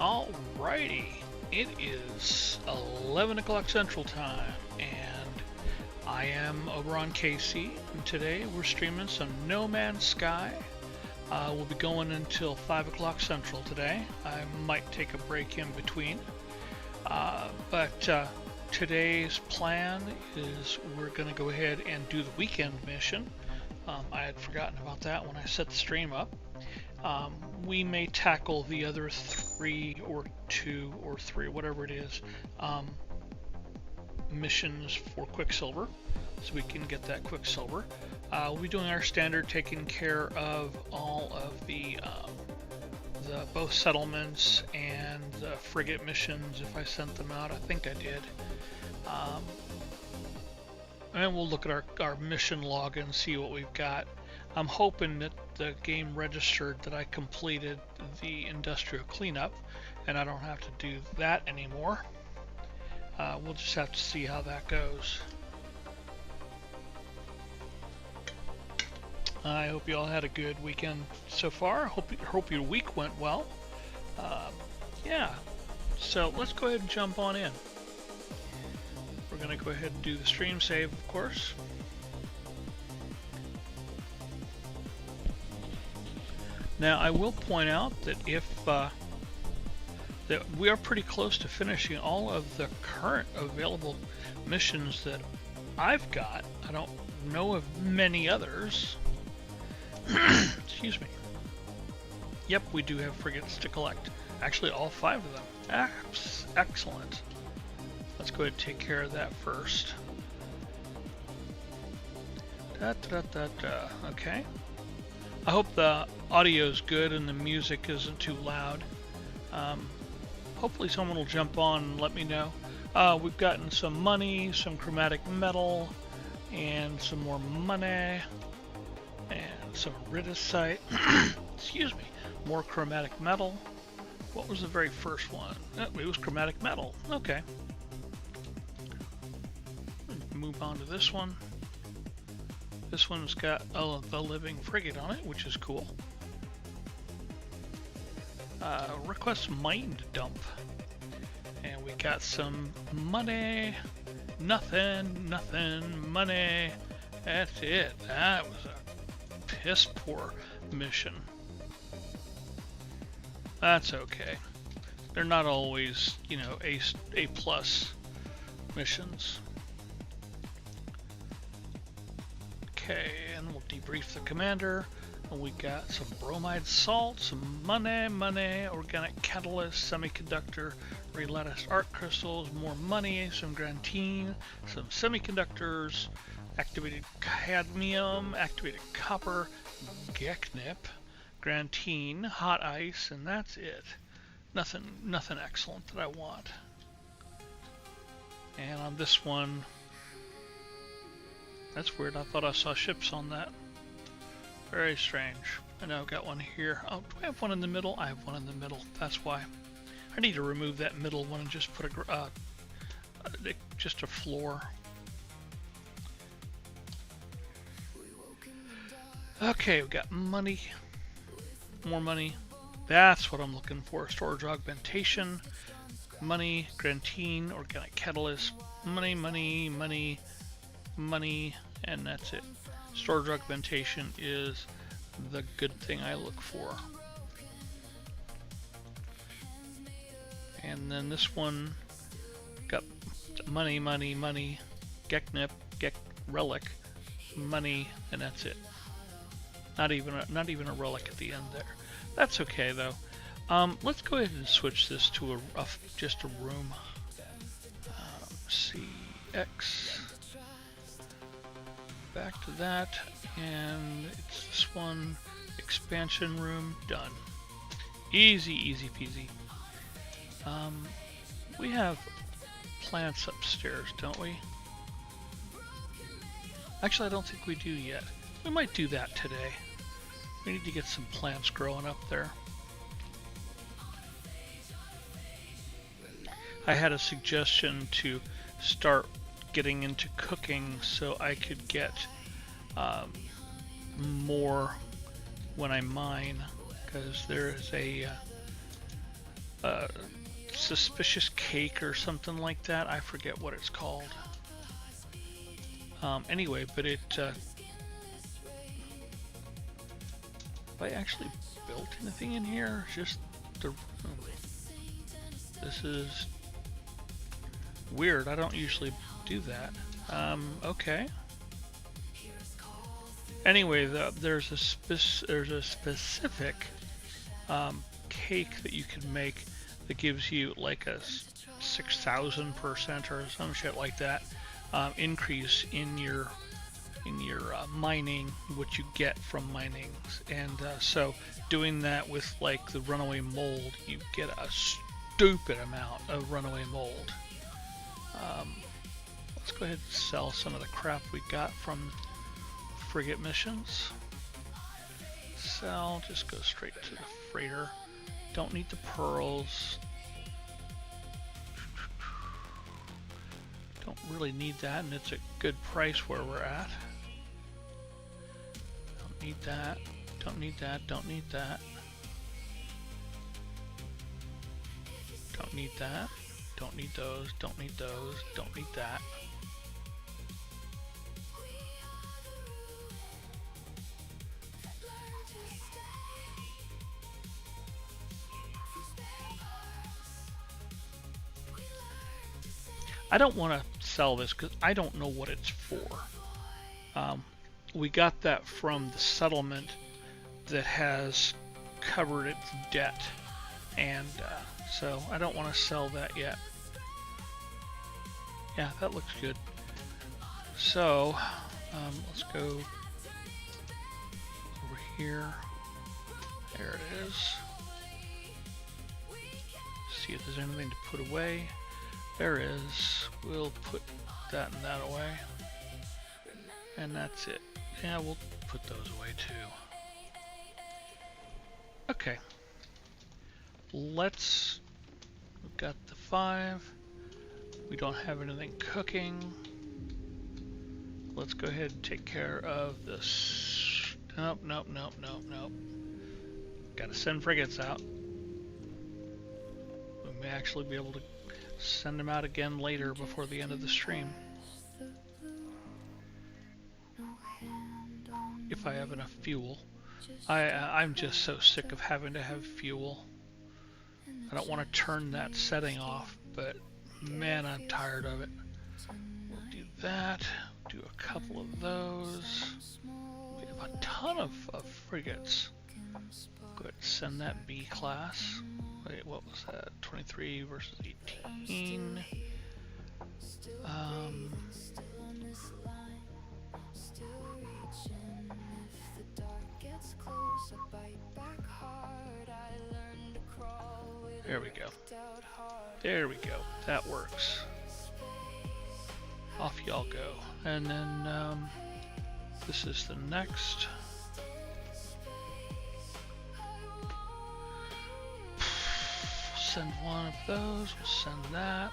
Alrighty, it is 11 o'clock Central Time, and I am over on KC, and today we're streaming some No Man's Sky. We'll be going until 5 o'clock Central today. I might take a break in between, but today's plan is we're going to go ahead and do the weekend mission. I had forgotten about that when I set the stream up. We may tackle the other 3 or 2 or 3, whatever it is, missions for Quicksilver, so we can get that Quicksilver. We'll be doing our standard, taking care of all of the both settlements and the Frigate Missions if I sent them out. I think I did. And we'll look at our mission log and see what we've got. I'm hoping that the game registered that I completed the industrial cleanup and I don't have to do that anymore. We'll just have to see how that goes. I hope you all had a good weekend so far. Hope your week went well. Yeah, so let's go ahead and jump on in. We're going to go ahead and do the stream save, of course. Now, I will point out that that we are pretty close to finishing all of the current available missions that I've got. I don't know of many others. Excuse me. Yep, we do have frigates to collect. Actually, all 5 of them. Excellent. Let's go ahead and take care of that first. Okay. I hope the audio's good and the music isn't too loud. Hopefully someone will jump on and let me know. We've gotten some money, some chromatic metal, and some more money, and some iridescite. Excuse me. More chromatic metal. What was the very first one? It was chromatic metal. Okay. Move on to this one. This one's got the living frigate on it, which is cool. Request mine dump. And we got some money. Nothing, money. That's it. That was a piss poor mission. That's okay. They're not always, you know, A plus missions. Okay, and we'll debrief the commander. And we got some bromide salt, some money, organic catalyst, semiconductor, lattice arc crystals, more money, some grantine, some semiconductors, activated cadmium, activated copper, geknip, grantine, hot ice, and that's it. Nothing excellent that I want. And on this one, that's weird. I thought I saw ships on that. Very strange. I know I've got one here. Oh, do I have one in the middle? I have one in the middle. That's why. I need to remove that middle one and just put just a floor. Okay, we got money. More money. That's what I'm looking for. Storage augmentation. Money. Grantine. Organic catalyst. Money. And that's it. Storage augmentation is the good thing I look for. And then this one got money, geknip, relic, money, and that's it. Not even a relic at the end there. That's okay though. Let's go ahead and switch this to just a room. CX. Back to that, and it's this one. Expansion room done. Easy peasy. We have plants upstairs, don't we? Actually, I don't think we do yet. We might do that today. We need to get some plants growing up there. I had a suggestion to start getting into cooking so I could get more when I mine, because there is uh, suspicious cake or something like that. I forget what it's called. Anyway, but it. Have I actually built anything in here? Just the. This is weird. I don't usually do that. Okay. Anyway, there's a specific cake that you can make that gives you like a 6,000% or some shit like that increase in your mining, what you get from mining, and so doing that with like the runaway mold, you get a stupid amount of runaway mold. Let's go ahead and sell some of the crap we got from Frigate Missions. Sell, just go straight to the freighter. Don't need the pearls. Don't really need that, and it's a good price where we're at. Don't need that. Don't need that. Don't need that. Don't need that. Don't need those. Don't need those. Don't need that. I don't want to sell this because I don't know what it's for. We got that from the settlement that has covered its debt, and so I don't want to sell that yet. Yeah, that looks good. So let's go over here. There it is. See if there's anything to put away. There is. We'll put that and that away. And that's it. Yeah, we'll put those away too. Okay. We've got the 5. We don't have anything cooking. Let's go ahead and take care of this. Nope, nope, nope, nope, nope. Gotta send frigates out. We may actually be able to send them out again later before the end of the stream. If I have enough fuel. I'm just so sick of having to have fuel. I don't want to turn that setting off, but man, I'm tired of it. We'll do that. Do a couple of those. We have a ton of frigates. Go ahead and send that B class. Wait, what was that? 23 versus 18. There we go. There we go. That works. Off y'all go. And then this is the next. Send one of those. We'll send that.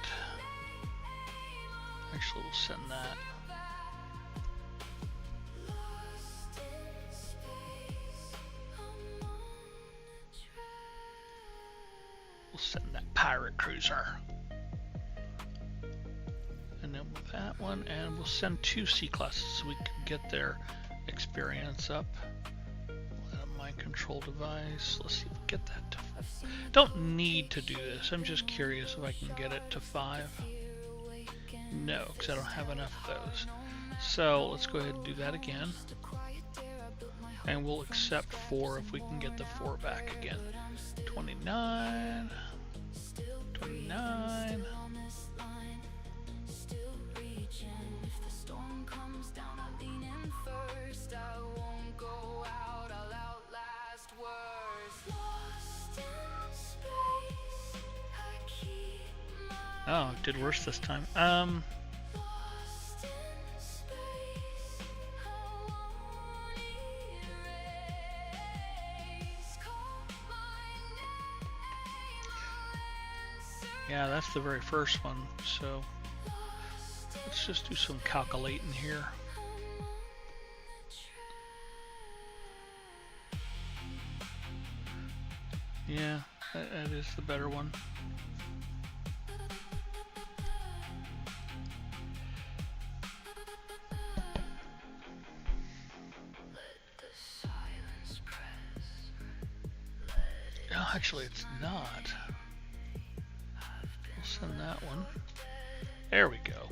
Actually, we'll send that. We'll send that pirate cruiser. And then with that one, and we'll send 2 C classes so we can get their experience up. Mind control device. Let's see if we get that to 5. Don't need to do this. I'm just curious if I can get it to 5. No, because I don't have enough of those. So let's go ahead and do that again. And we'll accept 4 if we can get the 4 back again. 29. 29. Oh, it did worse this time. Yeah, that's the very first one, so let's just do some calculating here. Yeah, That is the better one. No, actually it's not. We'll send that one. There we go.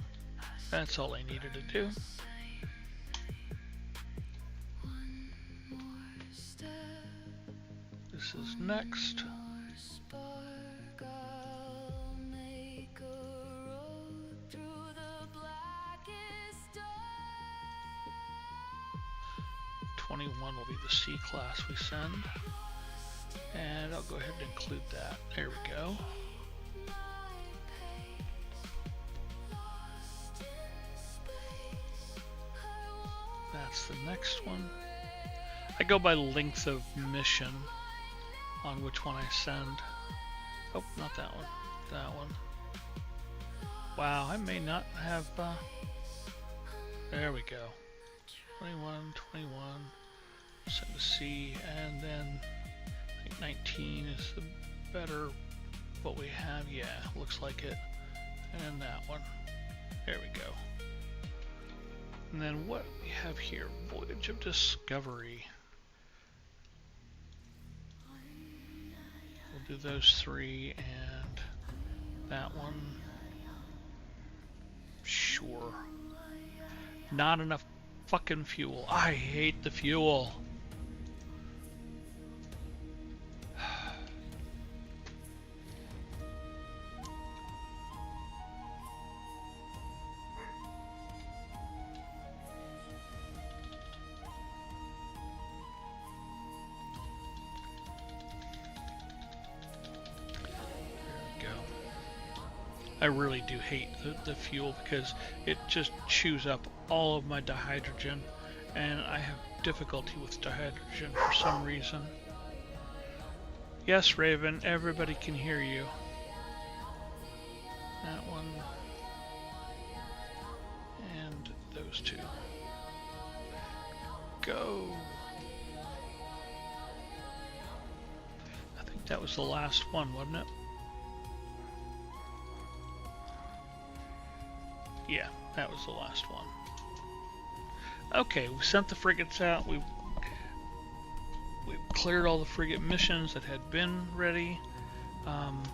That's all I needed to do. This is next. '21 will be the C class we send. And I'll go ahead and include that. There we go. That's the next one. I go by length of mission on which one I send. Oh, not that one. That one. Wow, I may not have... There we go. 21, 21. Send to C, and then I think 19 is the better what we have. Yeah, looks like it. And that one. There we go. And then what we have here, Voyage of Discovery. We'll do those three and that one. Sure. Not enough fucking fuel. I hate the fuel. I really do hate the fuel because it just chews up all of my dihydrogen, and I have difficulty with dihydrogen for some reason. Yes, Raven, everybody can hear you. That one. And those two. Go! I think that was the last one, wasn't it? Yeah, that was the last one. Okay, we sent the frigates out. We cleared all the frigate missions that had been ready. And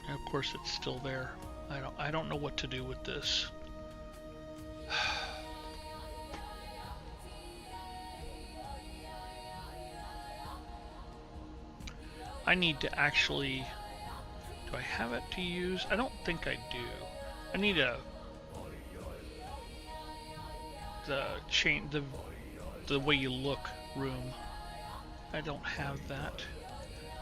of course, it's still there. I don't know what to do with this. I need to actually... Do I have it to use? I don't think I do. I need the way you look room. I don't have that.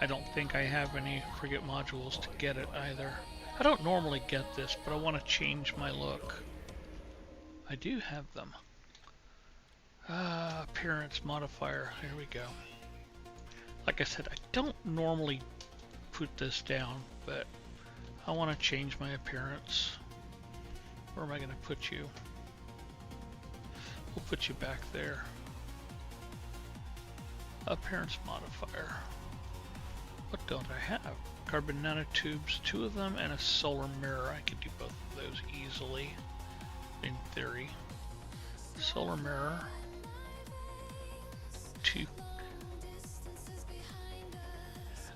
I don't think I have any frigate modules to get it either. I don't normally get this, but I want to change my look. I do have them. Appearance modifier. Here we go. Like I said, I don't normally put this down, but I want to change my appearance. Where am I going to put you? We'll put you back there. Appearance modifier. What don't I have? Carbon nanotubes, 2 of them, and a solar mirror. I could do both of those easily, in theory. Solar mirror. 2.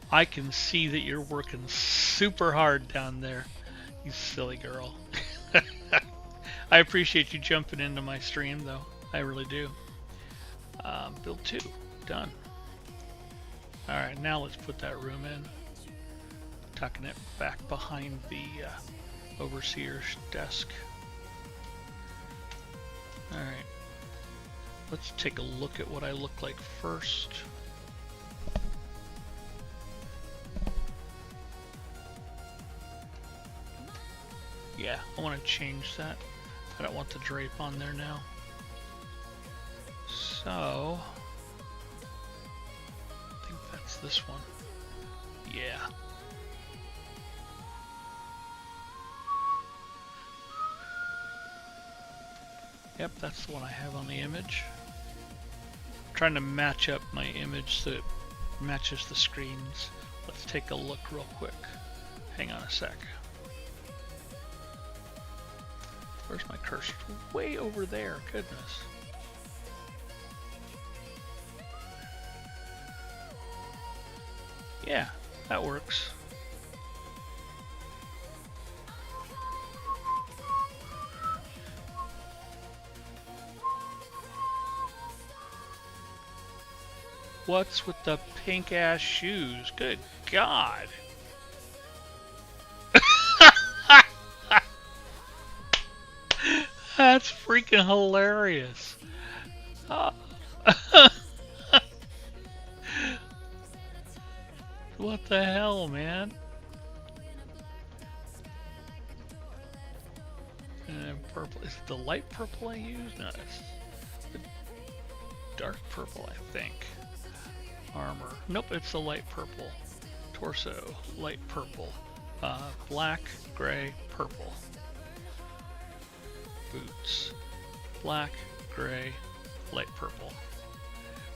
I can see that you're working super hard down there, you silly girl. I appreciate you jumping into my stream, though. I really do. Build 2. Done. Alright, now let's put that room in. Tucking it back behind the overseer's desk. Alright. Let's take a look at what I look like first. Yeah, I want to change that. I don't want the drape on there now. So, I think that's this one. Yeah. Yep, that's the one I have on the image. I'm trying to match up my image so it matches the screens. Let's take a look real quick. Hang on a sec. Where's my cursor? Way over there, goodness. Yeah, that works. What's with the pink ass shoes? Good God. That's freaking hilarious. What the hell, man? Purple. Is it the light purple I use? No, it's the dark purple, I think. Armor. Nope, it's the light purple. Torso, light purple. Black, gray, purple. Boots. Black, gray, light purple.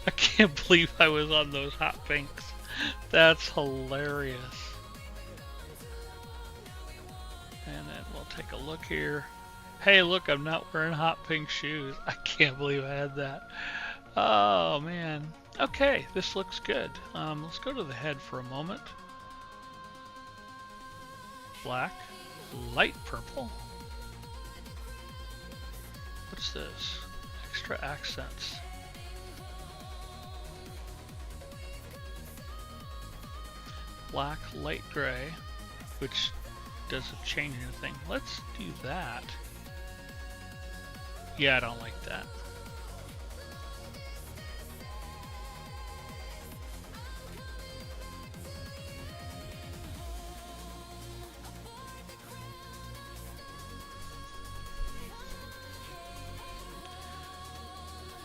I can't believe I was on those hot pinks. That's hilarious. And then we'll take a look here. Hey, look, I'm not wearing hot pink shoes. I can't believe I had that. Oh, man. Okay, this looks good. Let's go to the head for a moment. Black, light purple. What's this? Extra accents. Black, light gray, which doesn't change anything. Let's do that. Yeah, I don't like that.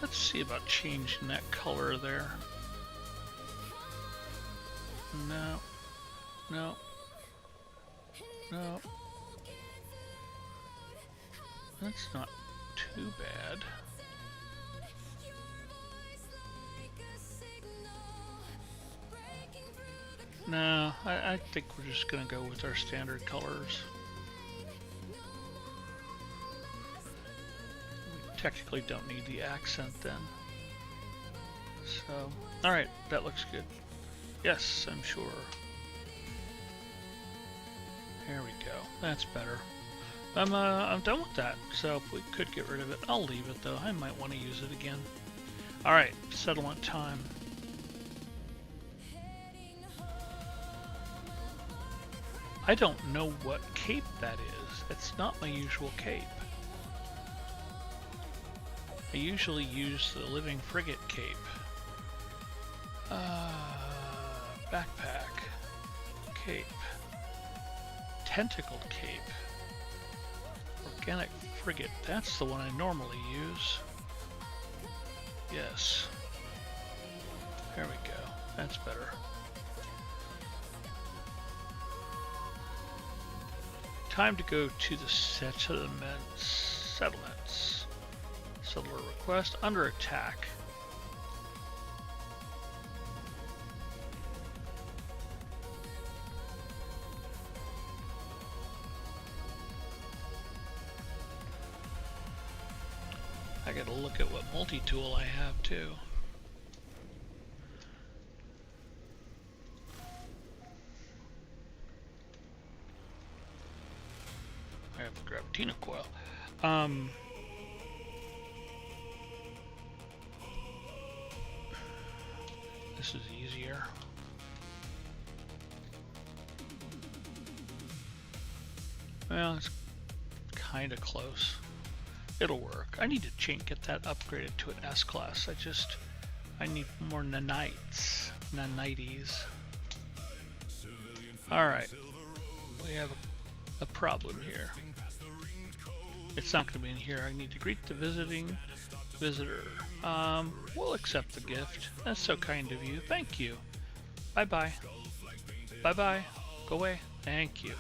Let's see about changing that color there. No. No. No. That's not too bad. No, I think we're just gonna go with our standard colors. We technically don't need the accent then. So, alright, that looks good. Yes, I'm sure. There we go. That's better. I'm done with that. So if we could get rid of it, I'll leave it though. I might want to use it again. Alright, settlement time. I don't know what cape that is. It's not my usual cape. I usually use the Living Frigate cape. Backpack. Cape. Tentacled cape. Organic Frigate. That's the one I normally use. Yes. There we go. That's better. Time to go to the settlements. Settler request under attack. I gotta look at what multi-tool I have too. I have to grab Tina coil. This is easier. Well, it's kind of close. It'll work. I need to get that upgraded to an S class. I need more nanites. Nanites. Alright. We have a problem here. It's not going to be in here. I need to greet the visiting visitor. We'll accept the gift. That's so kind of you. Thank you. Bye-bye. Bye-bye. Go away. Thank you.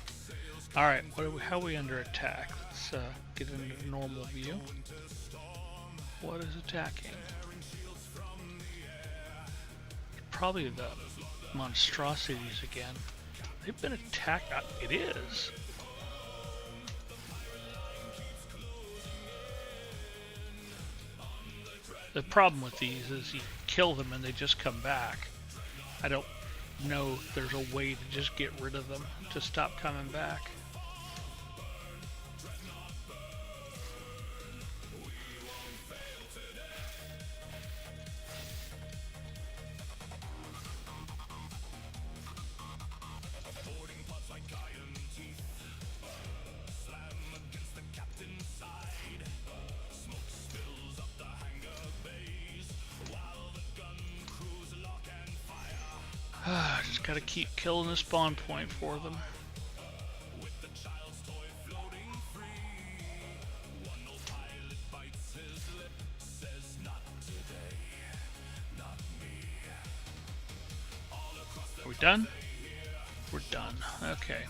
Alright, how are we under attack? Let's get into normal view. What is attacking? Probably the monstrosities again. They've been attacked. It is. The problem with these is you kill them and they just come back. I don't know if there's a way to just get rid of them to stop coming back. Just gotta keep killing the spawn point for them. Are we done? We're done. Okay.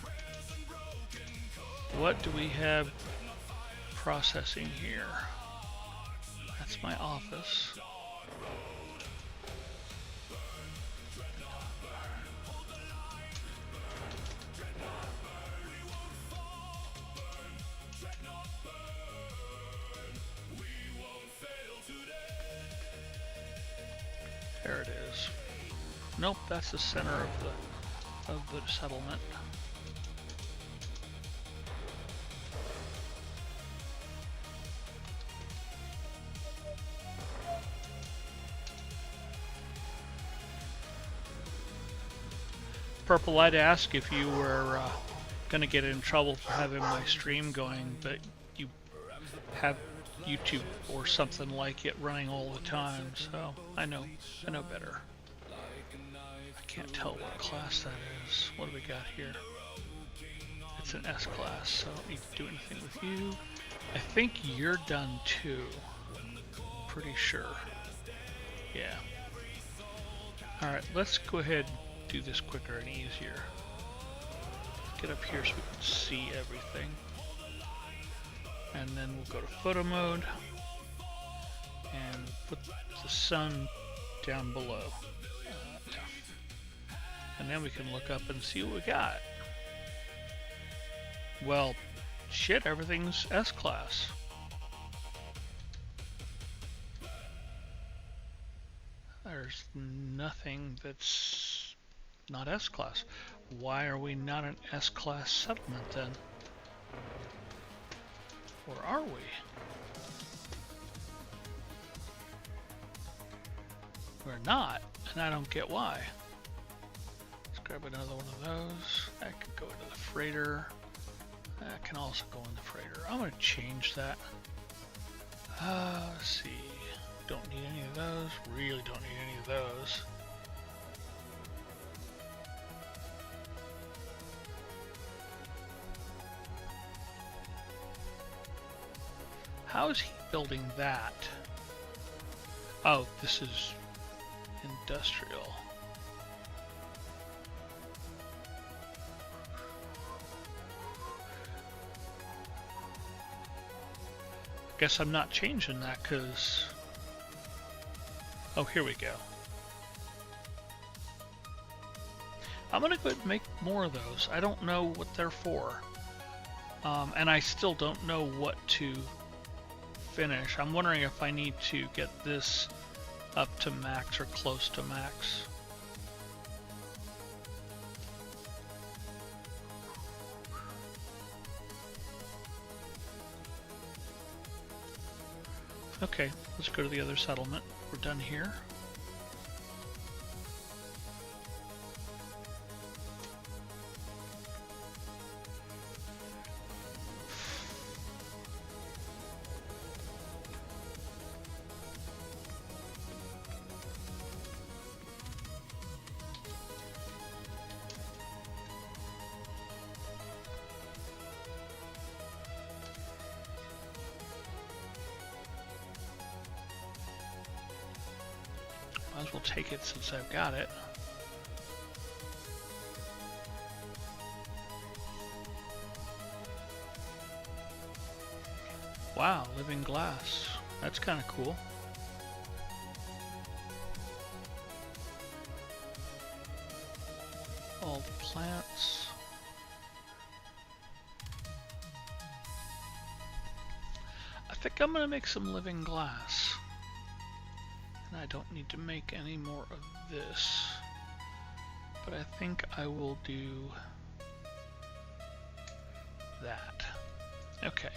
What do we have processing here? That's my office. There it is. Nope, that's the center of the settlement. Purple, I'd ask if you were gonna get in trouble for having my stream going, but you have YouTube or something like it running all the time, so I know better. I can't tell what class that is. What do we got here? It's an S class, so I don't need to do anything with you. I think you're done too. Pretty sure. Yeah. Alright, let's go ahead and do this quicker and easier. Get up here so we can see everything. And then we'll go to photo mode and put the sun down below. Yeah. And then we can look up and see what we got. Well, shit, everything's S-class. There's nothing that's not S-class. Why are we not an S-class settlement then? Or are we? We're not, and I don't get why. Let's grab another one of those. That could go into the freighter. That can also go in the freighter. I'm going to change that. Let's see. Don't need any of those. Really don't need any of those. How is he building that? Oh, this is industrial. I guess I'm not changing that because... Oh, here we go. I'm gonna go ahead and make more of those. I don't know what they're for. And I still don't know what to finish. I'm wondering if I need to get this up to max or close to max. Okay, let's go to the other settlement. We're done here. Might as well take it since I've got it. Wow, living glass. That's kind of cool. All the plants. I think I'm gonna make some living glass. And I don't need to make any more of this. But I think I will do that. Okay.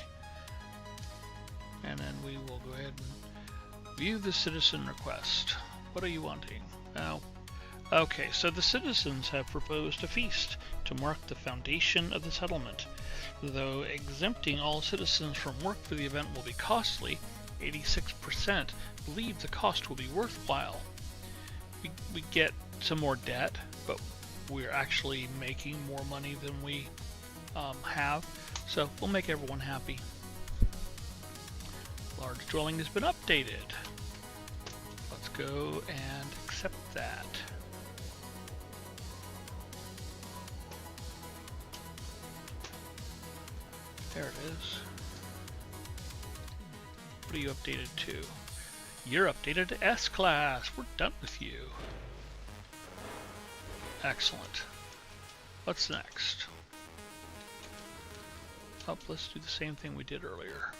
And then we will go ahead and view the citizen request. What are you wanting? Oh. Okay, so the citizens have proposed a feast to mark the foundation of the settlement. Though exempting all citizens from work for the event will be costly, 86% believe the cost will be worthwhile. We get some more debt, but we're actually making more money than we have, so we'll make everyone happy. Large dwelling has been updated. Let's go and accept that. There it is. What are you updated to? You're updated to S-Class. We're done with you. Excellent. What's next? Oh, let's do the same thing we did earlier.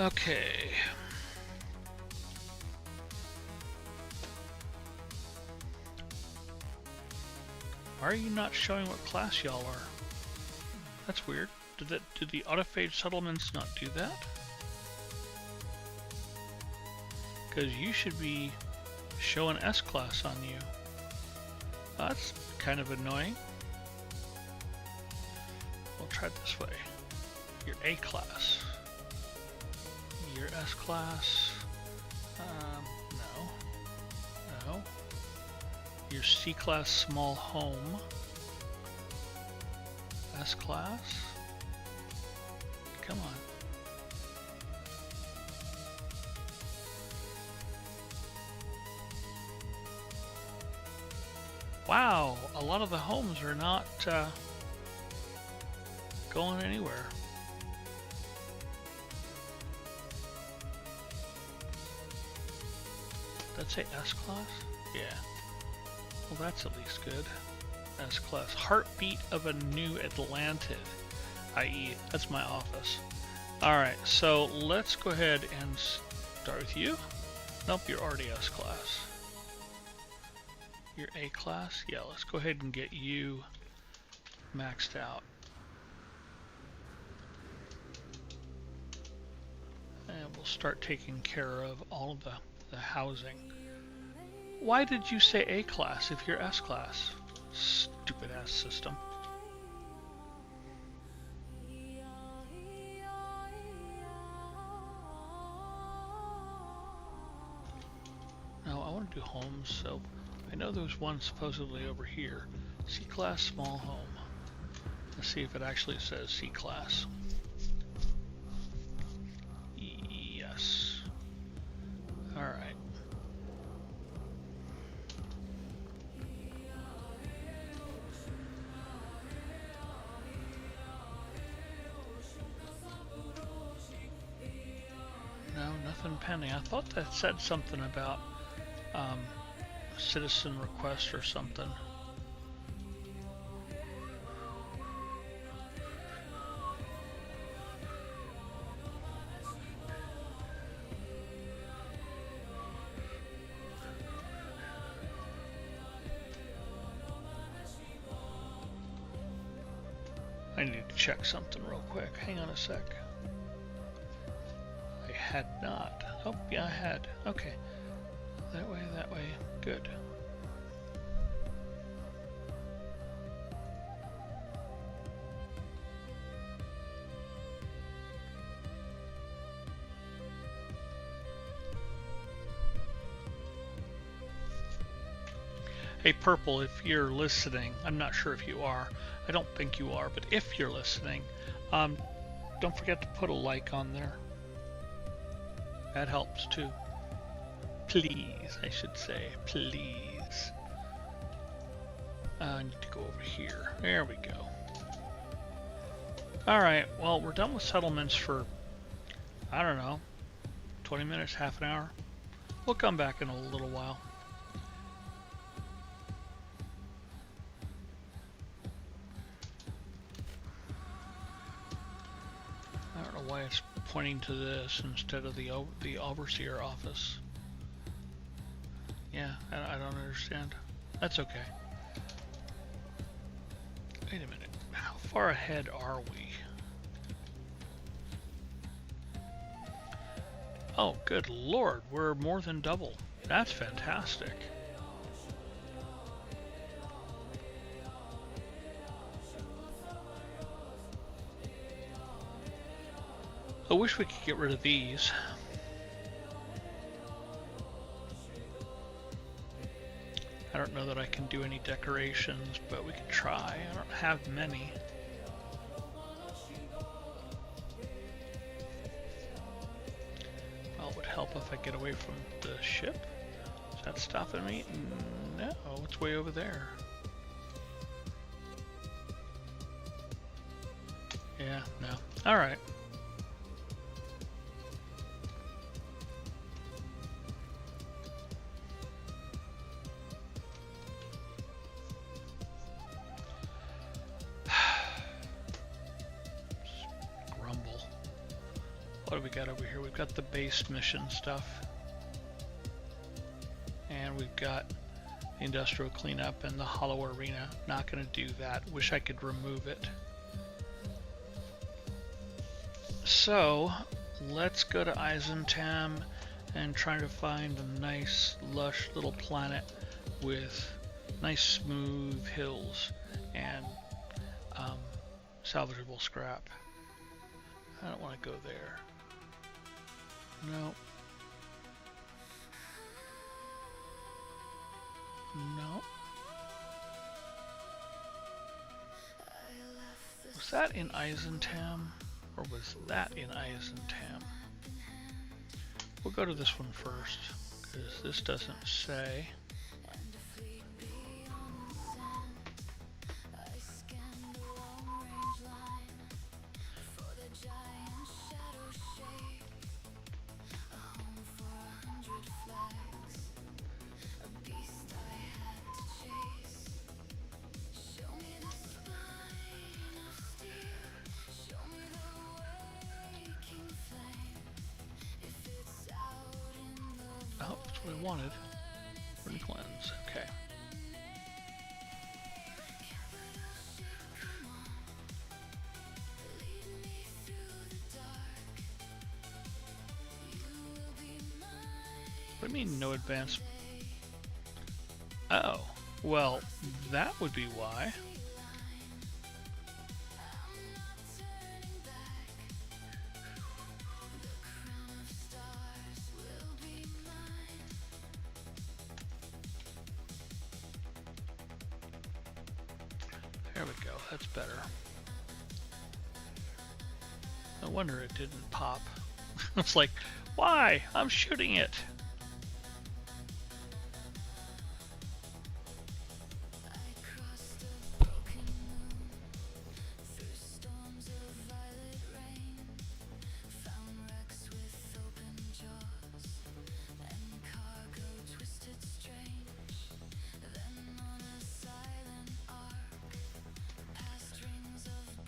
Okay. Why are you not showing what class y'all are? That's weird. Did the autophage settlements not do that? Because you should be showing S-Class on you. That's kind of annoying. We'll try it this way. You're A-Class. You're S-Class. No. No. Your C-Class small home. S-Class. Come on. Wow, a lot of the homes are not going anywhere. Did that say S-Class? Yeah. Well, that's at least good. S-Class. Heartbeat of a New Atlantid. I.e., that's my office. Alright, so let's go ahead and start with you. Nope, you're already S-Class. You're A-Class? Yeah, let's go ahead and get you maxed out. And we'll start taking care of all of the housing. Why did you say A-Class if you're S-Class? Stupid ass system. Now I want to do homes, so I know there's one supposedly over here. C-Class small home. Let's see if it actually says C-Class. Yes. Alright. No, nothing pending. I thought that said something about citizen request or something. I need to check something real quick. Hang on a sec. I had not. Oh, yeah, I had. Okay. That way, that way. Good. Hey, Purple, if you're listening, I'm not sure if you are. I don't think you are, but if you're listening, don't forget to put a like on there. That helps too. Please, I should say, please. I need to go over here. There we go. Alright, well, we're done with settlements for, I don't know, 20 minutes, half an hour. We'll come back in a little while. I don't know why it's pointing to this instead of the overseer office. Yeah, I don't understand. That's okay. Wait a minute. How far ahead are we? Oh, good lord, we're more than double. That's fantastic. I wish we could get rid of these. I don't know that I can do any decorations, but we can try. I don't have many. Well, it would help if I get away from the ship. Is that stopping me? No, it's way over there. Yeah, no. Alright. What do we got over here? We've got the base mission stuff. And we've got the industrial cleanup and the hollow arena. Not going to do that. Wish I could remove it. So, let's go to Eisentam and try to find a nice, lush little planet with nice, smooth hills and salvageable scrap. I don't want to go there. No. No. Was that in Eisentam? Or was that in Eisentam? We'll go to this one first, because this doesn't say. Oh, that's what I wanted. Burn cleanse, okay. What do you mean, no advance? Oh, well, that would be why. There we go, that's better. No wonder it didn't pop. It's like, why? I'm shooting it.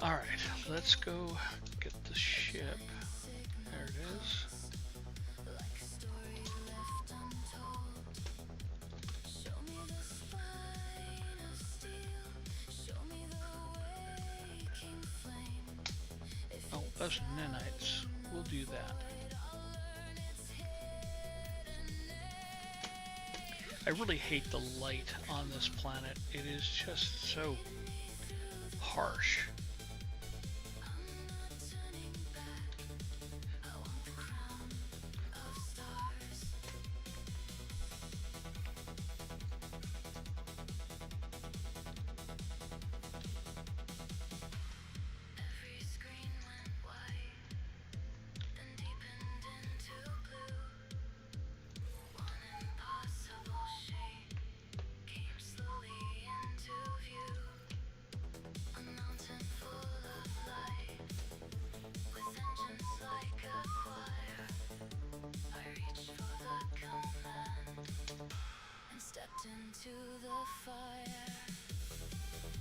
Alright, let's go get the ship. There it is. Oh, those nanites. We'll do that. I really hate the light on this planet. It is just so harsh.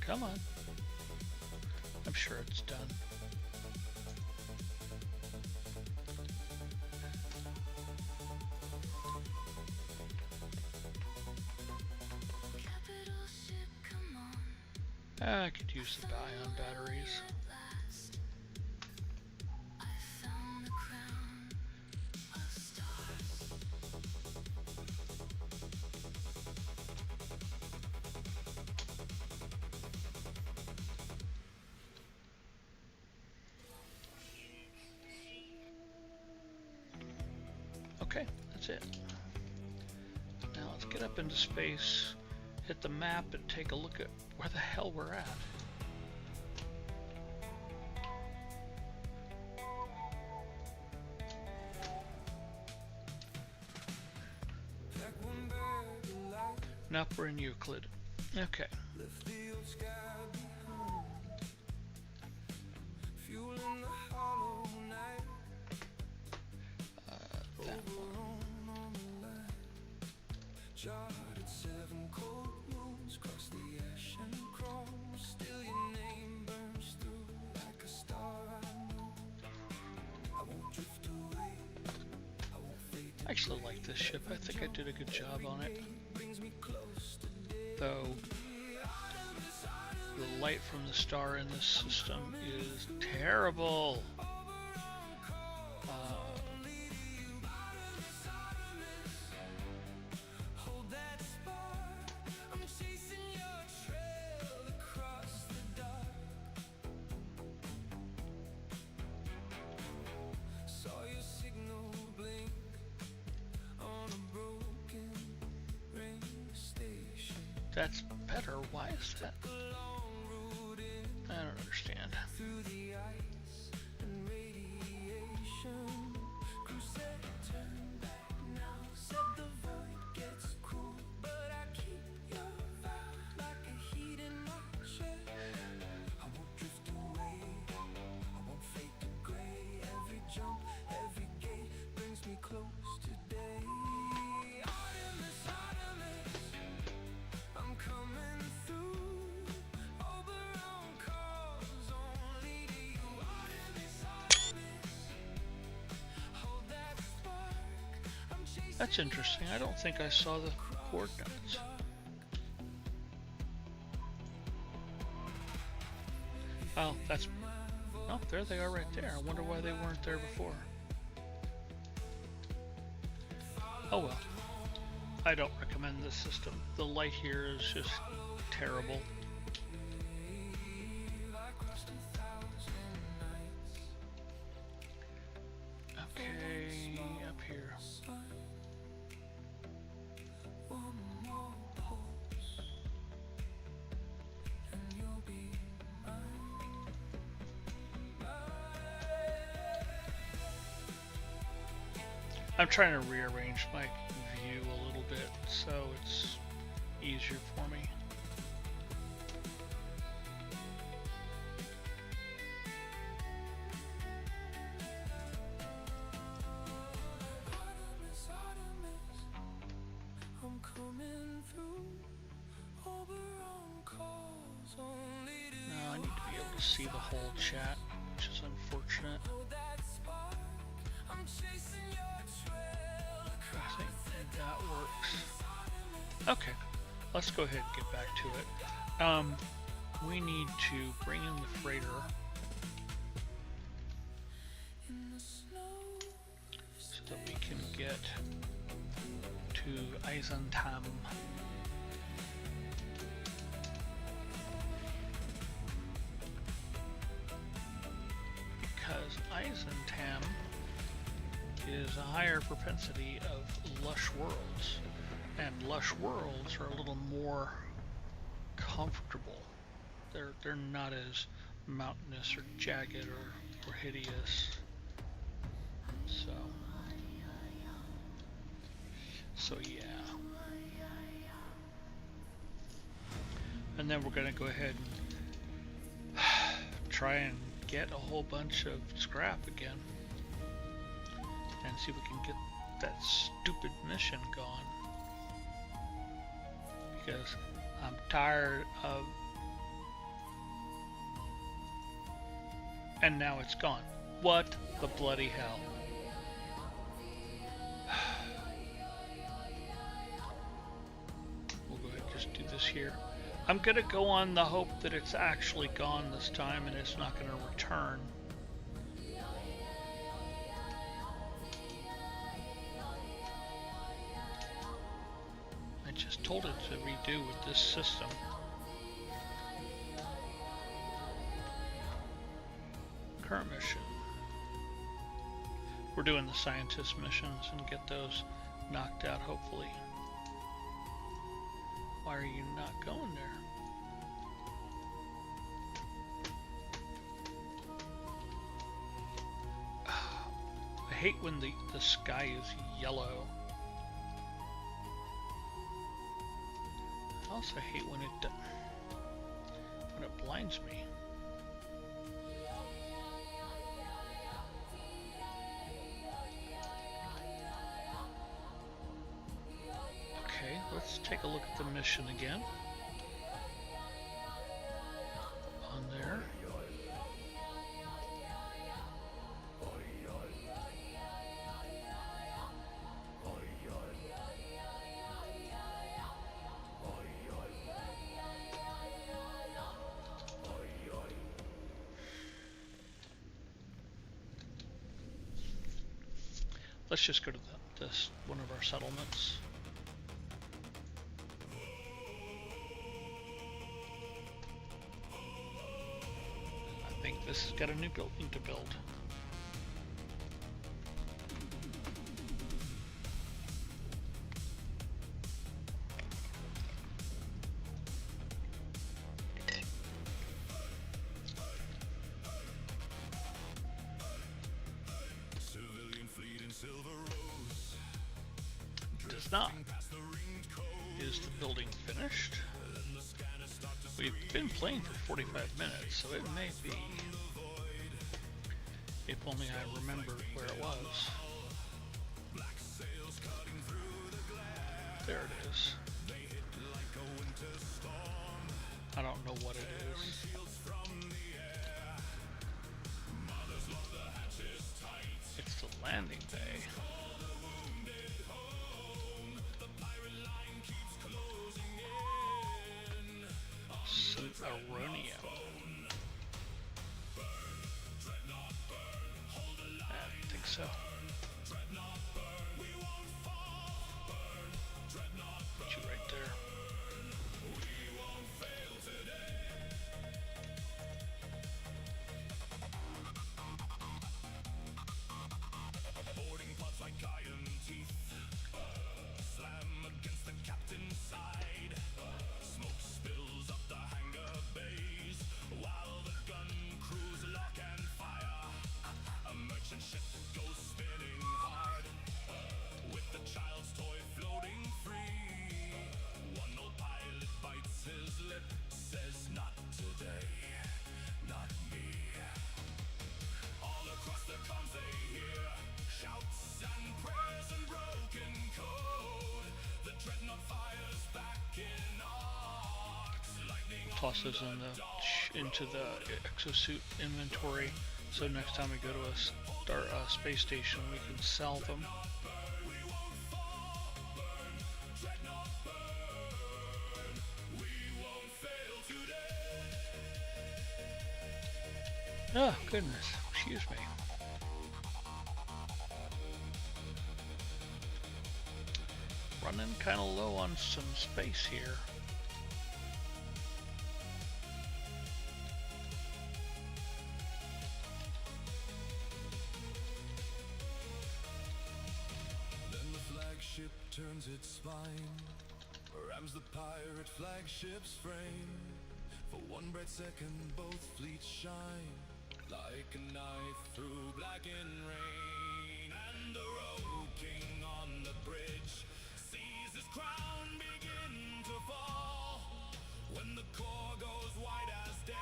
Come on. I'm sure it's done. I could use the ion batteries. Okay, that's it. Now let's get up into space, hit the map, and take a look at where the hell we're at. Nope, we're in Euclid. Okay. That one. I actually like this ship. I think I did a good job on it. Though the light from the star in this system is terrible. That's better. Why is that? I don't understand. That's interesting. I don't think I saw the coordinates. Oh, that's... Oh, there they are right there. I wonder why they weren't there before. Oh well. I don't recommend this system. The light here is just terrible. Okay, up here. I'm trying to rearrange my view a little bit so it's easier for me. Now I need to be able to see the whole chat, which is unfortunate. I think that works. Okay, let's go ahead and get back to it. We need to bring in the freighter so that we can get to Eisentam. Because Eisentam is a higher propensity of lush worlds, and lush worlds are a little more comfortable. They're not as mountainous or jagged or hideous. So yeah. And then we're gonna go ahead and try and get a whole bunch of scrap again. And see if we can get that stupid mission gone. Because I'm tired of And now it's gone. What the bloody hell? We'll go ahead and just do this here. I'm gonna go on the hope that it's actually gone this time and it's not gonna return. I just told it to redo with this system. Current mission. We're doing the scientist missions and get those knocked out, hopefully. Why are you not going there? I hate when the sky is yellow. I also hate when it blinds me. Okay, let's take a look at the mission again. On there. Let's just go to this one of our settlements. I think this has got a new building to build. Does not. Is the building finished? We've been playing for 45 minutes, so it may be. If only I remembered where it was. There it is. I don't know what it is. It's the landing bay. Aronia. I think so. Put you right there. Boarding pods like iron teeth. Slam against the captain's side. Smoke spills up the hangar bays while the gun crews lock and fire. A merchant ship goes spinning hard with the child's toy floating free. One old pilot bites his lip, says not today, not me. All across the comms they hear shouts and prayers and broken code. The dreadnought fires back in arcs. Lightning toss those into the exosuit inventory, so next time we go to a space station we can sell them. Oh goodness, excuse me. Running kind of low on some space here. Then the flagship turns its spine, rams the pirate flagship's frame. For one bright second both fleets shine, like a knife through blackened rain. And the road king on the bridge sees his crown begin to fall. When the core goes white as day,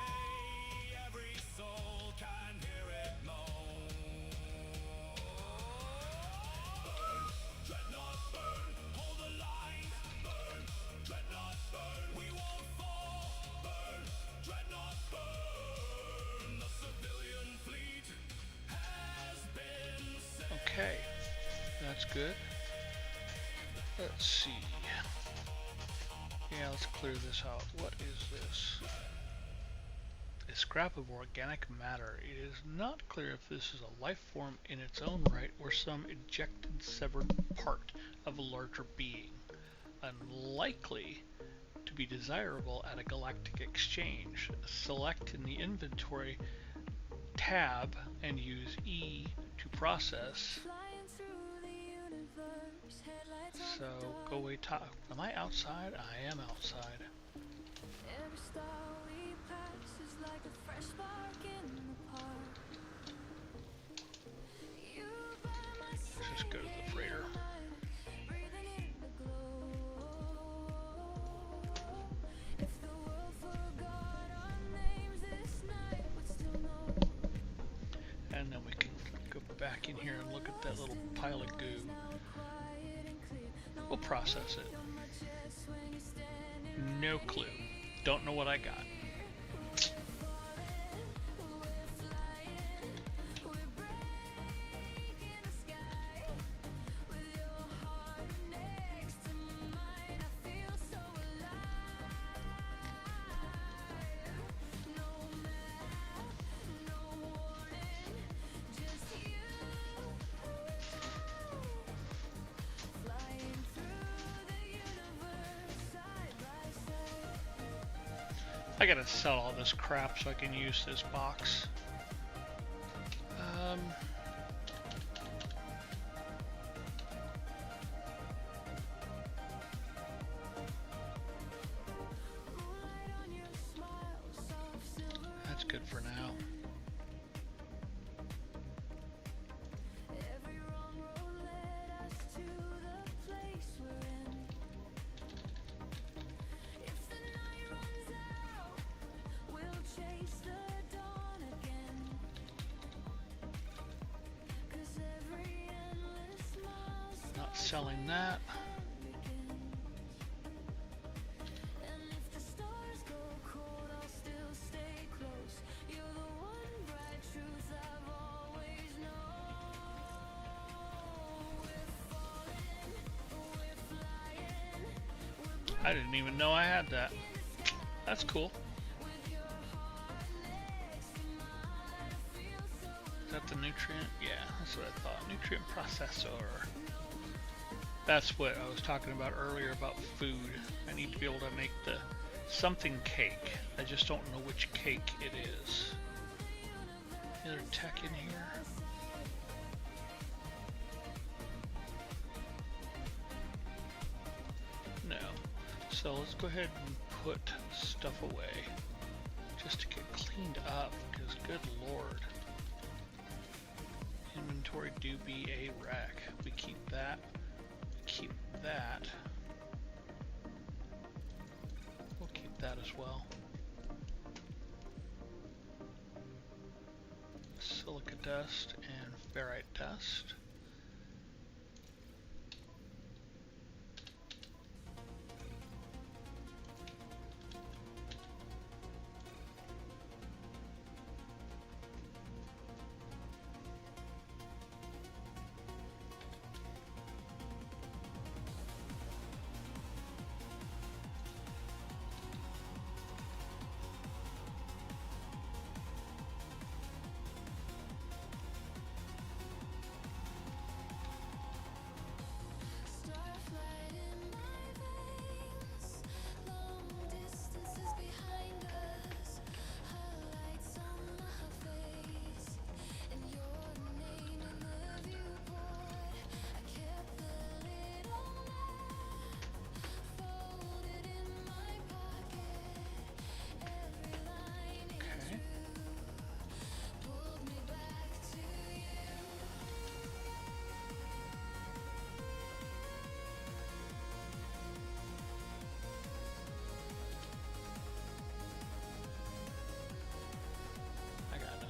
every soul can hear it moan. Burn, dreadnought burn, hold the line. Burn, dreadnought burn, we won't fall. Burn, dreadnought burn, the civilian fleet Okay, that's good. Let's see. Yeah, let's clear this out. What is this? A scrap of organic matter. It is not clear if this is a life form in its own right or some ejected severed part of a larger being. Unlikely to be desirable at a galactic exchange. Select in the inventory tab and use E to process. So go away top. Am I outside? I am outside. Let's just go to the freighter. And then we can go back in here and look at that little pile of goo. We'll process it. No clue. Don't know what I got. I gotta sell all this crap so I can use this box. That's good for now. Not selling that. I didn't even know I had that. That's cool. Is that the nutrient? Yeah, that's what I thought. Nutrient processor. That's what I was talking about earlier about food. I need to be able to make the something cake. I just don't know which cake it is. Any other tech in here? No. So let's go ahead and put stuff away just to get cleaned up, because good lord. Inventory do be a wreck. We keep that. Keep that. We'll keep that as well. Silica dust and ferrite dust.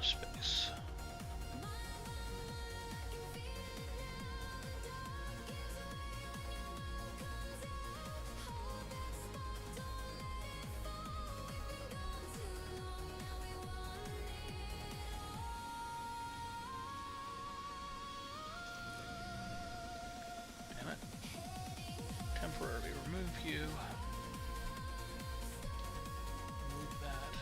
Space. remove you. Move that.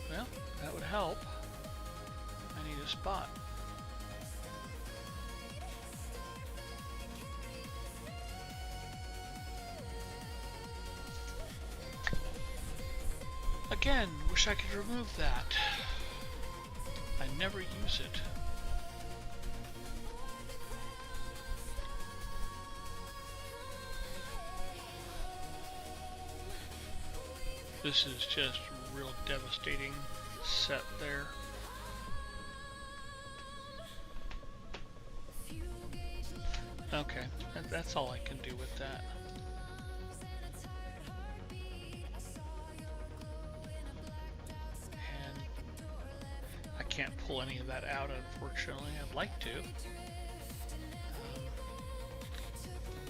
Well, that would help. I need a spot. Again, wish I could remove that. I never use it. This is just real devastating set there. Okay, that's all I can do with that. And I can't pull any of that out, unfortunately. I'd like to.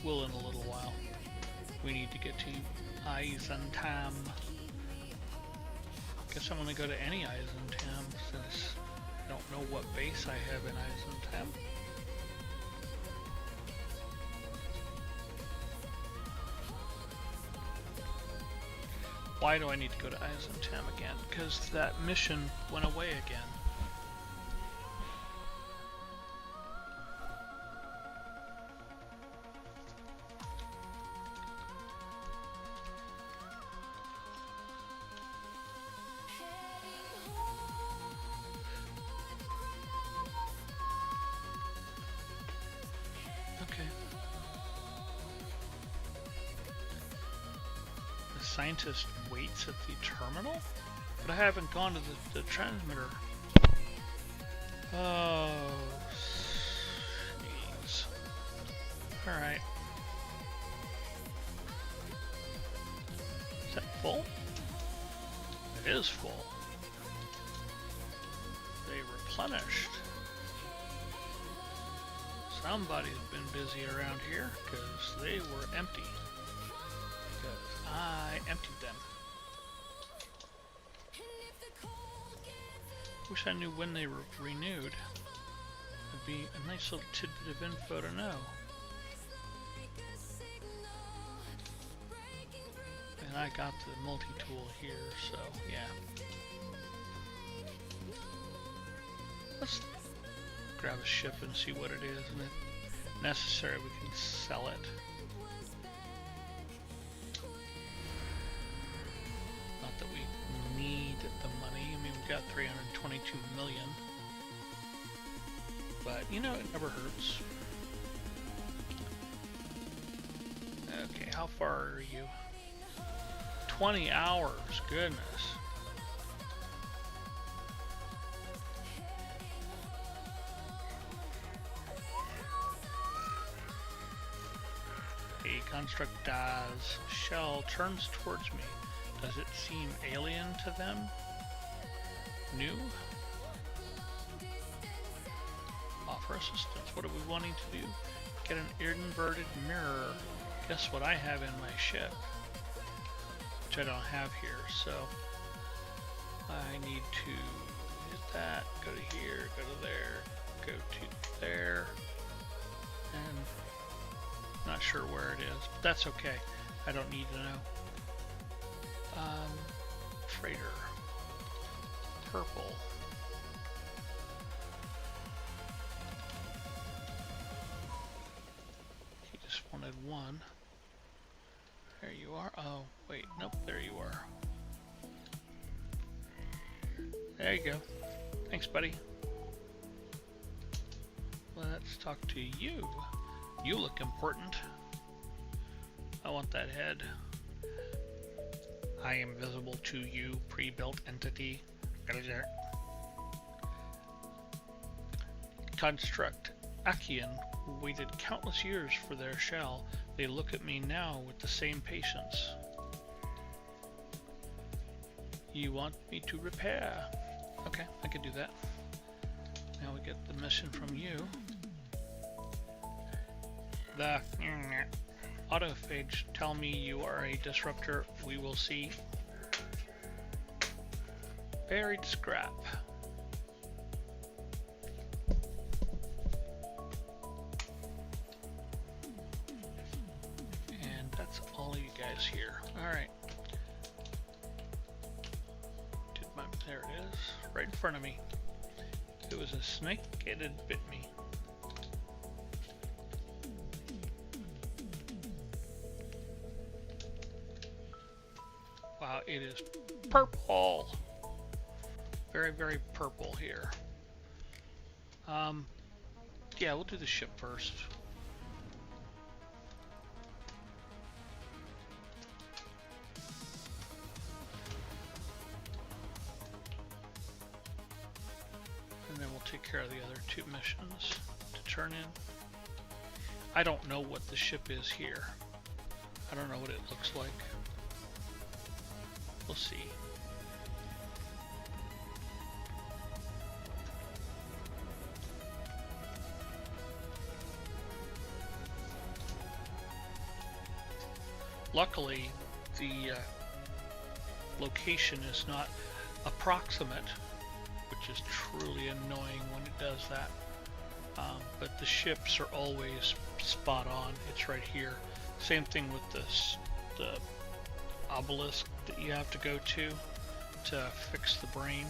Will in a little while. We need to get to Eisentam. Guess I'm going to go to any Eisentam since I don't know what base I have in Eisentam. Why do I need to go to Eisentam again? Because that mission went away again. Scientist waits at the terminal? But I haven't gone to the transmitter. Oh, jeez. Alright. Is that full? It is full. They replenished. Somebody's been busy around here because they were empty. I emptied them. Wish I knew when they were renewed. It'd be a nice little tidbit of info to know. And I got the multi-tool here, so yeah. Let's grab a ship and see what it is, and if necessary we can sell it. That we need the money. I mean, we've got 322 million. But, you know, it never hurts. Okay, how far are you? 20 hours, goodness. A construct dies. Shell turns towards me. Does it seem alien to them? New? Offer assistance. What are we wanting to do? Get an inverted mirror. Guess what I have in my ship? Which I don't have here, so I need to hit that, go to here, go to there, go to there, and I'm not sure where it is, but that's okay. I don't need to know. Freighter. Purple. He just wanted one. There you are. Oh, wait. Nope, there you are. There you go. Thanks, buddy. Let's talk to you. You look important. I want that head. I am visible to you, pre-built entity. Construct Achaean waited countless years for their shell. They look at me now with the same patience. You want me to repair? Okay, I can do that. Now we get the mission from you. The autophage tell me you are a disruptor. We will see. Buried scrap. is here. Alright. There it is. Right in front of me. If it was a snake, it had bit me. Wow, it is purple. Very, very purple here. Yeah, we'll do the ship first. And then we'll take care of the other 2 missions to turn in. I don't know what the ship is here. I don't know what it looks like. We'll see. Luckily, the location is not approximate, which is truly annoying when it does that. But the ships are always spot on. It's right here. Same thing with this, the obelisk that you have to go to fix the brain.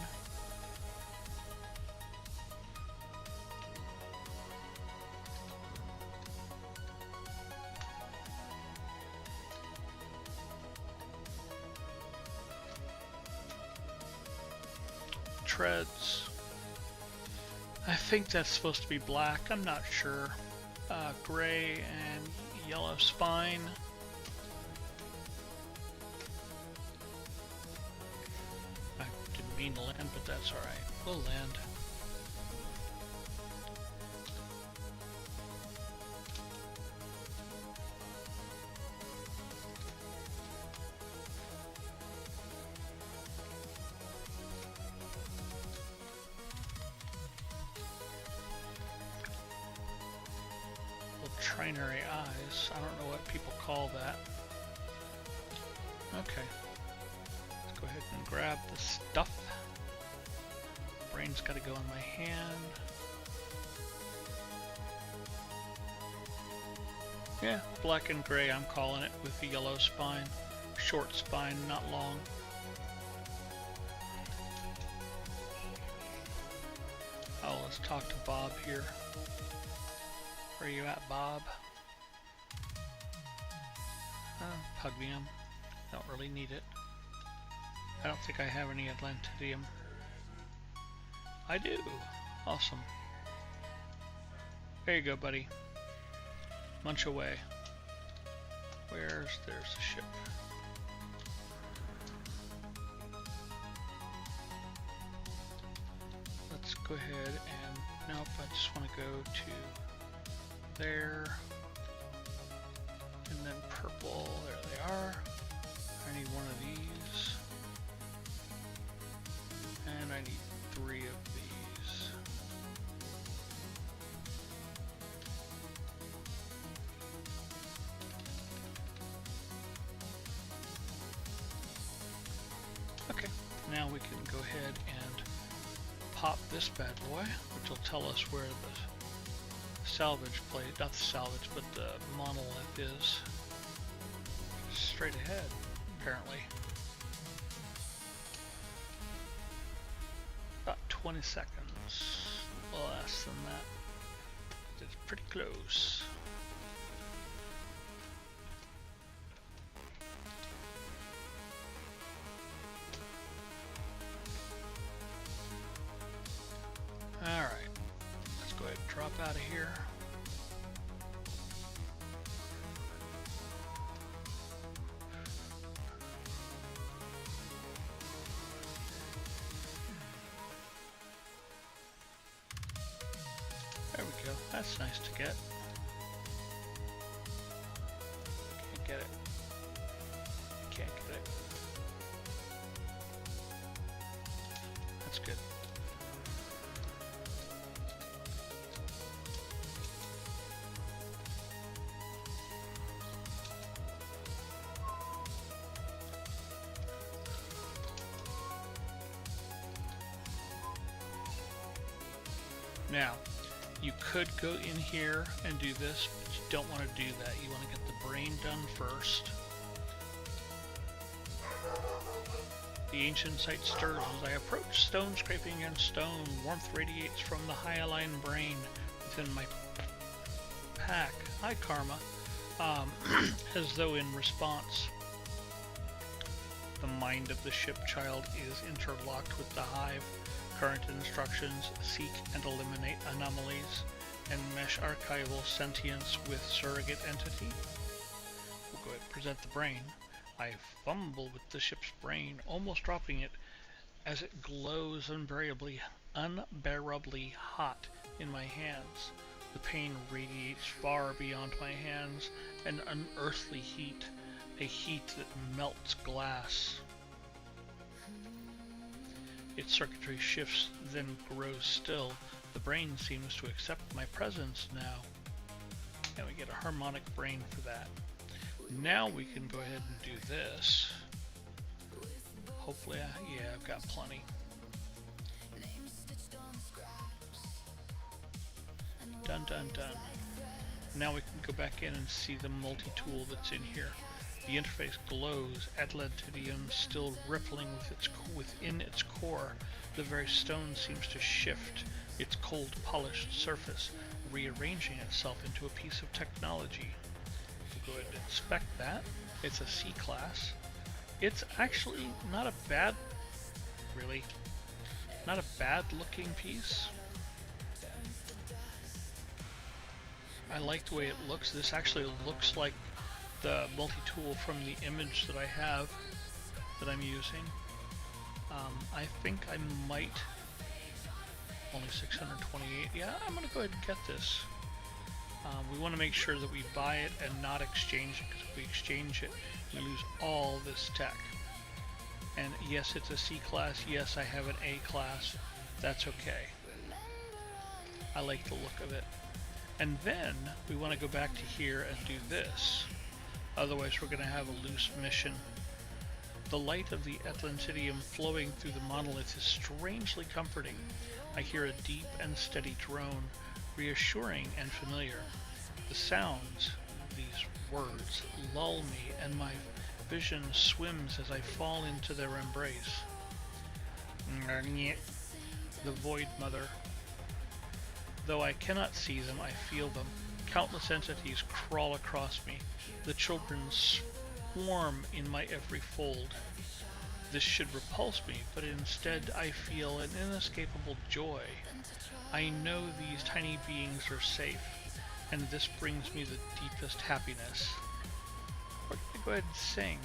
Treads. I think that's supposed to be black. I'm not sure. Gray and yellow spine. I didn't mean to land, but that's alright. We'll land. Trinary eyes. I don't know what people call that. Okay. Let's go ahead and grab the stuff. Brain's got to go in my hand. Yeah, black and gray I'm calling it, with the yellow spine. Short spine, not long. Oh, let's talk to Bob here. Where are you at, Bob? Pugmium. Don't really need it. I don't think I have any Atlantidium. I do. Awesome. There you go, buddy. Munch away. There's the ship. Let's go ahead and, nope, I just want to go to there, and then purple, there they are. I need one of these, and I need 3 of these. Okay, now we can go ahead and pop this bad boy, which will tell us where the salvage plate, not the salvage, but the monolith is. Straight ahead, apparently. About 20 seconds. Less than that. It's pretty close. Alright. Let's go ahead and drop out of here. There we go. That's nice to get. Can't get it. Can't get it. That's good. Now, you could go in here and do this, but you don't want to do that. You want to get the brain done first, The ancient site stirs as I approach. Stone scraping against stone. Warmth radiates from the hyaline brain within my pack. Hi, Karma. As though in response. The mind of the ship child is interlocked with the hive. Current instructions: seek and eliminate anomalies, and mesh archival sentience with surrogate entity. We'll go ahead and present the brain. I fumble with the ship's brain, almost dropping it as it glows unbearably hot in my hands. The pain radiates far beyond my hands, an unearthly heat, a heat that melts glass. Its circuitry shifts, then grows still. The brain seems to accept my presence now. And we get a harmonic brain for that. Now we can go ahead and do this. Hopefully, yeah, I've got plenty. Done, done, done. Now we can go back in and see the multi-tool that's in here. The interface glows, Atlantidium still rippling within its core. The very stone seems to shift its cold, polished surface, rearranging itself into a piece of technology. We'll go ahead and inspect that. It's a C-class. It's actually not a bad looking piece. I like the way it looks. This actually looks like the multi-tool from the image that I have that I'm using. I think I might only 628. Yeah, I'm gonna go ahead and get this. We want to make sure that we buy it and not exchange it, because if we exchange it, we lose all this tech. And yes, it's a C class. Yes, I have an A class. That's okay. I like the look of it. And then we want to go back to here and do this. Otherwise, we're going to have a loose mission. The light of the Atlantidium flowing through the monolith is strangely comforting. I hear a deep and steady drone, reassuring and familiar. The sounds, these words, lull me, and my vision swims as I fall into their embrace. The Void Mother. Though I cannot see them, I feel them. Countless entities crawl across me. The children swarm in my every fold. This should repulse me, but instead I feel an inescapable joy. I know these tiny beings are safe, and this brings me the deepest happiness. We're going to go ahead and sing.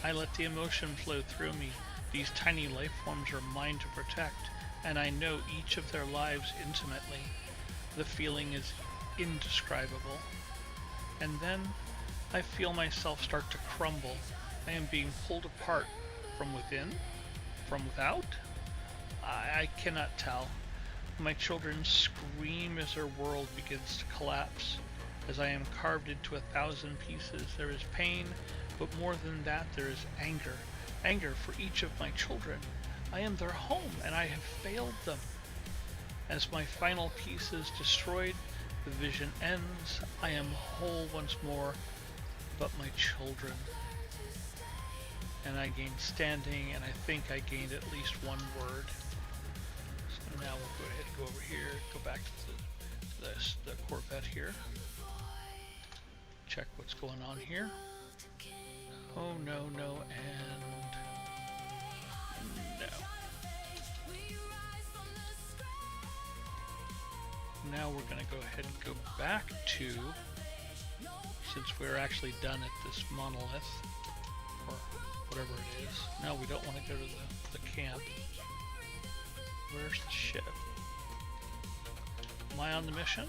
I let the emotion flow through me. These tiny life forms are mine to protect, and I know each of their lives intimately. The feeling is indescribable. And then I feel myself start to crumble. I am being pulled apart from within, from without. I cannot tell. My children scream as their world begins to collapse. As I am carved into 1,000 pieces, there is pain, but more than that, there is anger. Anger for each of my children. I am their home, and I have failed them. As my final piece is destroyed, the vision ends. I am whole once more, but my children. And I gained standing, and I think I gained at least one word. So now we'll go ahead and go over here, go back to the Corvette here. Check what's going on here. Oh, no, no, and no. Now we're going to go ahead and go back to, since we're actually done at this monolith, or whatever it is. No, we don't want to go to the camp. Where's the ship? Am I on the mission?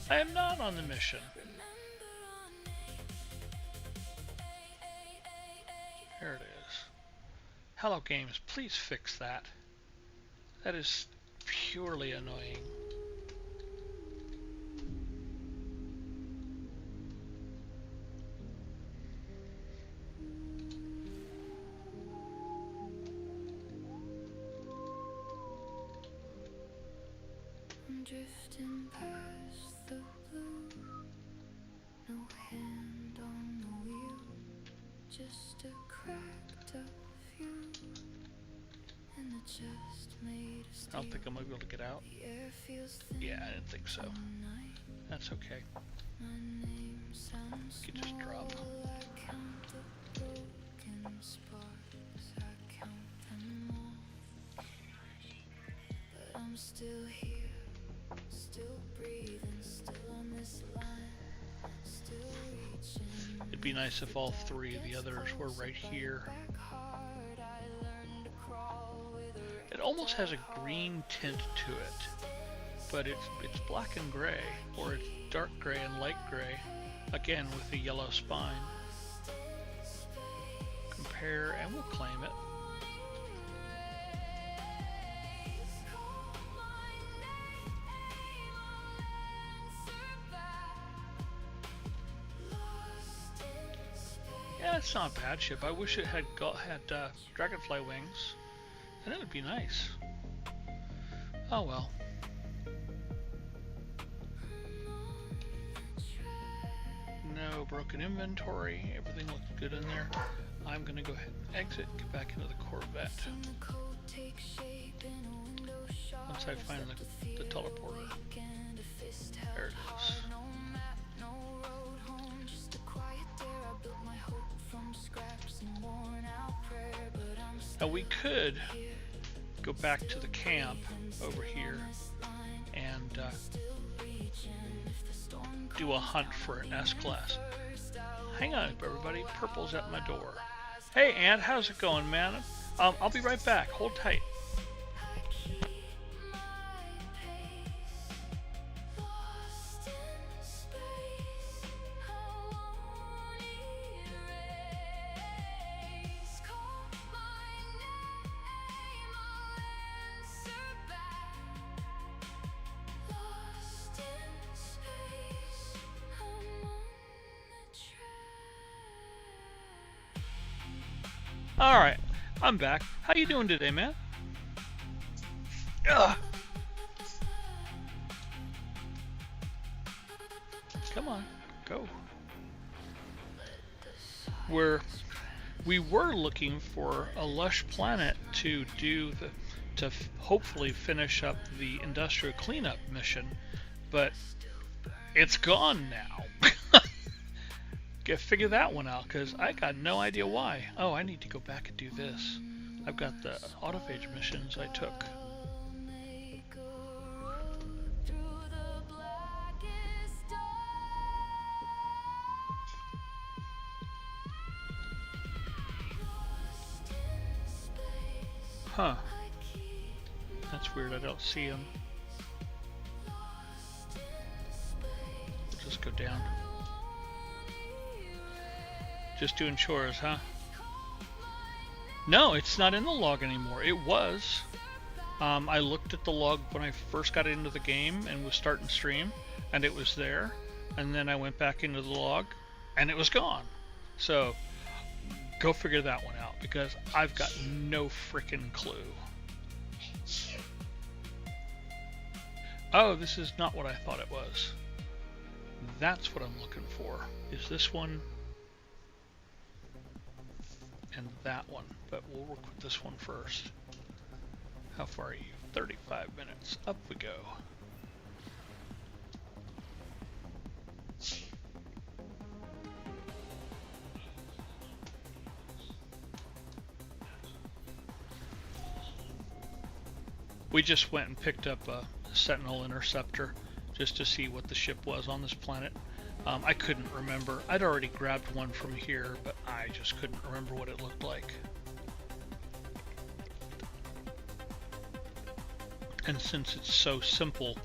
I am not on the mission. There it is. Hello Games, please fix that. That is purely annoying. Drifting past the blue, no hand on the wheel, just a cracked up I don't think I'm gonna be able to get out. Yeah, I didn't think so. That's okay. You could just drop. I'm still here, still breathing, still on this line, still reaching. It'd be nice if all three of the others were right here. It almost has a green tint to it, but it's black and gray, or it's dark gray and light gray, again with a yellow spine. Compare, and we'll claim it. Yeah, it's not a bad ship. I wish it had dragonfly wings, and it would be nice. Oh well. No broken inventory. Everything looks good in there. I'm gonna go ahead and exit, get back into the Corvette. Once I find the teleporter. There it is. Now we could go back to the camp over here and do a hunt for an S-Class. Hang on, everybody. Purple's at my door. Hey, Ant, how's it going, man? I'll be right back. Hold tight. Alright, I'm back. How you doing today, man? Ugh. Come on, go. We were looking for a lush planet to do to hopefully finish up the industrial cleanup mission, but it's gone now. Figure that one out, because I got no idea why. Oh, I need to go back and do this. I've got the autophage missions I took. Huh. That's weird, I don't see them. We'll just go down. Just doing chores, huh? No, it's not in the log anymore. It was. I looked at the log when I first got into the game and was starting stream, and it was there. And then I went back into the log, and it was gone. So, go figure that one out, because I've got no freaking clue. Oh, this is not what I thought it was. That's what I'm looking for. Is this one? And that one, but we'll work with this one first. How far are you? 35 minutes. Up we go. We just went and picked up a Sentinel Interceptor just to see what the ship was on this planet. I couldn't remember. I'd already grabbed one from here, but I just couldn't remember what it looked like. And since it's so simple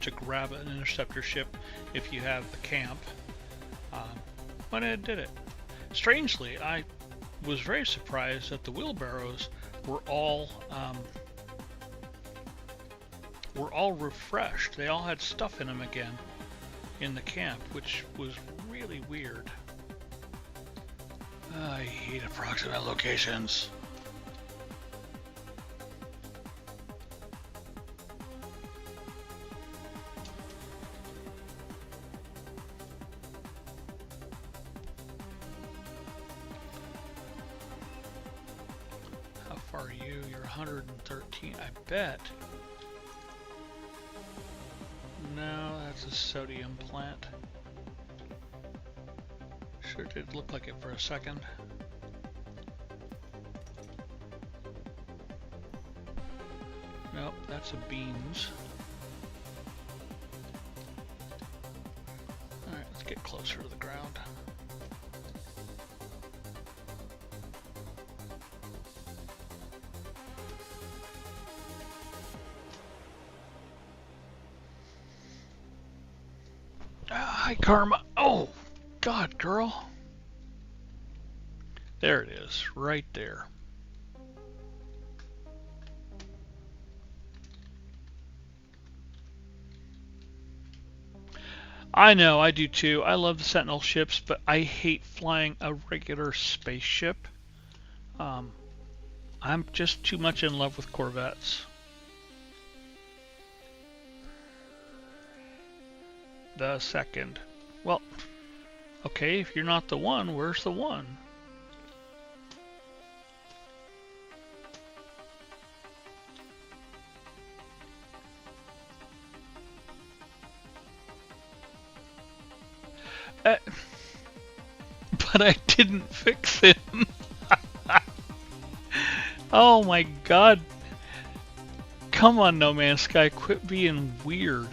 to grab an interceptor ship if you have the camp, went ahead and did it. Strangely, I was very surprised that the wheelbarrows were all refreshed. They all had stuff in them again in the camp, which was really weird. I hate approximate locations. are you? You're 113. I bet. No, that's a sodium plant. Sure did look like it for a second. Nope, that's a beans. Alright, let's get closer to the ground. Hi, Karma. Oh, God, girl. There it is, right there. I know, I do too. I love the Sentinel ships, but I hate flying a regular spaceship. I'm just too much in love with Corvettes. The second. Well, okay, if you're not the one, where's the one? But I didn't fix him. Oh my God. Come on, No Man's Sky, quit being weird.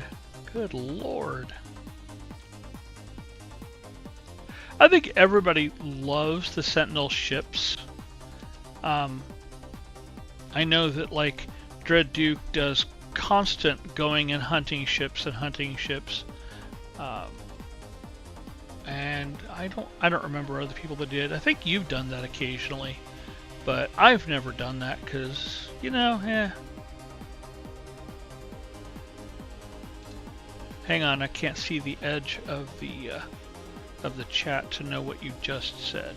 Good Lord. I think everybody loves the Sentinel ships. I know that like Dread Duke does constant going and hunting ships and hunting ships. And I don't remember other people that did. I think you've done that occasionally, but I've never done that because, you know, Hang on, I can't see the edge of the chat to know what you just said.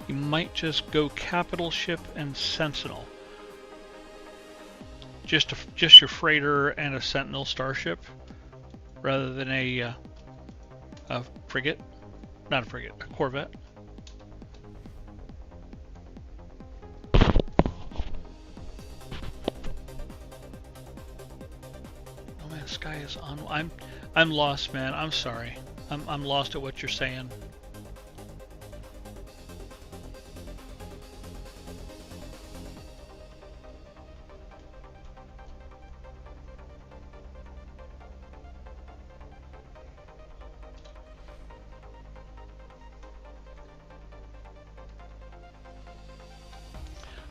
You might just go capital ship and Sentinel. Just your freighter and a Sentinel starship, rather than a frigate, not a frigate, a corvette. Oh man, Sky is on. I'm lost, man. I'm sorry. I'm lost at what you're saying.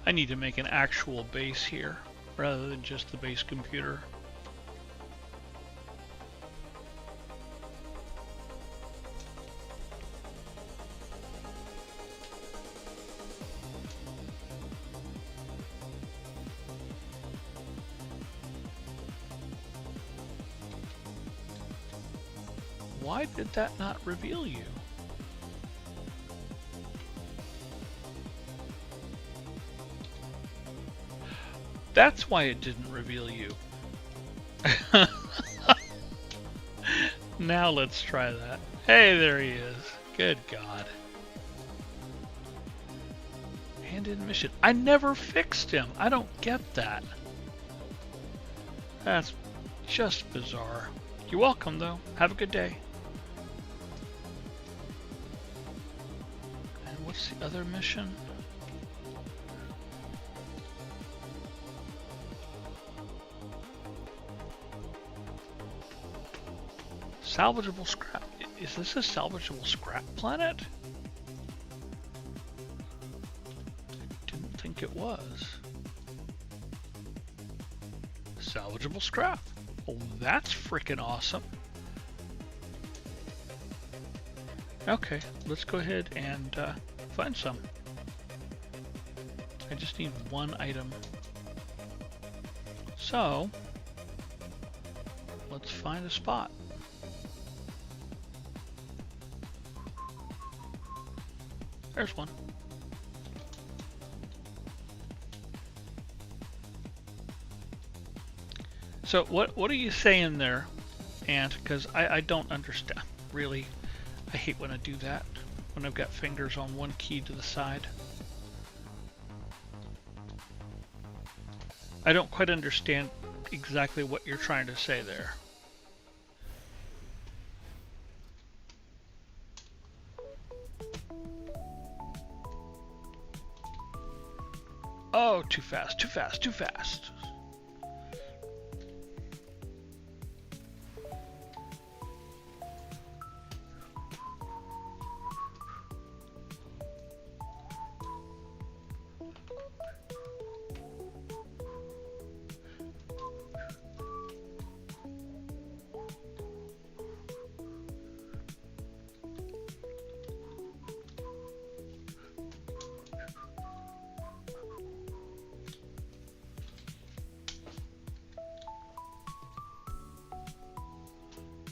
I need to make an actual base here, rather than just the base computer. Why did that not reveal you? That's why it didn't reveal you. Now let's try that. Hey, there he is. Good God. Hand-in mission. I never fixed him. I don't get that. That's just bizarre. You're welcome, though. Have a good day. And what's the other mission? Salvageable scrap. Is this a salvageable scrap planet? I didn't think it was. Salvageable scrap. Well, that's freaking awesome. Okay, let's go ahead and find some. I just need one item. So, let's find a spot. There's one. So what are you saying there? And because I don't understand, really, I hate when I do that, when I've got fingers on one key to the side. I don't quite understand exactly what you're trying to say there. Oh, too fast, too fast, too fast.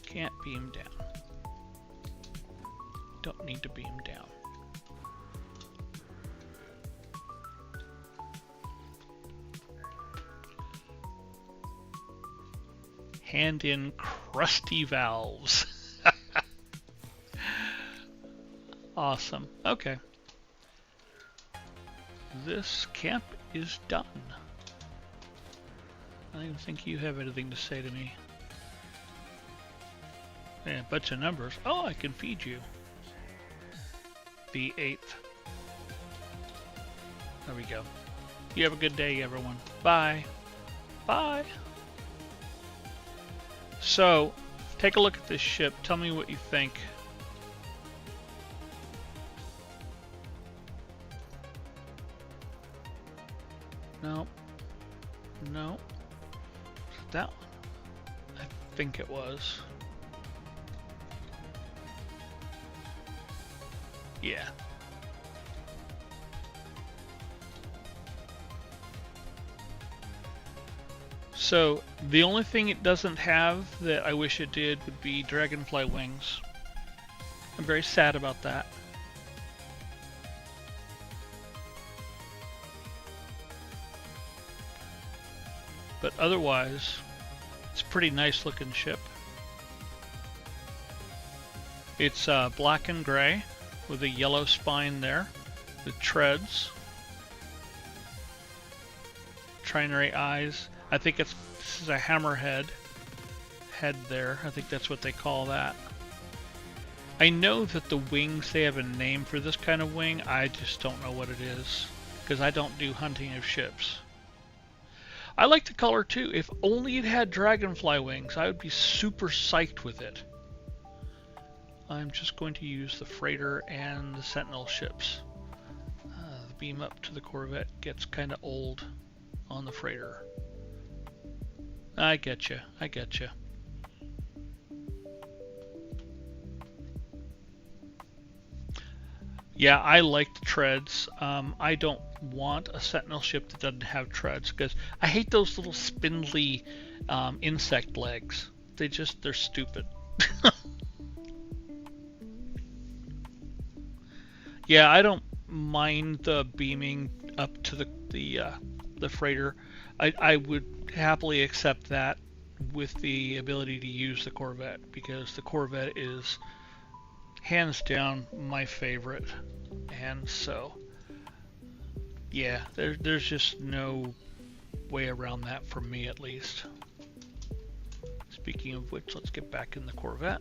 Can't beam down. Don't need to beam down. Hand in crusty valves. Awesome. Okay. This camp is done. I don't even think you have anything to say to me. Yeah, a bunch of numbers. Oh, I can feed you. The 8th. There we go. You have a good day, everyone. Bye. Bye. So, take a look at this ship. Tell me what you think. No. No. That one. I think it was. Yeah. So, the only thing it doesn't have that I wish it did would be dragonfly wings. I'm very sad about that. But otherwise, it's a pretty nice looking ship. It's black and gray with a yellow spine there, the treads, trinary eyes. I think this is a hammerhead head there. I think that's what they call that. I know that the wings, they have a name for this kind of wing. I just don't know what it is because I don't do hunting of ships. I like the color too. If only it had dragonfly wings, I would be super psyched with it. I'm just going to use the freighter and the sentinel ships. The beam up to the Corvette gets kind of old on the freighter. I get you. I get you. Yeah, I like the treads. I don't want a sentinel ship that doesn't have treads because I hate those little spindly insect legs. They're stupid. Yeah, I don't mind the beaming up to the freighter. I would happily accept that with the ability to use the Corvette because the Corvette is hands down my favorite, and so yeah, there's just no way around that for me at least. Speaking of which, let's get back in the Corvette.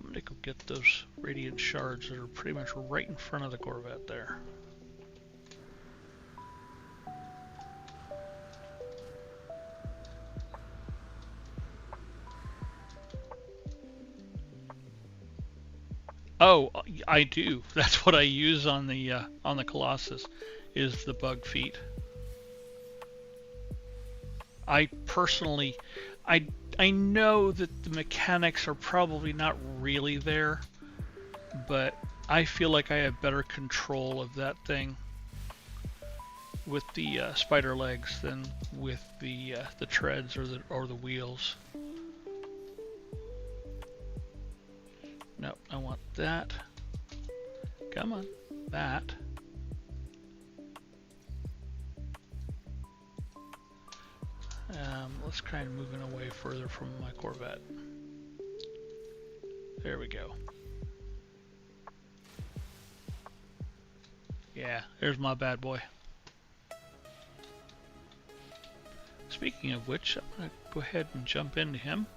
I'm gonna go get those radiant shards that are pretty much right in front of the Corvette there. Oh, I do. That's what I use on the Colossus, is the bug feet. I personally, I know that the mechanics are probably not really there, but I feel like I have better control of that thing with the spider legs than with the treads or the wheels. No, I want that. Come on. That. Let's try and moving away further from my Corvette. There we go. Yeah, there's my bad boy. Speaking of which, I'm going to go ahead and jump into him.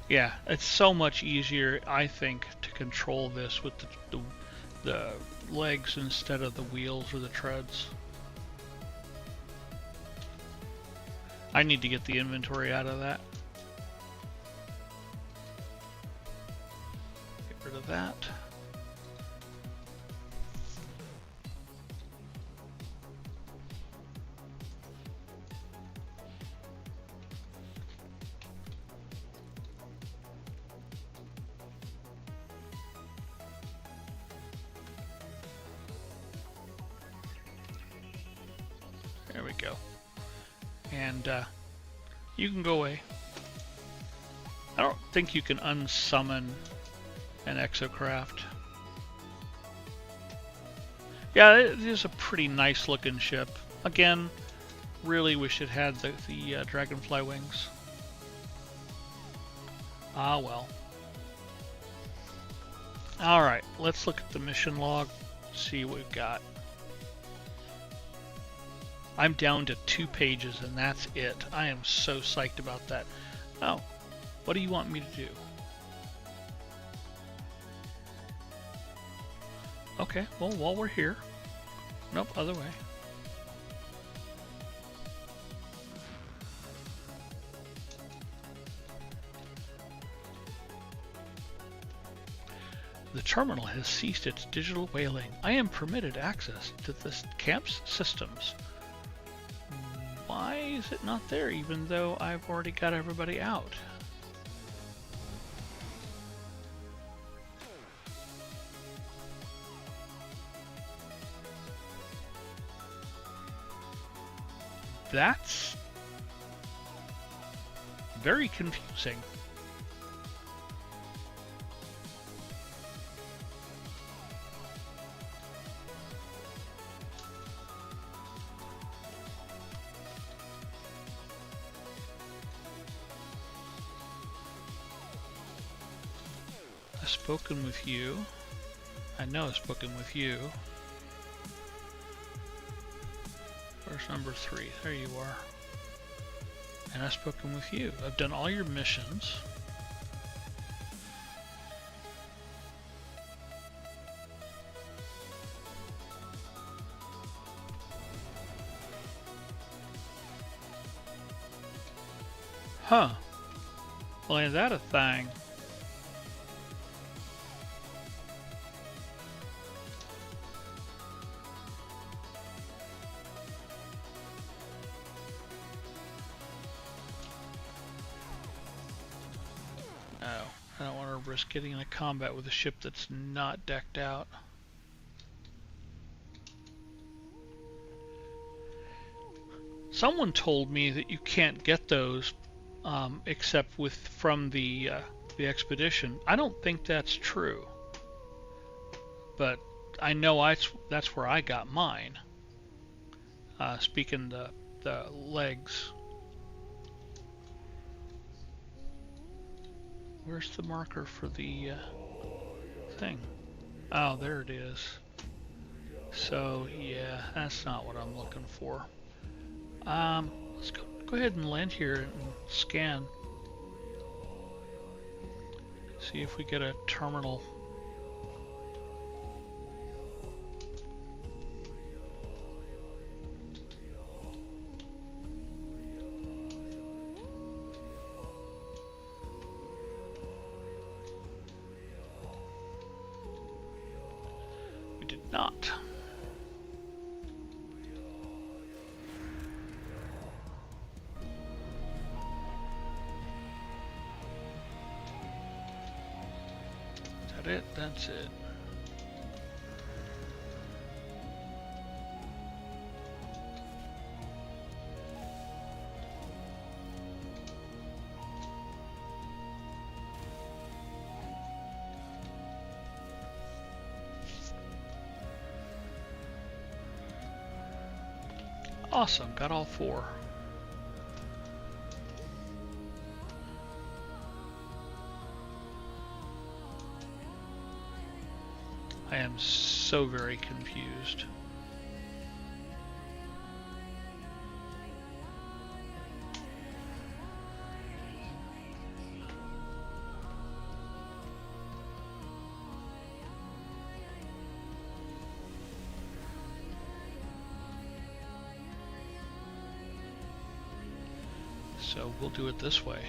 Yeah, it's so much easier, I think, to control this with the legs instead of the wheels or the treads. I need to get the inventory out of that. Get rid of that. There we go. And you can go away. I don't think you can unsummon an exocraft. Yeah, it is a pretty nice looking ship. Again, really wish it had the dragonfly wings. Ah well. Alright, let's look at the mission log, see what we've got. I'm down to 2 pages and that's it. I am so psyched about that. Now, what do you want me to do? Okay, well, while we're here. Nope, other way. The terminal has ceased its digital whaling. I am permitted access to the camp's systems. Why is it not there even though I've already got everybody out? That's very confusing. I've spoken with you. I know I've spoken with you. Where's number 3? There you are. And I've spoken with you. I've done all your missions. Huh. Well, ain't that a thing? I don't want to risk getting in a combat with a ship that's not decked out. Someone told me that you can't get those except from the expedition. I don't think that's true, but I know that's where I got mine. Speaking the legs. Where's the marker for the thing? Oh, there it is. So yeah, that's not what I'm looking for. Let's go ahead and land here and scan. See if we get a terminal. We did not. That's it. Awesome, got all 4. I am so very confused. So we'll do it this way.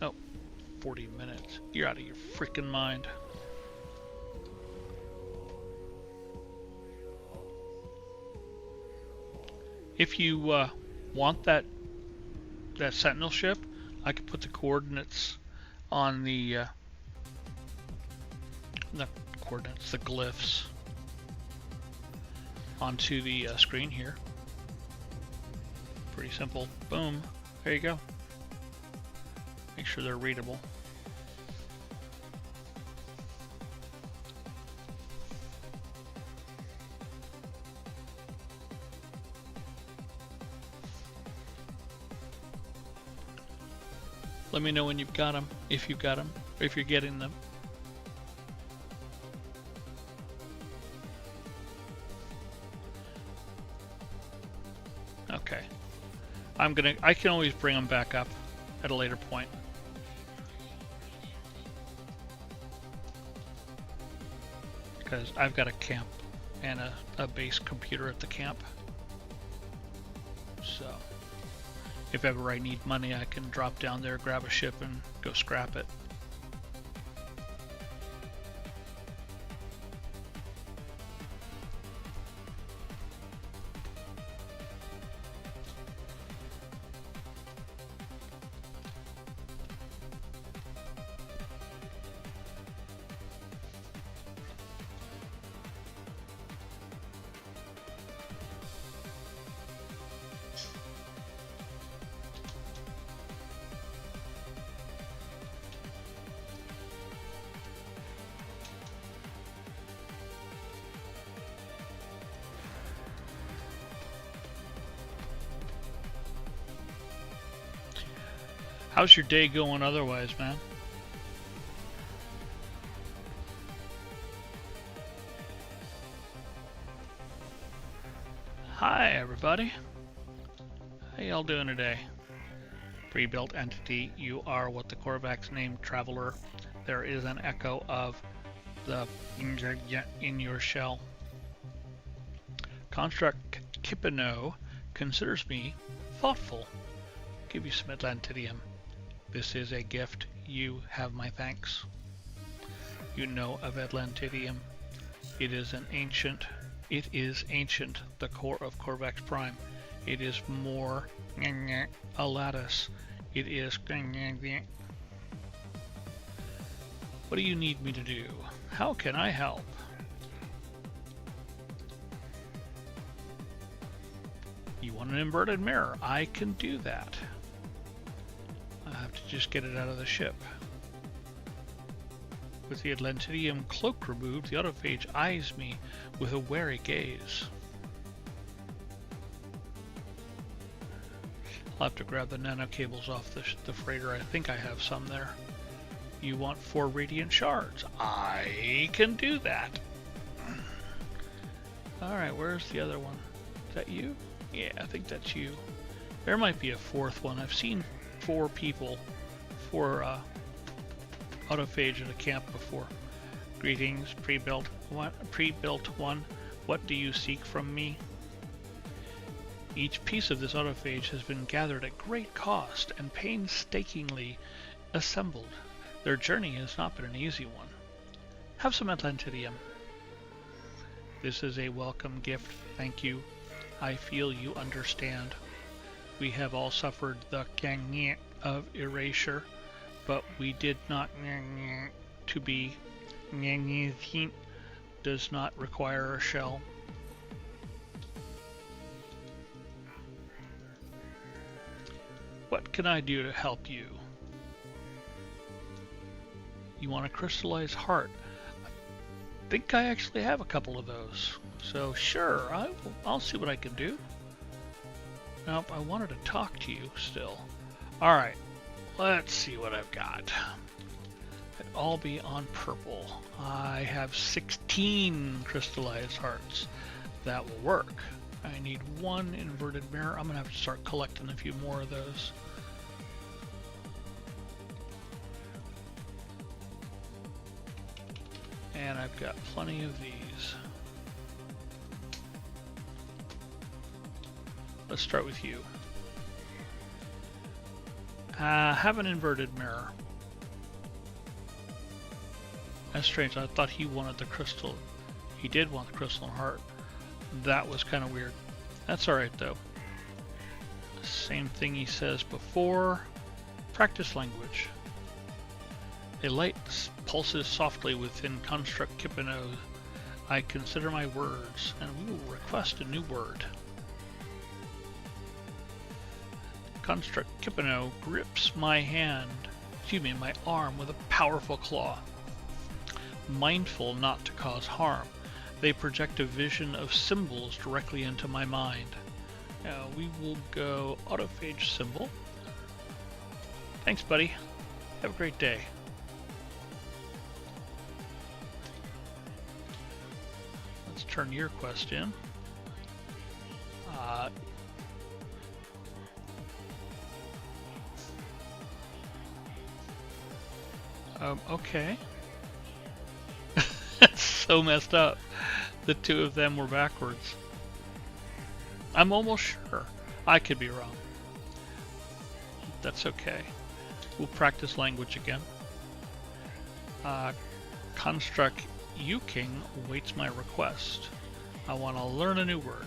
Oh, 40 minutes. You're out of your freaking mind. If you want that sentinel ship, I could put the coordinates on the glyphs onto the screen here. Pretty simple. Boom. There you go. Make sure they're readable. Let me know when you've got them, if you've got them, or if you're getting them. Okay. I can always bring them back up at a later point. Because I've got a camp and a base computer at the camp. So if ever I need money, I can drop down there, grab a ship, and go scrap it. How's your day going otherwise, man? Hi, everybody. How y'all doing today? Pre-built entity, you are what the Korvax named Traveler. There is an echo of the in your shell. Construct Kipino considers me thoughtful. Give you some Atlantidium. This is a gift. You have my thanks. You know of Atlantidium. It is ancient, the core of Korvax Prime. It is more a lattice. It is. What do you need me to do? How can I help? You want an inverted mirror? I can do that. I have to just get it out of the ship. With the Atlantidium cloak removed, the autophage eyes me with a wary gaze. I'll have to grab the nano cables off the freighter. I think I have some there. You want 4 radiant shards? I can do that. Alright, where's the other one? Is that you? Yeah, I think that's you. There might be a 4th one. I've seen 4 people, 4 autophage at a camp before. Greetings, pre-built one. What do you seek from me? Each piece of this autophage has been gathered at great cost and painstakingly assembled. Their journey has not been an easy one. Have some Atlantidium. This is a welcome gift, thank you. I feel you understand. We have all suffered the gang of erasure. but we did not to be does not require a shell. What can I do to help you? You want a crystallized heart? I think I actually have a couple of those. So sure, I'll see what I can do. Nope, I wanted to talk to you still. Alright, let's see what I've got. It'll all be on purple. I have 16 crystallized hearts. That will work. I need one inverted mirror. I'm gonna have to start collecting a few more of those. And I've got plenty of these. Let's start with you. Have an inverted mirror. That's strange. I thought he wanted the crystal. He did want the crystal heart. That was kind of weird. That's alright though. Same thing he says before. Practice language. A light pulses softly within construct Kipino. I consider my words, and we will request a new word. Construct Kipino grips my arm with a powerful claw. Mindful not to cause harm, they project a vision of symbols directly into my mind. Now we will go autophage symbol. Thanks, buddy. Have a great day. Let's turn your quest in. Okay. That's so messed up. The two of them were backwards. I'm almost sure. I could be wrong. That's okay. We'll practice language again. Construct Uking awaits my request. I want to learn a new word.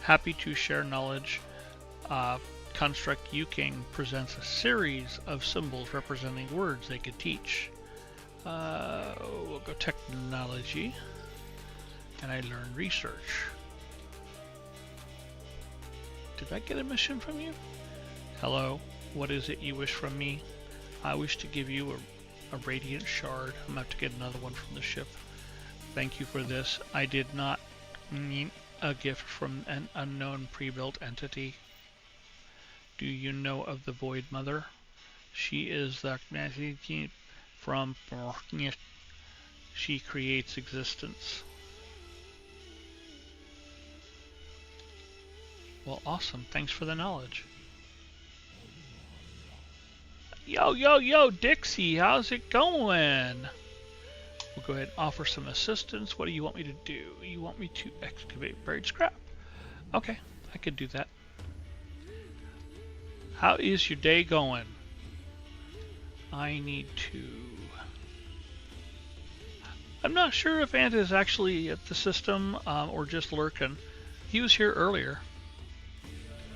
Happy to share knowledge. Construct Uking presents a series of symbols representing words they could teach. We'll go technology, and I learn research. Did I get a mission from you? Hello, what is it you wish from me? I wish to give you a radiant shard. I'm gonna have to get another one from the ship. Thank you for this. I did not need a gift from an unknown pre-built entity. Do you know of the Void Mother? She is the from she creates existence. Well, awesome. Thanks for the knowledge. Yo, Dixie, how's it going? We'll go ahead and offer some assistance. What do you want me to do? You want me to excavate buried scrap? Okay, I could do that. How is your day going? I need to... I'm not sure if Ant is actually at the system or just lurking. He was here earlier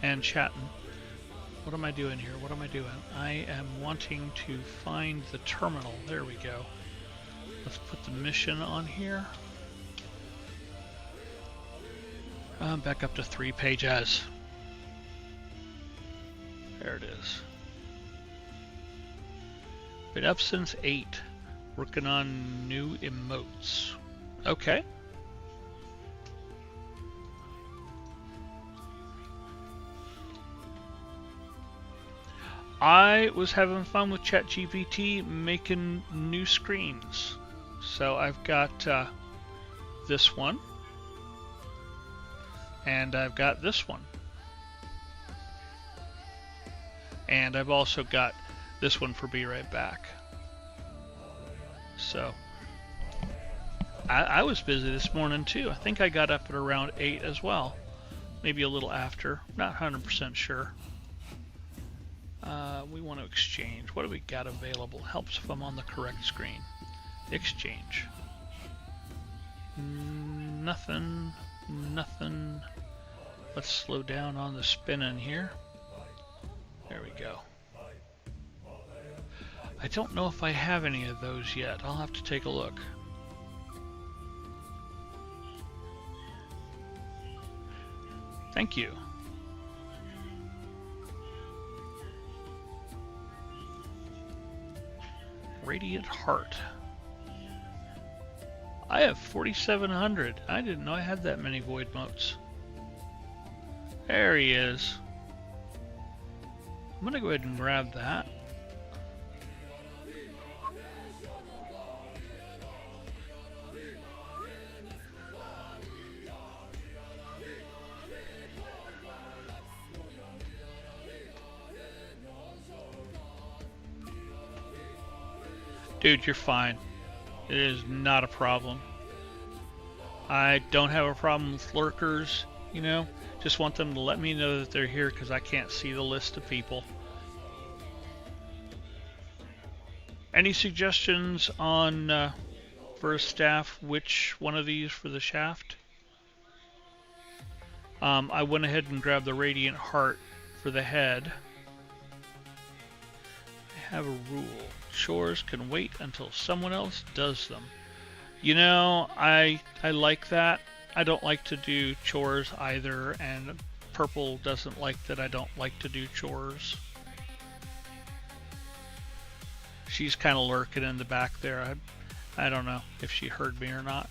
and chatting. What am I doing here? What am I doing? I am wanting to find the terminal. There we go. Let's put the mission on here. Back up to 3 pages. There it is. Been up since 8. Working on new emotes. Okay. I was having fun with ChatGPT making new screens. So I've got this one. And I've got this one. And I've also got this one for Be Right Back. So I was busy this morning too. I think I got up at around 8 as well. Maybe a little after. Not 100% sure. We want to exchange. What do we got available? Helps if I'm on the correct screen. Exchange. Nothing. Let's slow down on the spinning here. There we go. I don't know if I have any of those yet. I'll have to take a look. Thank you. Radiant Heart. I have 4,700. I didn't know I had that many void motes. There he is. I'm gonna go ahead and grab that. Dude, you're fine. It is not a problem. I don't have a problem with lurkers, you know. Just want them to let me know that they're here because I can't see the list of people. Any suggestions on for a staff, which one of these for the shaft? I went ahead and grabbed the Radiant Heart for the head. I have a rule. Chores can wait until someone else does them. You know, I like that. I don't like to do chores either, and Purple doesn't like that I don't like to do chores. She's kind of lurking in the back there. I don't know if she heard me or not.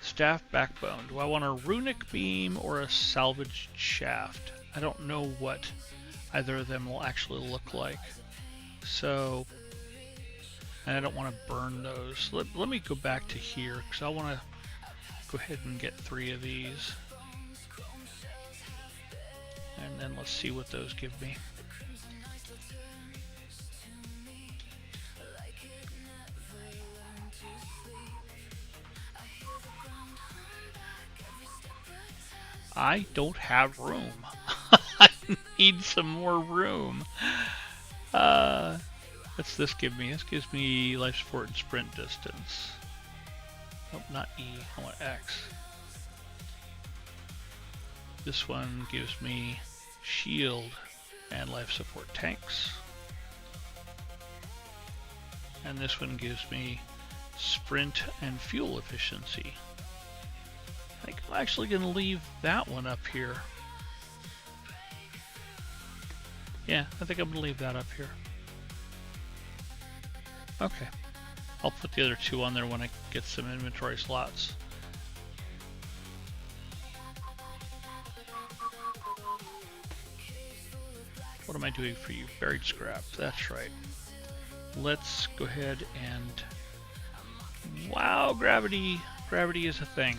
Staff backbone. Do I want a runic beam or a salvaged shaft? I don't know what either of them will actually look like. So, and I don't want to burn those. Let me go back to here because I want to go ahead and get 3 of these. And then let's see what those give me. I don't have room. I need some more room. What's this give me? This gives me life support and sprint distance. Oh, not E. I want X. This one gives me shield and life support tanks. And this one gives me sprint and fuel efficiency. I think I'm actually going to leave that one up here. Yeah, I think I'm going to leave that up here. Okay. I'll put the other 2 on there when I get some inventory slots. What am I doing for you? Buried scrap. That's right. Let's go ahead and... Wow, gravity! Gravity is a thing.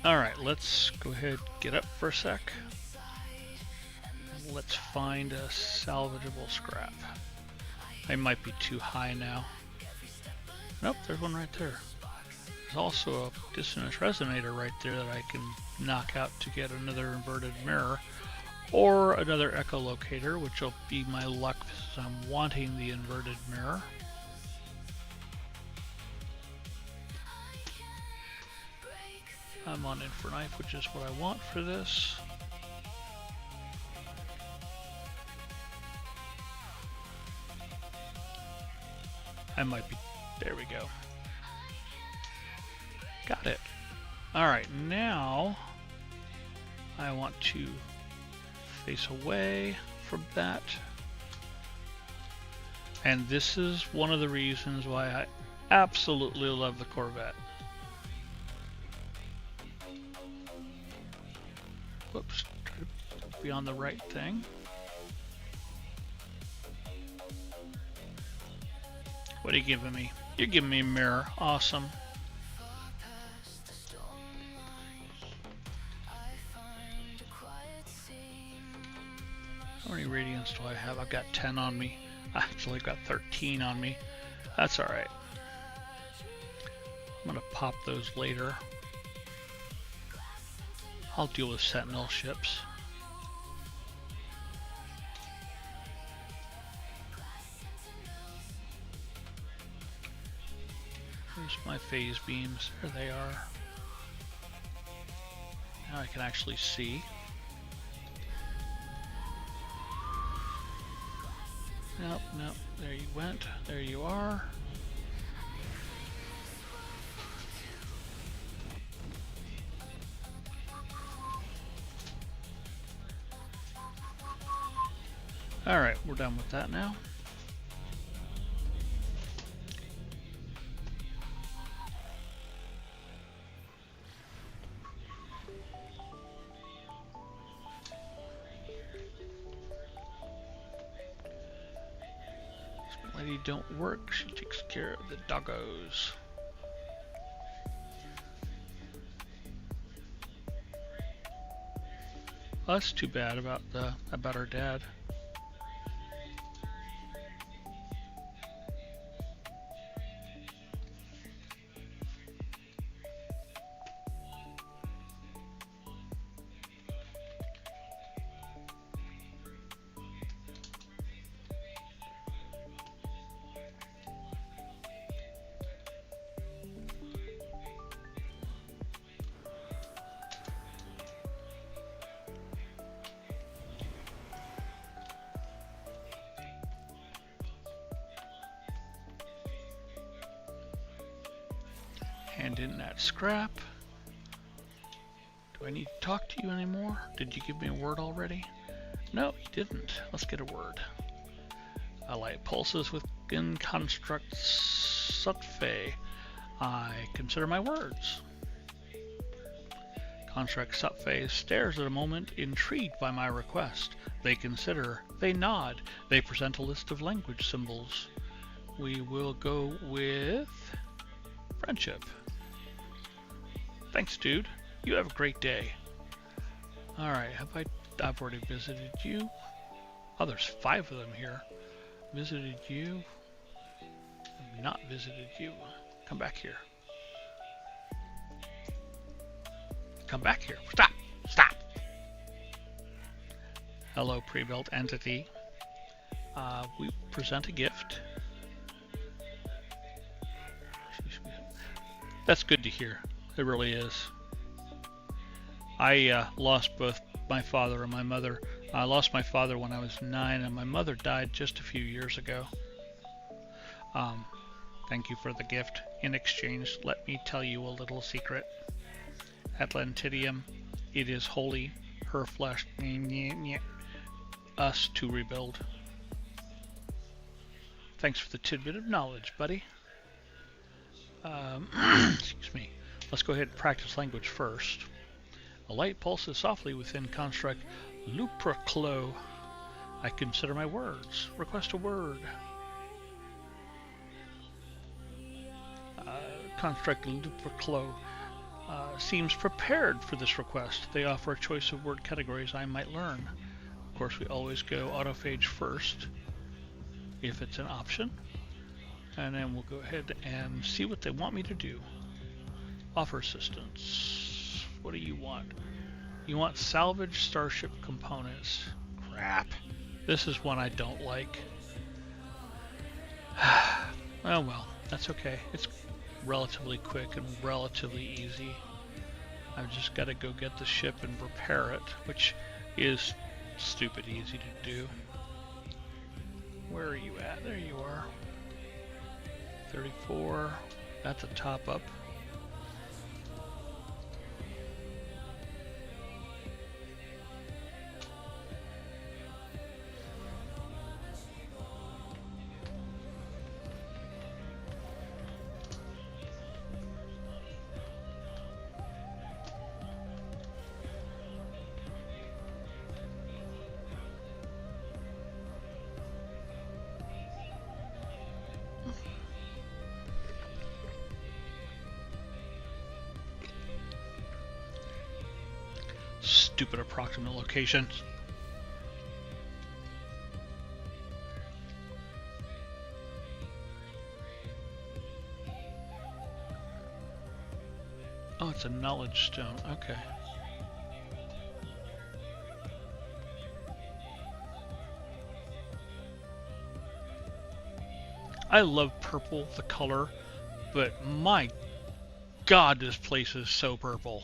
Alright, let's go ahead, get up for a sec. And let's find a salvageable scrap. I might be too high now. Nope, there's one right there. There's also a dissonance resonator right there that I can knock out to get another inverted mirror. Or another echolocator, which will be my luck since I'm wanting the inverted mirror. I'm on in for knife, which is what I want for this. I might be... There we go. Got it. Alright, now I want to face away from that. And this is one of the reasons why I absolutely love the Corvette. Whoops, try to be on the right thing. What are you giving me? You're giving me a mirror. Awesome. How many radiants do I have? I've got 10 on me. I actually got 13 on me. That's alright. I'm gonna pop those later. I'll deal with sentinel ships. Where's my phase beams? There they are. Now I can actually see. Nope, nope. There you went. There you are. Alright, we're done with that now. This lady don't work, she takes care of the doggos. Well, that's too bad about her dad. Hand in that scrap. Do I need to talk to you anymore? Did you give me a word already? No, you didn't. Let's get a word. I light pulses within construct Sutphe. I consider my words. Construct Sutphe stares at a moment, intrigued by my request. They consider, they nod, they present a list of language symbols. We will go with friendship. Thanks, dude. You have a great day. Alright, I've already visited you. Oh, there's 5 of them here. Visited you. Not visited you. Come back here. Come back here. Stop! Stop! Hello, pre-built entity. We present a gift. That's good to hear. It really is. I lost both my father and my mother. I lost my father when I was 9, and my mother died just a few years ago. Thank you for the gift. In exchange, let me tell you a little secret. Atlantidium, it is holy, her flesh, us to rebuild. Thanks for the tidbit of knowledge, buddy. Excuse me. Let's go ahead and practice language first. A light pulses softly within construct Lupraclo. I consider my words. Request a word. Construct Lupraclo seems prepared for this request. They offer a choice of word categories I might learn. Of course, we always go autophage first, if it's an option. And then we'll go ahead and see what they want me to do. Offer assistance. What do you want? You want salvage starship components. Crap. This is one I don't like. Oh well, that's okay. It's relatively quick and relatively easy. I've just got to go get the ship and repair it, which is stupid easy to do. Where are you at? There you are. 34. That's a top up. Stupid approximate locations. Oh, it's a knowledge stone. Okay. I love purple, the color, but my God, this place is so purple.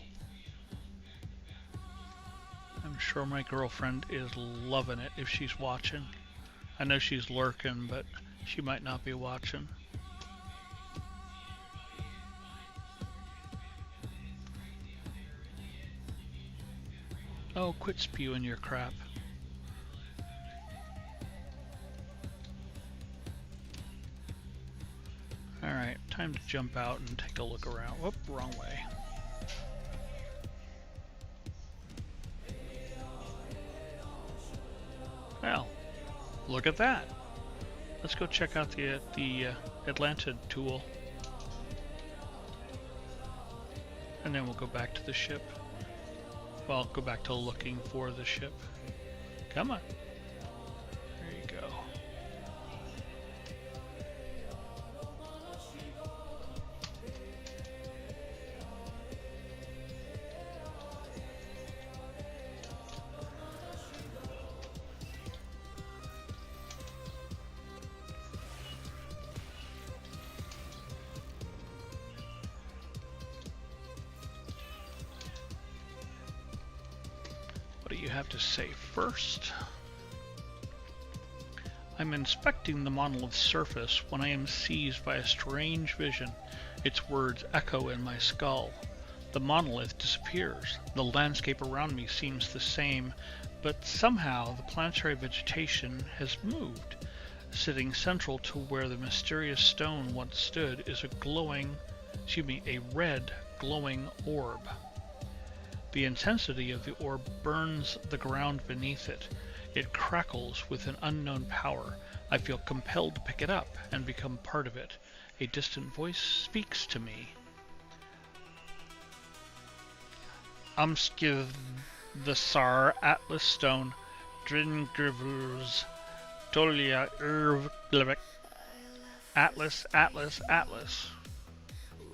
sure my girlfriend is loving it if she's watching. I know she's lurking, but she might not be watching. Oh, quit spewing your crap. Alright, time to jump out and take a look around. Whoop, wrong way. Well, look at that. Let's go check out the Atlanta tool. And then we'll go back to the ship. Well, go back to looking for the ship. Come on. There you go. What do you have to say first? I'm inspecting the monolith's surface when I am seized by a strange vision. Its words echo in my skull. The monolith disappears. The landscape around me seems the same, but somehow the planetary vegetation has moved. Sitting central to where the mysterious stone once stood is a red glowing orb. The intensity of the orb burns the ground beneath it. It crackles with an unknown power. I feel compelled to pick it up and become part of it. A distant voice speaks to me. Umskiv the Sar Atlas Stone Dringrivers Tolia Irvlevik Atlas, Atlas, Atlas.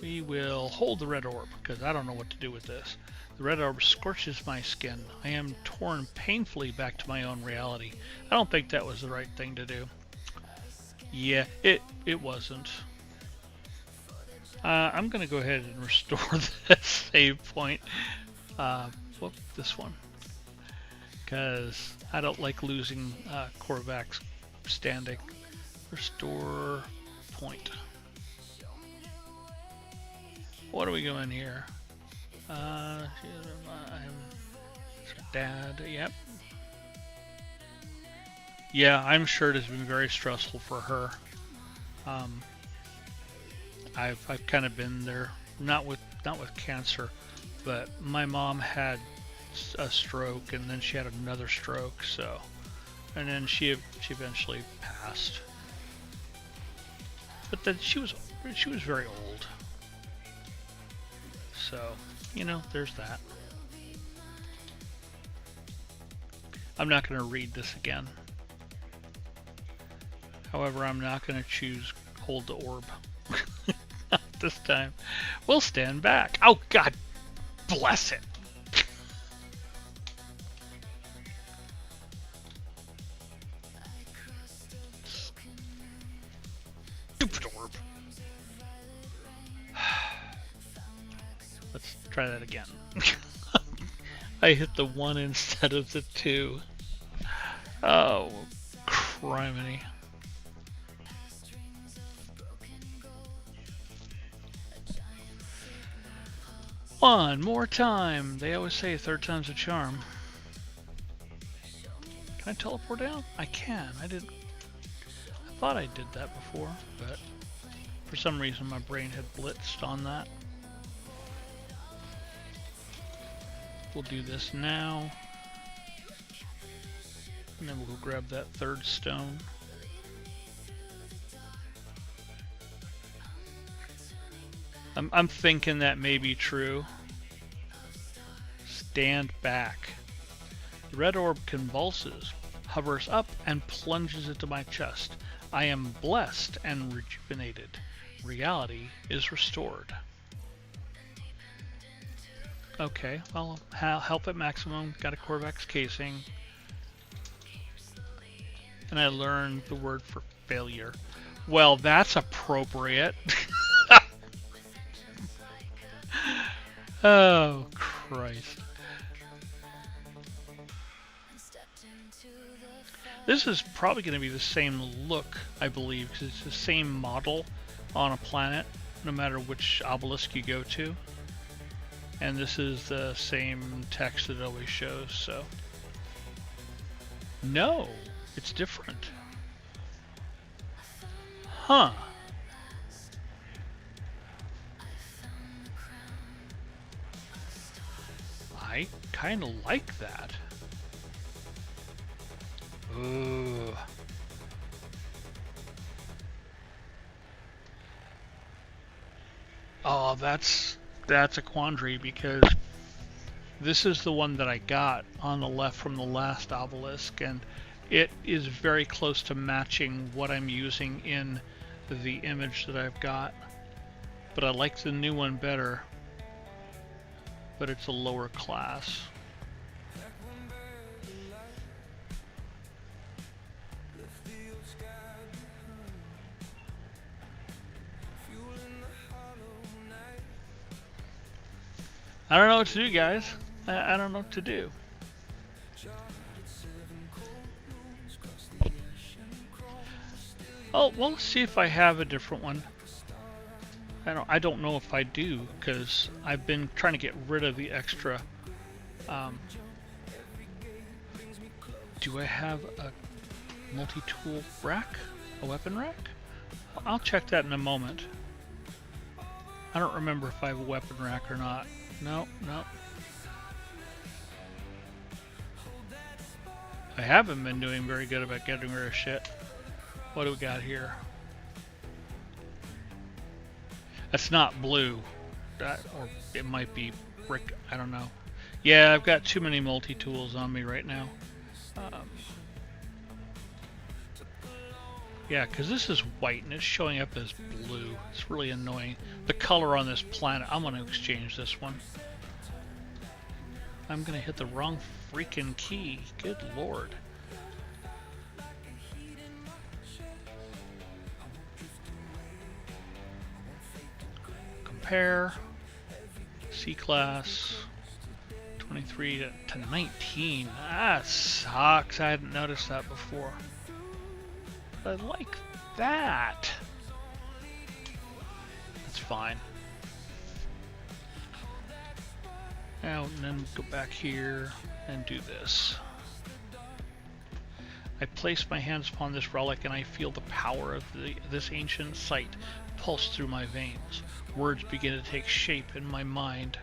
We will hold the red orb, because I don't know what to do with this. The red orb scorches my skin. I am torn painfully back to my own reality. I don't think that was the right thing to do. Yeah, it wasn't. I'm going to go ahead and restore that save point. Whoop, this one. Because I don't like losing Korvac's standing. Restore point. What are we going here? Dad, yep. Yeah, I'm sure it has been very stressful for her. I've kind of been there, not with cancer, but my mom had a stroke, and then she had another stroke, so, and then she eventually passed. But then she was very old, so you know, there's that. I'm not going to read this again. However, I'm not going to choose hold the orb. Not this time. We'll stand back. Oh, God bless it. Stupid orb. Let's try that again. I hit the 1 instead of the 2. Oh, criminy. One more time. They always say third time's a charm. Can I teleport down? I can. I thought I did that before, but for some reason my brain had blitzed on that. We'll do this now. And then we'll go grab that third stone. I'm thinking that may be true. Stand back. The red orb convulses, hovers up, and plunges into my chest. I am blessed and rejuvenated. Reality is restored. Okay, well, health at maximum, got a Korvac's casing. And I learned the word for failure. Well, that's appropriate. Oh, Christ. This is probably going to be the same look, I believe, because it's the same model on a planet, no matter which obelisk you go to. And this is the same text that it always shows, so. No, it's different. Huh. I kind of like that. Ooh. Oh, that's a quandary, because this is the one that I got on the left from the last obelisk, and it is very close to matching what I'm using in the image that I've got. But I like the new one better, but it's a lower class. I don't know what to do, guys. I don't know what to do. Oh, well, let's see if I have a different one. I don't know if I do, because I've been trying to get rid of the extra. Do I have a multi-tool rack? A weapon rack? I'll check that in a moment. I don't remember if I have a weapon rack or not. No. I haven't been doing very good about getting rid of shit. What do we got here? That's not blue. Or it might be brick. I don't know. Yeah, I've got too many multi-tools on me right now. Yeah, because this is white and it's showing up as blue. It's really annoying. The color on this planet. I'm going to exchange this one. I'm going to hit the wrong freaking key. Good lord. Compare. C-class. 23 to 19. That sucks. I hadn't noticed that before. I like that. That's fine. Now, and then go back here and do this. I place my hands upon this relic and I feel the power of this ancient site pulse through my veins. Words begin to take shape in my mind.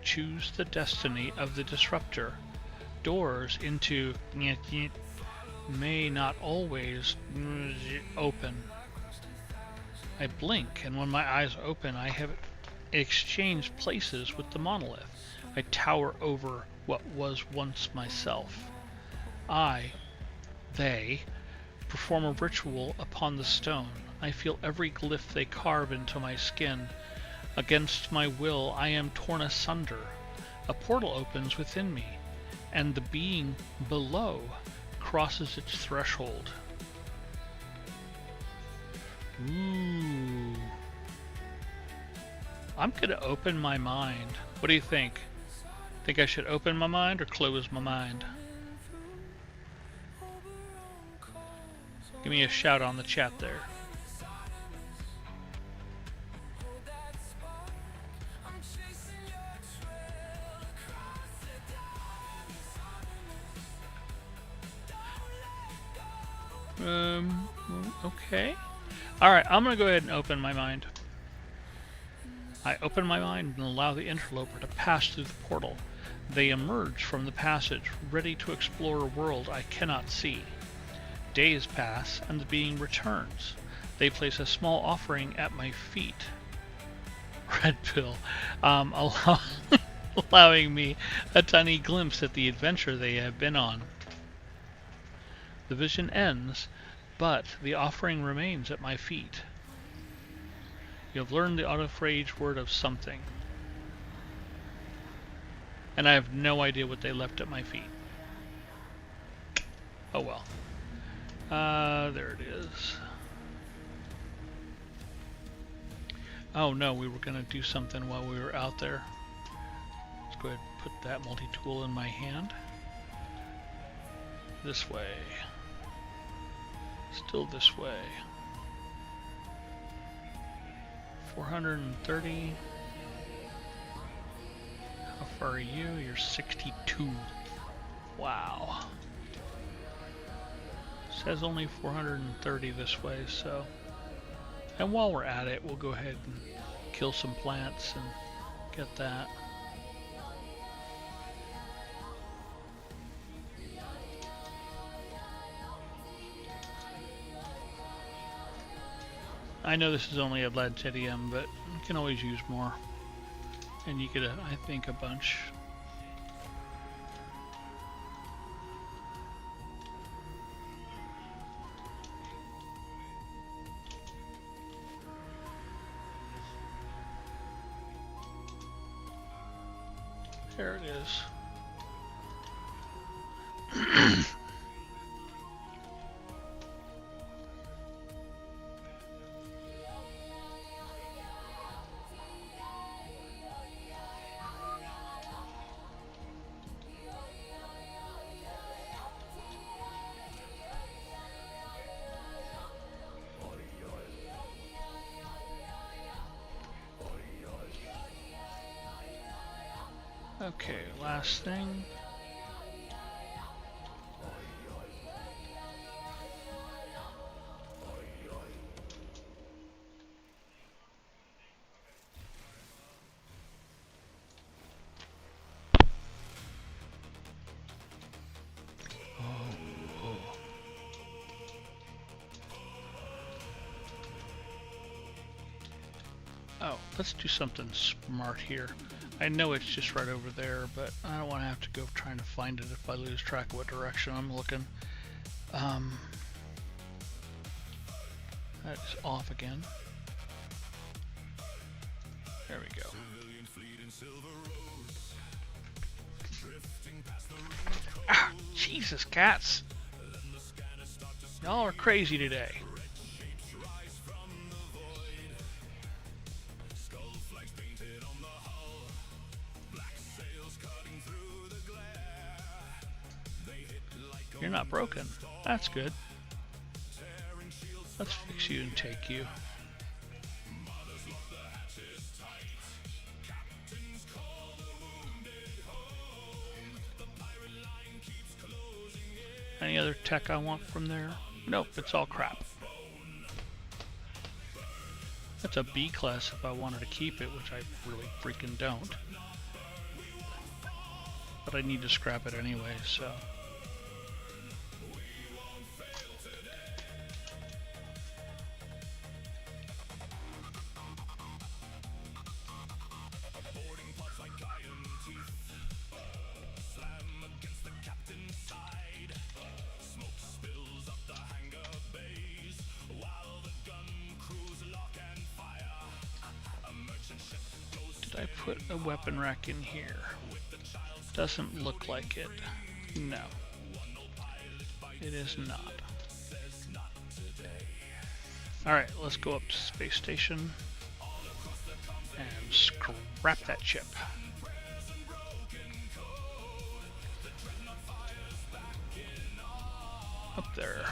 Choose the destiny of the disruptor. Doors into may not always open. I blink, and when my eyes open, I have exchanged places with the monolith. I tower over what was once myself. They, perform a ritual upon the stone. I feel every glyph they carve into my skin. Against my will, I am torn asunder. A portal opens within me, and the being below crosses its threshold. Ooh. I'm gonna open my mind. What do you think? Think I should open my mind or close my mind? Give me a shout on the chat there. Okay. Alright, I'm gonna go ahead and open my mind. I open my mind and allow the interloper to pass through the portal. They emerge from the passage, ready to explore a world I cannot see. Days pass, and the being returns. They place a small offering at my feet. Red pill, allowing me a tiny glimpse at the adventure they have been on. The vision ends, but the offering remains at my feet. You have learned the autophrase word of something. And I have no idea what they left at my feet. Oh well. There it is. Oh no, we were gonna do something while we were out there. Let's go ahead and put that multi-tool in my hand. This way. Still this way. 430. How far are you? You're 62. Wow. Says only 430 this way, so. And while we're at it, we'll go ahead and kill some plants and get that. I know this is only a lead-tidium, but you can always use more. And you get, I think, a bunch. There it is. Okay, last thing. Oh, let's do something smart here. I know it's just right over there, but I don't want to have to go trying to find it if I lose track of what direction I'm looking. That's off again. There we go. Ah, Jesus, cats! Y'all are crazy today. You're not broken. That's good. Let's fix you and take you. Any other tech I want from there? Nope, it's all crap. That's a B class if I wanted to keep it, which I really freaking don't. But I need to scrap it anyway, so. Did I put a weapon rack in here? Doesn't look like it. No. It is not. Alright, let's go up to space station and scrap that ship. Up there.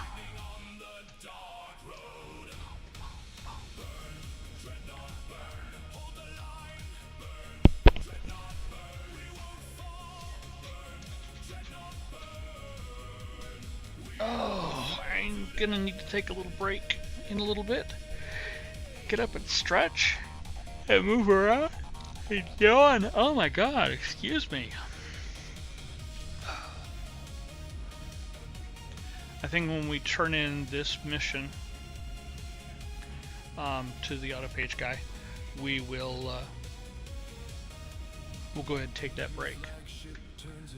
Oh, I'm gonna need to take a little break in a little bit. Get up and stretch and move around and yawn. Oh my god, excuse me. I think when we turn in this mission to the auto page guy, we will we'll go ahead and take that break.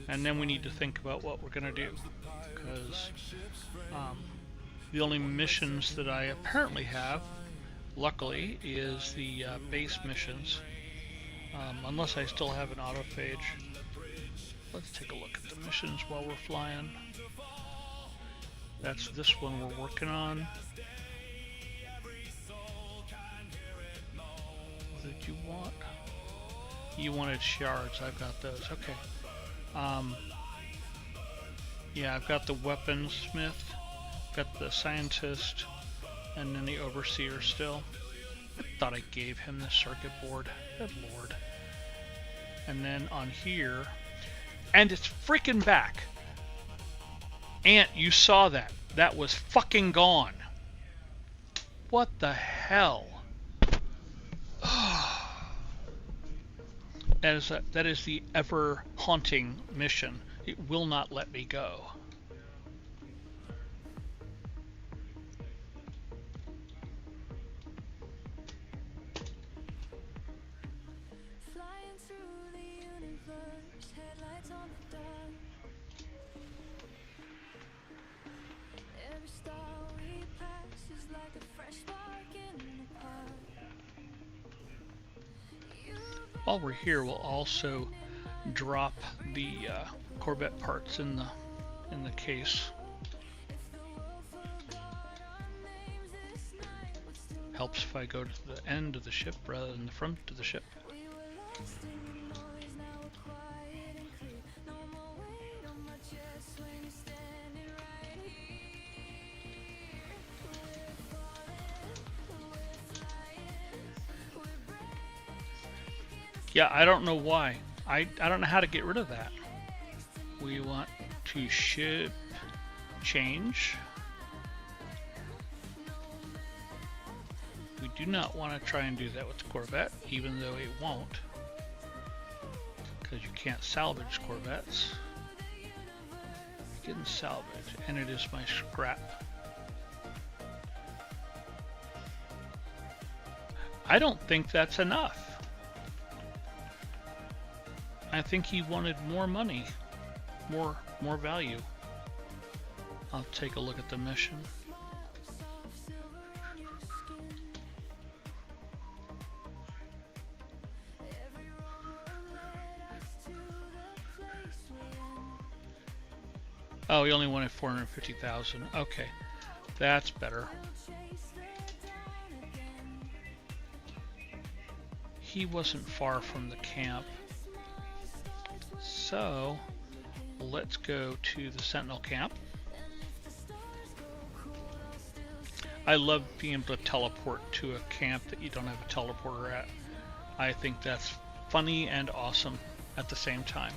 And then we need to think about what we're gonna do, because the only missions that I apparently have, luckily, is the base missions, unless I still have an auto page. Let's take a look at the missions while we're flying. That's this one we're working on. What did you want? You wanted shards. I've got those. Okay. Yeah, I've got the weaponsmith. Got the scientist and then the overseer still. I thought I gave him the circuit board. Good lord. And then on here, and it's freaking back. Ant, you saw that. That was fucking gone. What the hell? That is the ever haunting mission. It will not let me go. Flying through the universe, headlights on the dark. Every star we pass is like a fresh spark in the park. While we're here, we'll also drop the Corvette parts in the case. Helps if I go to the end of the ship rather than the front of the ship. Yeah, I don't know why. I don't know how to get rid of that. We want to ship change. We do not want to try and do that with the Corvette, even though it won't. Because you can't salvage Corvettes. You can salvage, and it is my scrap. I don't think that's enough. I think he wanted more money, more value. I'll take a look at the mission. Oh, he only wanted 450,000. Okay, that's better. He wasn't far from the camp. So, let's go to the Sentinel camp. I love being able to teleport to a camp that you don't have a teleporter at. I think that's funny and awesome at the same time.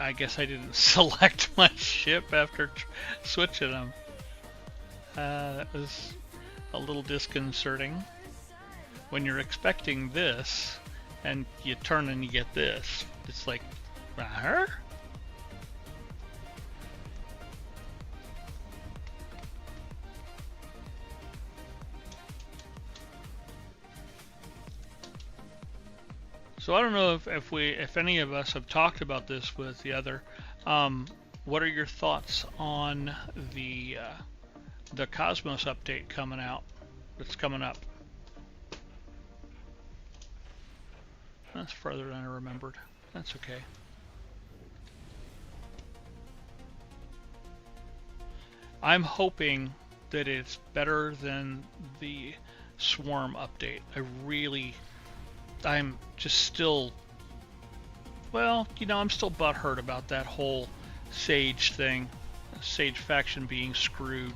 I guess I didn't select my ship after switching them. That was a little disconcerting. When you're expecting this, and you turn and you get this, it's like, huh? So I don't know if any of us have talked about this with the other. What are your thoughts on the Cosmos update coming out? That's coming up. That's further than I remembered. That's okay. I'm hoping that it's better than the Swarm update. I'm just still, well, you know, I'm still butthurt about that whole Sage thing. Sage faction being screwed.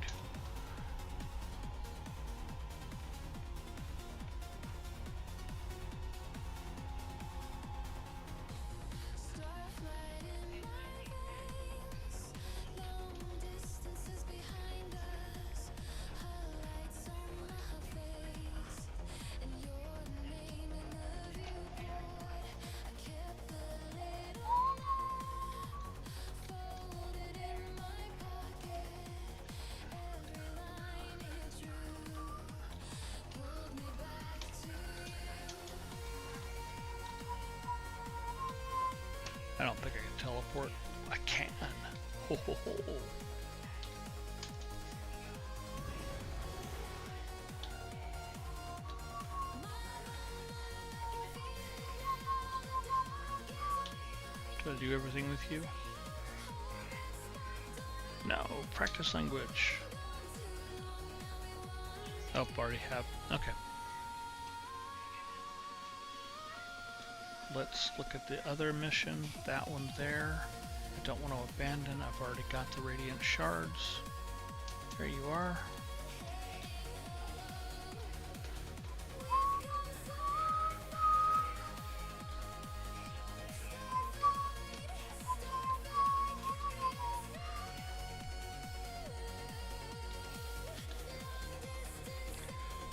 I don't think I can teleport. I can. Ho, ho, ho. Do I do everything with you? No, practice language. Oh, already have. Okay. Let's look at the other mission. That one there. I don't want to abandon. I've already got the radiant shards. There you are.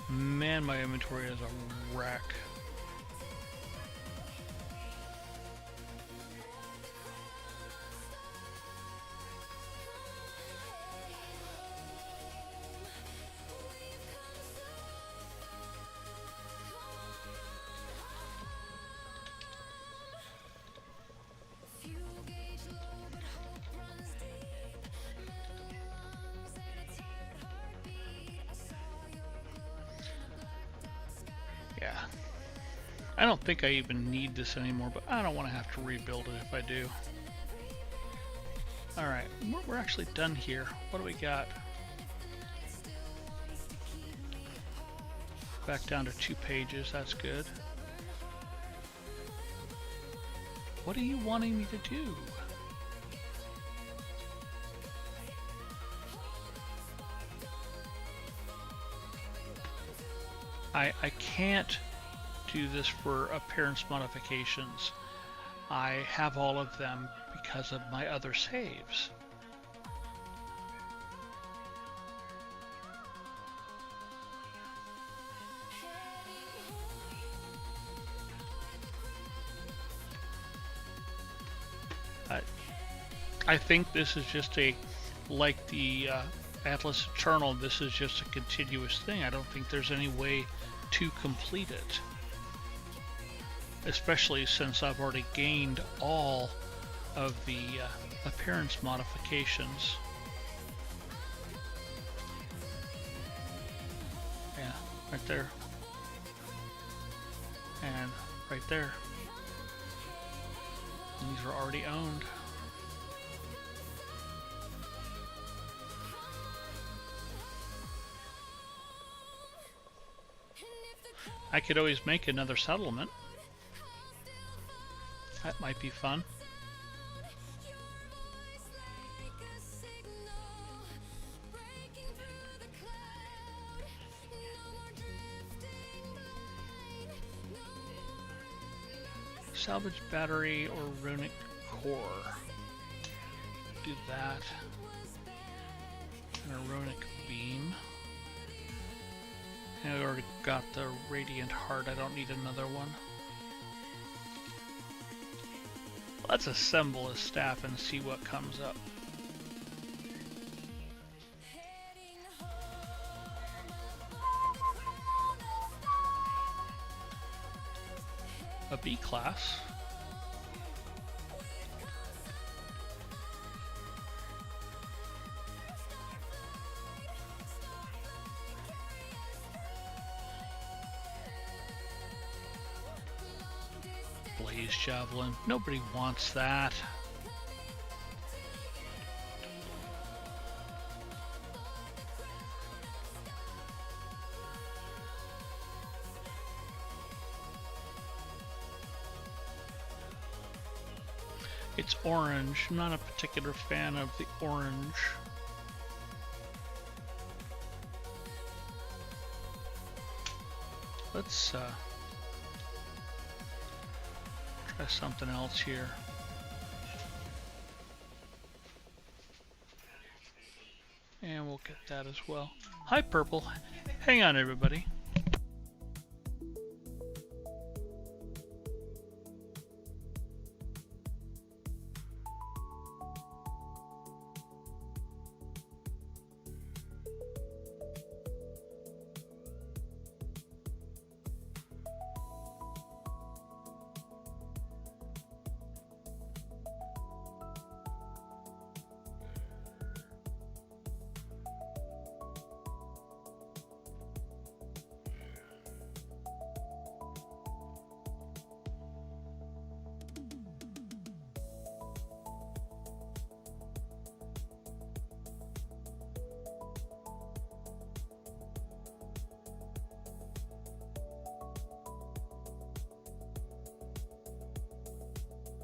Man, my inventory is a wreck. Yeah. I don't think I even need this anymore, but I don't want to have to rebuild it if I do. Alright, we're actually done here. What do we got? Back down to 2 pages, that's good. What are you wanting me to do? I can't do this for appearance modifications. I have all of them because of my other saves. I think this is just like the Atlas Eternal, this is just a continuous thing. I don't think there's any way to complete it. Especially since I've already gained all of the appearance modifications. Yeah, right there. And right there. And these are already owned. I could always make another settlement. That might be fun. Salvage battery or runic core. Do that. And a runic beam. And I already got the radiant heart. I don't need another one. Let's assemble a staff and see what comes up. A B class. Blaze javelin. Nobody wants that. It's orange. I'm not a particular fan of the orange. Let's try something else here. And we'll get that as well. Hi, Purple. Hang on, everybody.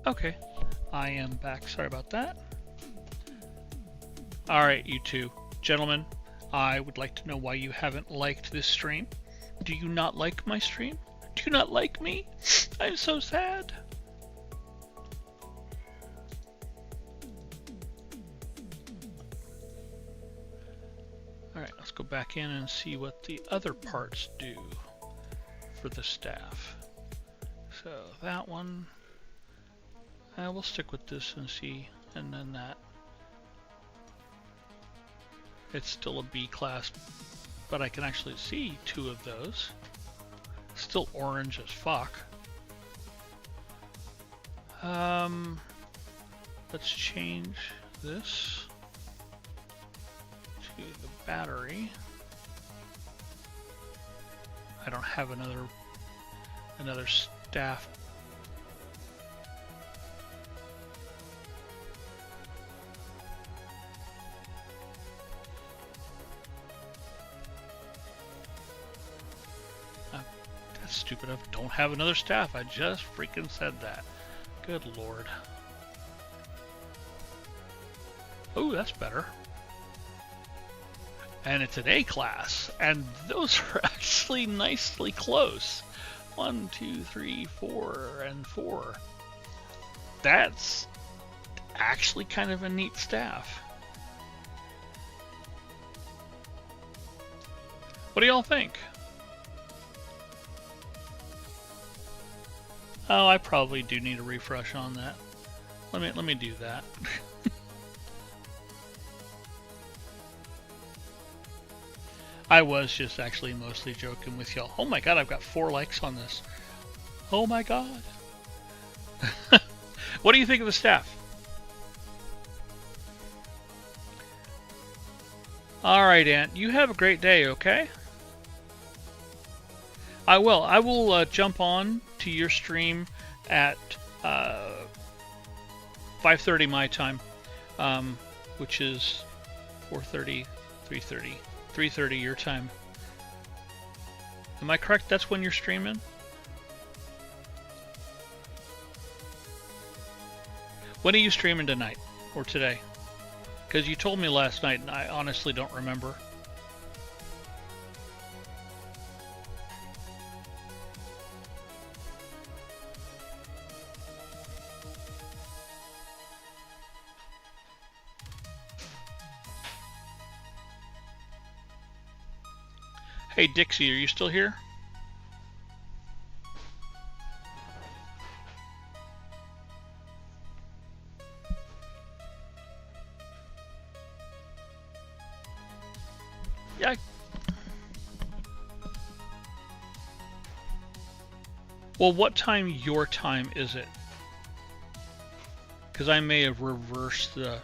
Okay, I am back. Sorry about that. Alright, you two. Gentlemen, I would like to know why you haven't liked this stream. Do you not like my stream? Do you not like me? I'm so sad. Alright, let's go back in and see what the other parts do for the staff. So that one, we'll stick with this and see, and then that. It's still a B class, but I can actually see two of those. Still orange as fuck. Let's change this to the battery. I don't have another staff. That's stupid. I don't have another staff. I just freaking said that. Good lord. Oh, that's better. And it's an A class, and those are actually nicely close. 1, 2, 3, 4, and 4. That's actually kind of a neat staff. What do y'all think? Oh, I probably do need a refresh on that. Let me do that. I was just actually mostly joking with y'all. Oh my god, I've got 4 likes on this. Oh my god. What do you think of the staff? Alright, Ant. You have a great day, okay? I will jump on to your stream at 5:30 my time, which is 4:30, 3:30, 3:30 your time. Am I correct? That's when you're streaming? When are you streaming tonight or today? Because you told me last night and I honestly don't remember. Hey Dixie, are you still here? Yeah. Well, what time your time is it? Because I may have reversed the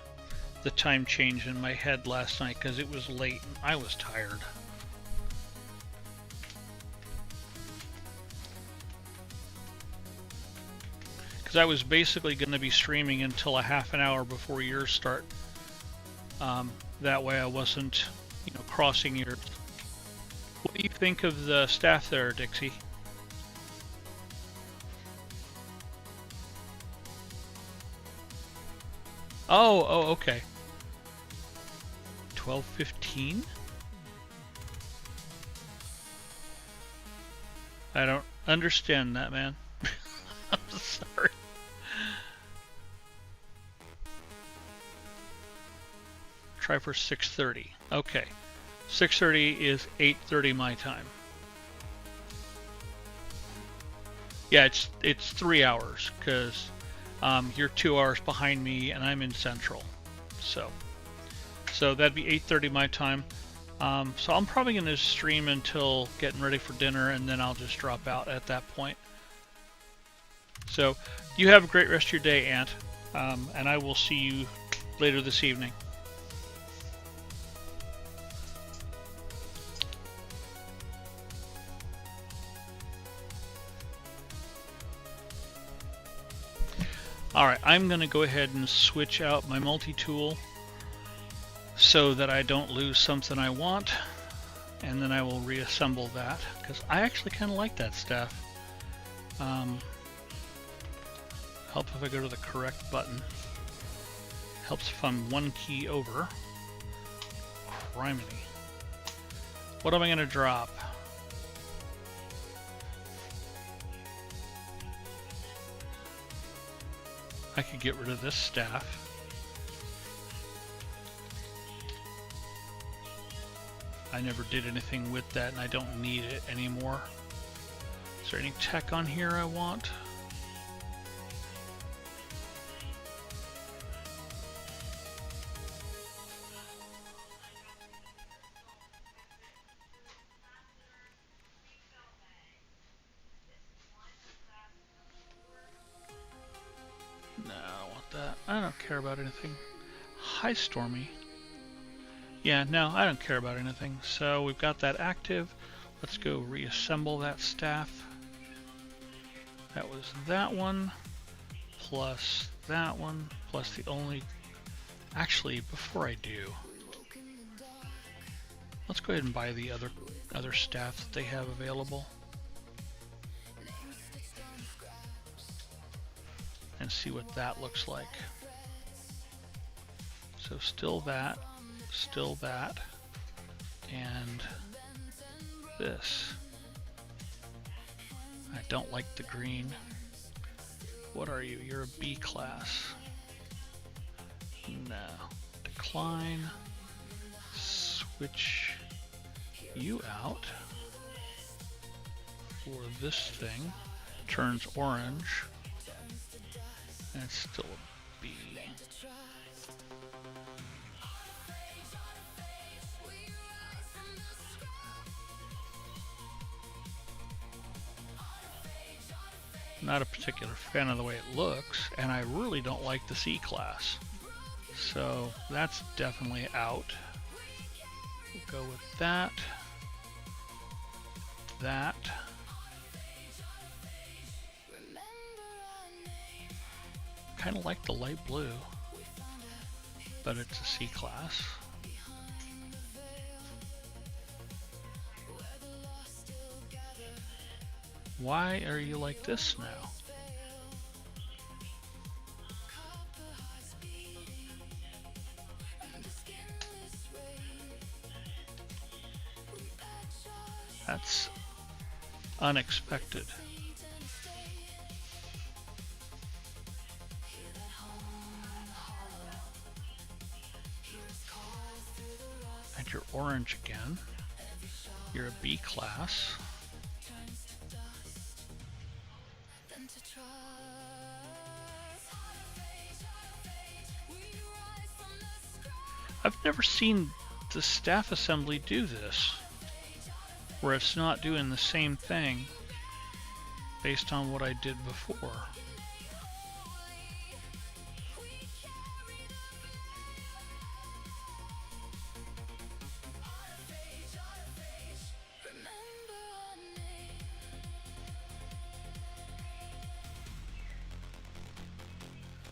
time change in my head last night because it was late and I was tired. Because I was basically going to be streaming until a half an hour before yours start. That way I wasn't, you know, crossing yours. What do you think of the staff there, Dixie? Oh, okay. 12:15? I don't understand that, man. I'm sorry. Try for 6:30. Okay. 6:30 is 8:30 my time. Yeah, it's 3 hours because you're 2 hours behind me and I'm in Central. So that'd be 8:30 my time. So I'm probably going to stream until getting ready for dinner and then I'll just drop out at that point. So you have a great rest of your day, Ant, and I will see you later this evening. Alright, I'm going to go ahead and switch out my multi-tool so that I don't lose something I want, and then I will reassemble that, because I actually kind of like that staff. Help if I go to the correct button. Helps if I'm one key over. Criminy. What am I going to drop? I could get rid of this staff. I never did anything with that and I don't need it anymore. Is there any tech on here I want? No, I don't want that. I don't care about anything. Hi, Stormy. Yeah, no, I don't care about anything. So we've got that active. Let's go reassemble that staff. That was that one, plus that one, plus the only... Actually, before I do, let's go ahead and buy the other staff that they have available. And see what that looks like. So still that, and this. I don't like the green. What are you? You're a B class. No. Decline. Switch you out. Or this thing turns orange. And it's still a B. Not a particular fan of the way it looks, and I really don't like the C class. So that's definitely out. We'll go with that. That. Kind of like the light blue, but it's a C class. Why are you like this now? That's unexpected. And you're orange again. You're a B class. I've never seen the staff assembly do this, where it's not doing the same thing based on what I did before.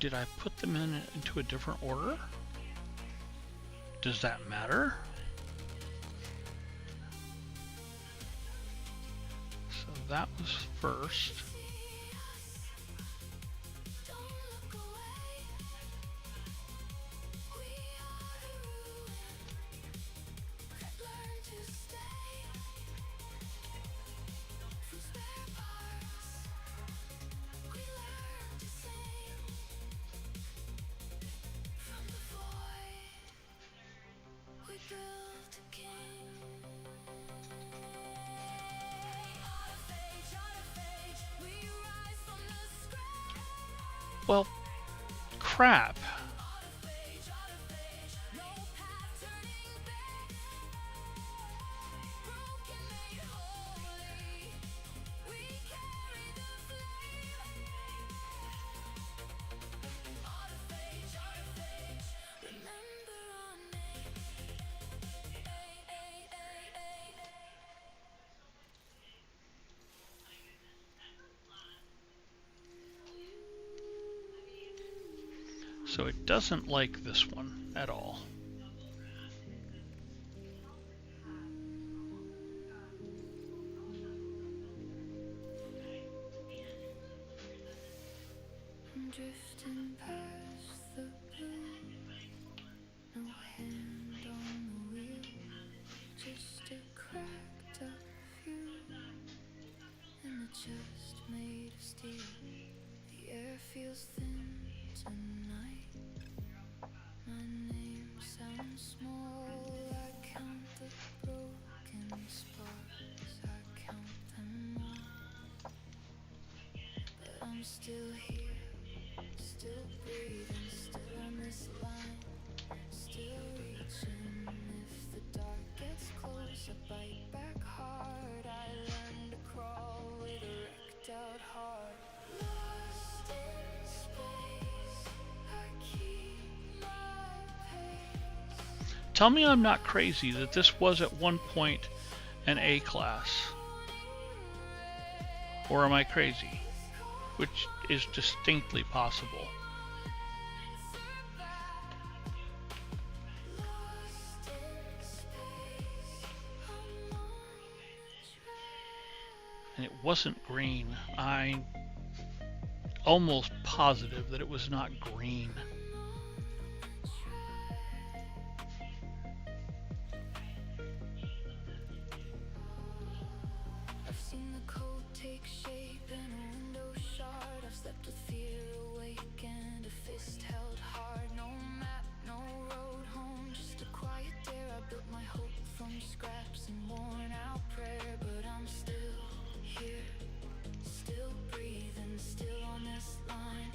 Did I put them into a different order? Does that matter? So that was first. Well, crap. So it doesn't like this one at all. drifting past the blue, no hand on the wheel, just a cracked up view, and a chest made of steel. The air feels thin tonight. My name sounds small. I count the broken sparks, I count them all. But I'm still here, still breathing, still on this line, still reaching. If the dark gets close, I bite back hard. I learn to crawl with a wrecked out heart. Lost in space, I keep my pace. Tell me I'm not crazy that this was at one point an A class. Or am I crazy? Which is distinctly possible. And it wasn't green. I'm almost positive that it was not green. I've seen the code take shape in a window shard. I've slept with fear awake and a fist held hard. No map, no road home, just a quiet dare. I built my hope from scraps and worn out prayer. But I'm still here, still breathing, still on this line,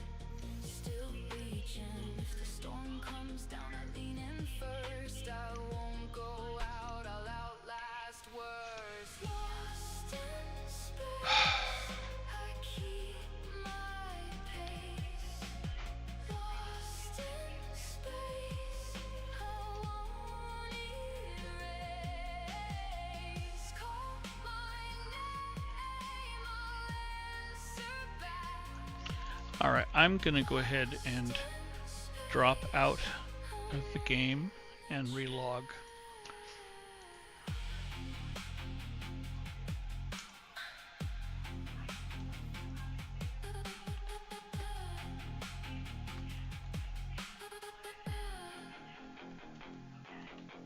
still reaching. If the storm comes down, I lean in first. I won't go out, I'll outlast worse. Lost in space, I keep my pace. Lost in space, I won't erase. Call my name, I'll answer back. Alright, I'm gonna go ahead and drop out of the game and relog.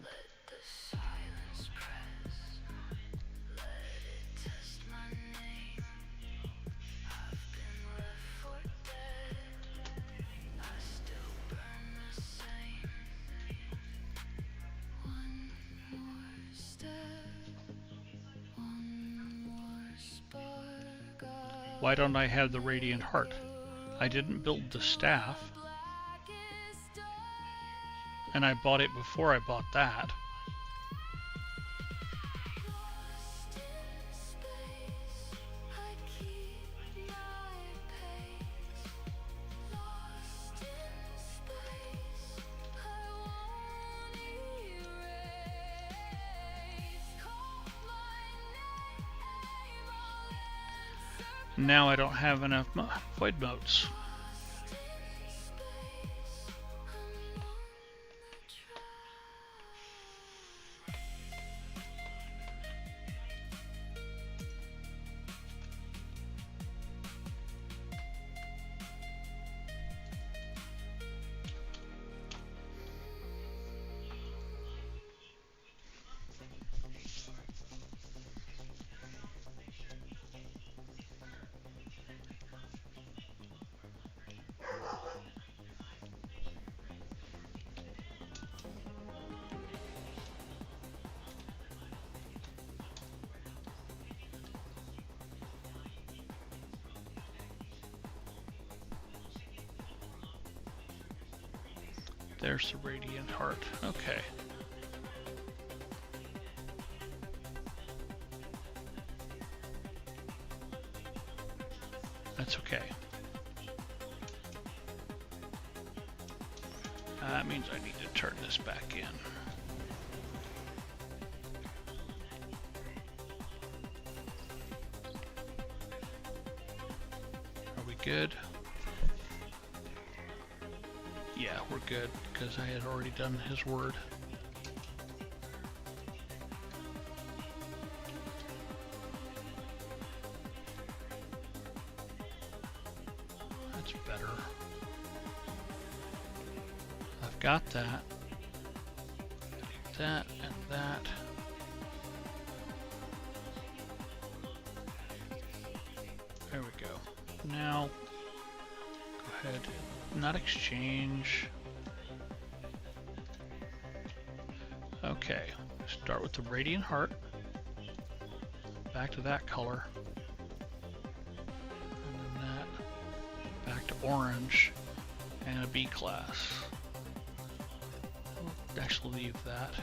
Let the silence press, let it test my name. I've been left for dead, I still burn the same. One more step, one more spark. Why don't I have the Radiant Heart? I didn't build the staff, and I bought it before I bought that. Lost in space, I keep my pace. Lost in space, I won't erase. Call my name, I'll answer. Now I don't have enough void motes. Lost in space, I'm on the track. There's the Radiant Heart. Okay. That's okay. That means I need to turn this back in. Are we good? Yeah, we're good, because I had already done his word. That's better. I've got that. That and that. There we go. Now, go ahead, not exchange. Okay, start with the radiant heart. Back to that color. And then that. Back to orange. And a B class. We'll actually leave that.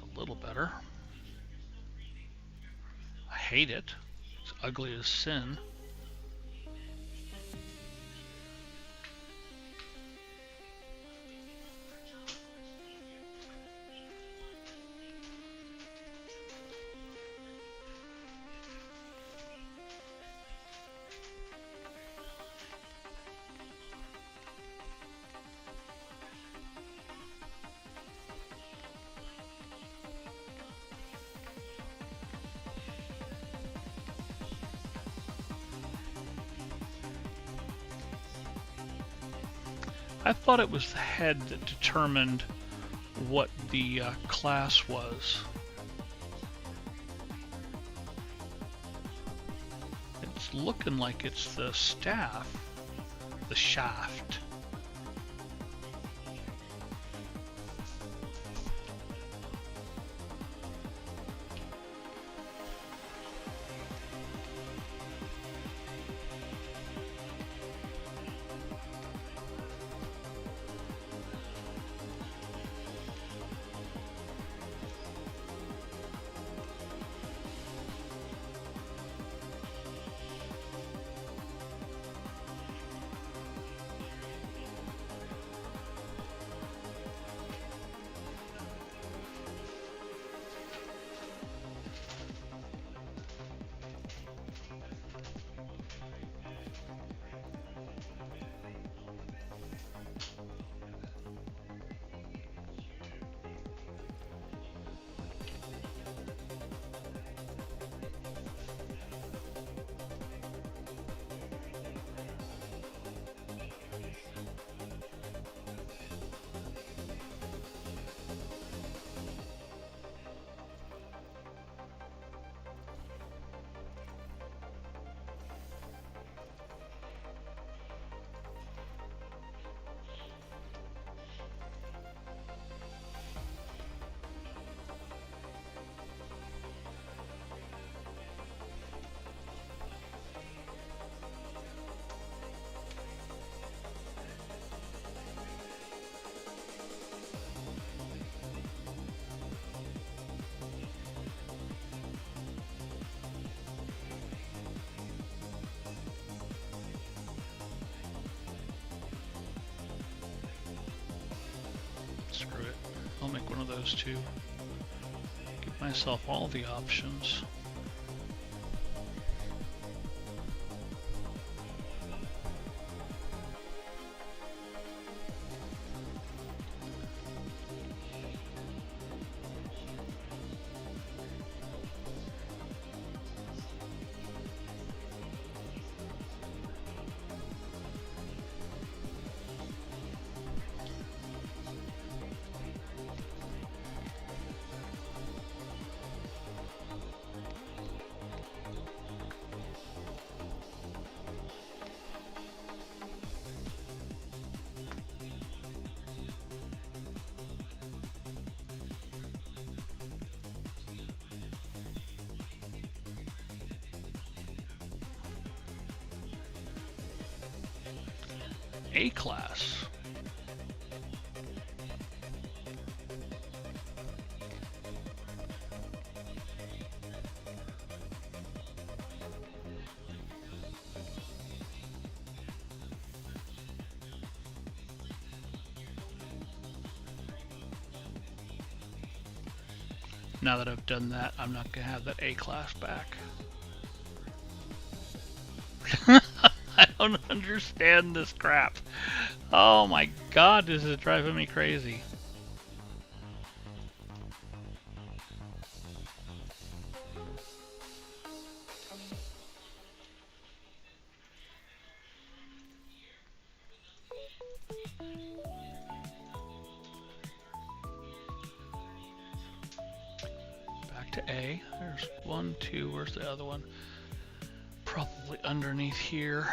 A little better. I hate it. It's ugly as sin. I thought it was the head that determined what the class was. It's looking like it's the staff, the shaft. Screw it. I'll make one of those too. Give myself all the options. A class. Now that I've done that, I'm not going to have that A class back. I don't understand this crap. Oh my god, this is driving me crazy. Back to A. There's 1, 2, where's the other one? Probably underneath here.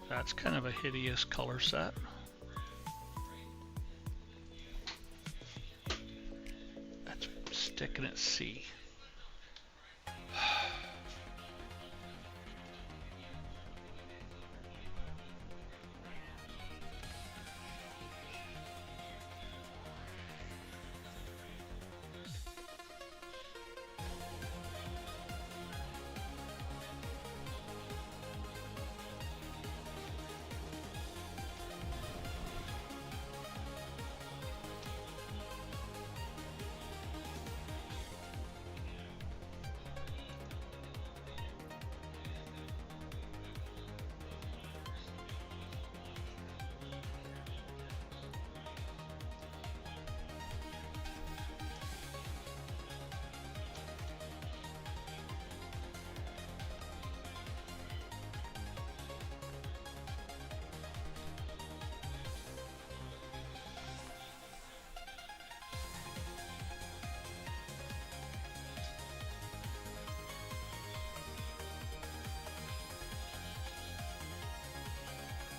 That's kind of a hideous color set. That's sticking at C.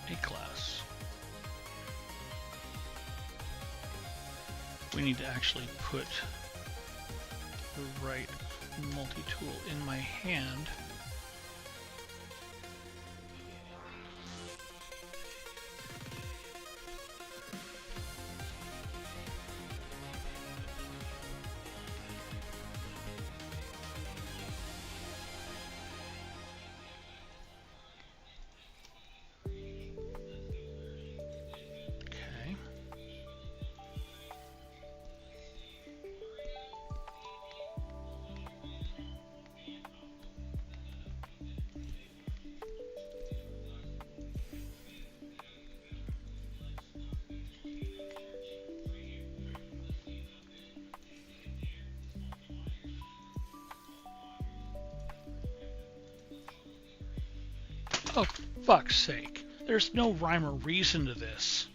A class. We need to actually put the right multi-tool in my hand. Oh, fuck's sake. There's no rhyme or reason to this.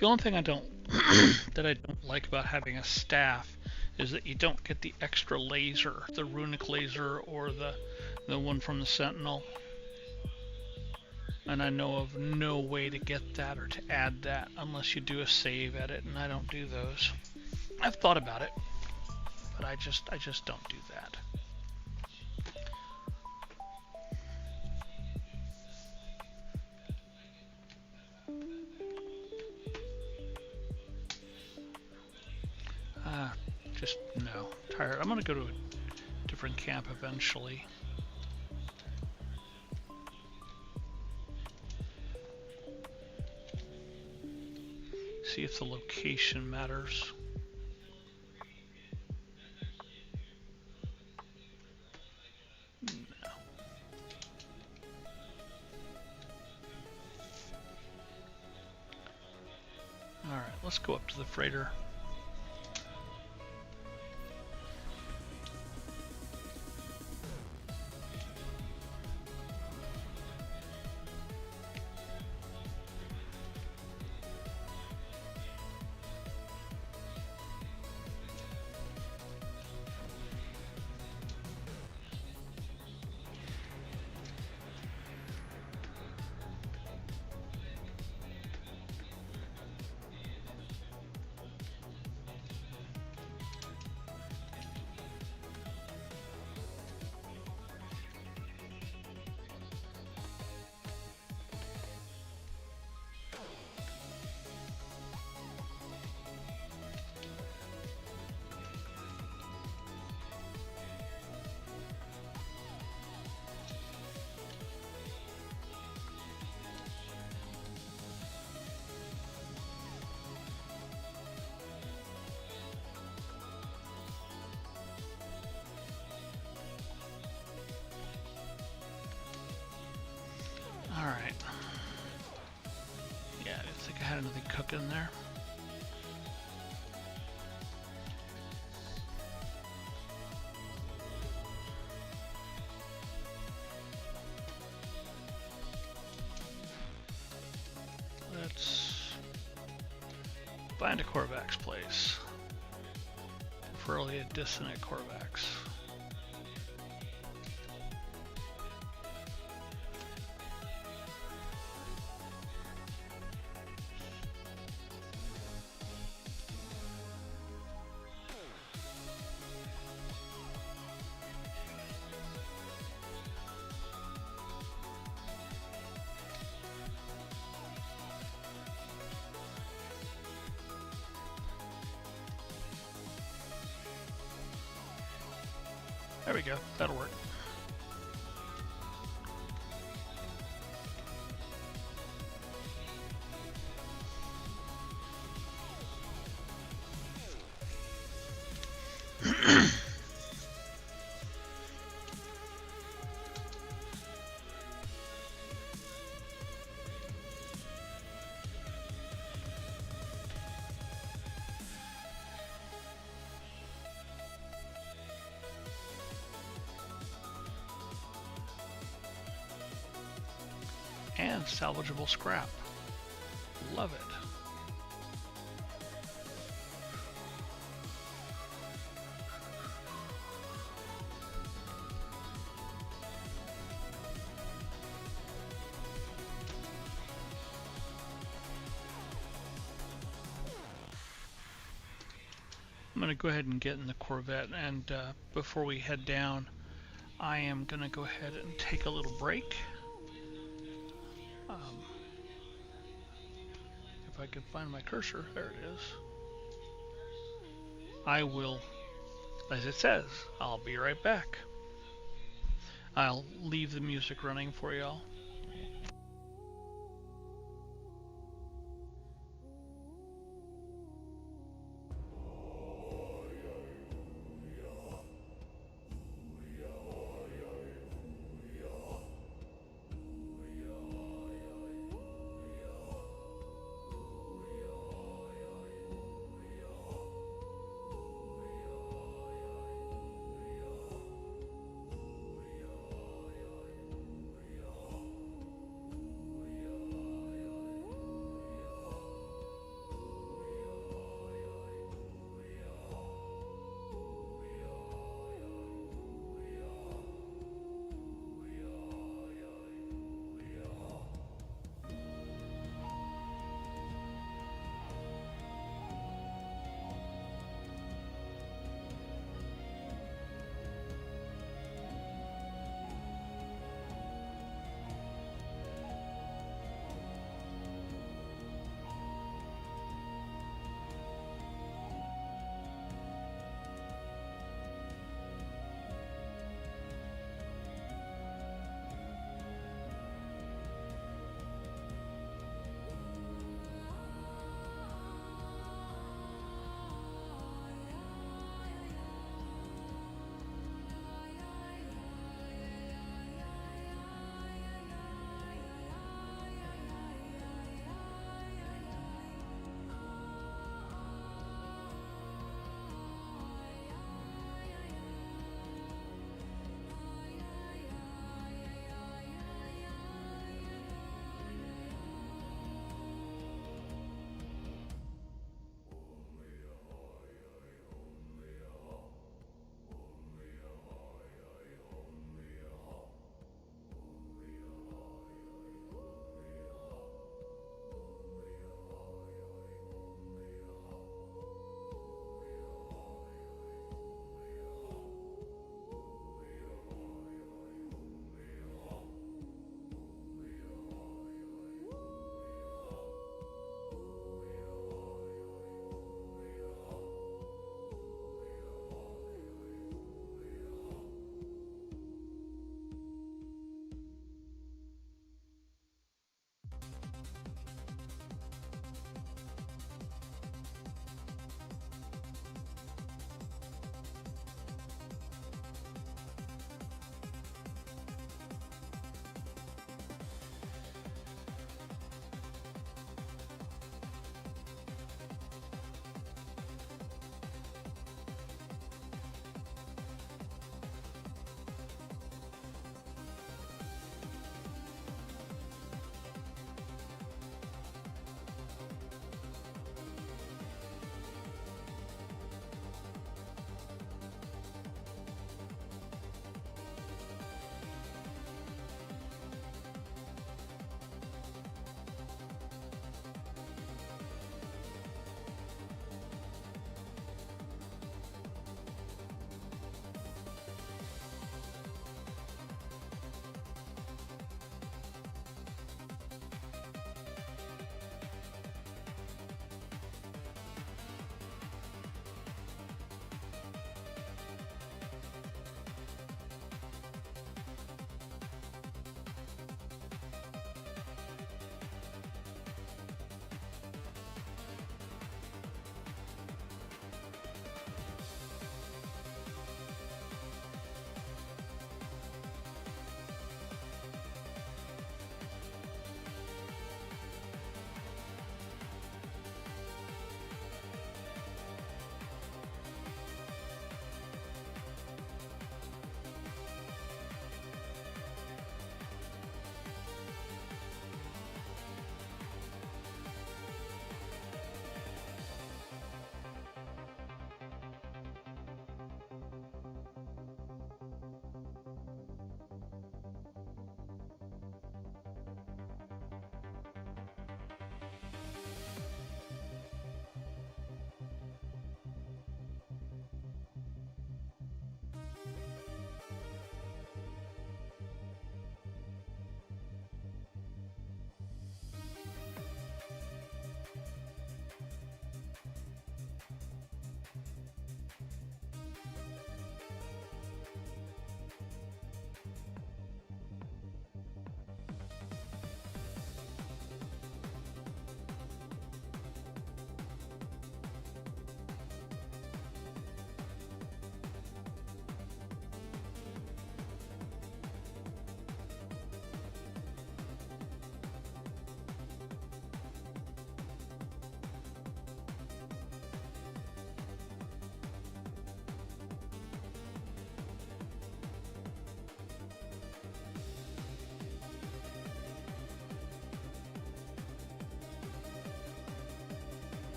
The only thing I don't that I don't like about having a staff is that you don't get the extra laser, the runic laser or the one from the Sentinel. And I know of no way to get that or to add that unless you do a save edit, and I don't do those. I've thought about it, but I just don't do that. Just, no. Tired. I'm gonna go to a different camp eventually. See if the location matters. No. Alright, let's go up to the freighter. Alright. Yeah, I didn't think I had anything cooking there. Let's find a Korvax place. Preferably a dissonant Korvax. There we go, that'll work. And salvageable scrap. Love it. I'm going to go ahead and get in the Corvette, and before we head down, I am going to go ahead and take a little break. If I can find my cursor, there it is. I will, as it says, I'll be right back. I'll leave the music running for y'all.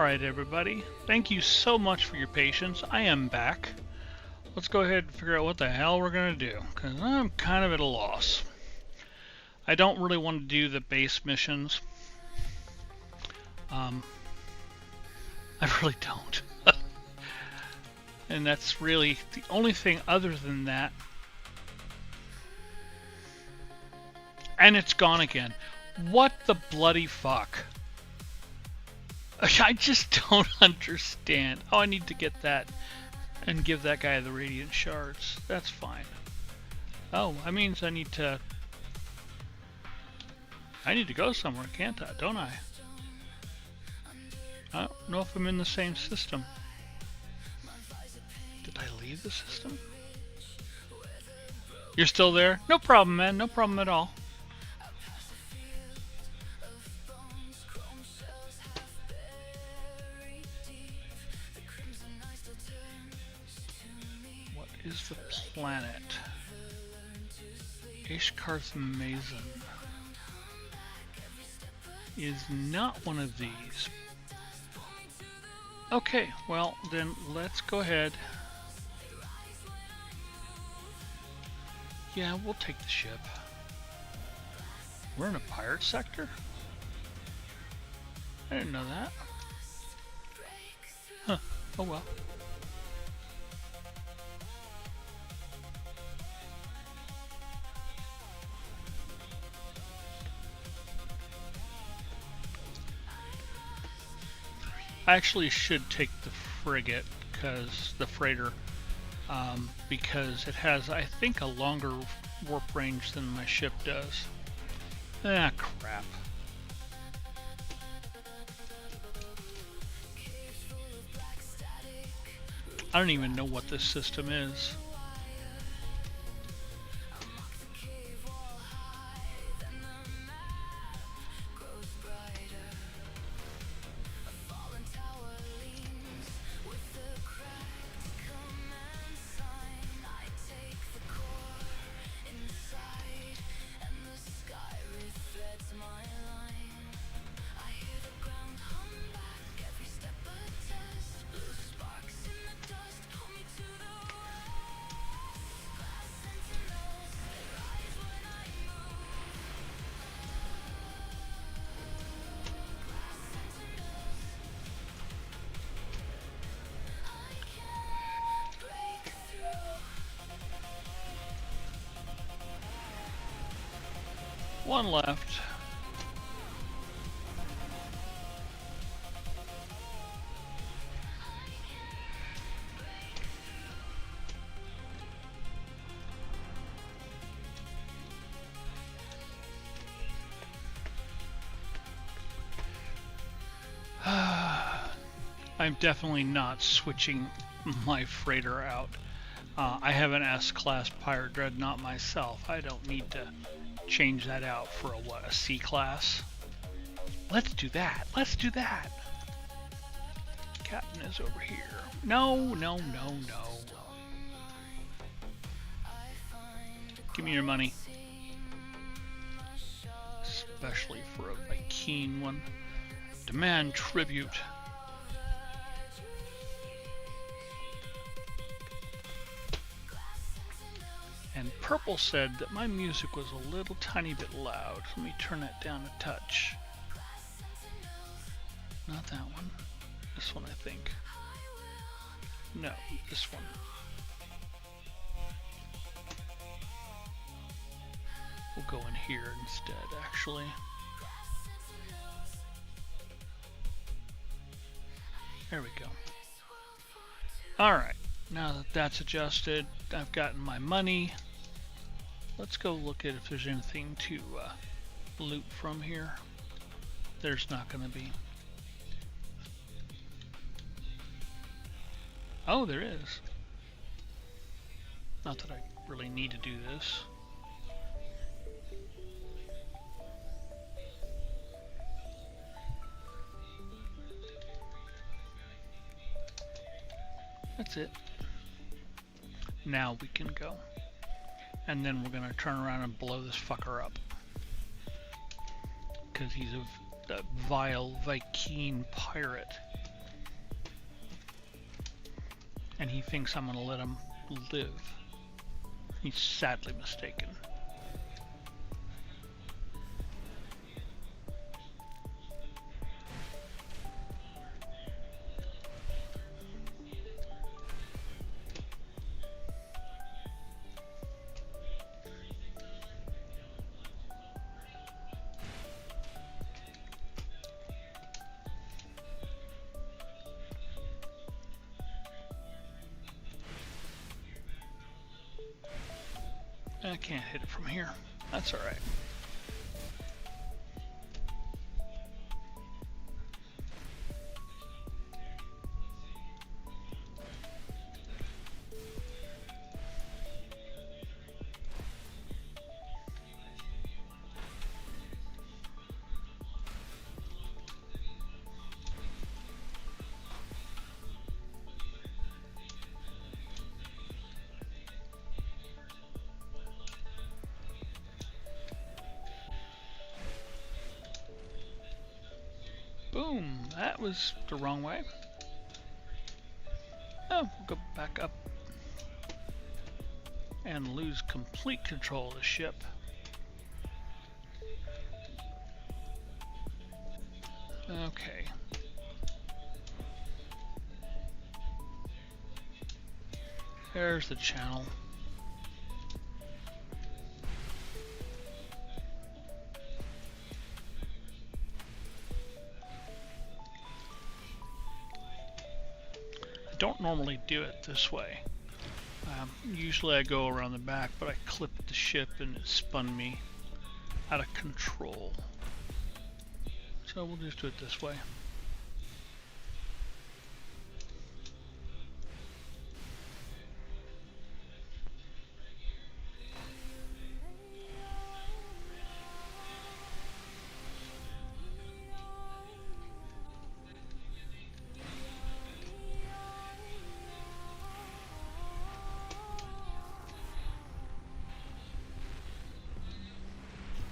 Alright everybody, thank you so much for your patience. I am back. Let's go ahead and figure out what the hell we're going to do, because I'm kind of at a loss. I don't really want to do the base missions. I really don't. And that's really the only thing other than that. And it's gone again. What the bloody fuck? I just don't understand. Oh, I need to get that and give that guy the radiant shards. That's fine. Oh, that means I need to go somewhere, can't I? Don't I? I don't know if I'm in the same system. Did I leave the system? You're still there? No problem, man. No problem at all. What is the planet? Ishkarth Mason is not one of these. Okay, well then let's go ahead. Yeah, we'll take the ship. We're in a pirate sector? I didn't know that. Huh, oh well. I actually should take the frigate, because the freighter, because it has, I think, a longer warp range than my ship does. Ah, crap. I don't even know what this system is. One left. I'm definitely not switching my freighter out. I have an S-class pirate dreadnought myself. I don't need to change that out for a C-class. Let's do that. Let's do that. Captain is over here. No, no, no, no. Give me your money. Especially for a keen one. Demand tribute. And Purple said that my music was a little tiny bit loud. Let me turn that down a touch. Not that one. This one, I think. No, this one. We'll go in here instead, actually. There we go. Alright, now that that's adjusted, I've gotten my money. Let's go look at if there's anything to loot from here. There's not going to be. Oh, there is. Not that I really need to do this. That's it. Now we can go. And then we're gonna turn around and blow this fucker up. Because he's a vile Viking pirate. and he thinks I'm going to let him live. He's sadly mistaken. I can't hit it from here. That's all right. Boom! That was the wrong way. Oh, we'll go back up and lose complete control of the ship. Okay. There's the channel. I don't normally do it this way. Usually I go around the back, but I clipped the ship and it spun me out of control. So we'll just do it this way.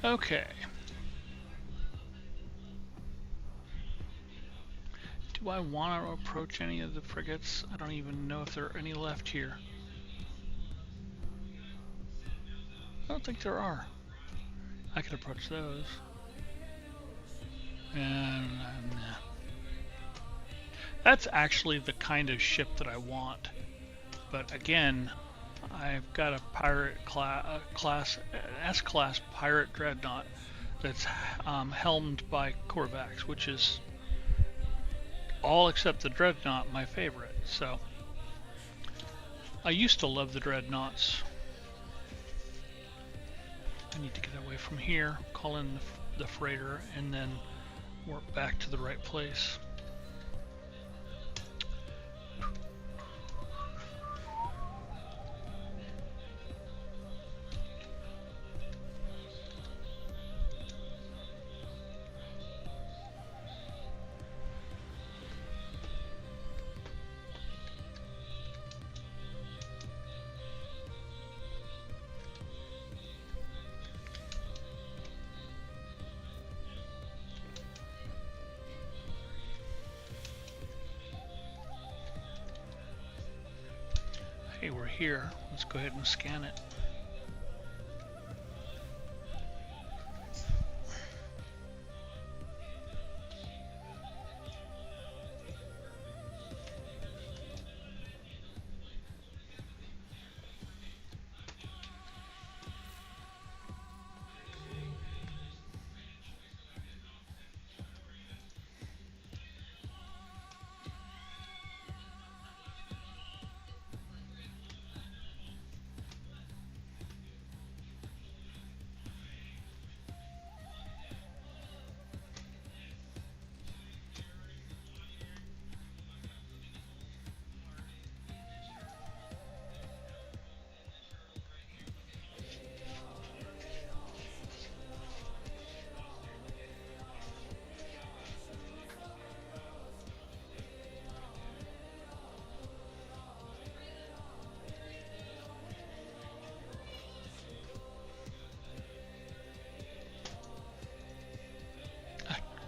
Okay. Do I want to approach any of the frigates? I don't even know if there are any left here. I don't think there are. I could approach those. And that's actually the kind of ship that I want. But again, I've got a pirate class, S-class pirate dreadnought that's helmed by Corvax, which is all except the dreadnought my favorite. So I used to love the dreadnoughts. I need to get away from here, call in the freighter, and then work back to the right place. Hey, we're here. Let's go ahead and scan it.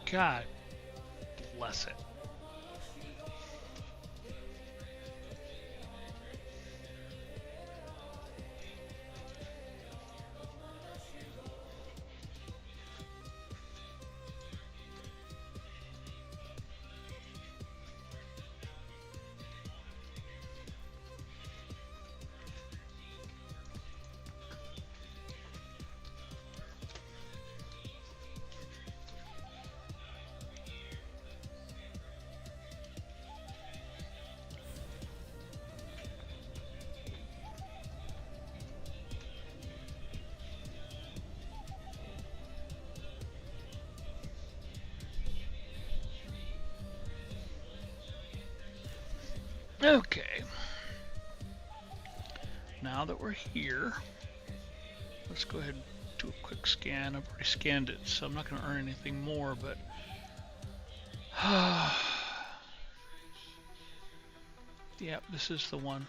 God bless it. Okay. Now that we're here, let's go ahead and do a quick scan. I've already scanned it, so I'm not going to earn anything more, but... Yep, this is the one.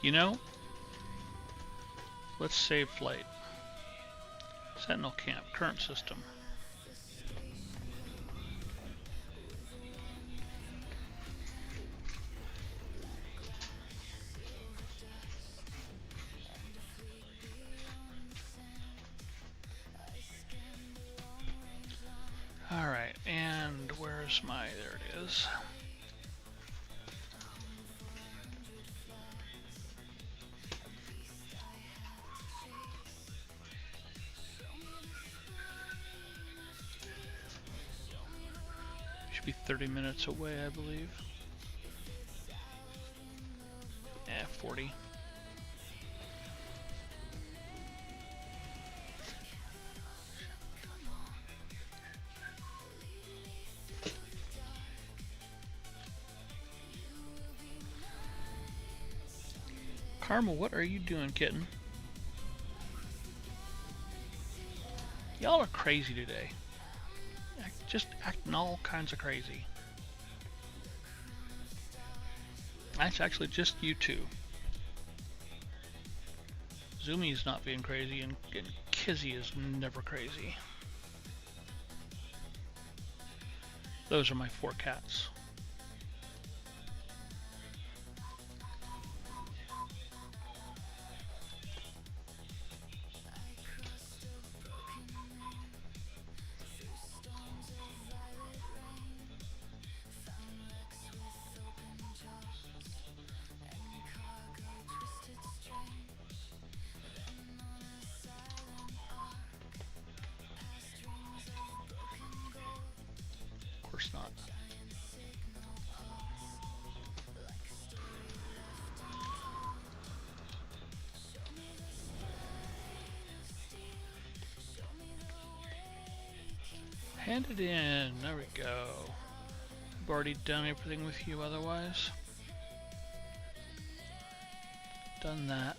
You know, let's save flight. Sentinel camp, current system. Alright, and where's my... there it is. Should be 30 minutes away, I believe. 40. Karma, what are you doing, kitten? Y'all are crazy today. Just acting all kinds of crazy. That's actually just you two. Zumi's not being crazy, and Kizzy is never crazy. Those are my 4 cats. Of course not. Hand it in. There we go. I've already done everything with you otherwise. Done that.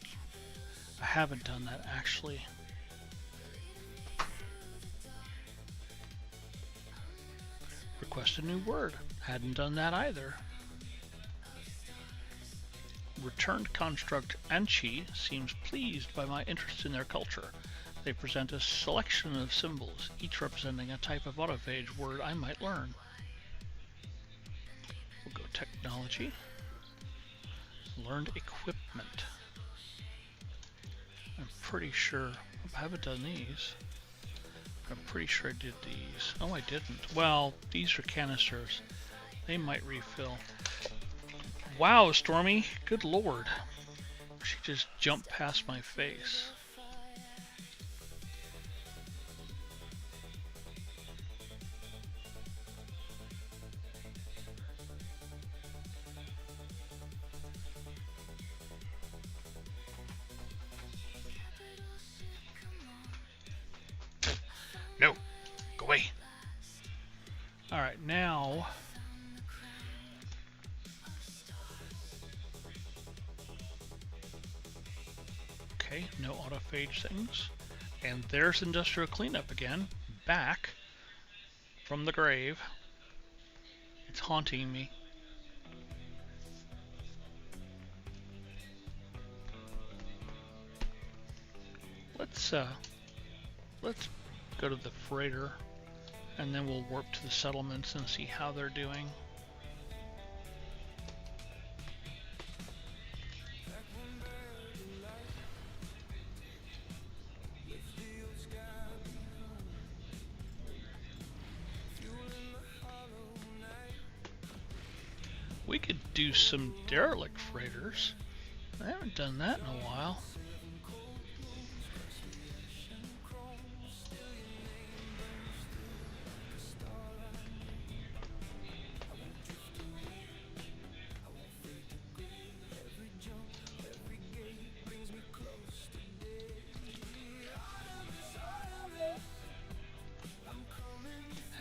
I haven't done that actually. Request a new word. Hadn't done that either. Returned construct Anchi seems pleased by my interest in their culture. They present a selection of symbols, each representing a type of autophage word I might learn. We'll go technology. Learned equipment. I'm pretty sure I haven't done these. I'm pretty sure I did these. Oh, I didn't. Well, these are canisters. They might refill. Wow, Stormy. Good lord. She just jumped past my face. No. Go away. Alright, now... Okay, no autophage things. And there's industrial cleanup again. Back from the grave. It's haunting me. Let's go to the freighter, and then we'll warp to the settlements and see how they're doing. We could do some derelict freighters. I haven't done that in a while.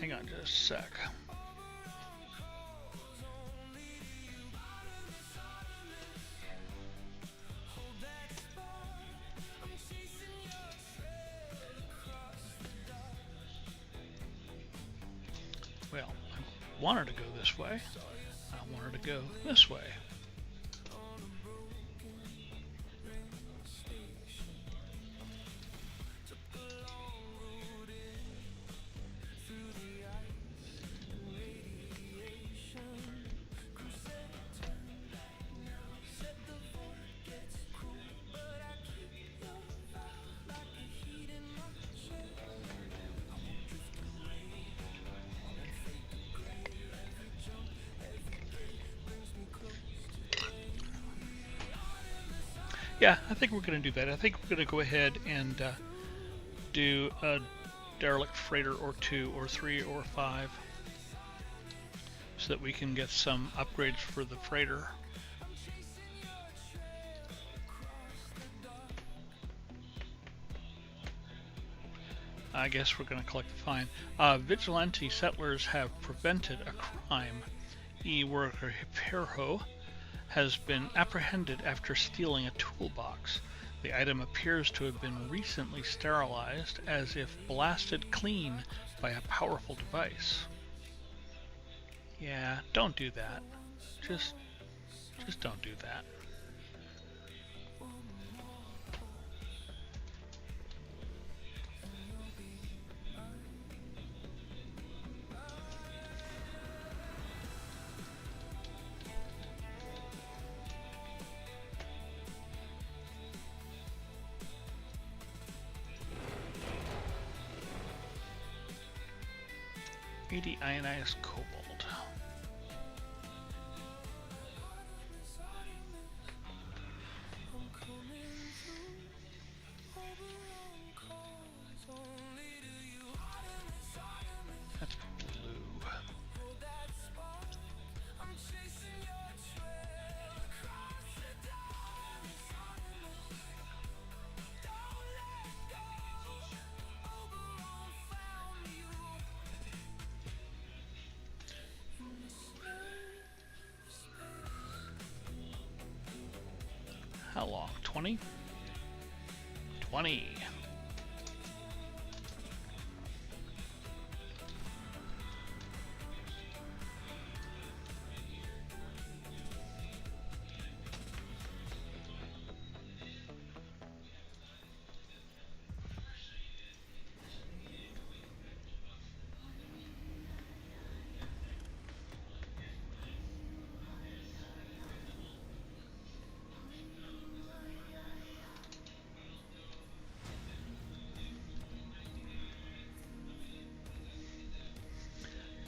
Hang on just a sec. want her to go this way. I want her to go this way. Yeah, I think we're going to do that. I think we're going to go ahead and do a derelict freighter or 2 or 3 or 5 so that we can get some upgrades for the freighter. I guess we're going to collect the fine. Vigilante settlers have prevented a crime. E-worker Perho has been apprehended after stealing a toolbox. The item appears to have been recently sterilized, as if blasted clean by a powerful device. Yeah, don't do that. Just don't do that. Ionized cobalt. That's blue. How long? 20? 20.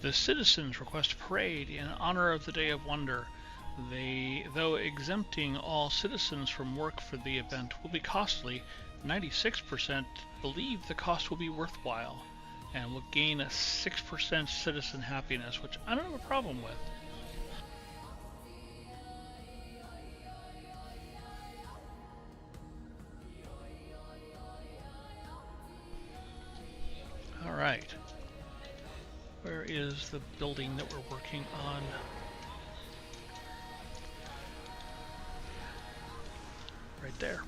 The citizens request a parade in honor of the Day of Wonder. Though exempting all citizens from work for the event will be costly, 96% believe the cost will be worthwhile and will gain a 6% citizen happiness, which I don't have a problem with. All right. Where is the building that we're working on? Right there.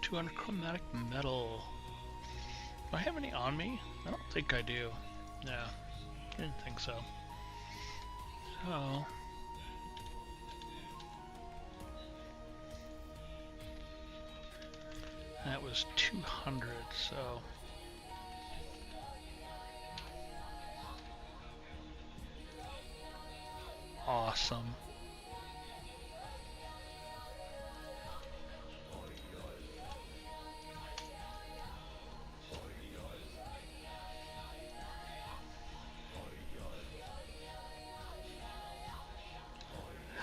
$200 chromatic metal. Do I have any on me? I don't think I do. No, I didn't think so. So, that was 200, so awesome.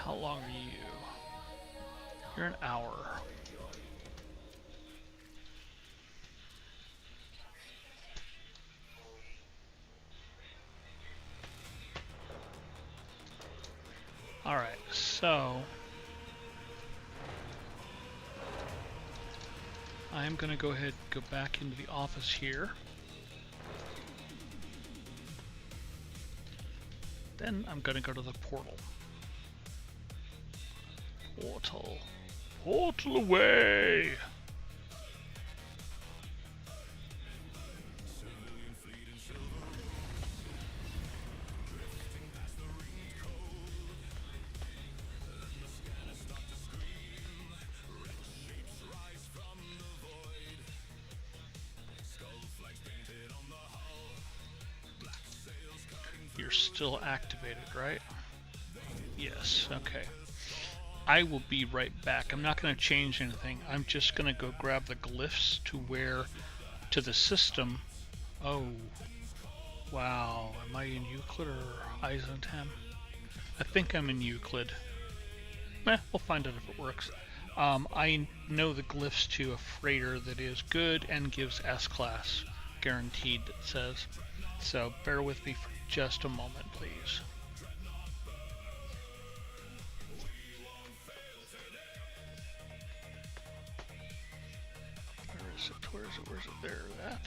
How long are you? You're an hour. Alright, so I'm going to go ahead and go back into the office here. Then I'm going to go to the portal. Portal. Portal away! You're still activated, right? Yes, okay. I will be right back. I'm not going to change anything. I'm just going to go grab the glyphs to the system. Oh, wow. Am I in Euclid or Eisenham? I think I'm in Euclid. We'll find out if it works. I know the glyphs to a freighter that is good and gives S-class guaranteed, it says. So bear with me for just a moment, please. Where is it? Where is it? Where is it? There, that.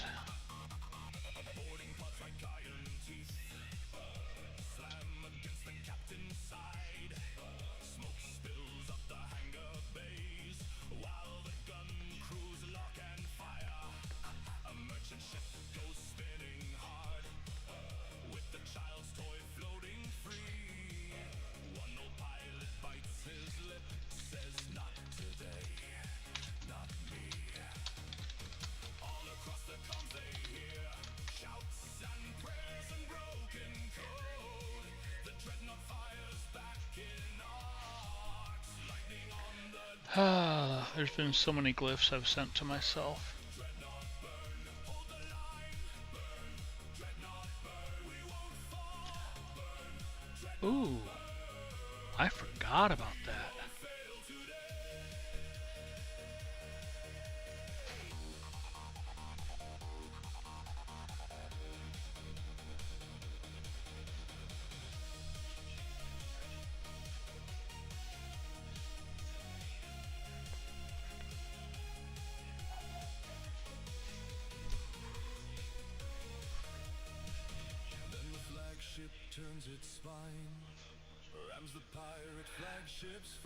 There's been so many glyphs I've sent to myself. Ooh, I forgot about that.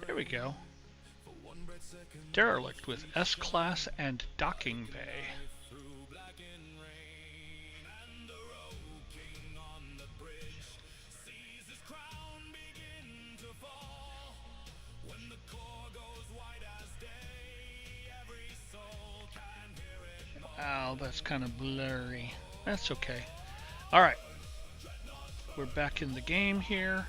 There we go. Derelict with S-Class and docking bay. Oh, that's kind of blurry. That's okay. Alright. We're back in the game here.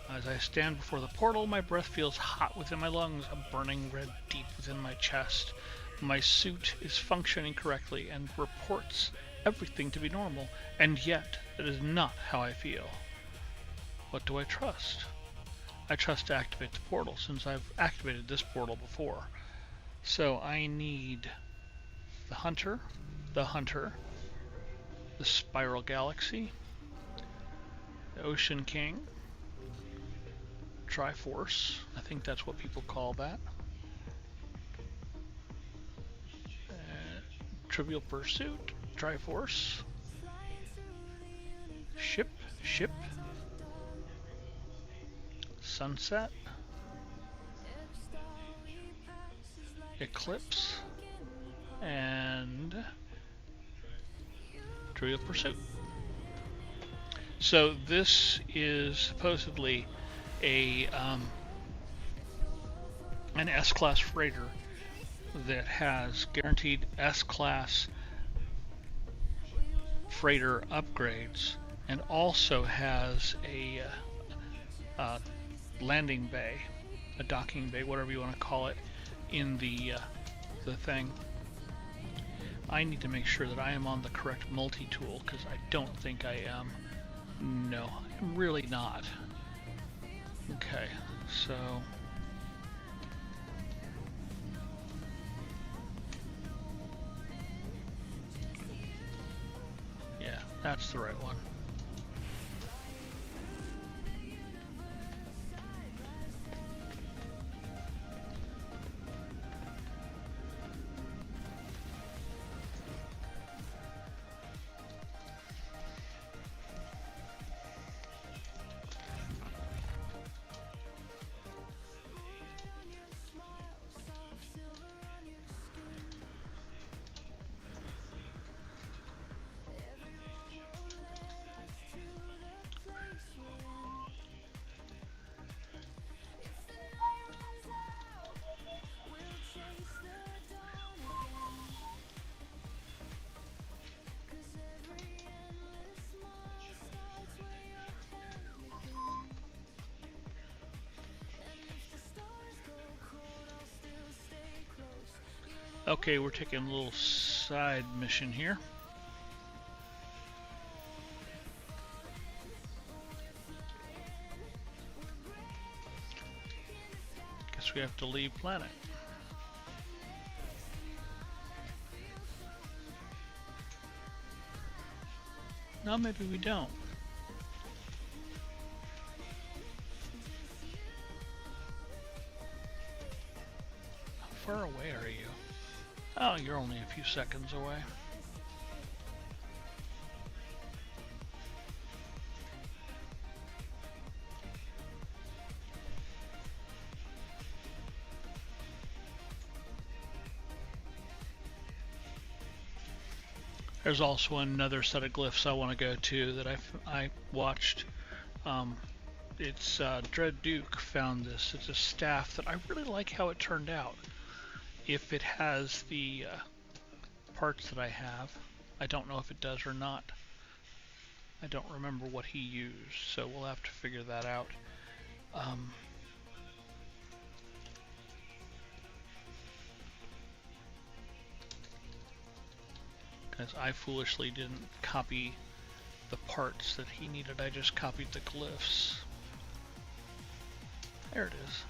As I stand before the portal, my breath feels hot within my lungs, a burning red deep within my chest. My suit is functioning correctly and reports everything to be normal, and yet that is not how I feel. What do I trust? I trust to activate the portal, since I've activated this portal before. So I need the Hunter, the Spiral Galaxy, the Ocean King, Triforce, I think that's what people call that. Trivial Pursuit, Triforce, Ship, Sunset, Eclipse, and Trivial Pursuit. So this is supposedly an S-Class freighter that has guaranteed S-Class freighter upgrades and also has a landing bay, a docking bay, whatever you want to call it, in the thing. I need to make sure that I am on the correct multi-tool, because I don't think I am. No, I'm really not. Okay, so yeah, that's the right one. Okay, we're taking a little side mission here. Guess we have to leave planet. No, maybe we don't. How far away are you? Oh, you're only a few seconds away. There's also another set of glyphs I want to go to that I watched. It's Dread Duke found this. It's a staff that I really like how it turned out. If it has the parts that I have, I don't know if it does or not. I don't remember what he used, so we'll have to figure that out. Because I foolishly didn't copy the parts that he needed, I just copied the glyphs. There it is.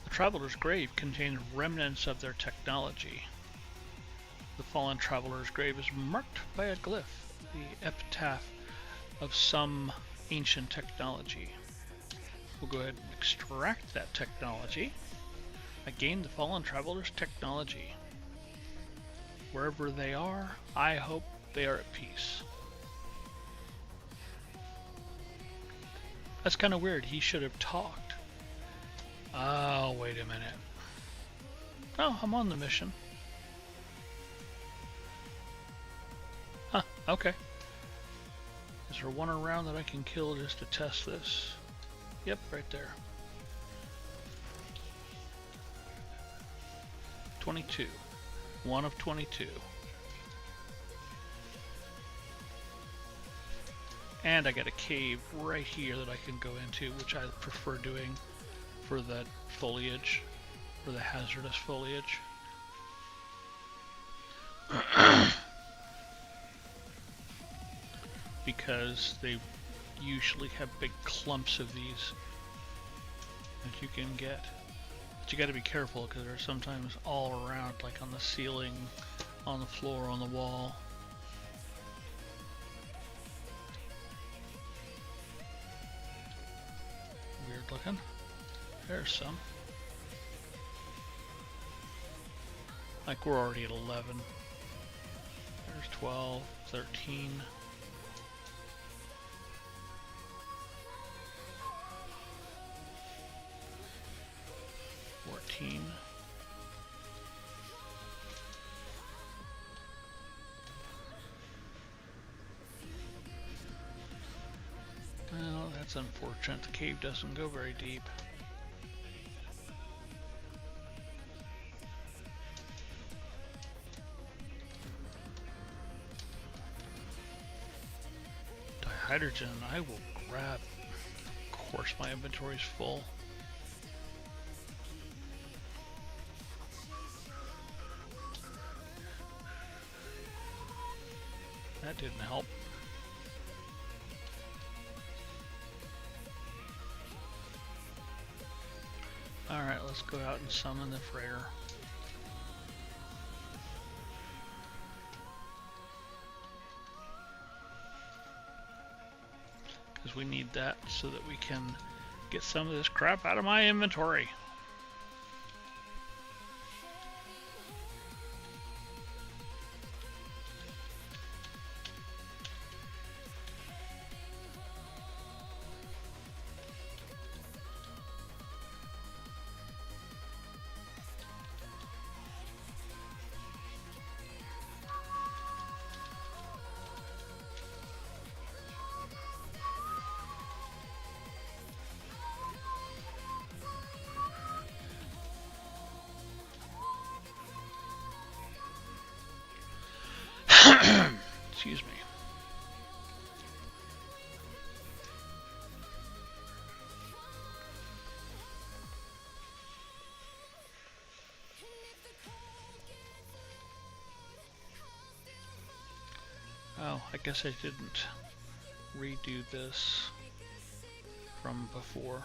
The Traveler's Grave contains remnants of their technology. The fallen Traveler's Grave is marked by a glyph, the epitaph of some ancient technology. We'll go ahead and extract that technology. I gained the fallen Traveler's technology. Wherever they are, I hope they are at peace. That's kind of weird. He should have talked. Oh, wait a minute. Oh, I'm on the mission. Huh, okay. Is there one around that I can kill just to test this? Yep, right there. 22. 1 of 22. And I got a cave right here that I can go into, which I prefer doing for the foliage, for the hazardous foliage. Because they usually have big clumps of these that you can get. But you got to be careful because they're sometimes all around, like on the ceiling, on the floor, on the wall. Weird looking. There's some. Like we're already at 11. There's 12, 13. Well, that's unfortunate. The cave doesn't go very deep. Dihydrogen I will grab. Of course my inventory's full. That didn't help. Alright, let's go out and summon the freighter. Because we need that so that we can get some of this crap out of my inventory. Excuse me. Oh, I guess I didn't redo this from before.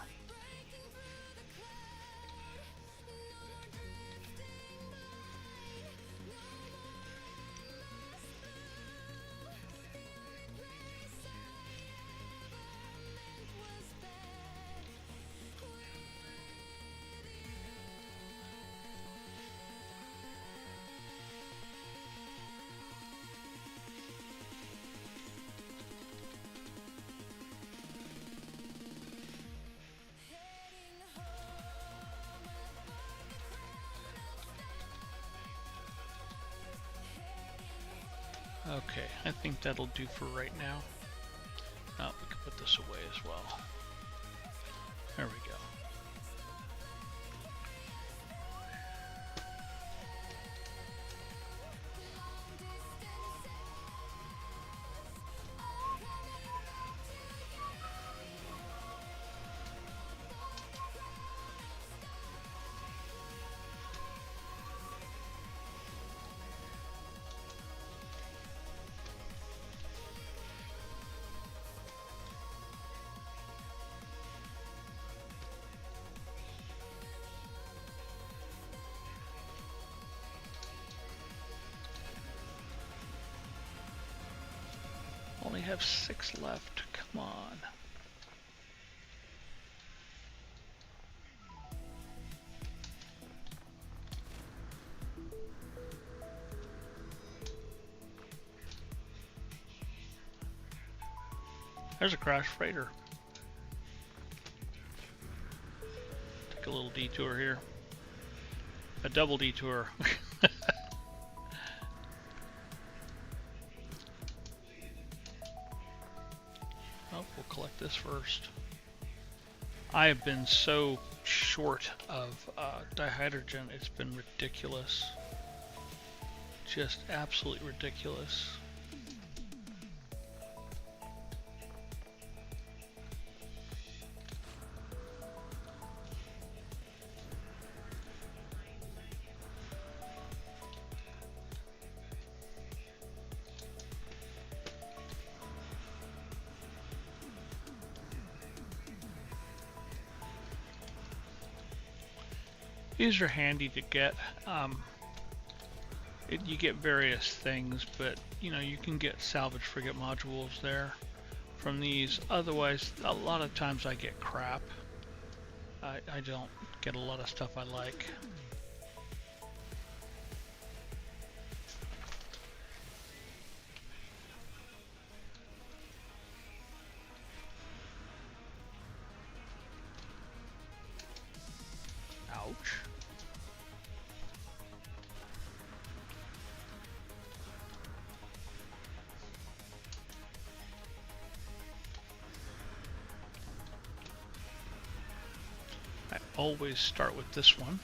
Okay, I think that'll do for right now. Oh, we can put this away as well. There we go. Only have 6 left. Come on. There's a crashed freighter. Take a little detour here. A double detour. Oh, we'll collect this first. I have been so short of dihydrogen, it's been ridiculous. Just absolutely ridiculous. These are handy to get. You get various things, but you know, you can get salvage frigate modules there from these. Otherwise, a lot of times I get crap. I don't get a lot of stuff I like. Ouch. I always start with this one.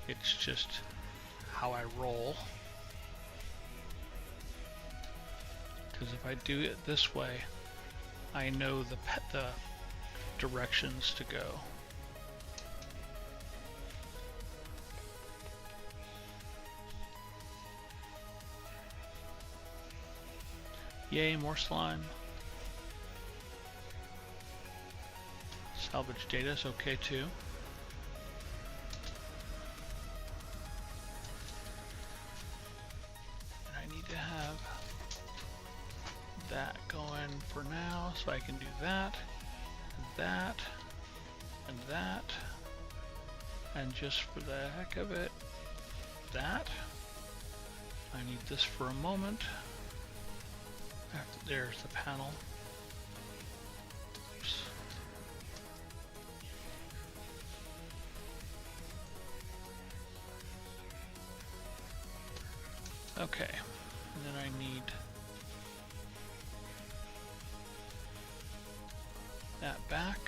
It's just how I roll. Because if I do it this way, I know the directions to go. Yay, more slime. Salvage data is okay too. And I need to have that going for now, so I can do that, that, and that, and just for the heck of it, that. I need this for a moment. There's the panel. Oops. Okay, and then I need that back,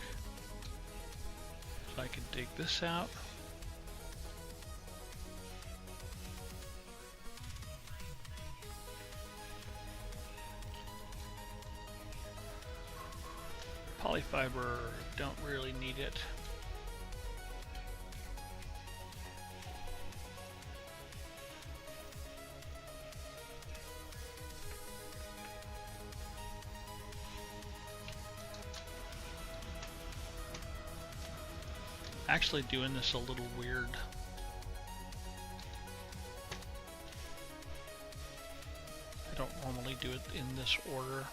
so I can dig this out. Polyfiber, don't really need it. actually doing this a little weird. I don't normally do it in this order.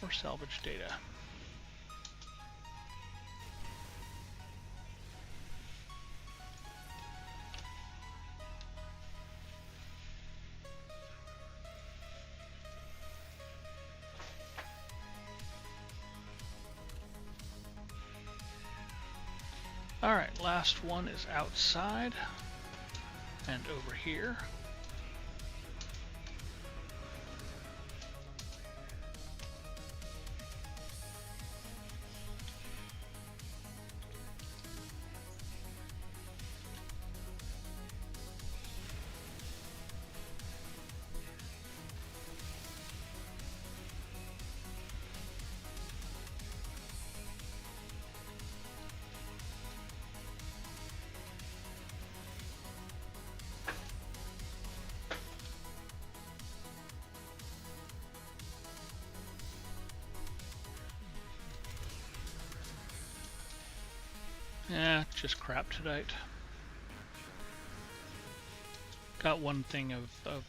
Or salvage data. Alright, last one is outside and over here. Yeah, just crap tonight. Got one thing of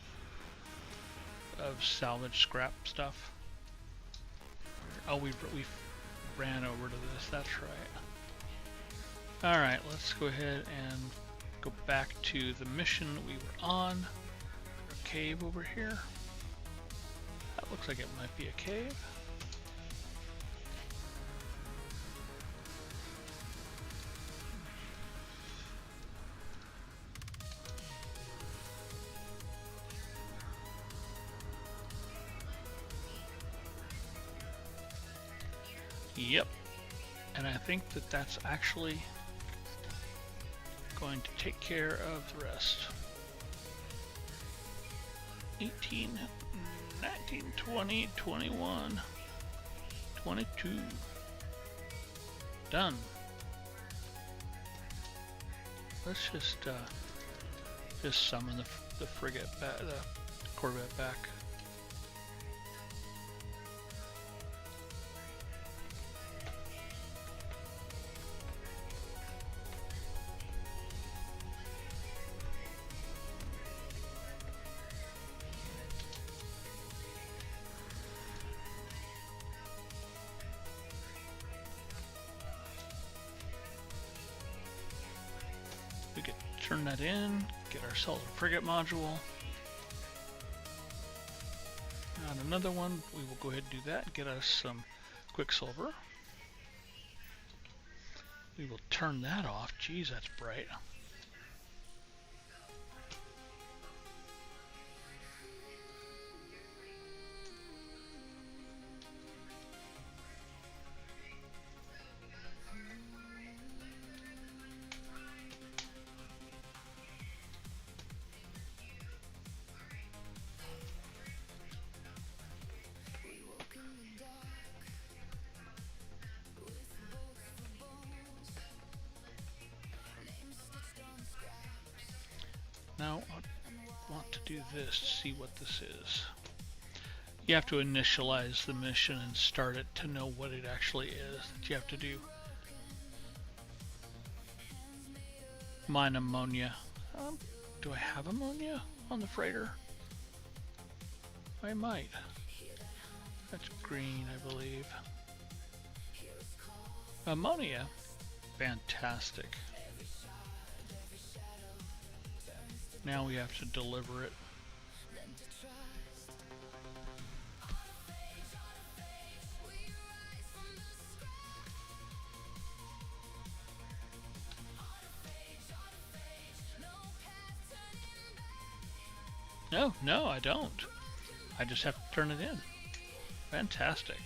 salvage scrap stuff. Oh, we ran over to this. That's right. All right, let's go ahead and go back to the mission that we were on. A cave over here. That looks like it might be a cave. Yep, and I think that that's actually going to take care of the rest. 18, 19, 20, 21, 22. Done. Let's just summon the frigate back, the corvette back. We could turn that in, get ourselves a frigate module. And another one, we will go ahead and do that, get us some quicksilver. We will turn that off. Geez, that's bright. Now I want to do this to see what this is. You have to initialize the mission and start it to know what it actually is that you have to do. Mine ammonia. Do I have ammonia on the freighter? I might. That's green, I believe. Ammonia? Fantastic. Now we have to deliver it. No, I don't. I just have to turn it in. Fantastic.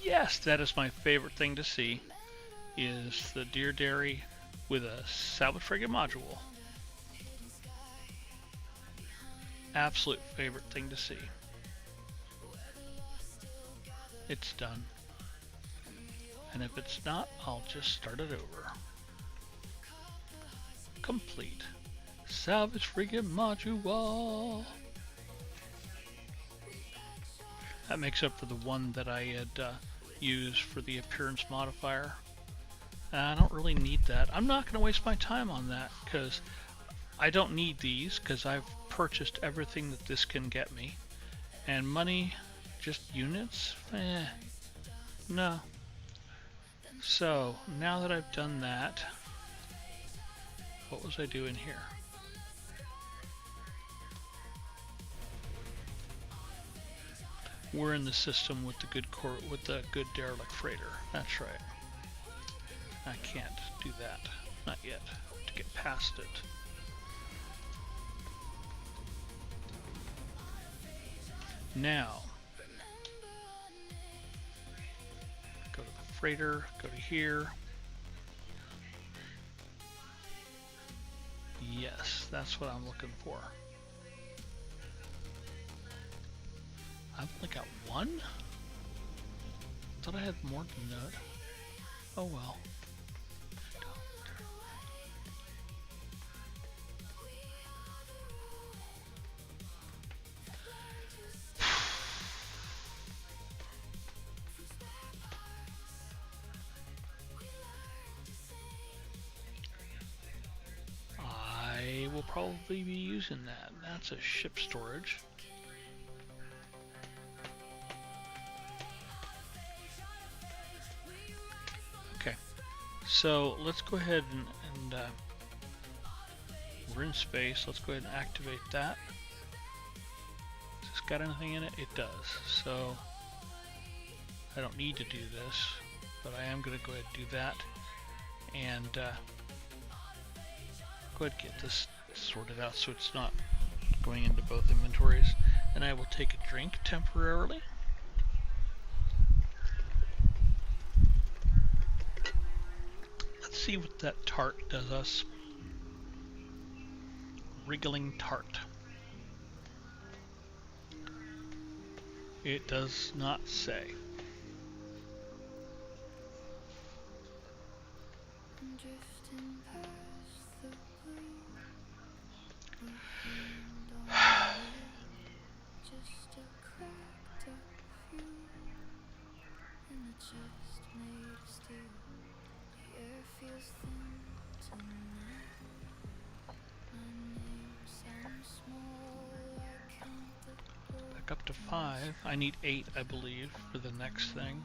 Yes, that is my favorite thing to see, is the Deer Dairy with a salvage frigate module. Absolute favorite thing to see. It's done. And if it's not, I'll just start it over. Complete. Salvage frigate module. That makes up for the one that I had used for the appearance modifier. I don't really need that. I'm not going to waste my time on that because I don't need these because I've purchased everything that this can get me. And money, just units? No. So, now that I've done that, what was I doing here? We're in the system with the good derelict freighter. That's right. I can't do that. Not yet. To get past it. Now, go to the freighter, go to here. Yes, that's what I'm looking for. I've only got one? Thought I had more than that. Oh well. I will probably be using that. That's a ship storage. Okay, so let's go ahead and we're in space. Let's go ahead and activate that. Has this got anything in it? It does. So I don't need to do this, but I am going to go ahead and do that. And go ahead and get this sorted out so it's not going into both inventories. And I will take a drink temporarily. Let's see what that tart does us. Wriggling tart. It does not say. Back up to 5. I need 8, I believe, for the next thing.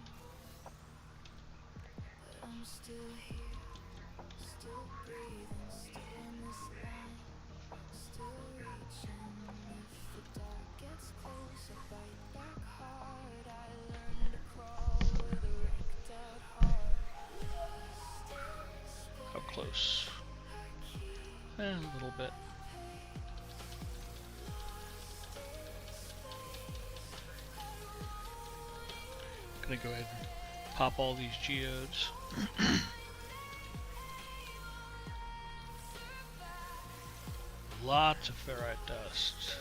How close? A little bit. Gonna go ahead and pop all these geodes. Lots of ferrite dust.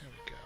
There we go.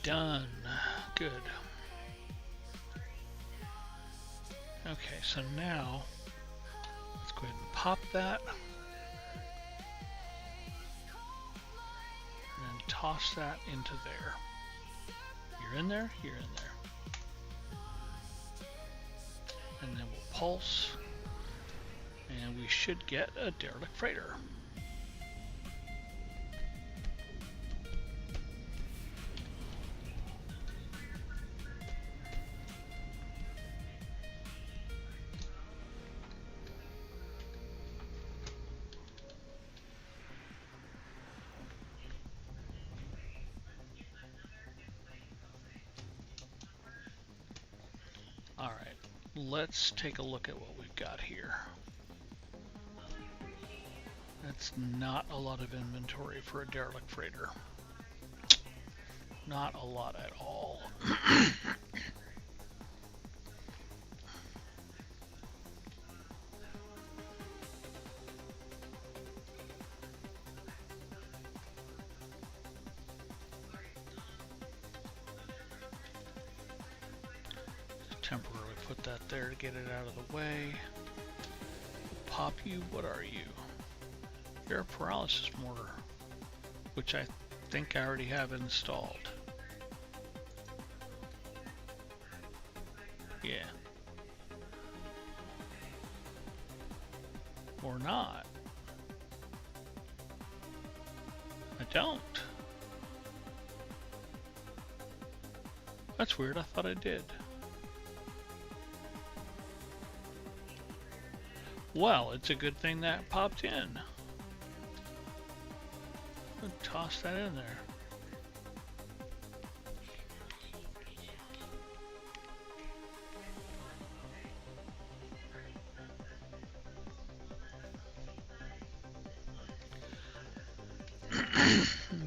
Done. Good. Okay, so now let's go ahead and pop that. And then toss that into there. You're in there, you're in there. And then we'll pulse. And we should get a derelict freighter. Alright, let's take a look at what we've got here. That's not a lot of inventory for a derelict freighter. Not a lot at all. Temporarily put that there to get it out of the way. Pop you, what are you? You're a paralysis mortar, which I think I already have installed. Yeah. Or not. I don't. That's weird, I thought I did. Well, it's a good thing that popped in. I'll toss that in there.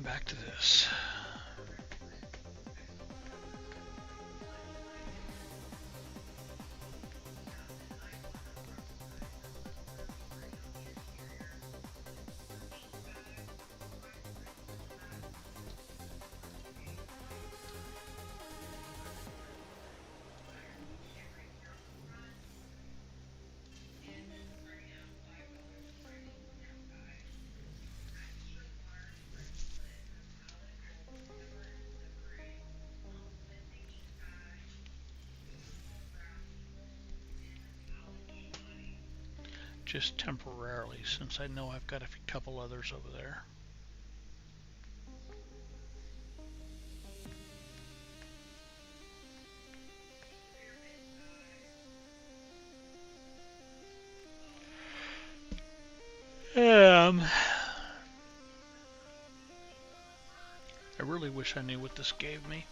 Back to this. Just temporarily, since I know I've got a couple others over there. I really wish I knew what this gave me.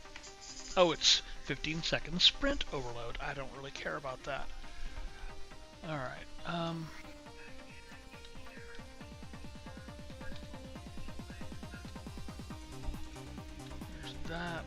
Oh, it's 15 seconds sprint overload. I don't really care about that. Alright, there's that.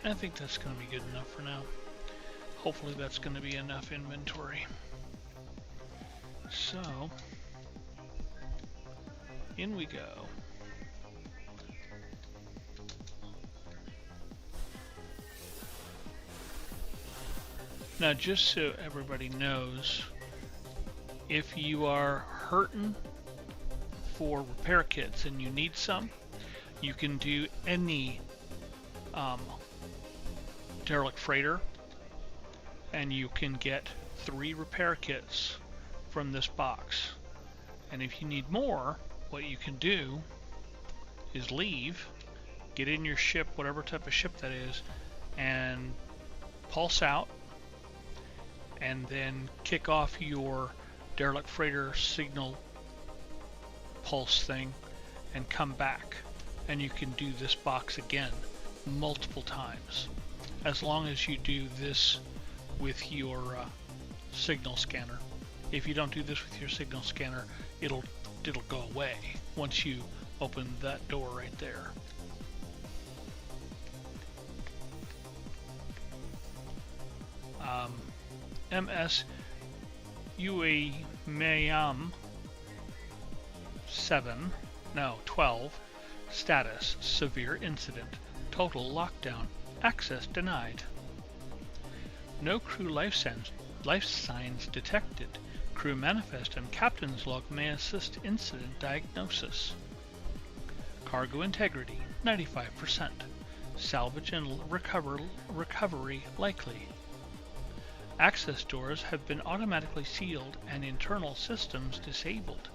I think that's going to be good enough for now. Hopefully that's going to be enough inventory. So, in we go. Now, just so everybody knows, if you are hurting for repair kits and you need some, you can do any derelict freighter, and you can get 3 repair kits from this box. And if you need more, what you can do is leave, get in your ship, whatever type of ship that is, and pulse out, and then kick off your derelict freighter signal pulse thing and come back, and you can do this box again multiple times, as long as you do this with your signal scanner. If you don't do this with your signal scanner, it'll go away once you open that door right there. MS UA Mayam 12 status severe incident, total lockdown, access denied. No crew life signs detected. Crew manifest and captain's log may assist incident diagnosis. Cargo integrity 95%. Salvage and recovery likely. Access doors have been automatically sealed and internal systems disabled.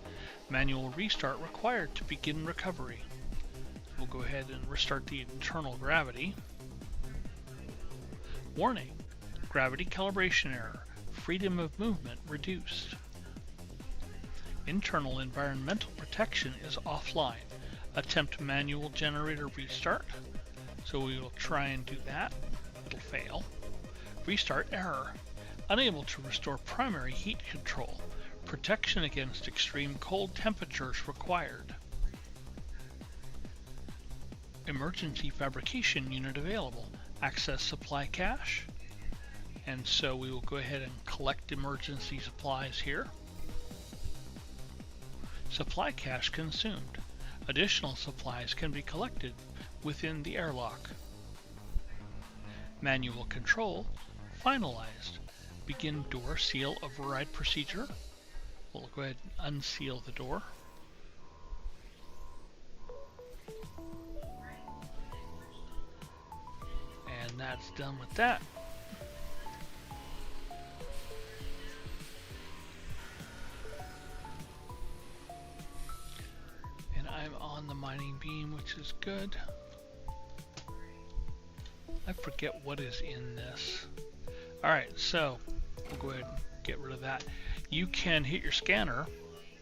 Manual restart required to begin recovery. We'll go ahead and restart the internal gravity. Warning: gravity calibration error. Freedom of movement reduced. Internal environmental protection is offline. Attempt manual generator restart. So we will try and do that. It'll fail. Restart error. Unable to restore primary heat control. Protection against extreme cold temperatures required. Emergency fabrication unit available. Access supply cache. And so we will go ahead and collect emergency supplies here. Supply cache consumed. Additional supplies can be collected within the airlock. Manual control finalized. Begin door seal override procedure. We'll go ahead and unseal the door. And that's done with that. And I'm on the mining beam, which is good. I forget what is in this. Alright, so we'll go ahead and get rid of that. You can hit your scanner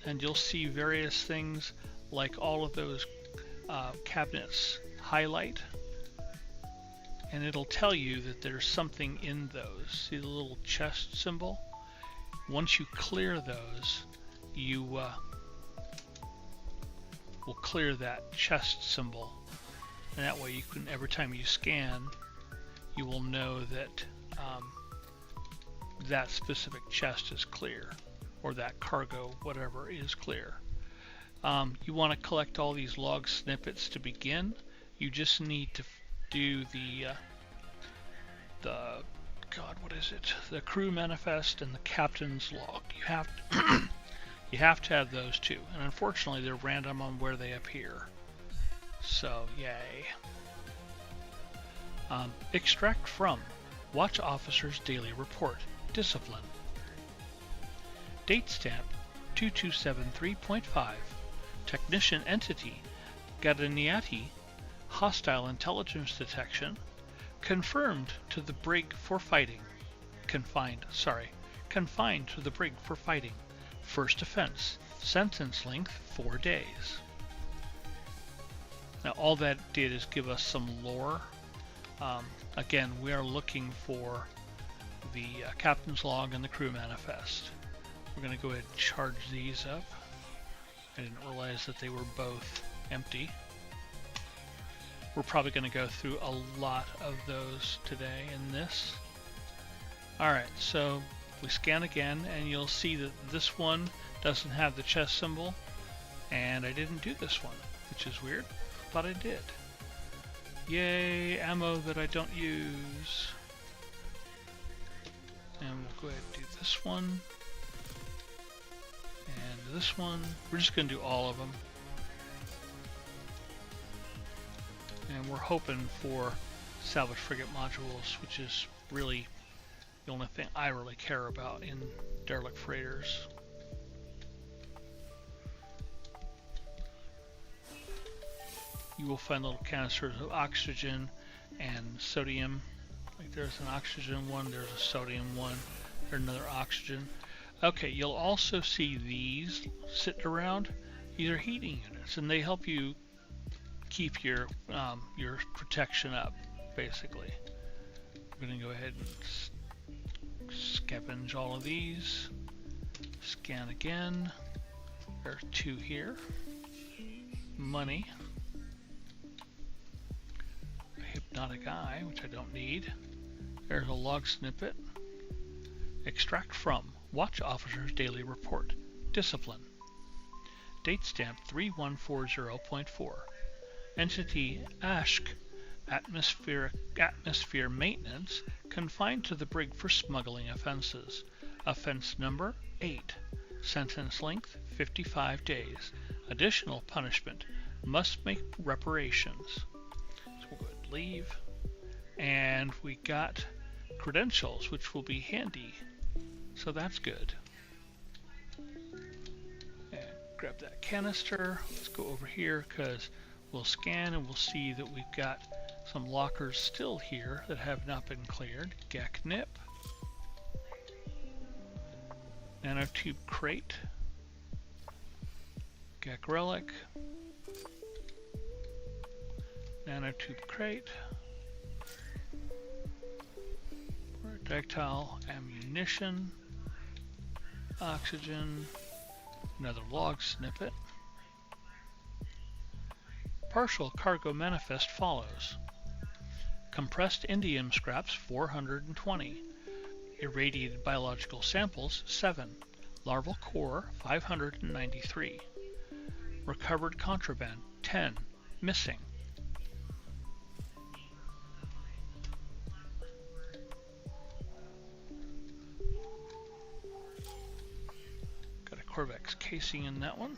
and you'll see various things like all of those cabinets highlight, and it'll tell you that there's something in those. See the little chest symbol? Once you clear those, you will clear that chest symbol, and that way you can, every time you scan, you will know that that specific chest is clear, or that cargo, whatever, is clear. You want to collect all these log snippets to begin. You just need to do the the crew manifest and the captain's log. You have to you have to have those two, and unfortunately they're random on where they appear. So yay. Extract from Watch Officer's Daily Report. Discipline. Date stamp 2273.5. Technician entity Gadaniati. Hostile intelligence detection. Confirmed to the brig for fighting. Confined to the brig for fighting. First offense. Sentence length 4 days. Now all that did is give us some lore. Again, we are looking for the captain's log and the crew manifest. We're going to go ahead and charge these up. I didn't realize that they were both empty. We're probably going to go through a lot of those today in this. Alright, so we scan again, and you'll see that this one doesn't have the chest symbol, and I didn't do this one, which is weird, but I did. Yay, ammo that I don't use. And we'll go ahead and do this one. And this one. We're just going to do all of them. And we're hoping for salvage frigate modules, which is really the only thing I really care about in derelict freighters. you will find little canisters of oxygen and sodium. Like there's an oxygen one, there's a sodium one, there's another oxygen. Okay, you'll also see these sitting around. These are heating units, and they help you keep your protection up, basically. I'm going to go ahead and scavenge all of these. Scan again. There's 2 here. Money. A hypnotic eye, which I don't need. There's a log snippet. Extract from Watch Officer's Daily Report. Discipline. Date stamp 3140.4. Entity ASHK. Atmosphere Maintenance. Confined to the brig for smuggling offenses. Offense number 8. Sentence length 55 days. Additional punishment. Must make reparations. So we'll go ahead and leave. And we got credentials, which will be handy. So that's good. And grab that canister. Let's go over here because we'll scan and we'll see that we've got some lockers still here that have not been cleared. Gek nip. Nanotube crate. Gek relic. Nanotube crate. Projectile ammunition. Oxygen. Another log snippet. Partial cargo manifest follows. Compressed indium scraps 420. Irradiated biological samples 7. Larval core 593. Recovered contraband 10. Missing. Got a Corvex casing in that one.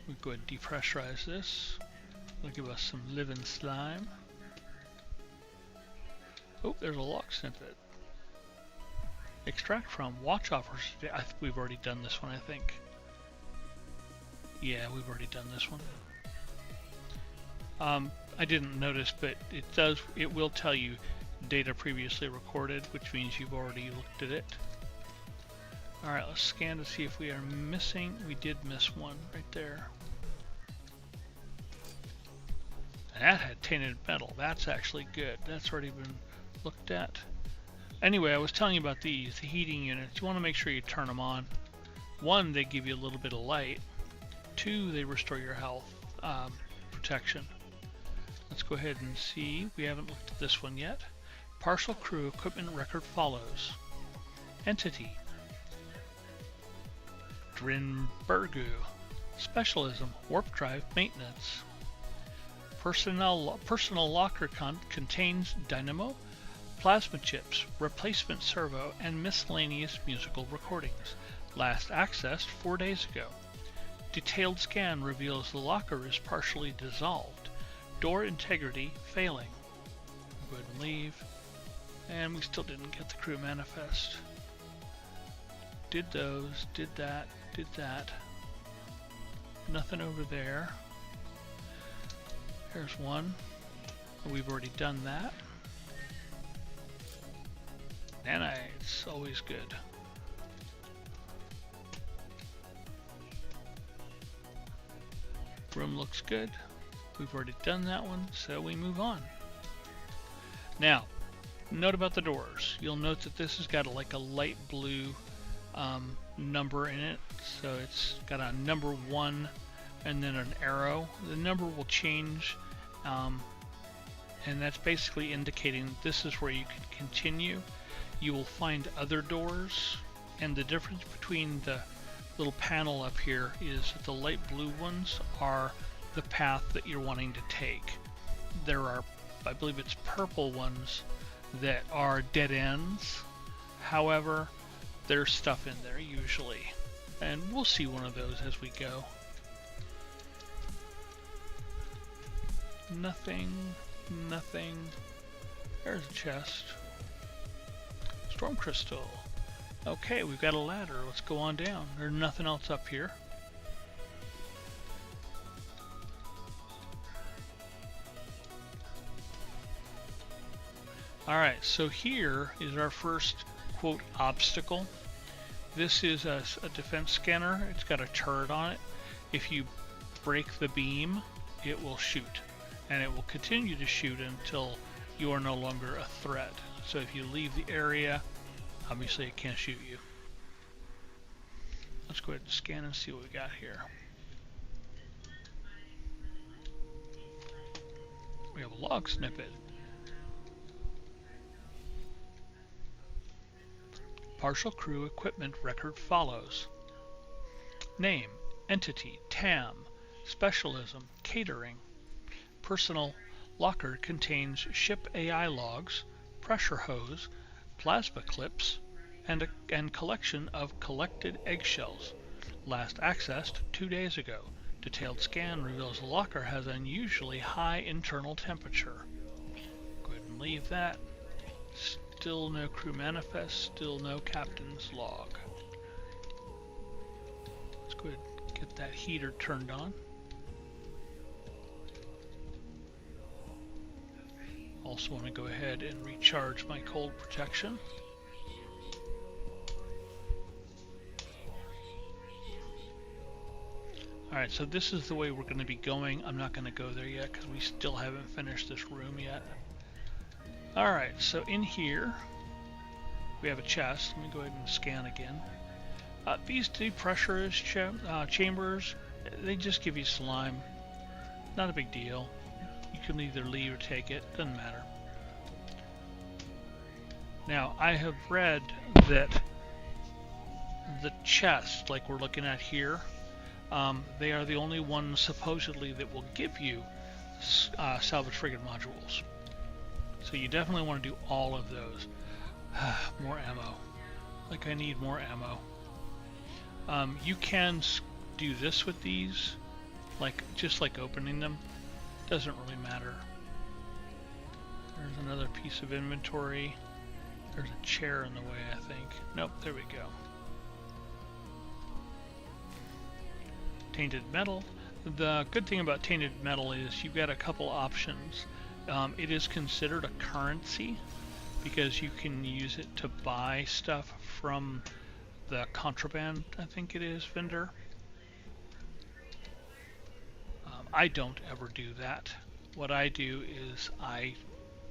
We'll go ahead and depressurize this. It'll give us some living slime. Oh, there's a log snippet. Extract from Watch Offers. We've already done this one, I think. Yeah, we've already done this one. I didn't notice, but it will tell you data previously recorded, which means you've already looked at it. Alright, let's scan to see if we are missing. We did miss one right there. And that had tainted metal. That's actually good. That's already been looked at. Anyway, I was telling you about the heating units. You want to make sure you turn them on. 1, they give you a little bit of light. 2, they restore your health protection. Let's go ahead and see. We haven't looked at this one yet. Partial crew equipment record follows. Entity. Drinbergu. Specialism. Warp drive maintenance. Personal locker contains dynamo, plasma chips, replacement servo, and miscellaneous musical recordings. Last accessed 4 days ago. Detailed scan reveals the locker is partially dissolved. Door integrity failing. Go ahead and leave. And we still didn't get the crew manifest. Did those, did that, did that. Nothing over there. There's one. We've already done that. Nanites, always good. Room looks good. We've already done that one, so we move on. Now, note about the doors. You'll note that this has got like a light blue number in it. So it's got a number 1 and then an arrow. The number will change, and that's basically indicating this is where you can continue. You will find other doors, and the difference between the little panel up here is that the light blue ones are the path that you're wanting to take. There are, I believe it's purple ones that are dead ends. However, there's stuff in there usually, and we'll see one of those as we go. Nothing, nothing. There's a chest. Storm crystal. Okay, we've got a ladder. Let's go on down. There's nothing else up here. Alright, so here is our first, quote, obstacle. This is a defense scanner. It's got a turret on it. If you break the beam, it will shoot. And it will continue to shoot until you are no longer a threat. So if you leave the area, obviously it can't shoot you. Let's go ahead and scan and see what we got here. We have a log snippet. Partial crew equipment record follows. Name, entity, TAM, specialism, catering. Personal locker contains ship AI logs, pressure hose, plasma clips, and collection of collected eggshells. Last accessed 2 days ago. Detailed scan reveals the locker has unusually high internal temperature. Go ahead and leave that. Still no crew manifest, still no captain's log. Let's go ahead and get that heater turned on. Also want to go ahead and recharge my cold protection. Alright, so this is the way we're going to be going. I'm not going to go there yet because we still haven't finished this room yet. Alright, so in here we have a chest. Let me go ahead and scan again. These depressurist chambers, they just give you slime. Not a big deal. You can either leave or take it, doesn't matter. Now, I have read that the chests, like we're looking at here, they are the only ones supposedly that will give you salvage frigate modules. So you definitely want to do all of those. More ammo. Like I need more ammo. You can do this with these, like just like opening them. Doesn't really matter. There's another piece of inventory. There's a chair in the way, I think. Nope, there we go. Tainted metal. The good thing about tainted metal is you've got a couple options. It is considered a currency because you can use it to buy stuff from the contraband, I think it is, vendor. I don't ever do that. What I do is I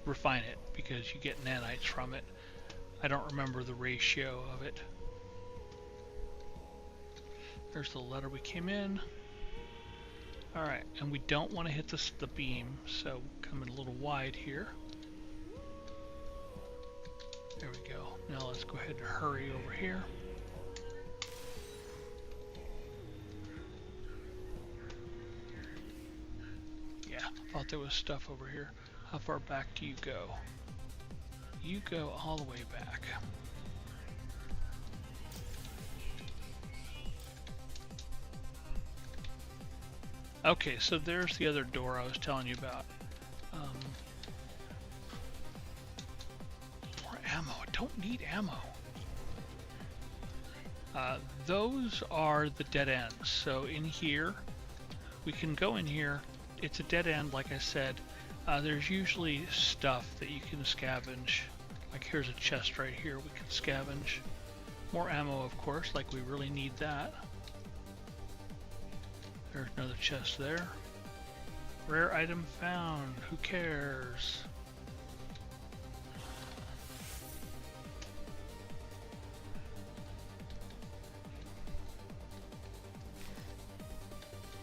refine it because you get nanites from it. I don't remember the ratio of it. There's the letter we came in. Alright, and we don't want to hit the beam, so come in a little wide here. There we go. Now let's go ahead and hurry over here. Yeah, I thought there was stuff over here. How far back do you go? You go all the way back. Okay, so there's the other door I was telling you about. More ammo. I don't need ammo. Those are the dead ends. So in here, we can go in here. It's a dead end, like I said. There's usually stuff that you can scavenge. Like here's a chest right here we can scavenge. More ammo, of course, like we really need that. There's another chest there. Rare item found. Who cares?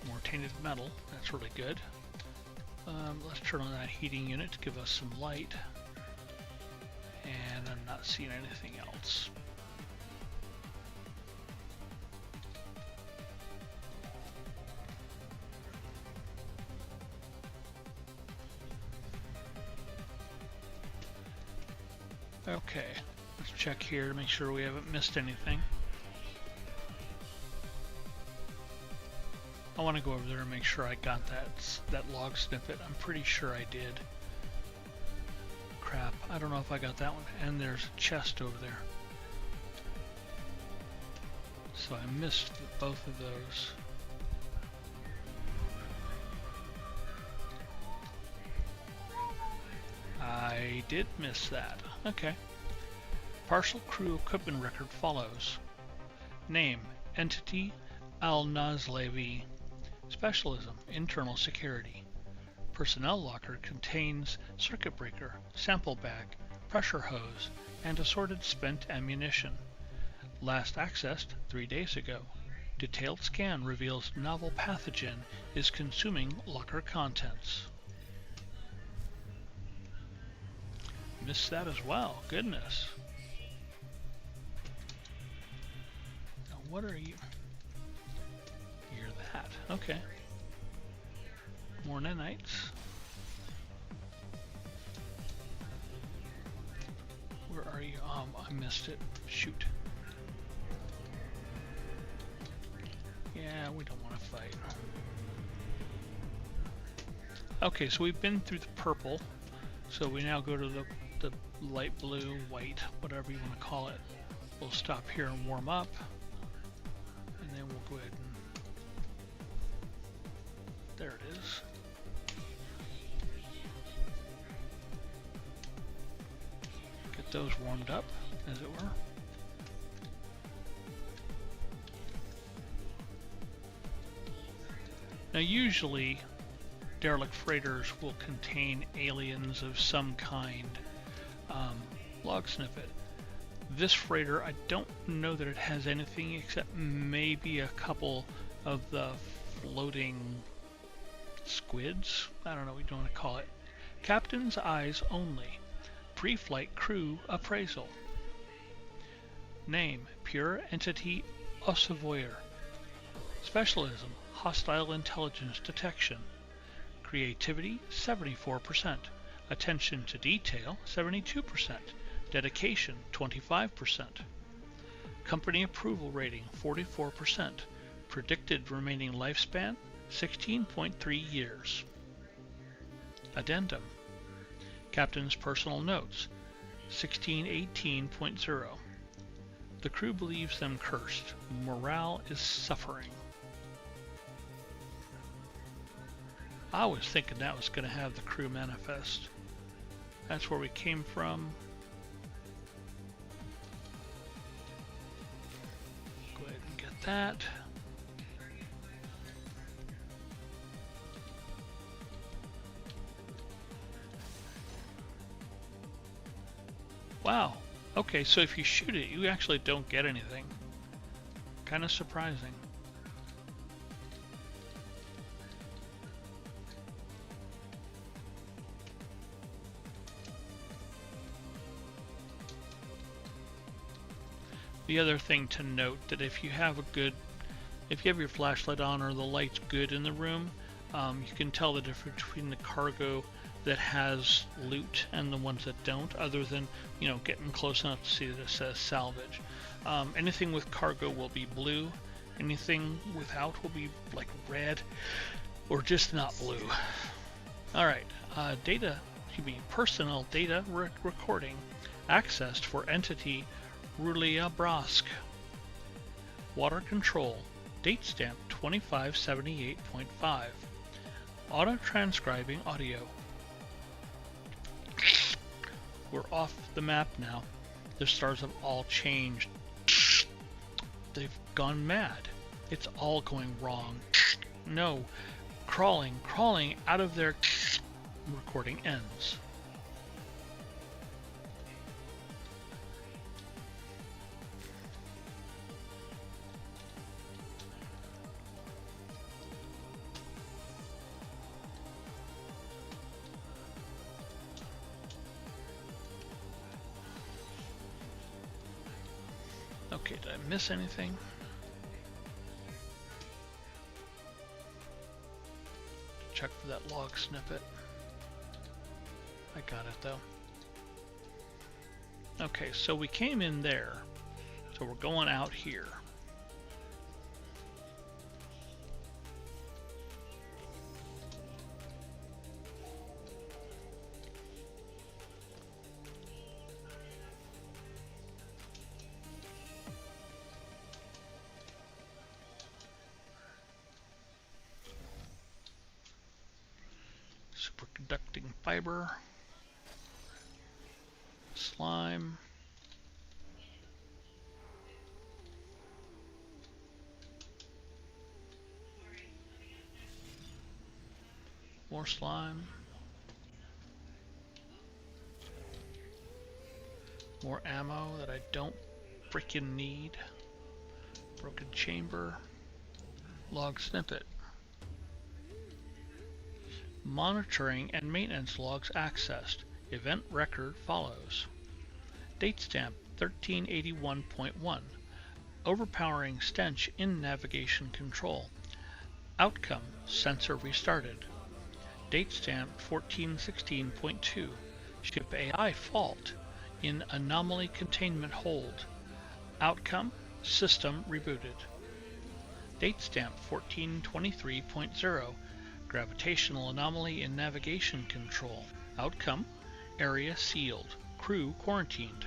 More tainted metal. That's really good. Let's turn on that heating unit to give us some light. And I'm not seeing anything else. Okay, let's check here to make sure we haven't missed anything. I want to go over there and make sure I got that log snippet. I'm pretty sure I did. Crap, I don't know if I got that one. And there's a chest over there. So I missed both of those. I did miss that. Okay. Partial crew equipment record follows. Name, entity, Al-Nazlevi. Specialism, internal security. Personnel locker contains circuit breaker, sample bag, pressure hose, and assorted spent ammunition. Last accessed 3 days ago. Detailed scan reveals novel pathogen is consuming locker contents. Missed that as well. Goodness. Now what are you? You're that. Okay. More nanites. Where are you? I missed it. Shoot. Yeah, we don't want to fight. Okay, so we've been through the purple. So we now go to the light blue, white, whatever you want to call it. We'll stop here and warm up. And then we'll go ahead and... There it is. Get those warmed up, as it were. Now usually derelict freighters will contain aliens of some kind. Log snippet. This freighter, I don't know that it has anything except maybe a couple of the floating squids. I don't know what you want to call it. Captain's eyes only. Pre-flight crew appraisal. Name, pure entity Osavoyer. Specialism, hostile intelligence detection. Creativity, 74%. Attention to detail, 72%. Dedication, 25%. Company approval rating, 44%. Predicted remaining lifespan, 16.3 years. Addendum. Captain's personal notes, 1618.0. The crew believes them cursed. Morale is suffering. I was thinking that was going to have the crew manifest. That's where we came from. Go ahead and get that. Wow. Okay, so if you shoot it, you actually don't get anything. Kind of surprising. The other thing to note that if you have your flashlight on or the light's good in the room, you can tell the difference between the cargo that has loot and the ones that don't, other than, you know, getting close enough to see that it says salvage. Anything with cargo will be blue, anything without will be like red, or just not blue. Alright, personal data recording, accessed for entity Rulia Brask. Water control, date stamp 2578.5. Auto transcribing audio. We're off the map now. The stars have all changed. They've gone mad. It's all going wrong. No. Crawling out of their recording ends. Okay, did I miss anything? Check for that log snippet. I got it though. Okay, so we came in there. So we're going out here. Superconducting fiber. Slime. More slime. More ammo that I don't freaking need. Broken chamber. Log snippet. Monitoring and maintenance logs accessed. Event record follows. Date stamp 1381.1. Overpowering stench in navigation control. Outcome sensor restarted. Date stamp 1416.2. Ship AI fault in anomaly containment hold. Outcome system rebooted. Date stamp 1423.0. Gravitational anomaly in navigation control. Outcome area sealed. Crew quarantined.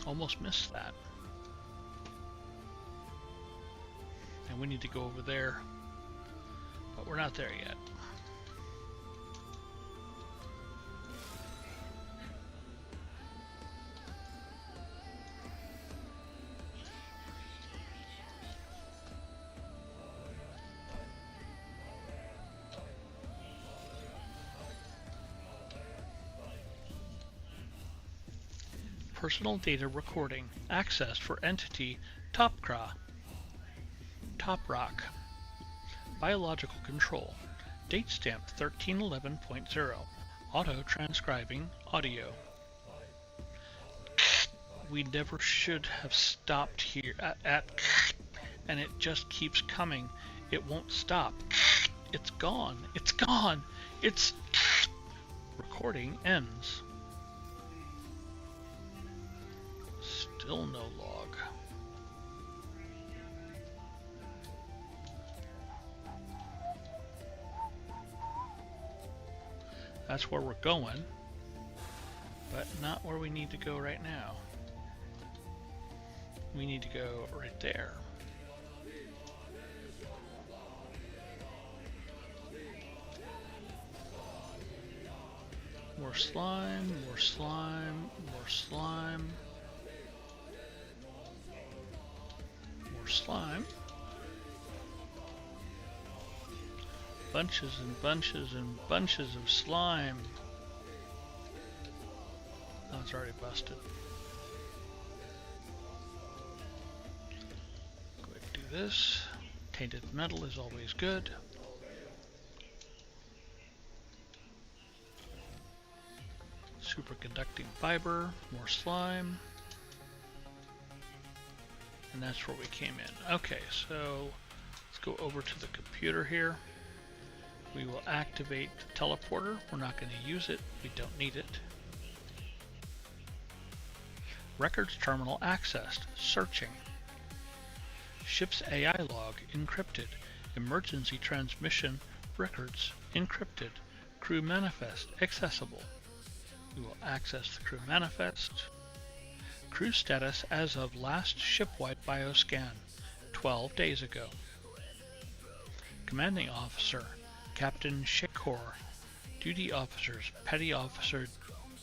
Almost missed that. And we need to go over there, but we're not there yet. Personal data recording accessed for entity Top Rock. Biological control. Date stamp 1311.0. Auto transcribing audio. We never should have stopped here at and it just keeps coming. It won't stop. It's gone. It's gone. It's recording ends. Still no log. That's where we're going, but not where we need to go right now. We need to go right there. More slime, more slime, more slime. More slime. Bunches and bunches and bunches of slime. Oh, it's already busted. Go ahead and do this. Tainted metal is always good. Superconducting fiber, more slime. And that's where we came in. Okay, so let's go over to the computer here. We will activate the teleporter. We're not going to use it. We don't need it. Records terminal accessed. Searching. Ship's AI log encrypted. Emergency transmission records encrypted. Crew manifest accessible. We will access the crew manifest. Crew status as of last shipwide bioscan, 12 days ago. Commanding officer, Captain Shekor. Duty officers, Petty Officer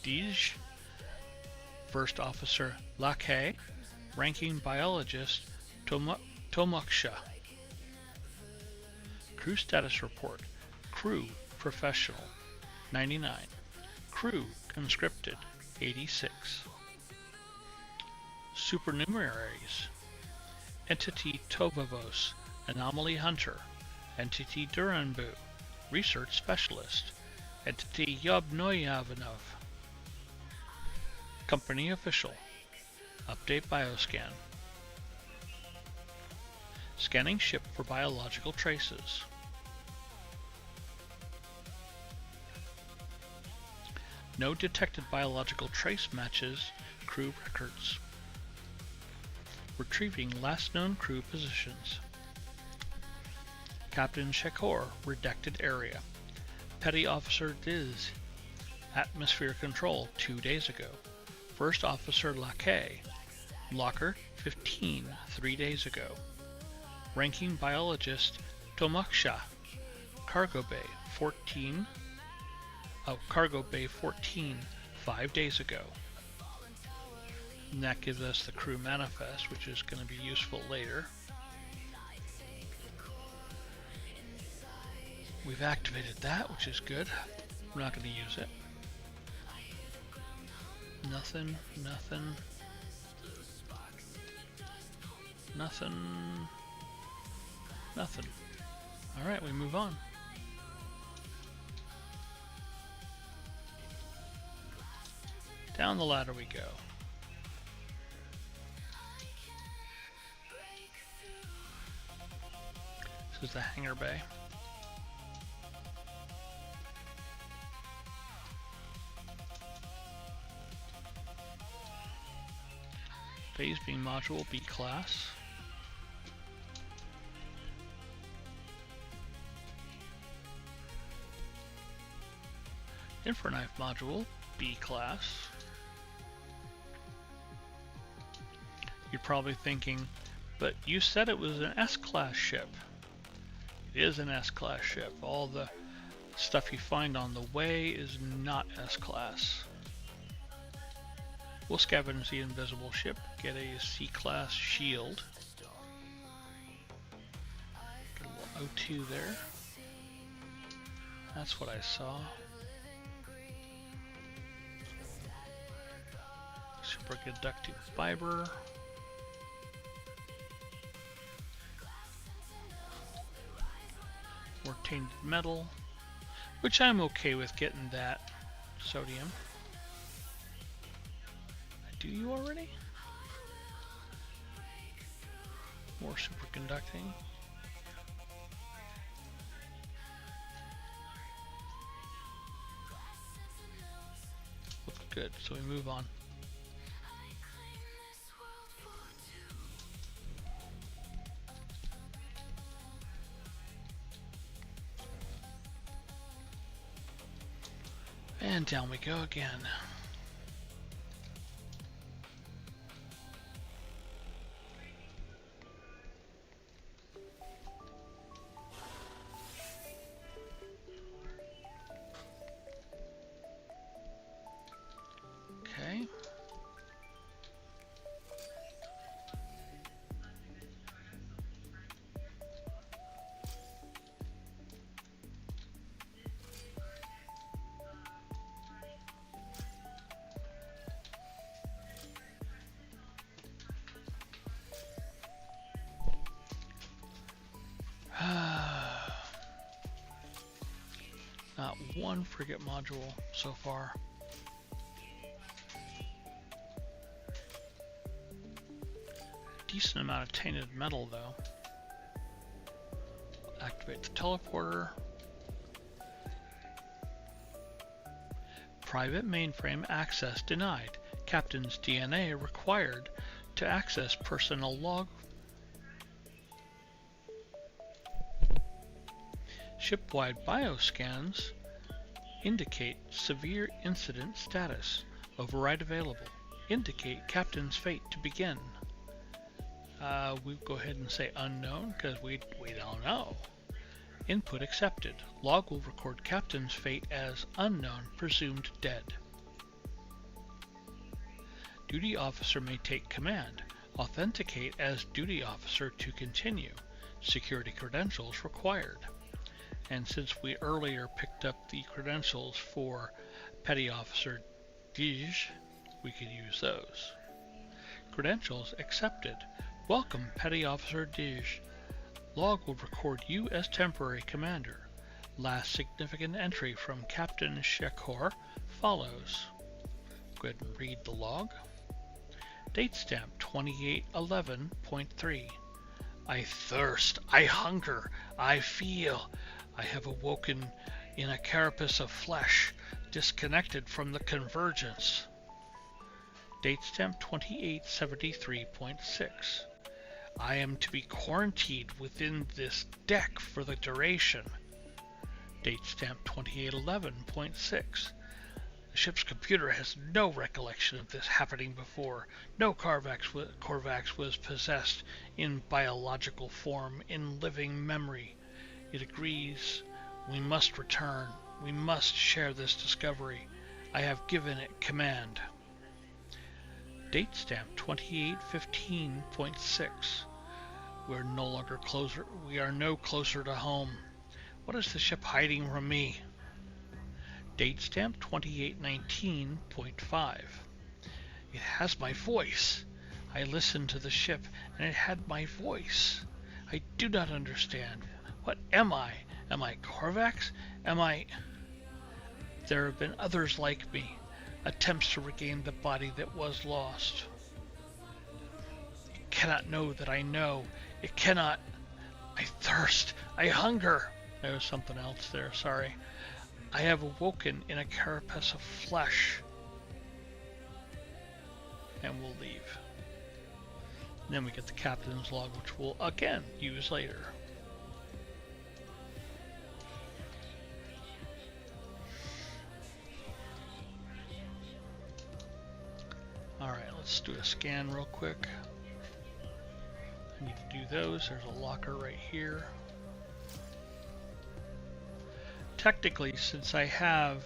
Dij. First Officer Lakay. Ranking Biologist Tomoksha. Crew status report. Crew professional, 99. Crew conscripted, 86. Supernumeraries. Entity Tovavos, Anomaly Hunter. Entity Duranbu, Research Specialist. Entity Yobnoyavanov. Company Official. Update Bioscan. Scanning ship for biological traces. No detected biological trace matches crew records. Retrieving last known crew positions. Captain Shekor, redacted area. Petty Officer Diz, atmosphere control 2 days ago. First Officer Lakay, Locker 15, 3 days ago. Ranking Biologist Tomaksha, Cargo Bay 14, Cargo Bay 14, 5 days ago. And that gives us the crew manifest, which is going to be useful later. We've activated that, which is good. We're not going to use it. Nothing, nothing, nothing, nothing. Alright, we move on. Down the ladder we go. This is the hangar bay. Phase beam module B class. Infraknife module B class. You're probably thinking, but you said it was an S-class ship. It is an S-class ship. All the stuff you find on the way is not S-class. We'll scavenge the invisible ship, get a C-class shield. Get a little O2 there. That's what I saw. Superconducting fiber. More tainted metal, which I'm okay with getting that. Sodium. Do you already? More superconducting. Looks good, so we move on. And down we go again. Okay. Not one frigate module so far. Decent amount of tainted metal though. Activate the teleporter. Private mainframe access denied. Captain's DNA required to access personnel log. Ship-wide bioscans indicate severe incident status. Override available. Indicate captain's fate to begin. We'll go ahead and say unknown because we don't know. Input accepted. Log will record captain's fate as unknown, presumed dead. Duty officer may take command. Authenticate as duty officer to continue. Security credentials required. And since we earlier picked up the credentials for Petty Officer Dij, we could use those. Credentials accepted. Welcome, Petty Officer Dij. Log will record you as temporary commander. Last significant entry from Captain Shekhor follows. Go ahead and read the log. Date stamp 2811.3. I thirst, I hunger, I feel. I have awoken in a carapace of flesh, disconnected from the convergence. Date stamp 2873.6. I am to be quarantined within this deck for the duration. Date stamp 2811.6. The ship's computer has no recollection of this happening before. No Korvax was possessed in biological form, in living memory. It agrees. We must return. We must share this discovery. I have given it command. Date stamp 2815.6. We're no longer closer. We are no closer to home. What is the ship hiding from me? Date stamp 2819.5. It has my voice. I listened to the ship and it had my voice. I do not understand. What am I? Am I Korvax? Am I... There have been others like me. Attempts to regain the body that was lost. It cannot know that I know. It cannot... I thirst. I hunger. There was something else there, sorry. I have awoken in a carapace of flesh. And we'll leave. And then we get the captain's log, which we'll again use later. Alright, let's do a scan real quick. I need to do those. There's a locker right here. Technically, since I have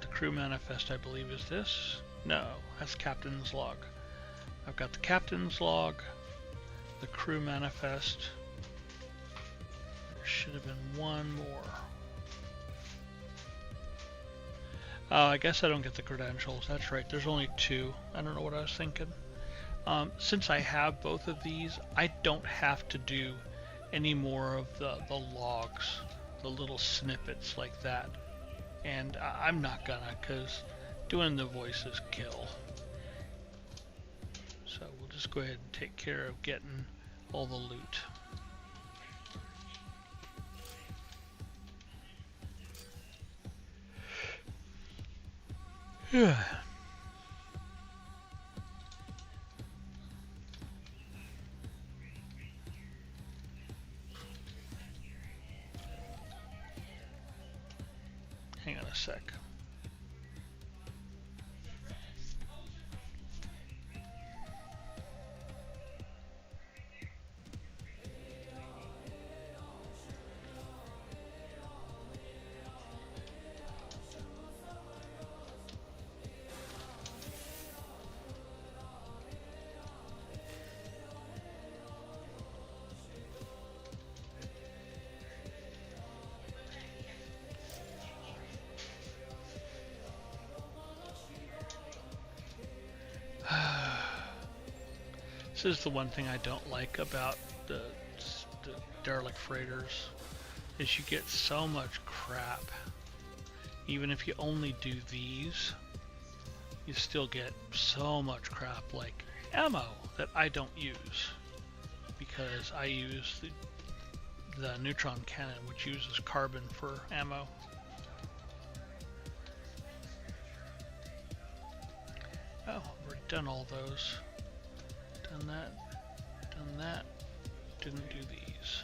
the crew manifest, I believe is this. No, that's captain's log. I've got the captain's log, the crew manifest. There should have been one more. Oh, I guess I don't get the credentials. That's right, there's only two. I don't know what I was thinking. Since I have both of these, I don't have to do any more of the logs, the little snippets like that. And I'm not gonna, because doing the voices kill. So we'll just go ahead and take care of getting all the loot. Yeah. Hang on a sec. This is the one thing I don't like about the derelict freighters, is you get so much crap. Even if you only do these, you still get so much crap, like ammo that I don't use, because I use the neutron cannon, which uses carbon for ammo. Oh, we've done all those. Done that, didn't do these.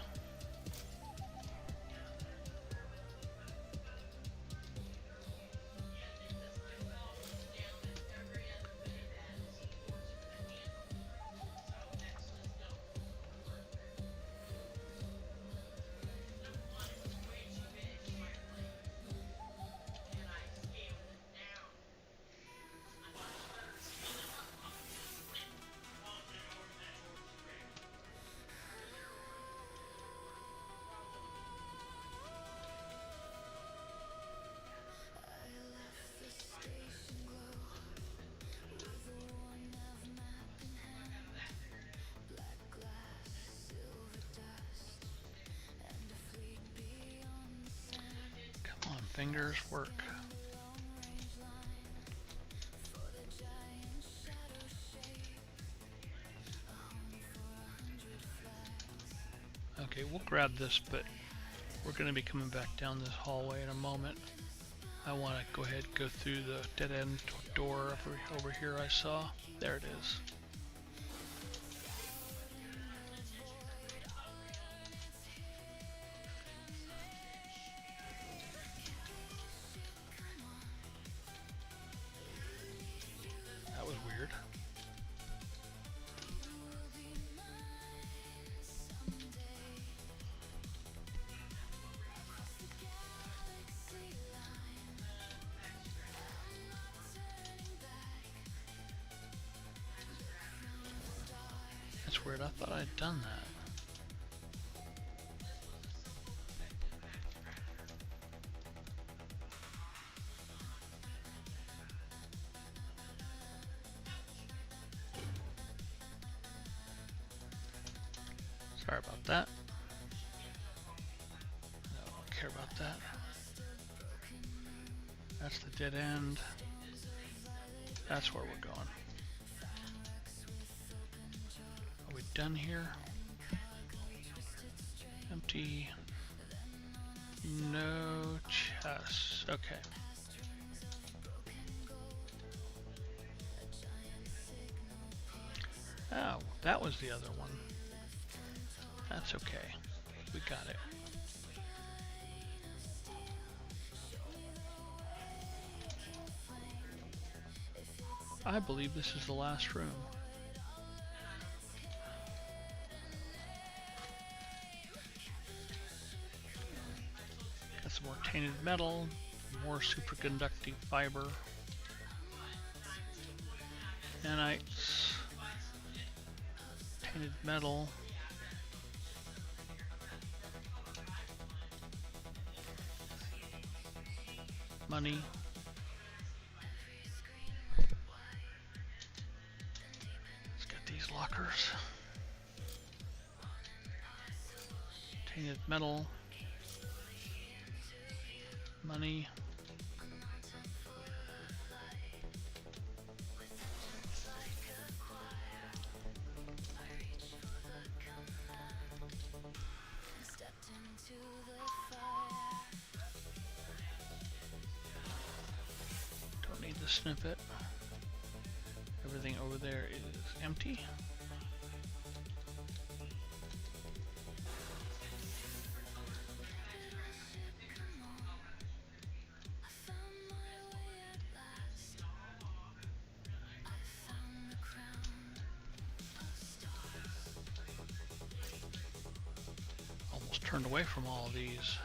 Fingers work. Okay, we'll grab this, but we're going to be coming back down this hallway in a moment. I want to go ahead and go through the dead end door over here I saw. There it is. That's weird. I thought I'd done that. Sorry about that. No, I don't care about that. That's the dead end. That's where we're going. Are we done here? Empty. No chests. Okay. Oh, that was the other one. That's okay. We got it. I believe this is the last room. Got some more tainted metal, more superconducting fiber, nanites, tainted metal, money. Let's get these lockers. Tainted metal, money. Don't need the snippet. Everything over there is empty. Almost turned away from all of these.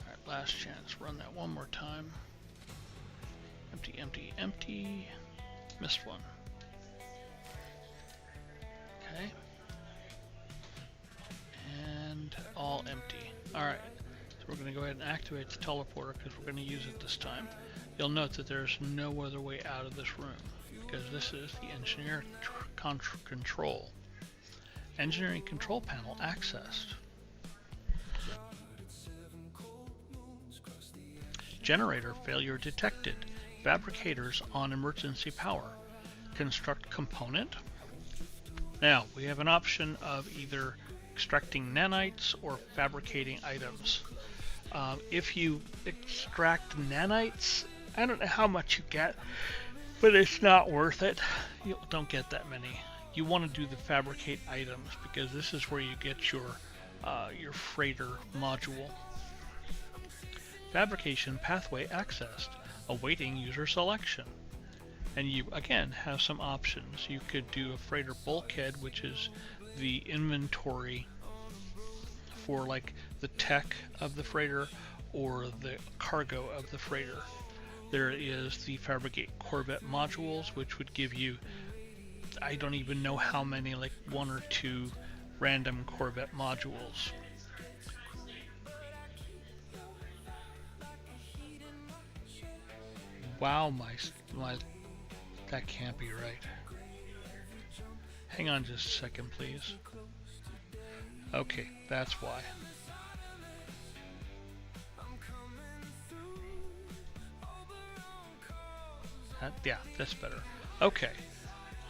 Alright, last chance. Run that one more time. Empty, empty, empty. Missed one. Okay. And all empty. Alright, so we're going to go ahead and activate the teleporter because we're going to use it this time. You'll note that there's no other way out of this room because this is the engineer control. Engineering control panel accessed. Generator failure detected. Fabricators on emergency power. Construct component. Now, we have an option of either extracting nanites or fabricating items. If you extract nanites, I don't know how much you get, but it's not worth it. You don't get that many. You want to do the fabricate items because this is where you get your freighter module. Fabrication pathway accessed. Awaiting user selection. And you again have some options. You could do a freighter bulkhead, which is the inventory for like the tech of the freighter or the cargo of the freighter. There is the fabricate corvette modules, which would give you, I don't even know how many, like 1 or 2 random corvette modules. Wow, my that can't be right. Hang on just a second, please. Okay, that's why. Yeah, that's better. Okay,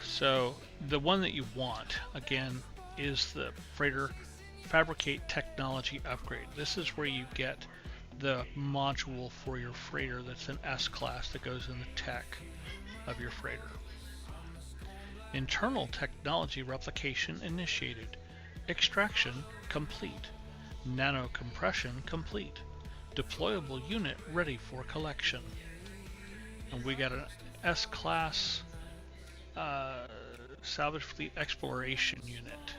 so the one that you want, again, is the freighter fabricate technology upgrade. This is where you get the module for your freighter that's an S-class that goes in the tech of your freighter. Internal technology replication initiated. Extraction complete. Nano compression complete. Deployable unit ready for collection. And we got an S-class salvage fleet exploration unit.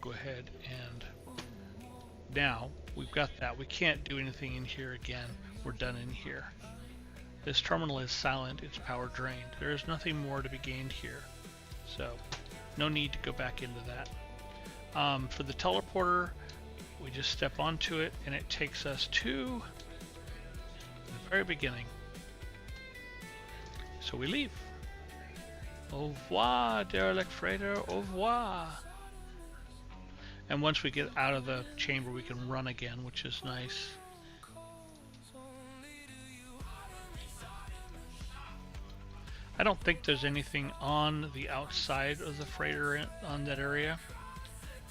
go ahead and now we've got that. We can't do anything in here again. We're done in here. This terminal is silent. It's power drained. There is nothing more to be gained here. So no need to go back into that. For the teleporter, we just step onto it and it takes us to the very beginning. So we leave. Au revoir, derelict freighter, au revoir. And once we get out of the chamber, we can run again, which is nice. I don't think there's anything on the outside of the freighter on that area.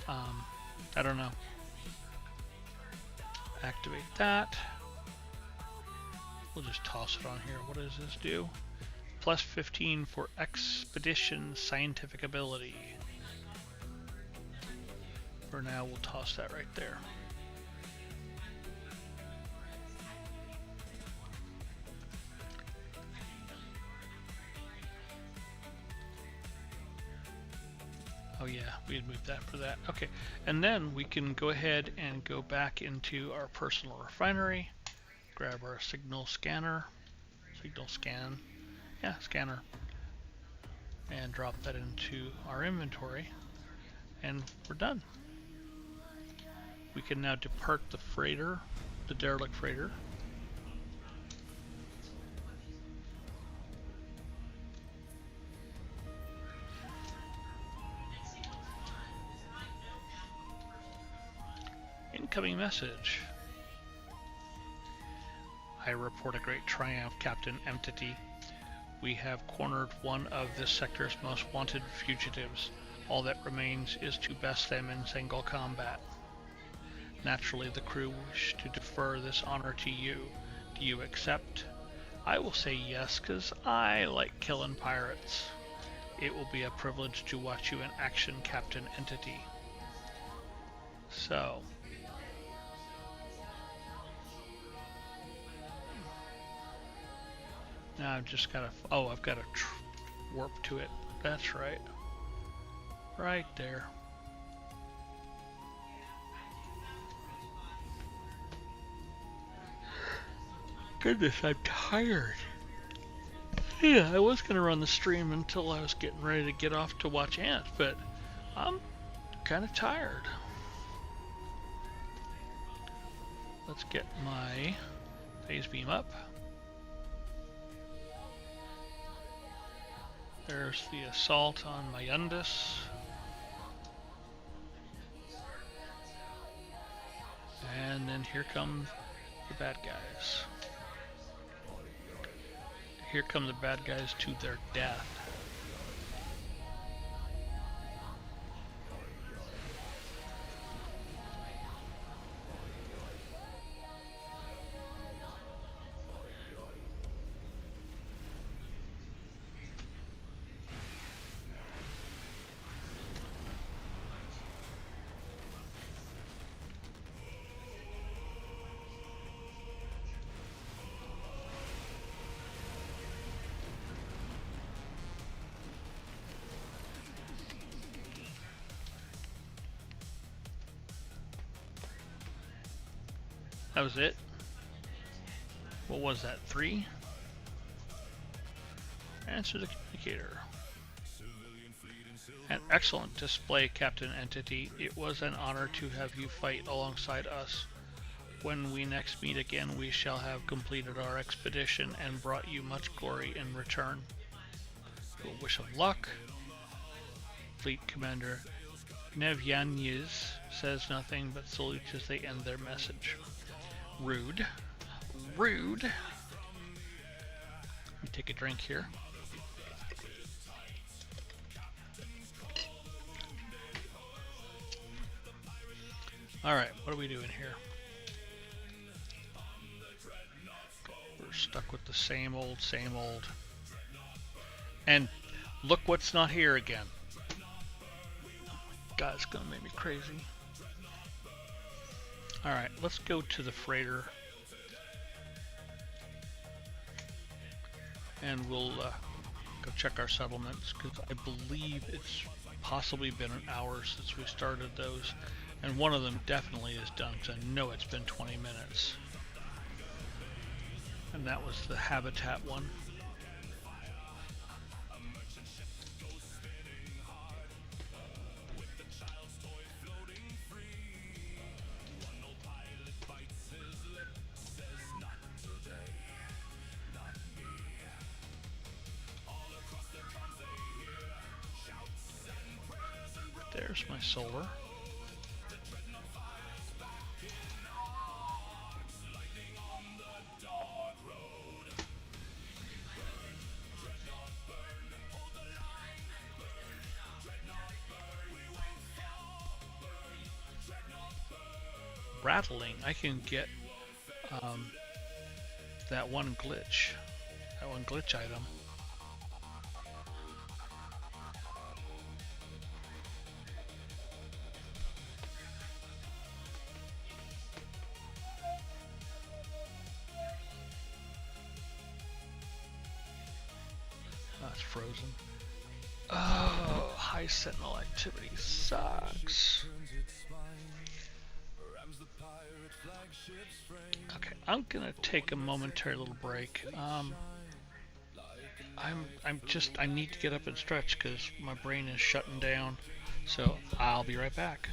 I don't know. Activate that. We'll just toss it on here. What does this do? Plus 15 for expedition scientific ability. For now, we'll toss that right there. Oh yeah, we had moved that for that. Okay, and then we can go ahead and go back into our personal refinery, grab our signal scanner, scanner, and drop that into our inventory, and we're done. We can now depart the freighter, the derelict freighter. Incoming message. I report a great triumph, Captain Entity. We have cornered one of this sector's most wanted fugitives. All that remains is to best them in single combat. Naturally, the crew wish to defer this honor to you. Do you accept? I will say yes, 'cause I like killing pirates. It will be a privilege to watch you in action, Captain Entity. So, now I've just got to, oh, I've got to warp to it. That's right. Right there. Goodness, I'm tired. Yeah, I was going to run the stream until I was getting ready to get off to watch ants, but I'm kind of tired. Let's get my phase beam up. There's the assault on Mayundis. And then here come the bad guys. Here come the bad guys to their death. That was it. What was that, 3? Answer the communicator. An excellent display, Captain Entity. It was an honor to have you fight alongside us. When we next meet again, we shall have completed our expedition and brought you much glory in return. A wish of luck. Fleet Commander Nevyanez says nothing but salutes as they end their message. Rude. Rude. Let me take a drink here. Alright, what are we doing here? We're stuck with the same old, same old. And look what's not here again. God, it's gonna make me crazy. Alright, let's go to the freighter. And we'll go check our settlements, because I believe it's possibly been an hour since we started those, and one of them definitely is done because I know it's been 20 minutes. And that was the habitat one. There's my solar. Rattling, I can get that one glitch item. That's frozen. Oh, high sentinel activity sucks. Okay, I'm gonna take a momentary little break. I need to get up and stretch because my brain is shutting down. So I'll be right back.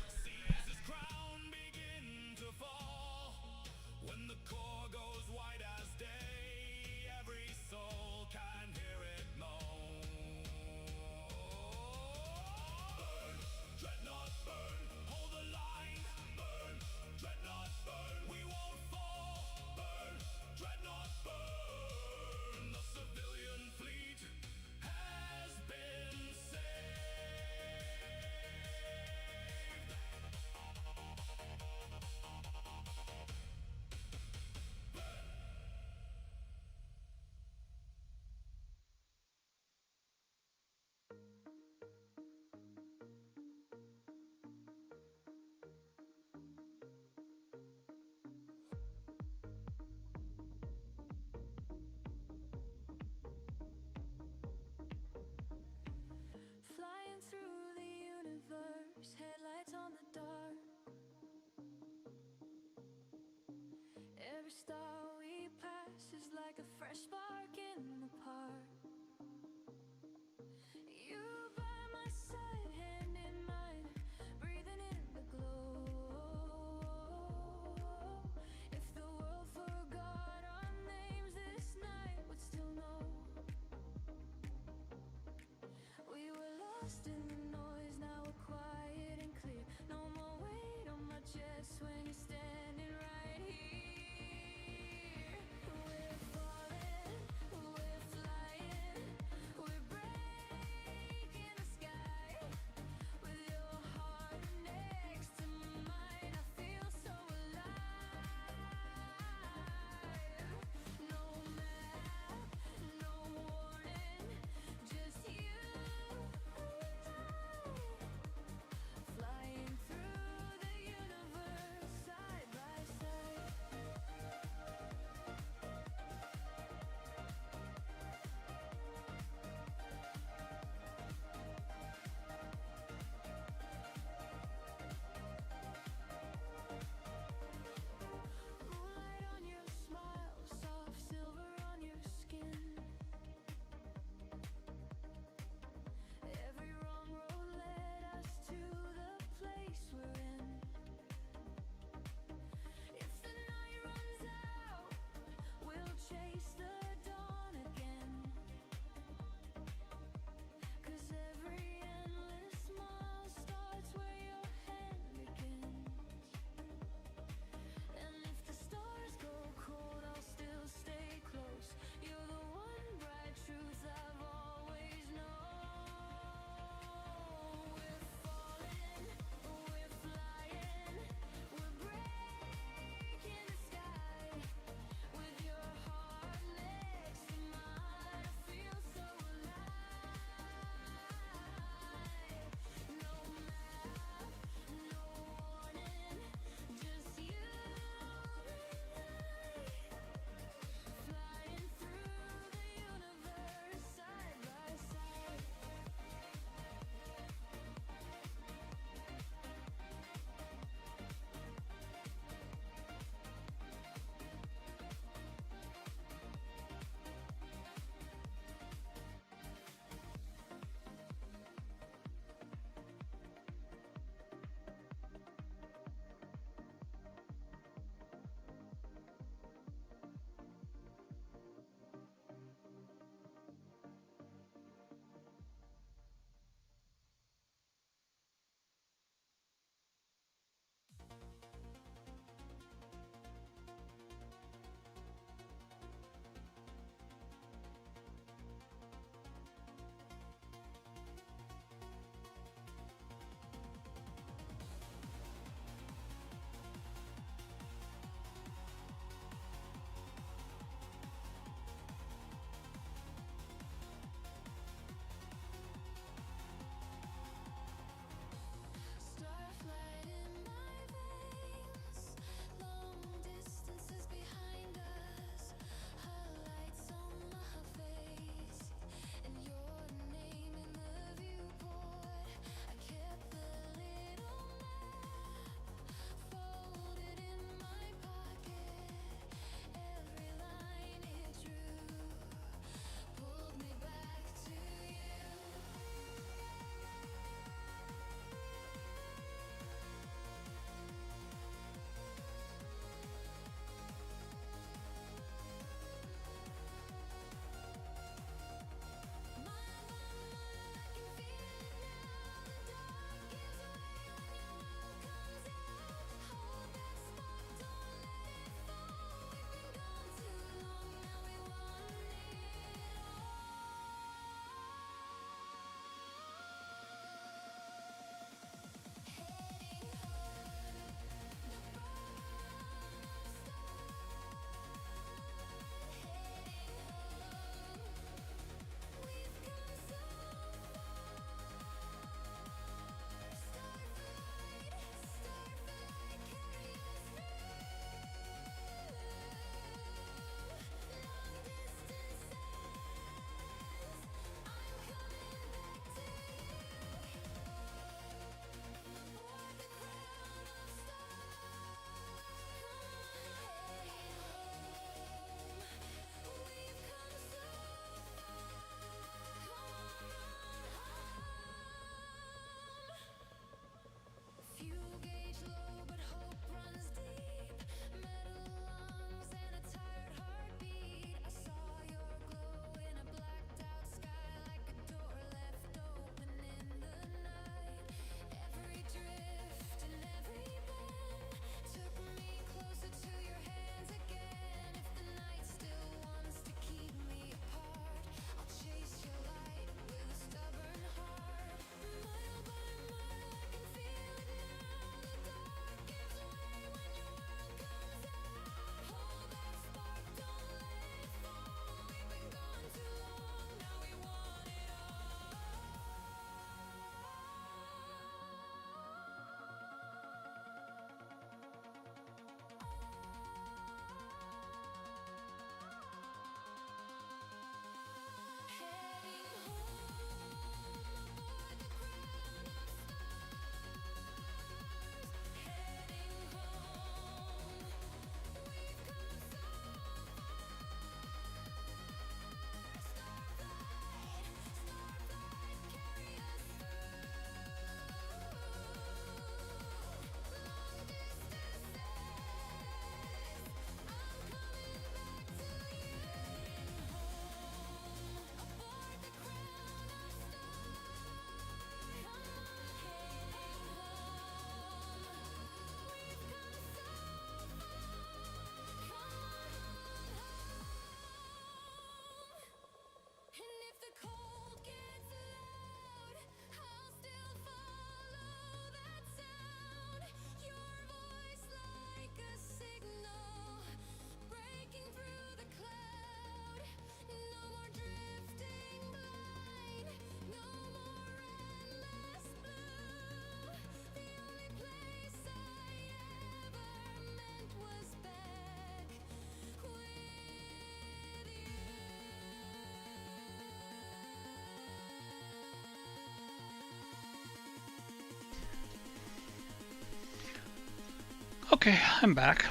Okay, I'm back.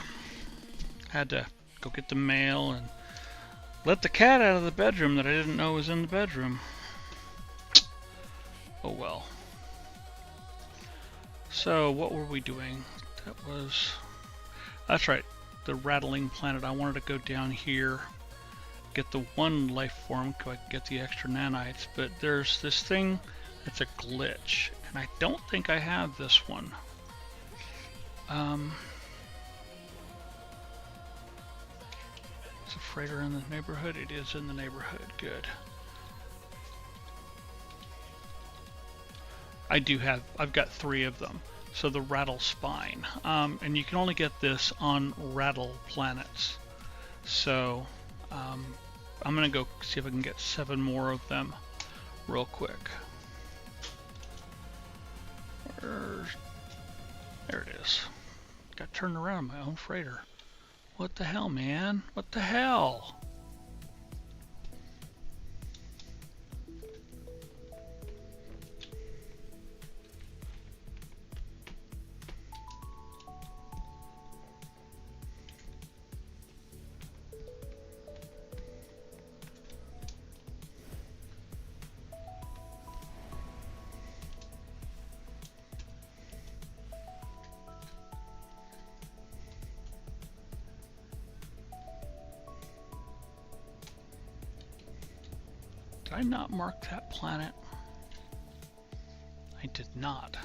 Had to go get the mail and let the cat out of the bedroom that I didn't know was in the bedroom. Oh well. So what were we doing? That's right, the rattling planet. I wanted to go down here, get the one life form so I could get the extra nanites, but there's this thing that's a glitch, and I don't think I have this one. Is a freighter in the neighborhood? It is in the neighborhood. Good. I've got 3 of them. So the rattle spine. And you can only get this on rattle planets. So I'm gonna go see if I can get 7 more of them real quick. There it is. Got turned around in my own freighter. What the hell, man? What the hell? Did I not mark that planet? I did not.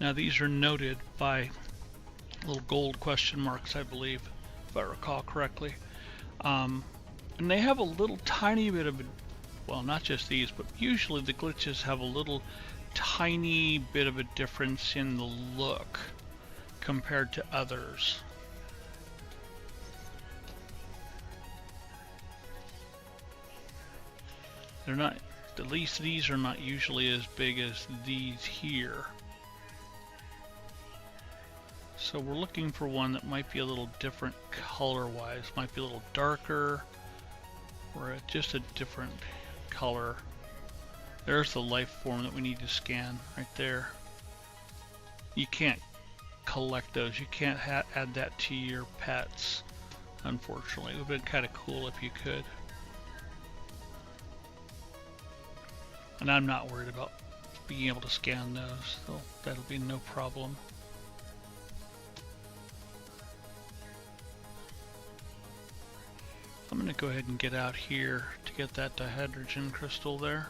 Now these are noted by little gold question marks, I believe, if I recall correctly. And they have a little tiny bit of a, well, not just these, but usually the glitches have a little tiny bit of a difference in the look compared to others. They're not, at least these are not usually as big as these here. So we're looking for one that might be a little different color-wise, might be a little darker, or just a different color. There's the life form that we need to scan right there. You can't collect those. You can't add that to your pets, unfortunately. It would have been kind of cool if you could. And I'm not worried about being able to scan those, so that'll be no problem. I'm going to go ahead and get out here to get that dihydrogen crystal there.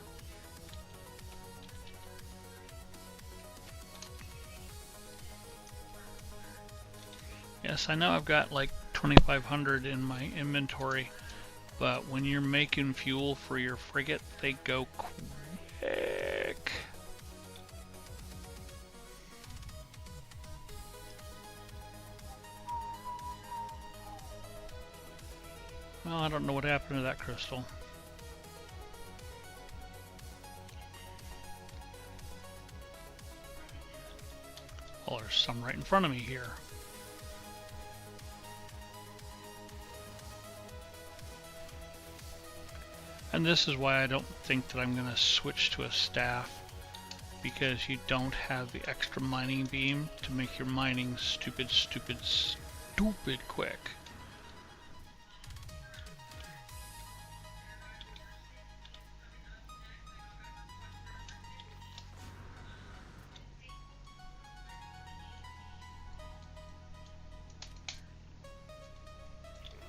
Yes, I know I've got like 2,500 in my inventory, but when you're making fuel for your frigate, they go quick. Well, I don't know what happened to that crystal. Well, there's some right in front of me here. And this is why I don't think that I'm going to switch to a staff, because you don't have the extra mining beam to make your mining stupid quick.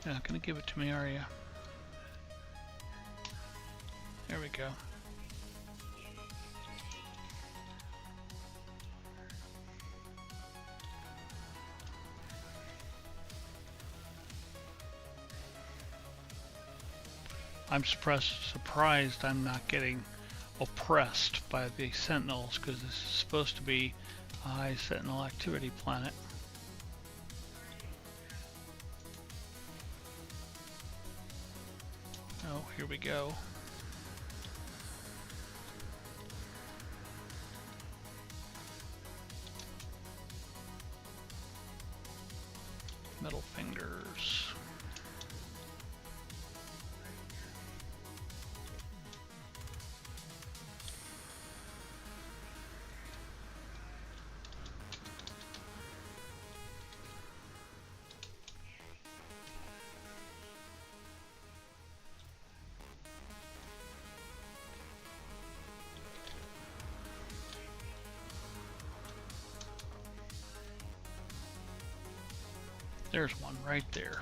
You're not gonna give it to me, are you? There we go. I'm surprised I'm not getting oppressed by the sentinels, because this is supposed to be a high sentinel activity planet. Oh, here we go. Middle fingers. There's one right there.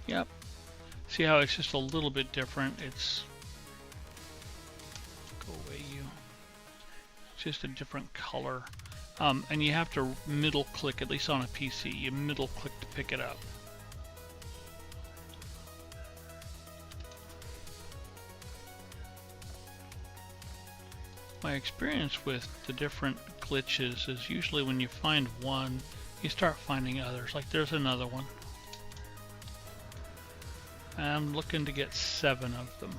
Yep. See how it's just a little bit different? It's... Go away, you. It's just a different color. And you have to middle click, at least on a PC, you middle click to pick it up. My experience with the different glitches is usually when you find one, you start finding others. Like there's another one. And I'm looking to get 7 of them.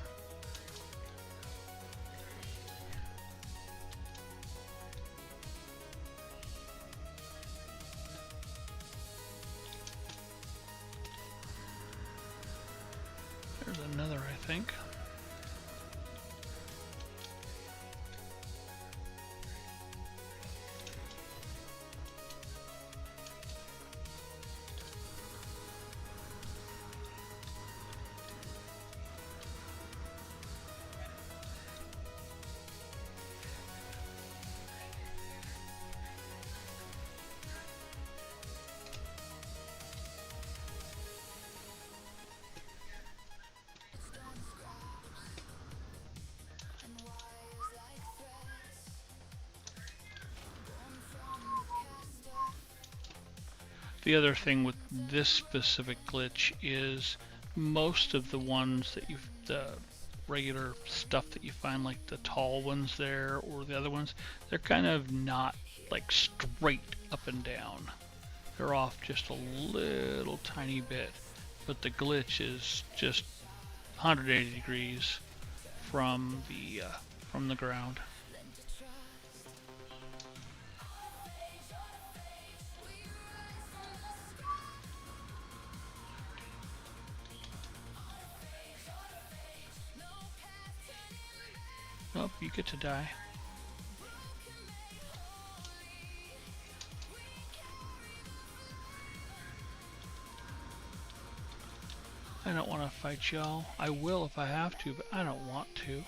There's another, I think. The other thing with this specific glitch is most of the ones that the regular stuff that you find, like the tall ones there or the other ones, they're kind of not like straight up and down. They're off just a little tiny bit, but the glitch is just 180 degrees from the ground. Oh, you get to die. I don't want to fight y'all. I will if I have to, but I don't want to.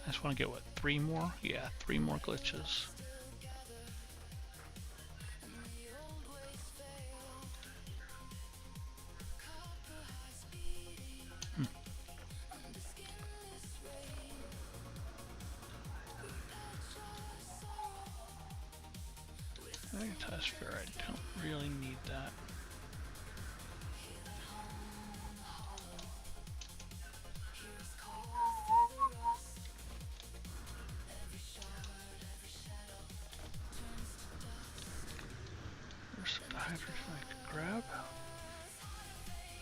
I just want to get, what, 3 more? Yeah, 3 more glitches. Magnetosphere, I don't really need that. There's some hydrogen I could grab.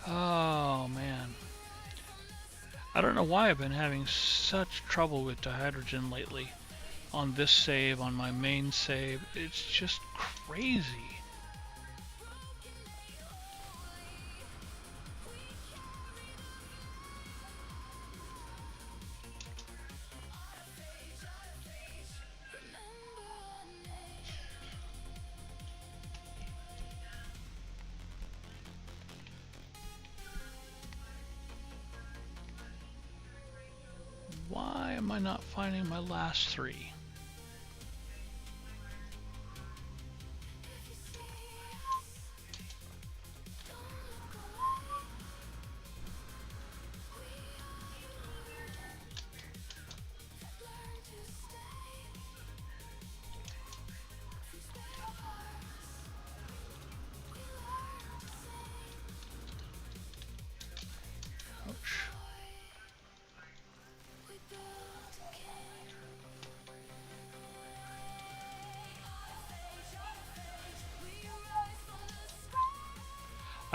Oh man. I don't know why I've been having such trouble with dihydrogen lately. On this save, on my main save, it's just crazy. Why am I not finding my last 3?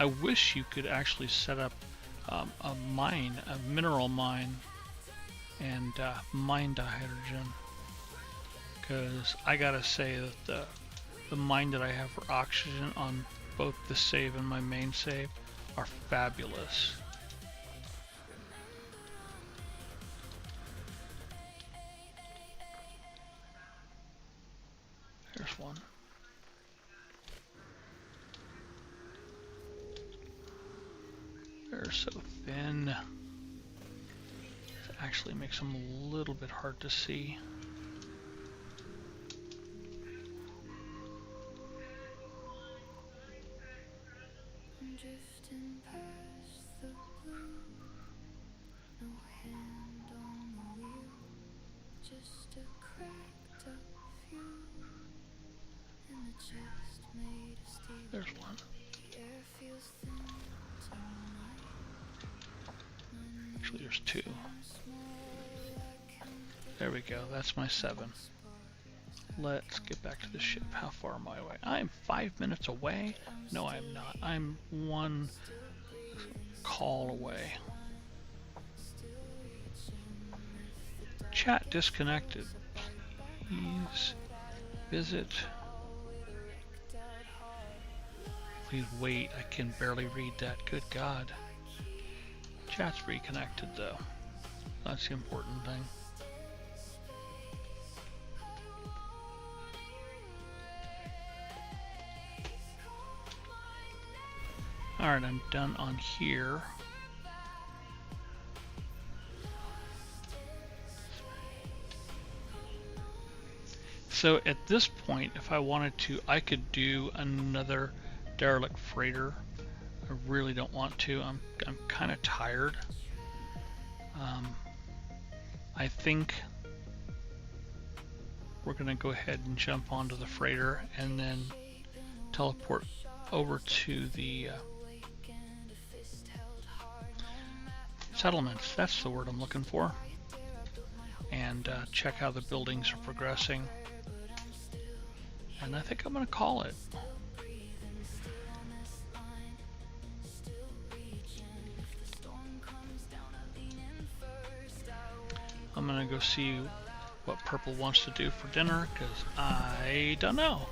I wish you could actually set up a mine, a mineral mine, and mine dihydrogen. Because I gotta say that the mine that I have for oxygen on both the save and my main save are fabulous. There's one. They're so thin. It actually makes them a little bit hard to see. I'm drifting past the blue, no hand on the wheel, just a cracked up view, and the chest made of steel. There's one. The air feels thin tonight. Actually, there's two. There we go. That's my 7. Let's get back to the ship. How far am I away? I'm 5 minutes away. No, I'm not. I'm 1 call away. Chat disconnected. Please visit. Please wait. I can barely read that. Good God. Chat's reconnected though. That's the important thing. Alright, I'm done on here. So at this point, if I wanted to, I could do another derelict freighter. I really don't want to. I'm kind of tired. I think we're going to go ahead and jump onto the freighter and then teleport over to the settlements. That's the word I'm looking for. And check how the buildings are progressing. And I think I'm going to call it. I'm going to go see what Purple wants to do for dinner, because I don't know.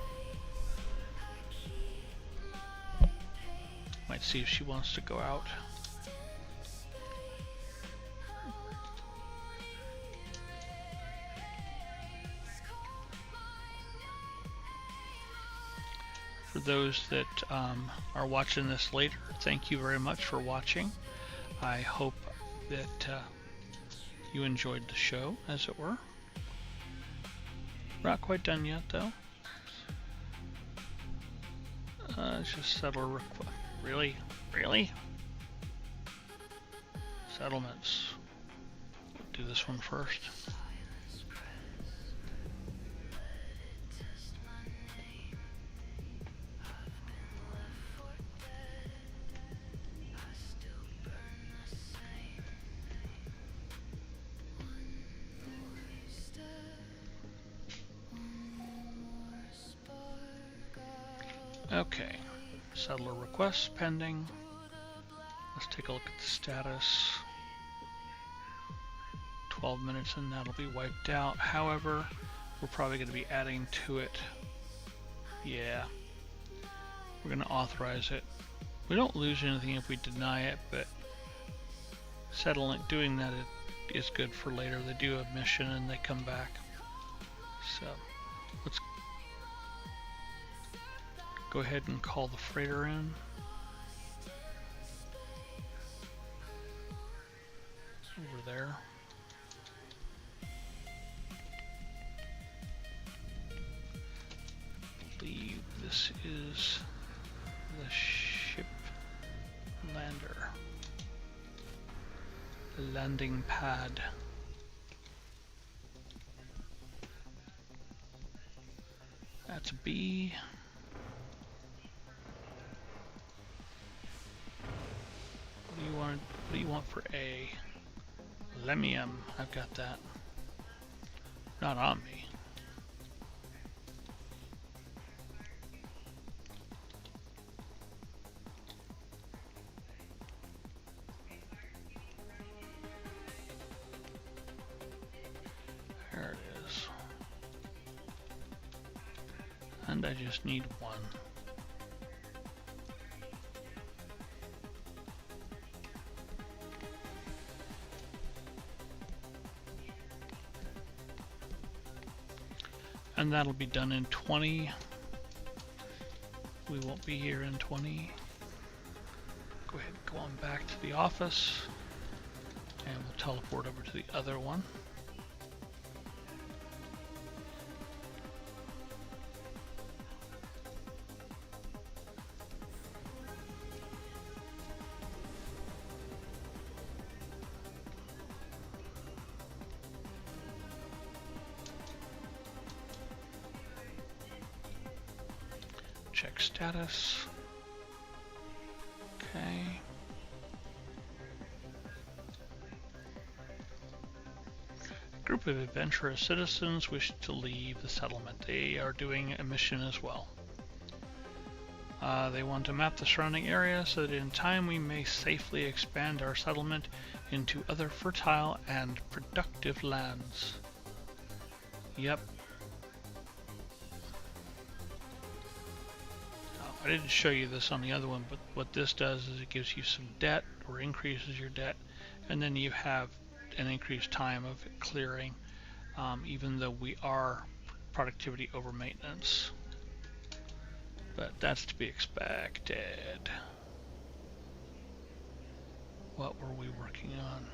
Might see if she wants to go out. For those that are watching this later, thank you very much for watching. I hope that you enjoyed the show, as it were. Not quite done yet, though. It's just settle a request. Really? Really? Settlements. Do this one first. Okay, settler requests pending. Let's take a look at the status. 12 minutes and that'll be wiped out. However, we're probably going to be adding to it. Yeah, we're going to authorize it. We don't lose anything if we deny it, but doing that is good for later. They do a mission and they come back. So let's go ahead and call the freighter in. Over there. I believe this is the ship lander. The landing pad. That's B. What do you want for A? Lemium, I've got that. Not on me. And I just need one. And that'll be done in 20. We won't be here in 20. Go ahead and go on back to the office, and we'll teleport over to the other one. Check status. Okay. Group of adventurous citizens wish to leave the settlement. They are doing a mission as well. They want to map the surrounding area so that in time we may safely expand our settlement into other fertile and productive lands. Yep. I didn't show you this on the other one, but what this does is it gives you some debt, or increases your debt, and then you have an increased time of it clearing, even though we are productivity over maintenance. But that's to be expected. What were we working on?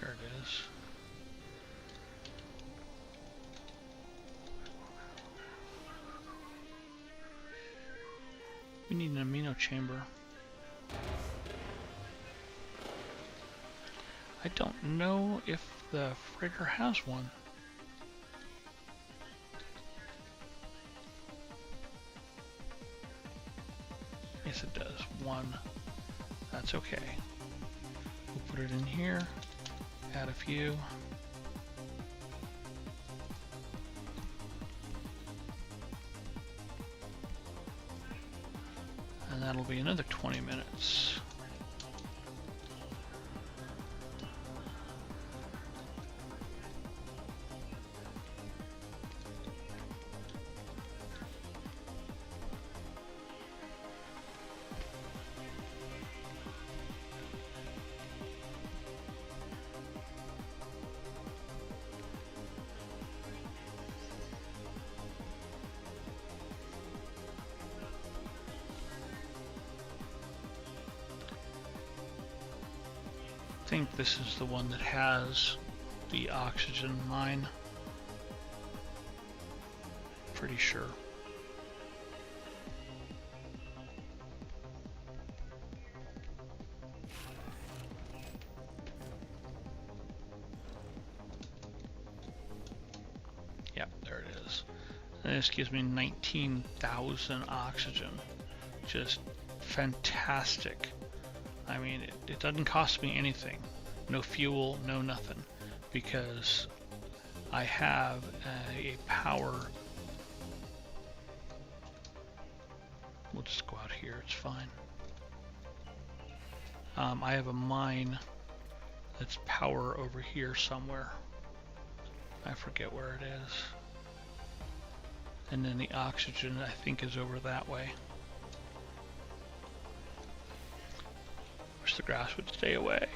There it is. We need an amino chamber. I don't know if the freighter has one. Yes, it does. One. That's okay. We'll put it in here. Add a few. And that'll be another 20 minutes. I think this is the one that has the oxygen mine. Pretty sure. Yep, there it is. And this gives me 19,000 oxygen. Just fantastic. I mean, it doesn't cost me anything. No fuel, no nothing. Because I have a power. We'll just go out here, it's fine. I have a mine that's power over here somewhere. I forget where it is. And then the oxygen, I think, is over that way. The grass would stay away.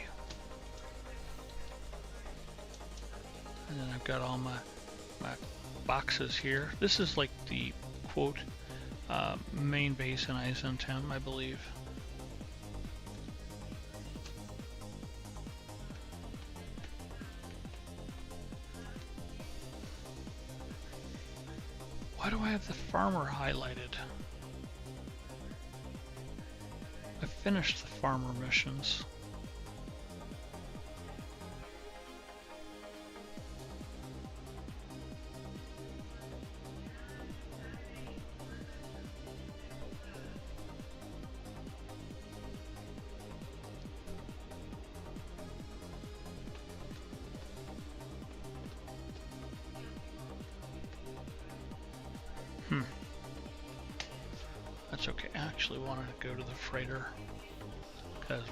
And then I've got all my boxes here. This is like the quote main base in Eisentown, I believe. Why do I have the farmer highlighted? I finished the farmer missions. That's okay. I actually wanted to go to the freighter because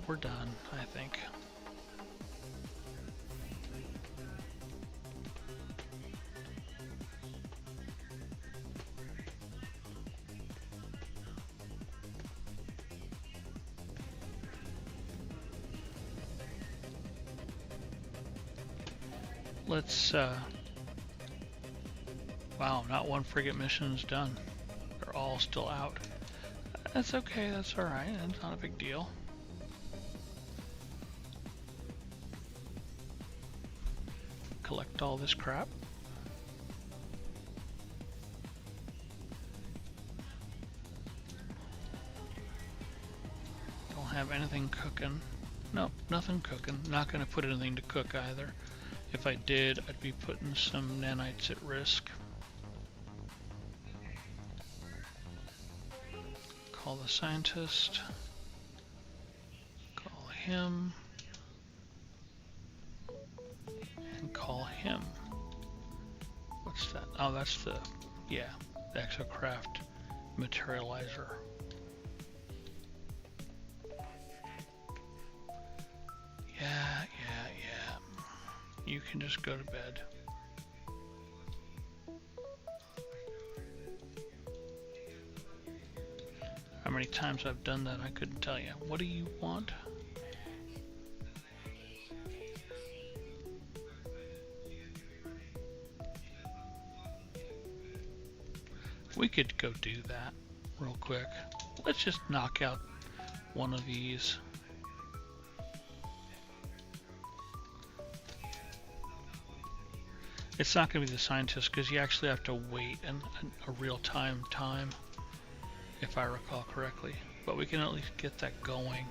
we're done, I think. Let's wow, not one frigate mission is done. They're all still out. That's okay, that's alright, that's not a big deal. Collect all this crap. Don't have anything cooking. Nope, nothing cooking. Not gonna put anything to cook either. If I did, I'd be putting some nanites at risk. Call the scientist. Call him. And call him. What's that? Oh, that's the, yeah, the exocraft materializer. Yeah. You can just go to bed. How many times I've done that, I couldn't tell you. What do you want? We could go do that real quick. Let's just knock out one of these. It's not going to be the scientist because you actually have to wait a real-time time, if I recall correctly. But we can at least get that going.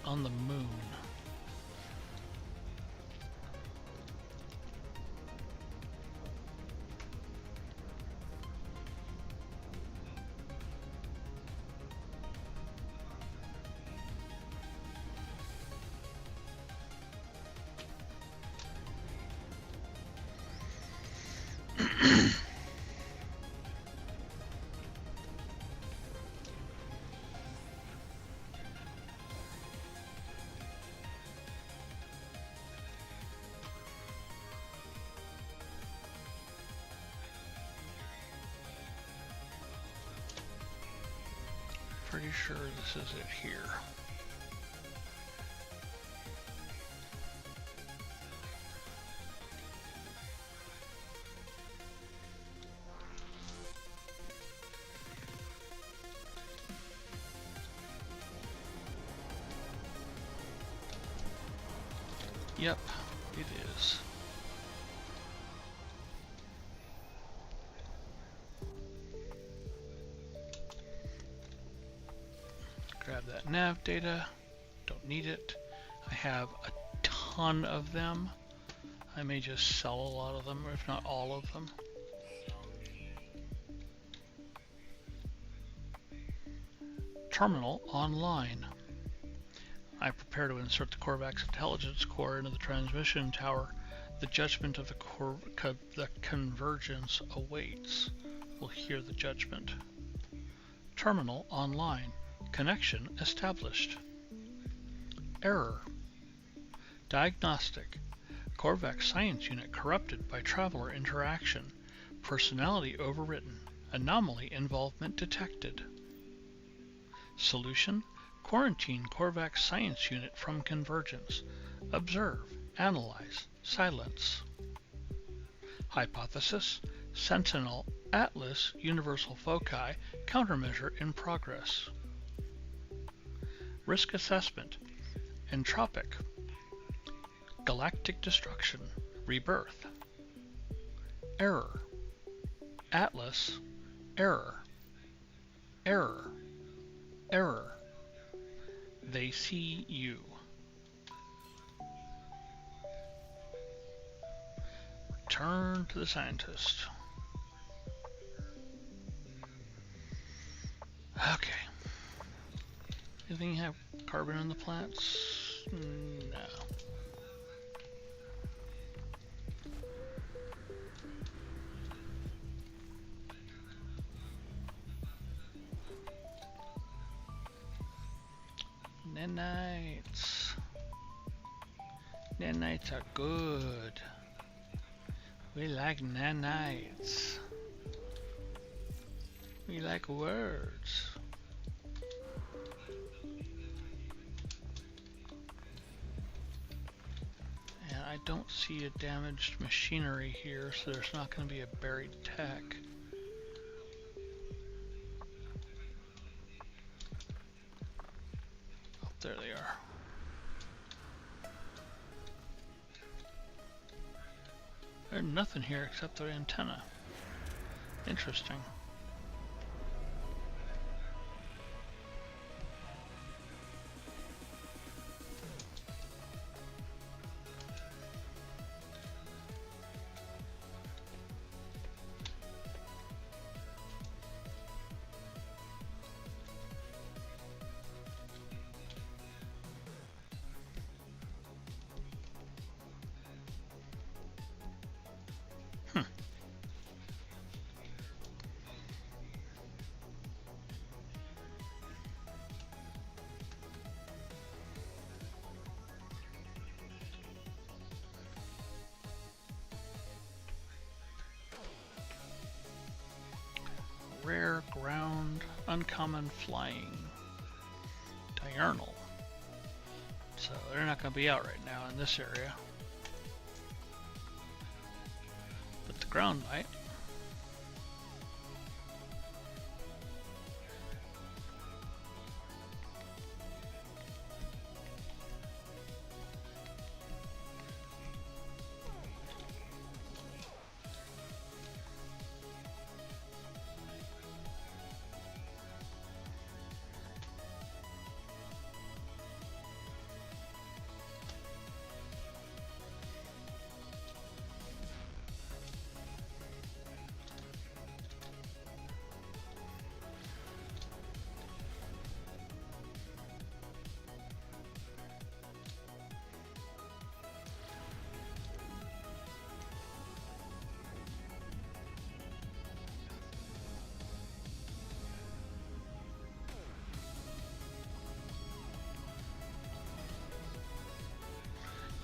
On the moon. Pretty sure this is it here. Yep, it is. Grab that nav data, don't need it. I have a ton of them. I may just sell a lot of them, if not all of them. Terminal online. I prepare to insert the Korvax intelligence core into the transmission tower. The judgment of the convergence awaits. We'll hear the judgment. Terminal online. Connection established. Error. Diagnostic. Korvax science unit corrupted by traveler interaction. Personality overwritten. Anomaly involvement detected. Solution. Quarantine Korvax science unit from convergence. Observe. Analyze. Silence. Hypothesis. Sentinel Atlas Universal Foci countermeasure in progress. Risk assessment. Entropic. Galactic destruction. Rebirth. Error. Atlas. Error. Error. Error. They see you. Return to the scientist. Okay. Anything have carbon in the plants? No. Nanites. Nanites are good. We like nanites. We like words. And I don't see a damaged machinery here, so there's not going to be a buried tech. Oh, there they are. There's nothing here except the antenna. Interesting. Rare ground, uncommon flying, diurnal. So they're not going to be out right now in this area. But the ground might.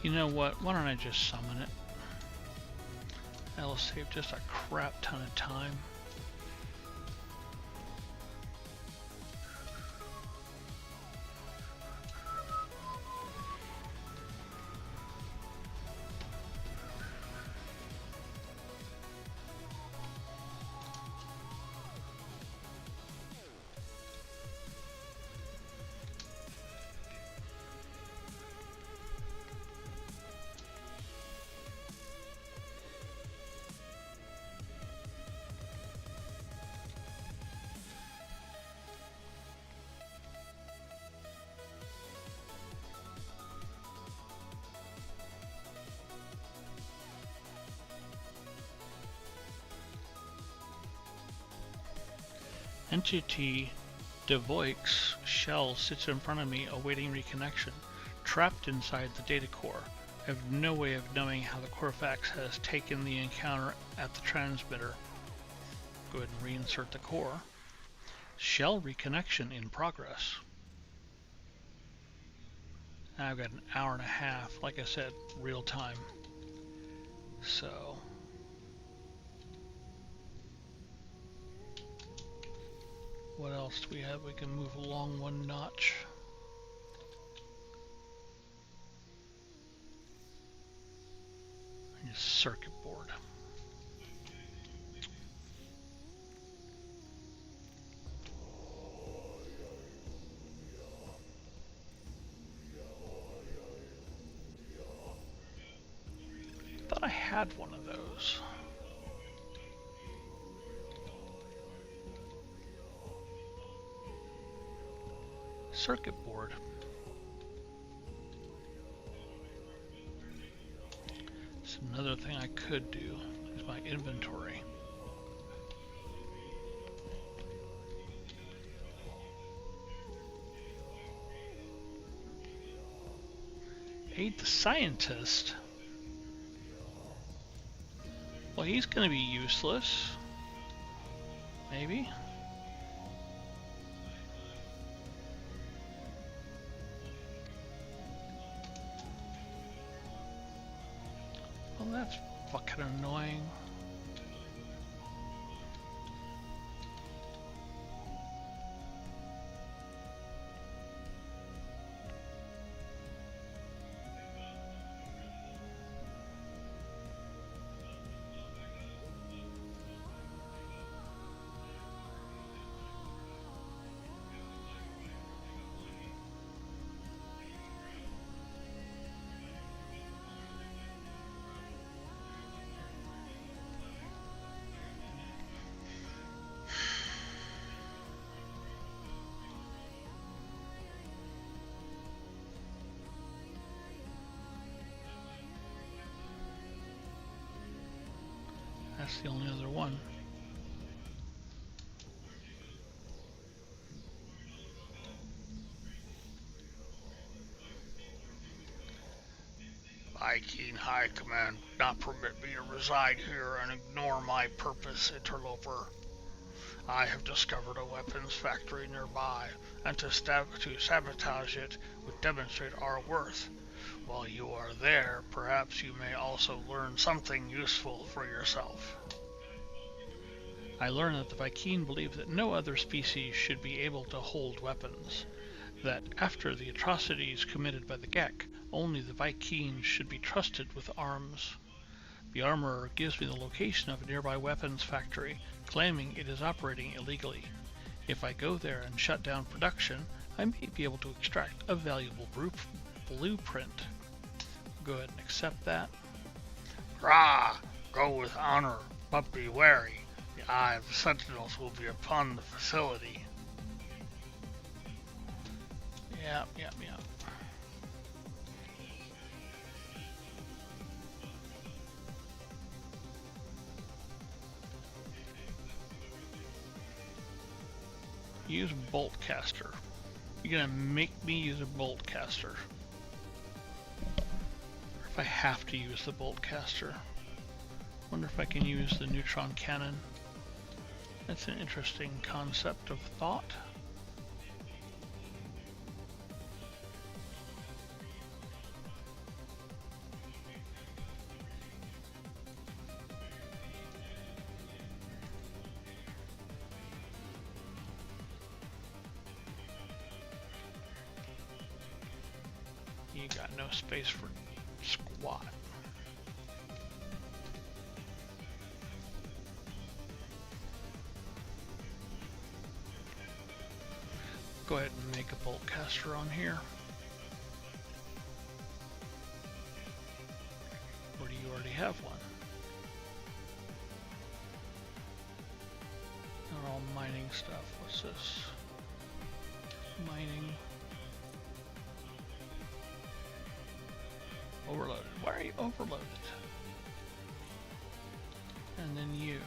You know what? Why don't I just summon it? That'll save just a crap ton of time. Entity Devoix shell sits in front of me awaiting reconnection, trapped inside the data core. I have no way of knowing how the Corfax has taken the encounter at the transmitter. Go ahead and reinsert the core. Shell reconnection in progress. Now I've got an hour and a half, like I said, real time. So what else do we have? We can move along one notch. And a circuit board. Thought I had one of those. circuit board. So another thing I could do is my inventory. Aid the scientist? Well, he's going to be useless. Maybe. Well, that's fucking annoying. That's the only other one. Viking High Command would not permit me to reside here and ignore my purpose, interloper. I have discovered a weapons factory nearby, and to sabotage it would demonstrate our worth. While you are there, perhaps you may also learn something useful for yourself. I learned that the Viking believe that no other species should be able to hold weapons, that after the atrocities committed by the Gek, only the Vikings should be trusted with arms. The armorer gives me the location of a nearby weapons factory, claiming it is operating illegally. If I go there and shut down production, I may be able to extract a valuable blueprint. Go ahead and accept that. Rah! Go with honor, but be wary. The eye of the sentinels will be upon the facility. Yep. Use bolt caster. You're gonna make me use a bolt caster. Or if I have to use the bolt caster. Wonder if I can use the neutron cannon. That's an interesting concept of thought. You got no space for squat. Go ahead and make a bolt caster on here. Or do you already have one? Not all mining stuff. What's this? Mining. Overloaded. Why are you overloaded? And then you.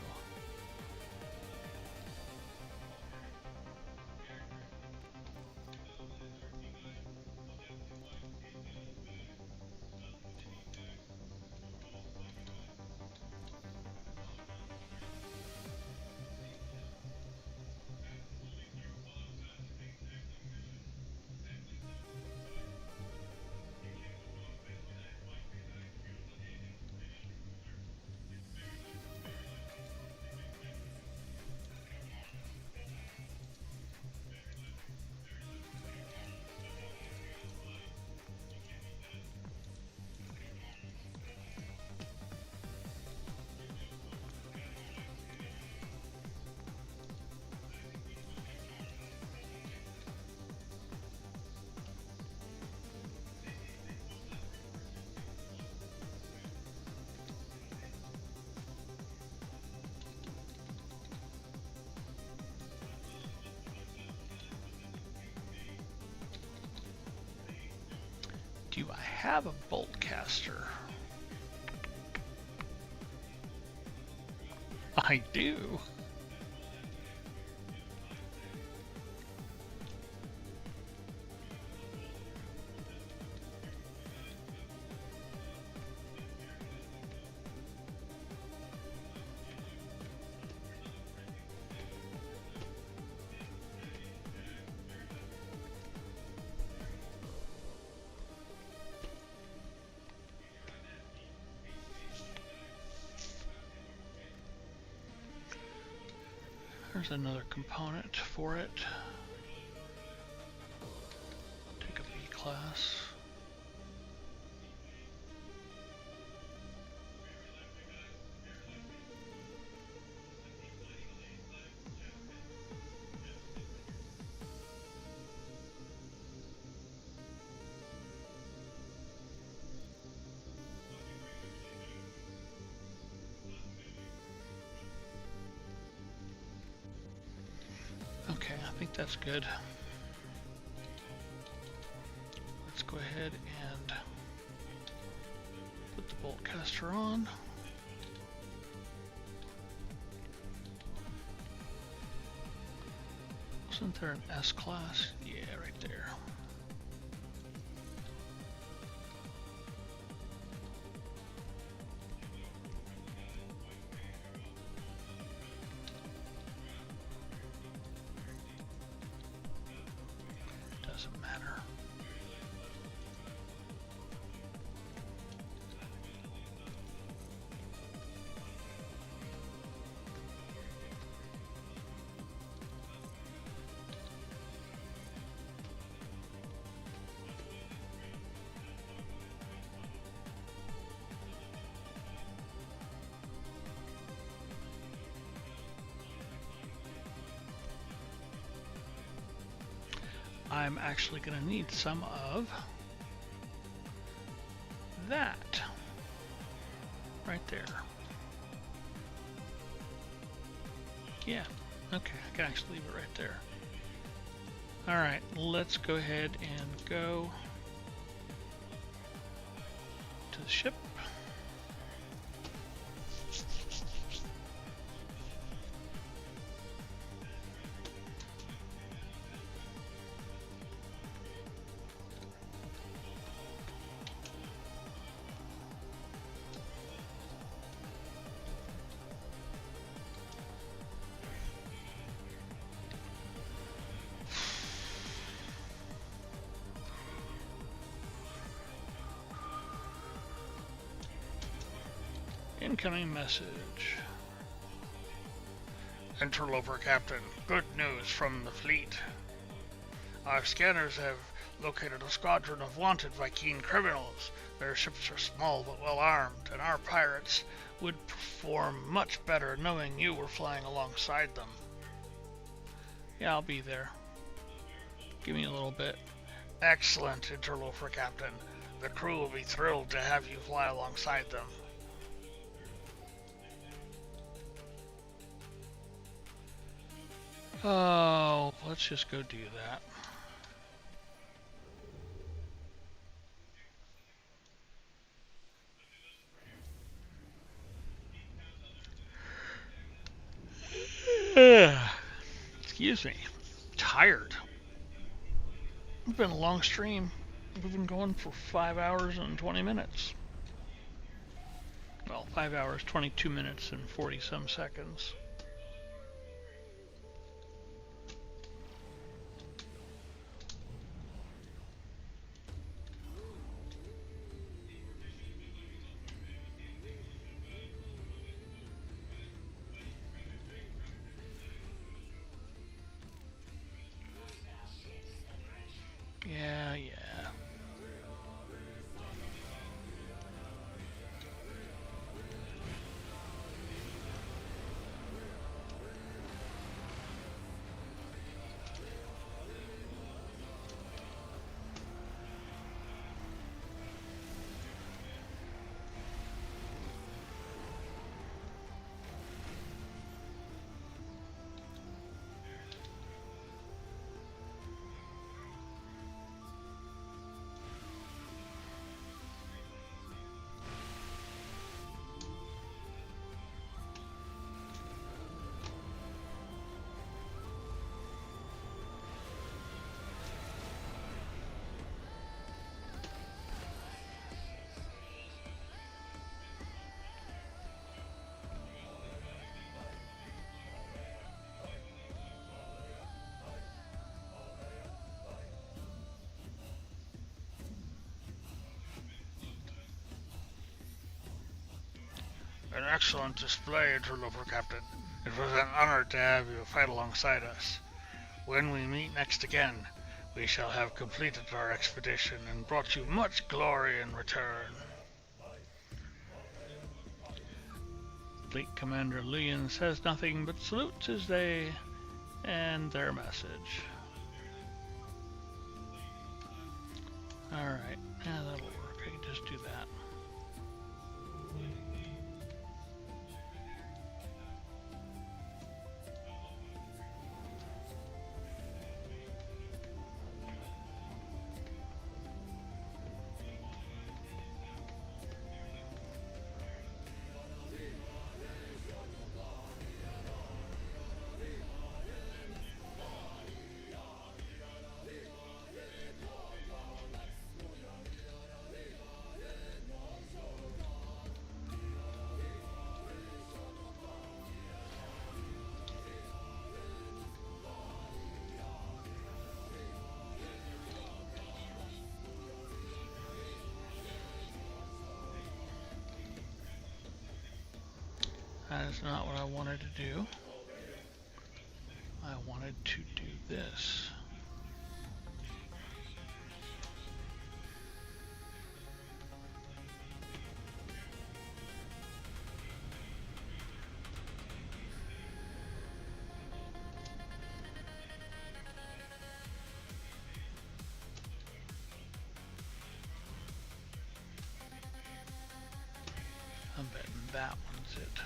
have a bolt caster? I do. There's another component for it. Take a B class. Okay, I think that's good. Let's go ahead and put the bolt caster on. Isn't there an S class? Yeah, right there. Doesn't matter. I'm actually going to need some of that right there. Yeah, okay, I can actually leave it right there. Alright, let's go ahead and go to the ship. Incoming message. Interloper Captain, good news from the fleet. Our scanners have located a squadron of wanted Viking criminals. Their ships are small but well armed, and our pirates would perform much better knowing you were flying alongside them. Yeah, I'll be there. Give me a little bit. Excellent, Interloper Captain. The crew will be thrilled to have you fly alongside them. Oh, let's just go do that. Excuse me. Tired. It's been a long stream. We've been going for 5 hours and 20 minutes. Well, 5 hours, 22 minutes, and 40 some seconds. Yeah. An excellent display, Interloper Captain. It was an honor to have you fight alongside us. When we meet next again, we shall have completed our expedition and brought you much glory in return. Fleet Commander Lian says nothing but salutes as they end their message. Alright, yeah, that'll work. I can just do that. That is not what I wanted to do. I wanted to do this. I'm betting that one's it.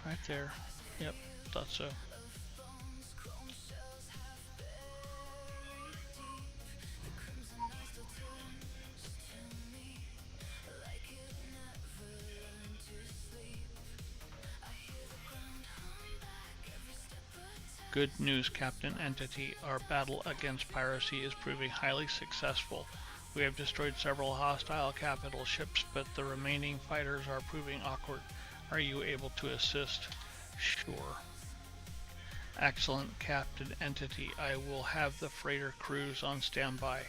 Right there. Yep, thought so. Good news, Captain Entity. Our battle against piracy is proving highly successful. We have destroyed several hostile capital ships, but the remaining fighters are proving awkward. Are you able to assist? Sure. Excellent, Captain Entity. I will have the freighter crews on standby,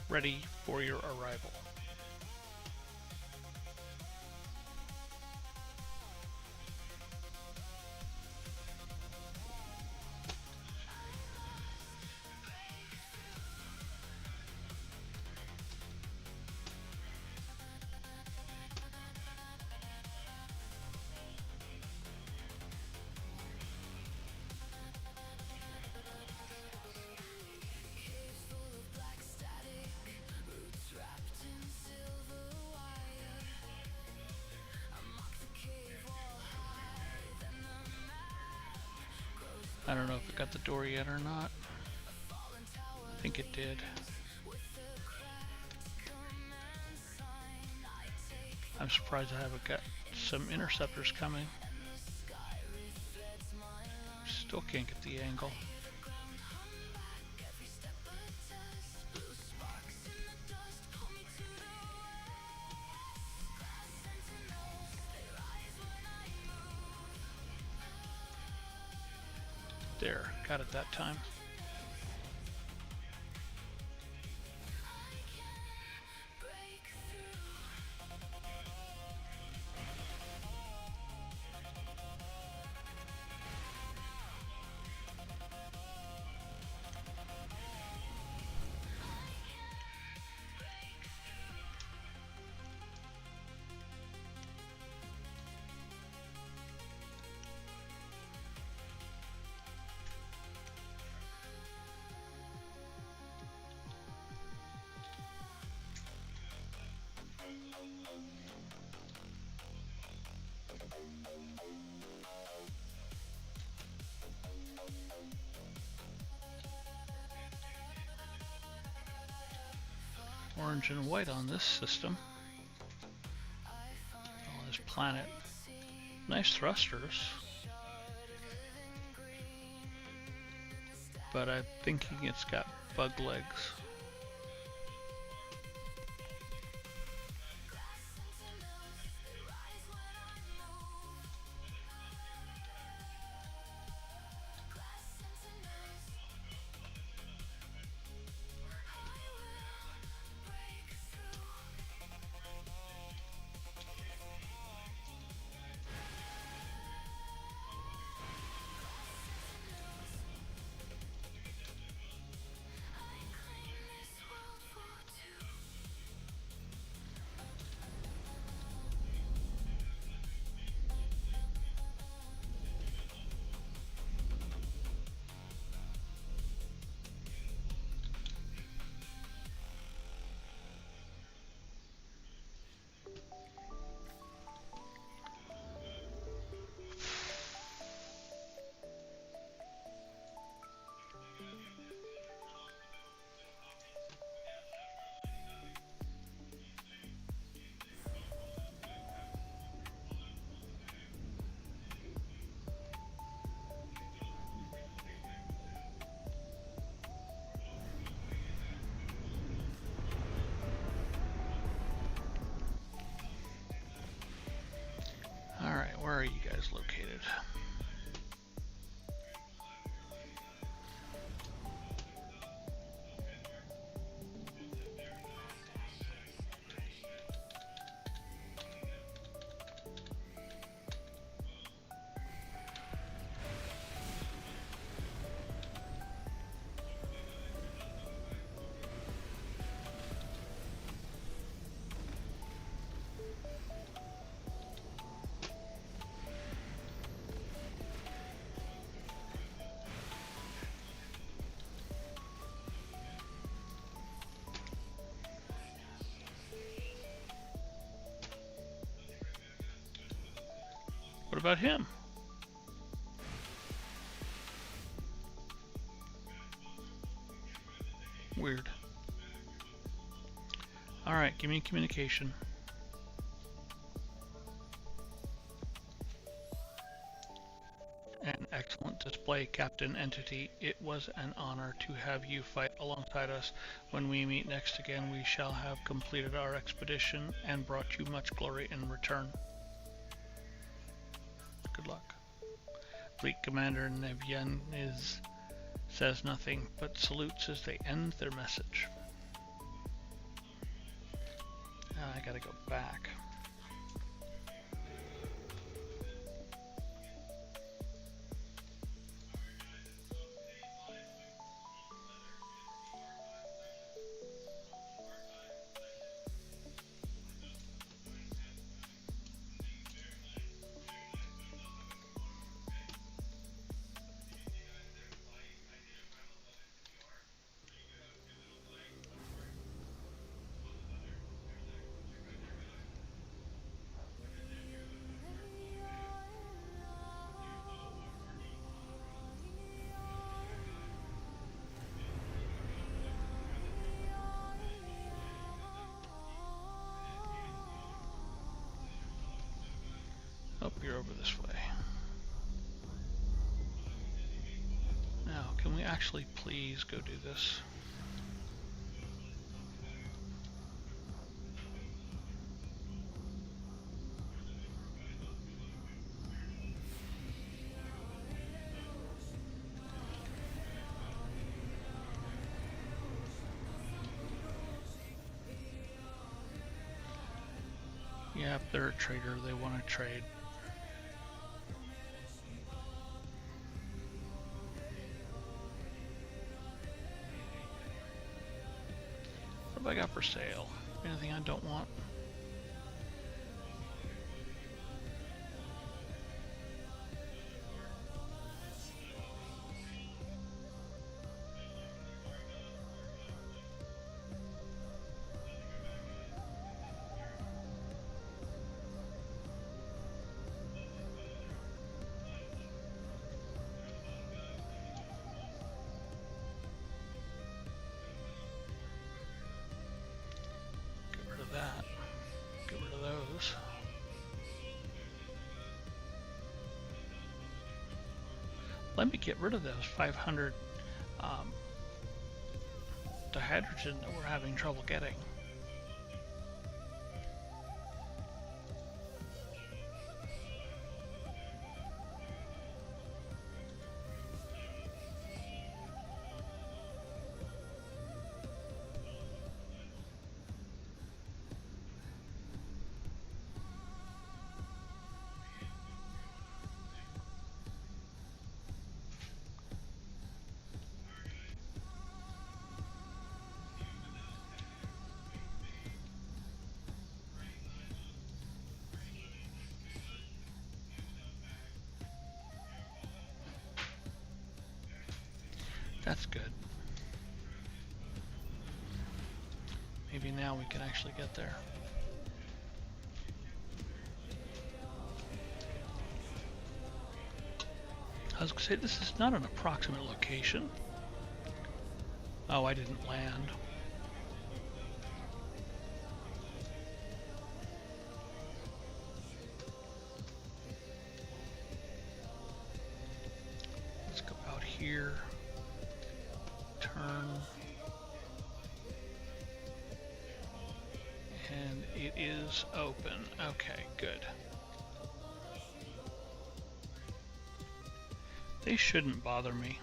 ready for your arrival. I don't know if it got the door yet or not. I think it did. I'm surprised I haven't got some interceptors coming. Still can't get the angle. There, got it that time. Orange and white on this system. On this planet. Nice thrusters. But I'm thinking it's got bug legs. guys located? What about him? Weird. Alright, give me communication. An excellent display, Captain Entity. It was an honor to have you fight alongside us. When we meet next again, we shall have completed our expedition and brought you much glory in return. Good luck. Fleet Commander Nevyan says nothing, but salutes as they end their message. I gotta go back. Oh, you're over this way. Now, can we actually please go do this? Yeah, if they're a trader, they want to trade. What have I got for sale? Anything I don't want? Get rid of that. Get rid of those. Let me get rid of those 500 dihydrogen that we're having trouble getting. That's good. Maybe now we can actually get there. I was going to say, this is not an approximate location. Oh, I didn't land. Let's go out here. Turn. And it is open. Okay, good. They shouldn't bother me.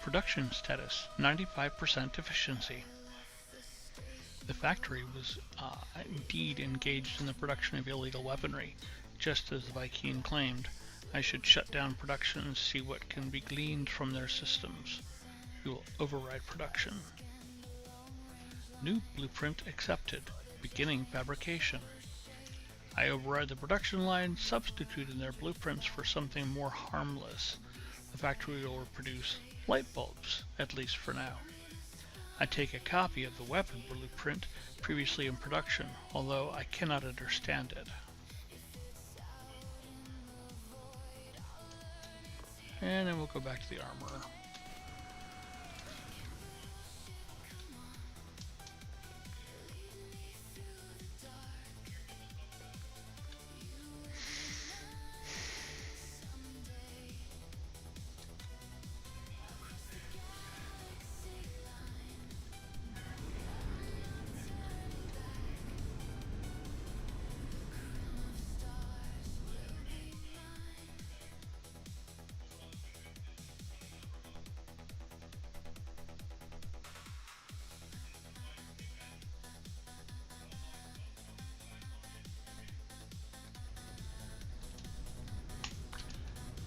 Production status, 95% efficiency. The factory was indeed engaged in the production of illegal weaponry, just as the Viking claimed. I should shut down production and see what can be gleaned from their systems. We will override production. New blueprint accepted. Beginning fabrication. I override the production line, substituting their blueprints for something more harmless. The factory will produce light bulbs, at least for now. I take a copy of the weapon blueprint previously in production, although I cannot understand it. And then we'll go back to the armorer.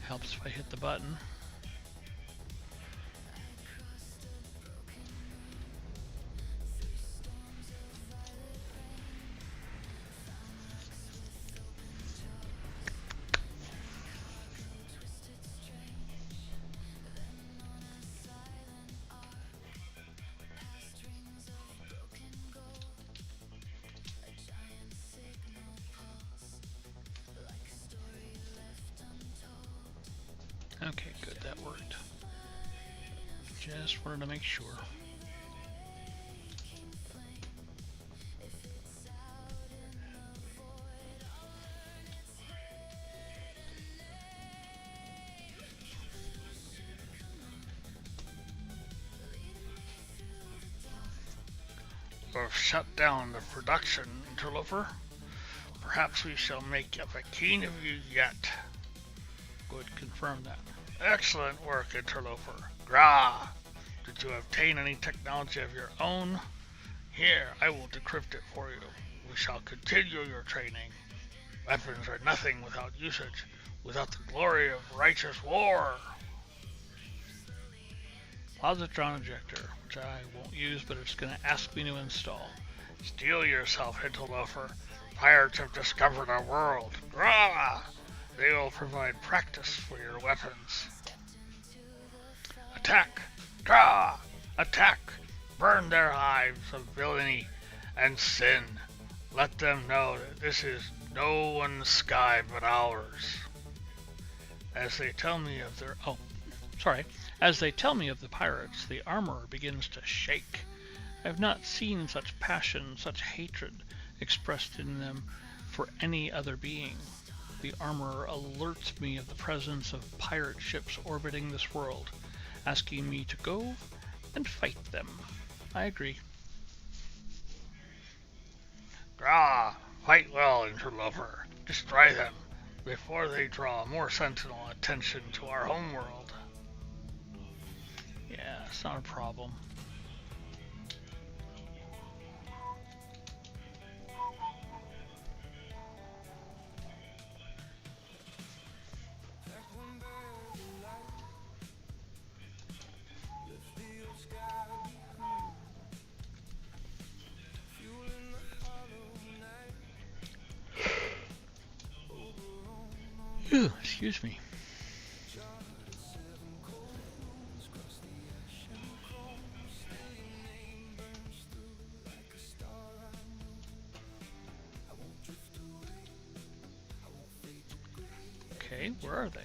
Helps if I hit the button. Okay, good, that worked. Just wanted to make sure. We've shut down the production, interloper. Perhaps we shall make a king of you yet. Good, confirm that. Excellent work, interloper. Grah! Did you obtain any technology of your own? Here, I will decrypt it for you. We shall continue your training. Weapons are nothing without usage, without the glory of righteous war. Positron ejector, which I won't use, but it's going to ask me to install. Steel yourself, interloper. Pirates have discovered our world. Grah! They will provide practice for your weapons. Attack! Grah! Attack! Burn their hives of villainy and sin. Let them know that this is no one's sky but ours. As they tell me of their... As they tell me of the pirates, the armorer begins to shake. I have not seen such passion, such hatred expressed in them for any other being. The armorer alerts me of the presence of pirate ships orbiting this world, asking me to go and fight them. I agree. Grah! Fight well, interloper. Destroy them before they draw more sentinel attention to our homeworld. Yeah, it's not a problem. Excuse me. Okay, where are they?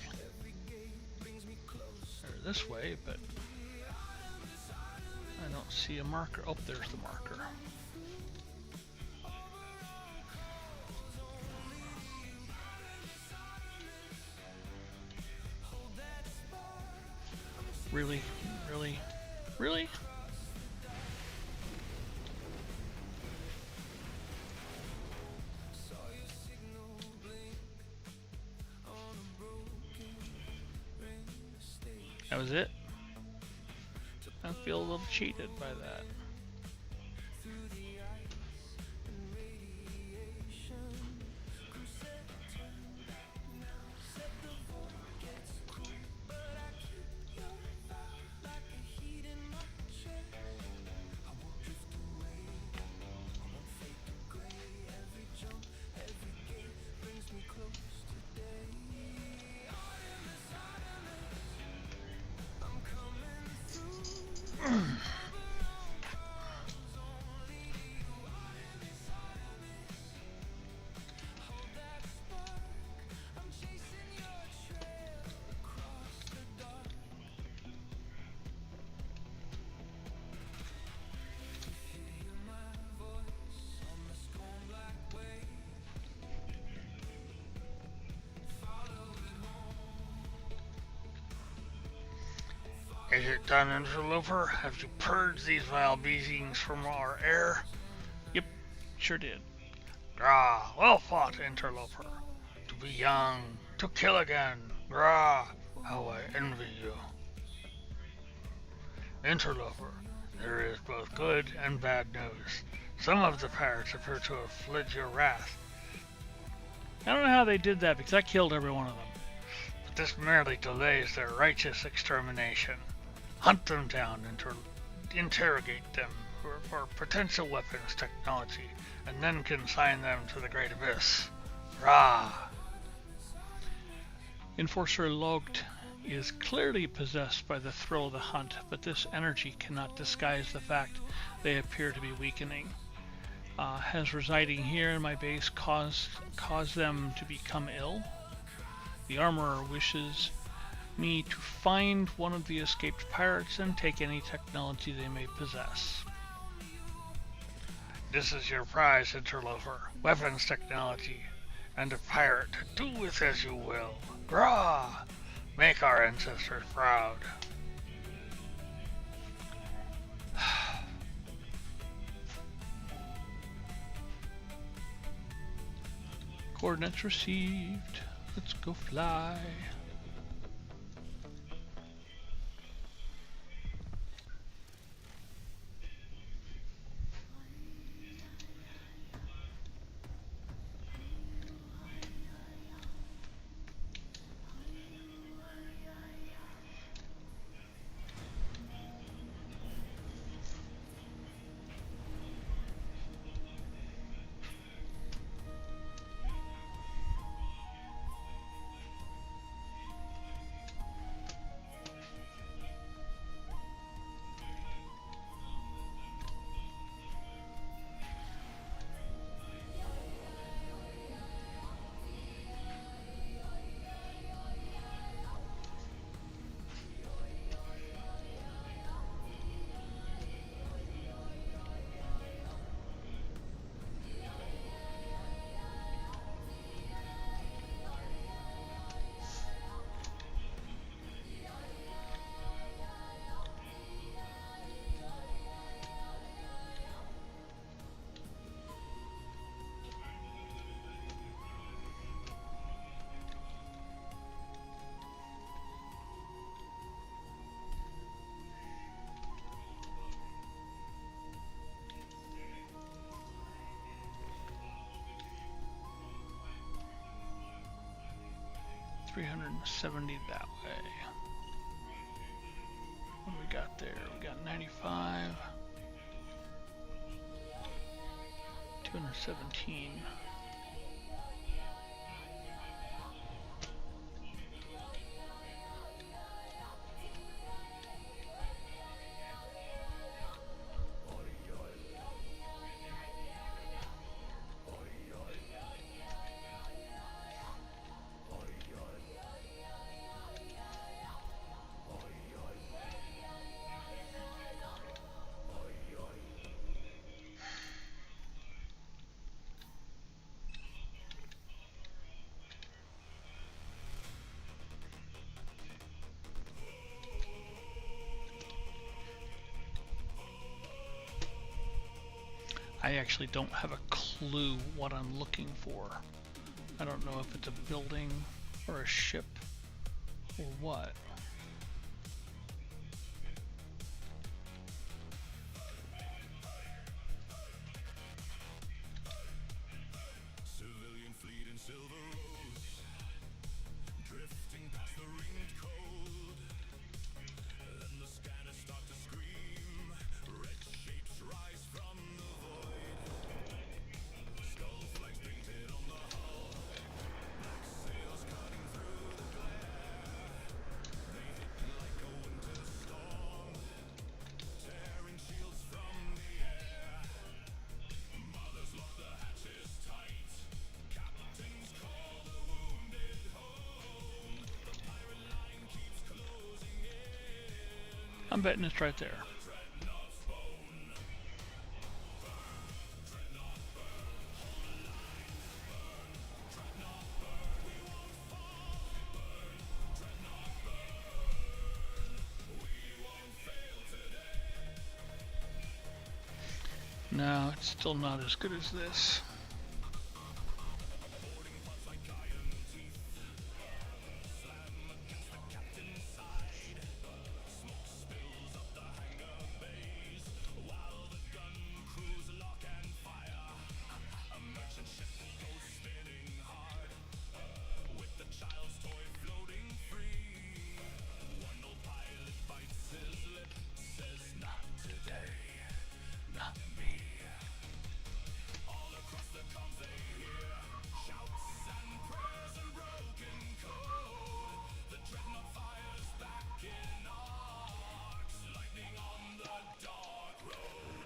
They're this way, but I don't see a marker. Oh, there's the marker. Really? Really? Really? That was it? I feel a little cheated by that. Is it done, Interloper? Have you purged these vile beings from our air? Yep, sure did. Grah, well fought, Interloper. To be young, to kill again. Grah, how I envy you. Interloper, there is both good and bad news. Some of the pirates appear to have fled your wrath. I don't know how they did that because I killed every one of them. But this merely delays their righteous extermination. Hunt them down, interrogate them for potential weapons technology, and then consign them to the Great Abyss. Rah! Enforcer Logged is clearly possessed by the thrill of the hunt, but this energy cannot disguise the fact they appear to be weakening. Has residing here in my base caused them to become ill? The armorer wishes me to find one of the escaped pirates and take any technology they may possess. This is your prize, Interloper. Weapons technology and a pirate. Do with as you will. Grah! Make our ancestors proud. Coordinates received. Let's go fly. $370 that way. What we got there? We got 95, 217. I actually don't have a clue what I'm looking for. I don't know if it's a building or a ship or what. Civilian fleet in silver rose, drifting past the ringed code. Then the scanners start to scream, red shapes rise from the void. Skull flags painted on the hull, black sails cutting through the glare. They hit like a winter storm, tearing shields from the air. Mothers lock the hatches tight, captains call the wounded home. The pirate line keeps closing in. I'm betting it's right there. Dreadnought's bone. Dreadnought burn. Hold the line. Burn. Dreadnought burn. We won't fall. Burn. Dreadnought burn. We won't fail today. No, it's still not as good as this. Boarding parts like iron teeth slam against the captain's side. Smoke spills up the hangar bays while the gun crews lock and fire. A merchant ship goes spinning hard with the child's toy floating free. One old pilot bites his lip, says not today, not me. All across the comms they hear shouts and prayers and broken code. The dreadnought fires back in arcs, lightning on the dark road.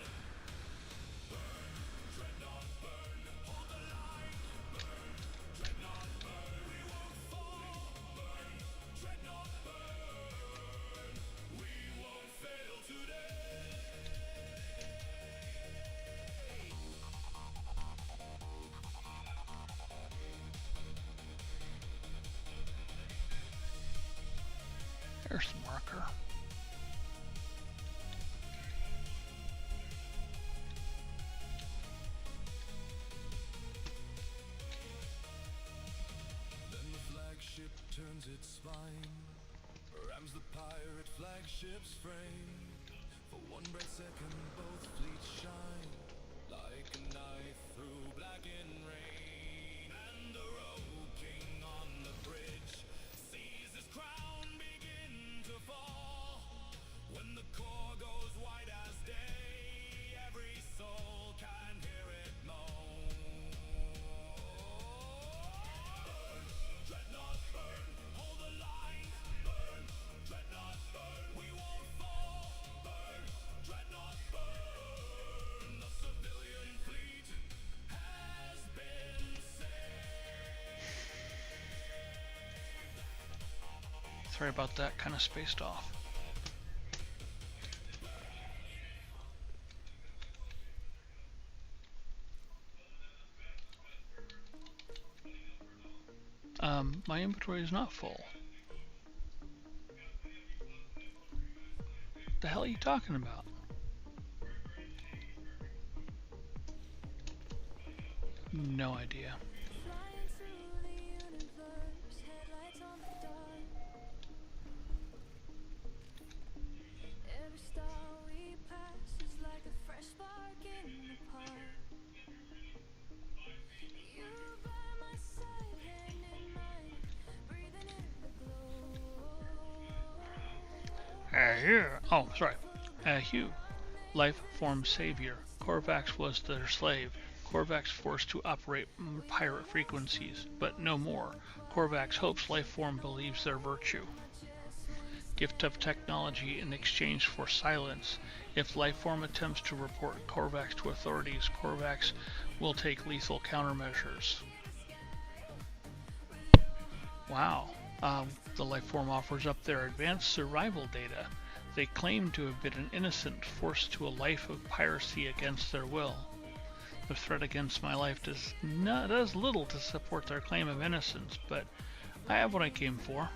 Burn, dreadnought burn, hold the line. Burn, dreadnought burn, we won't fall. Burn, dreadnought burn, we won't fail today. There's the marker. Then the flagship turns its spine, rams the pirate flagship's frame. For one bright second both fleets shine, like a knife through blackened rain. And the rogue king on the bridge sees his crown begin to fall. When the core goes white as day, every soul can hear it moan. Burn, dreadnought burn, hold the line. Burn, dreadnought burn, we won't fall. Burn, dreadnought burn, the civilian fleet has been saved. Sorry about that, kind of spaced off. My inventory is not full. The hell are you talking about? No idea. Flying through the universe, headlights on the dark. Every star we pass is like a fresh spark in the park. You by my side, hand in mine, breathing in the glow. Hugh. Oh, sorry. Hugh. Life form savior. Korvax was their slave. Korvax forced to operate pirate frequencies, but no more. Korvax hopes life form believes their virtue. Gift of technology in exchange for silence. If life form attempts to report Korvax to authorities, Korvax will take lethal countermeasures. Wow. The life form offers up their advanced survival data. They claim to have been an innocent forced to a life of piracy against their will. The threat against my life does little to support their claim of innocence, but I have what I came for.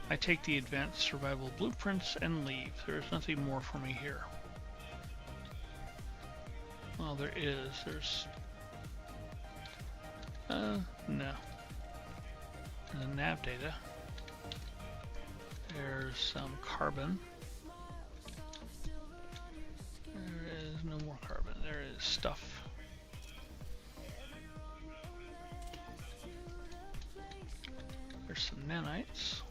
I take the advanced survival blueprints and leave. There is nothing more for me here. Well, there is. There's... no. The nav data. There's some carbon. There is no more carbon. There is stuff. There's some nanites.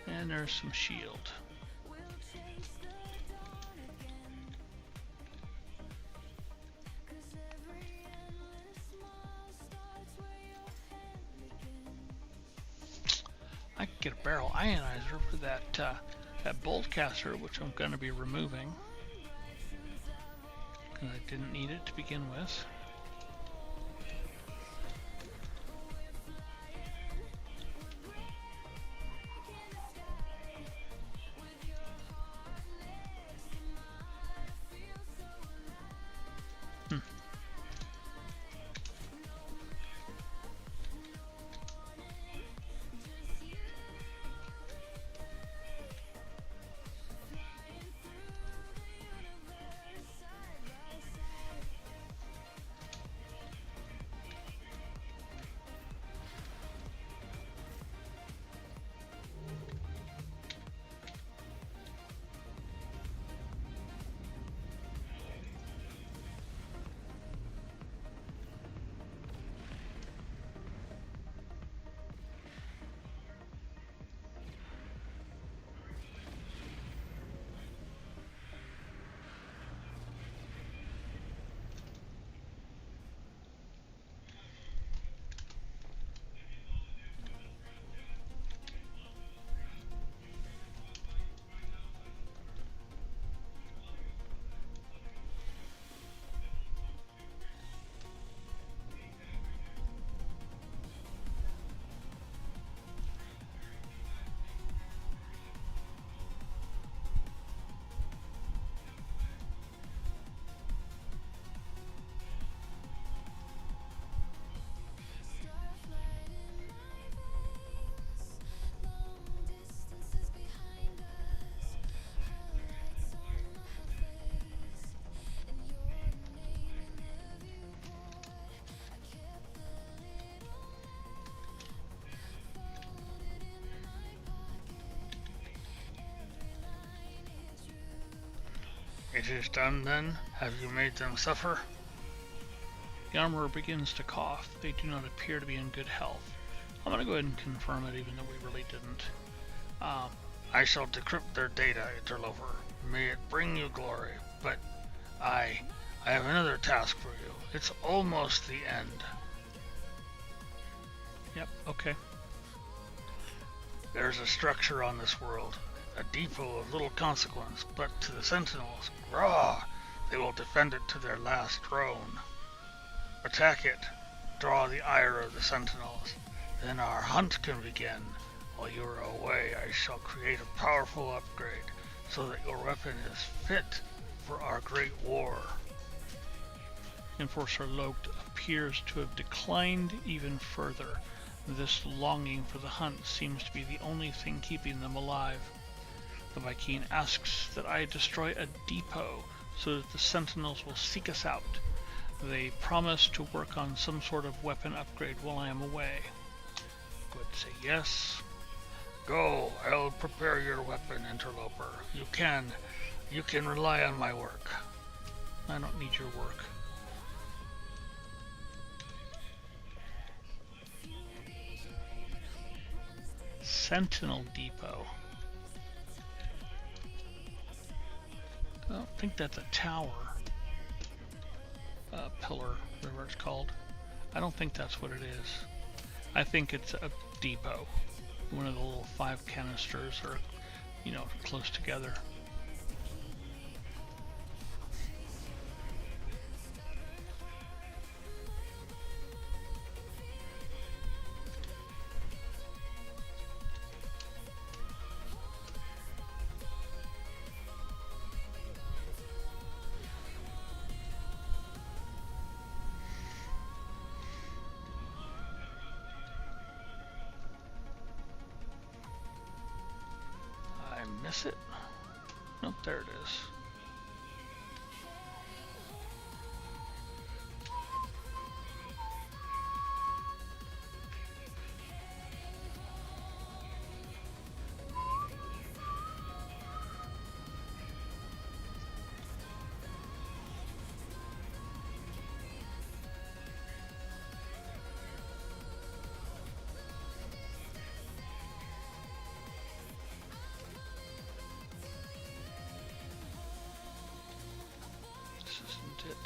And there's some shield. I could get a barrel ionizer for that bolt caster, which I'm going to be removing because I didn't need it to begin with. It is done then? Have you made them suffer? The armorer begins to cough. They do not appear to be in good health. I'm going to go ahead and confirm it, even though we really didn't. I shall decrypt their data, interloper. May it bring you glory. But I have another task for you. It's almost the end. Yep, okay. There's a structure on this world. A depot of little consequence, but to the Sentinels, raw, they will defend it to their last drone. Attack it, draw the ire of the Sentinels, then our hunt can begin. While you are away, I shall create a powerful upgrade, so that your weapon is fit for our great war. Enforcer Logt appears to have declined even further. This longing for the hunt seems to be the only thing keeping them alive. The Viking asks that I destroy a depot so that the Sentinels will seek us out. They promise to work on some sort of weapon upgrade while I am away. Go ahead and say yes. Go, I'll prepare your weapon, interloper. You can rely on my work. I don't need your work. Sentinel Depot. I don't think that's a tower. Pillar, whatever it's called. I don't think that's what it is. I think it's a depot. One of the little 5 canisters are, close together. Miss it? Nope, there it is. it.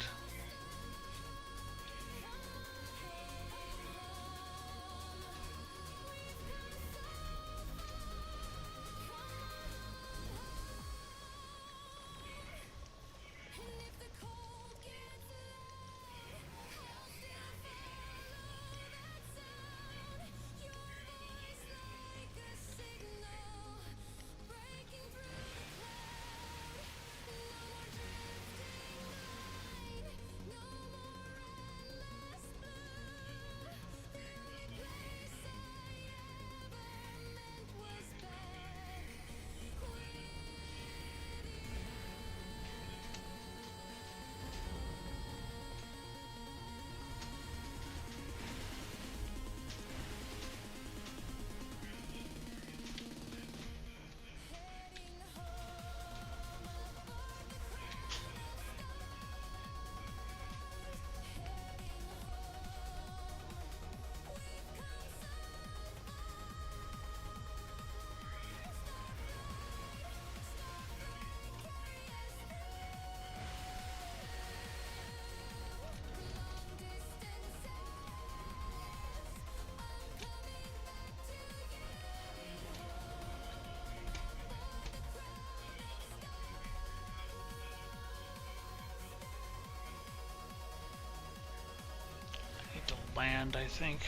Need to land, I think.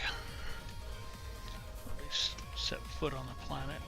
At least set foot on the planet.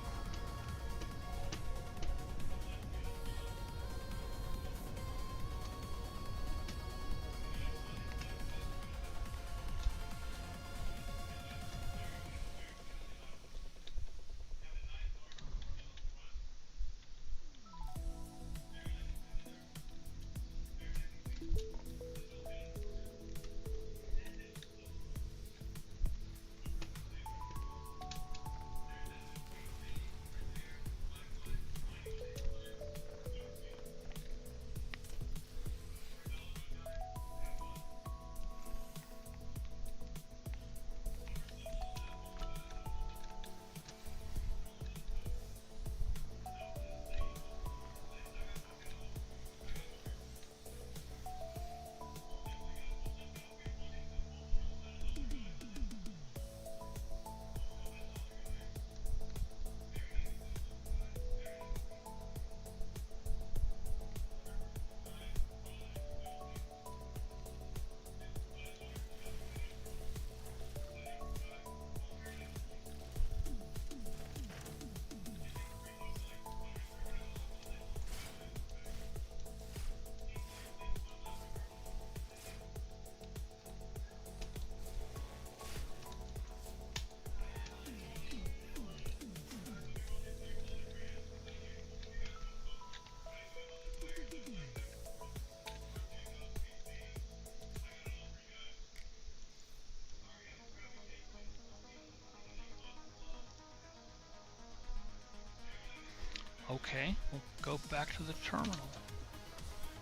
Okay, we'll go back to the terminal.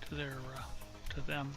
To their, to them.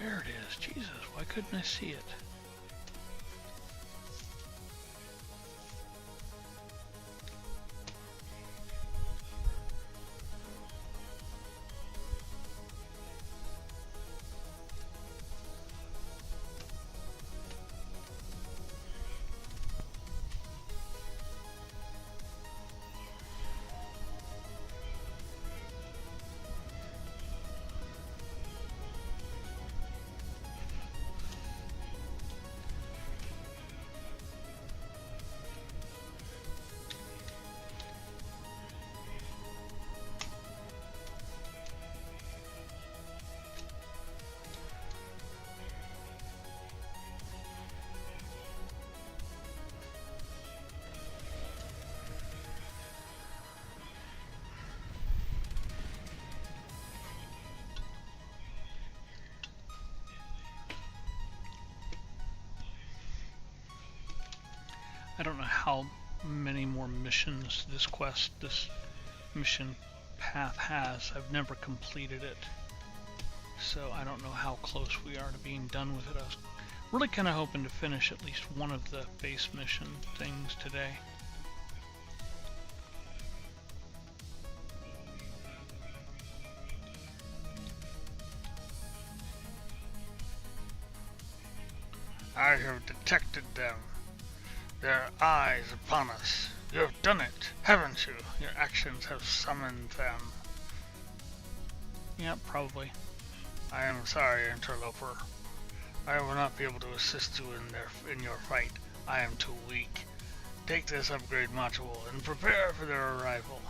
There it is. Jesus, why couldn't I see it? I don't know how many more missions this mission path has. I've never completed it, so I don't know how close we are to being done with it. I was really kind of hoping to finish at least one of the base mission things today. I have detected them. Their eyes upon us. You have done it, haven't you? Your actions have summoned them. Yeah, probably. I am sorry, interloper. I will not be able to assist you in your fight. I am too weak. Take this upgrade module and prepare for their arrival.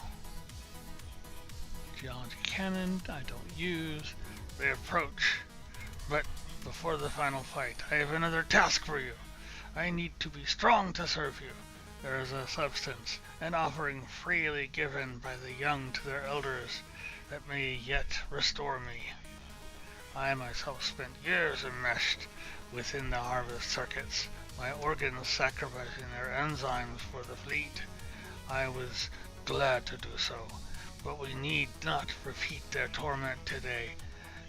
Geology cannon, I don't use. They approach, but before the final fight, I have another task for you. I need to be strong to serve you. There is a substance, an offering freely given by the young to their elders, that may yet restore me. I myself spent years enmeshed within the harvest circuits, my organs sacrificing their enzymes for the fleet. I was glad to do so, but we need not repeat their torment today.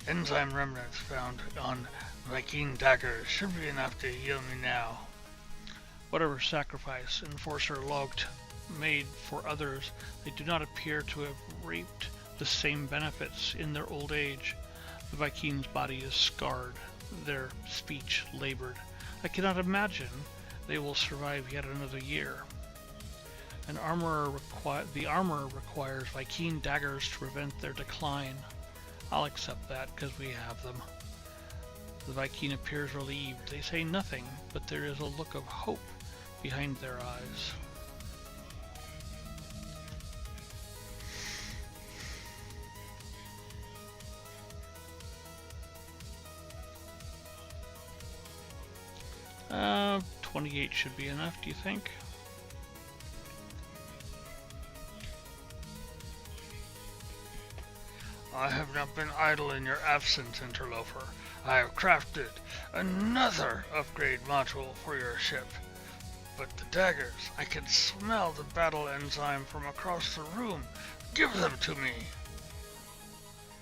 Enzyme remnants found on Viking daggers should be enough to heal me now. Whatever sacrifice Enforcer logged made for others, they do not appear to have reaped the same benefits in their old age. The Viking's body is scarred, their speech labored. I cannot imagine they will survive yet another year. The armor requires Viking daggers to prevent their decline. I'll accept that because we have them. The Viking appears relieved. They say nothing, but there is a look of hope behind their eyes. Uh, 28 should be enough, do you think? I have not been idle in your absence, interloper. I have crafted another upgrade module for your ship. But the daggers, I can smell the battle enzyme from across the room. Give them to me.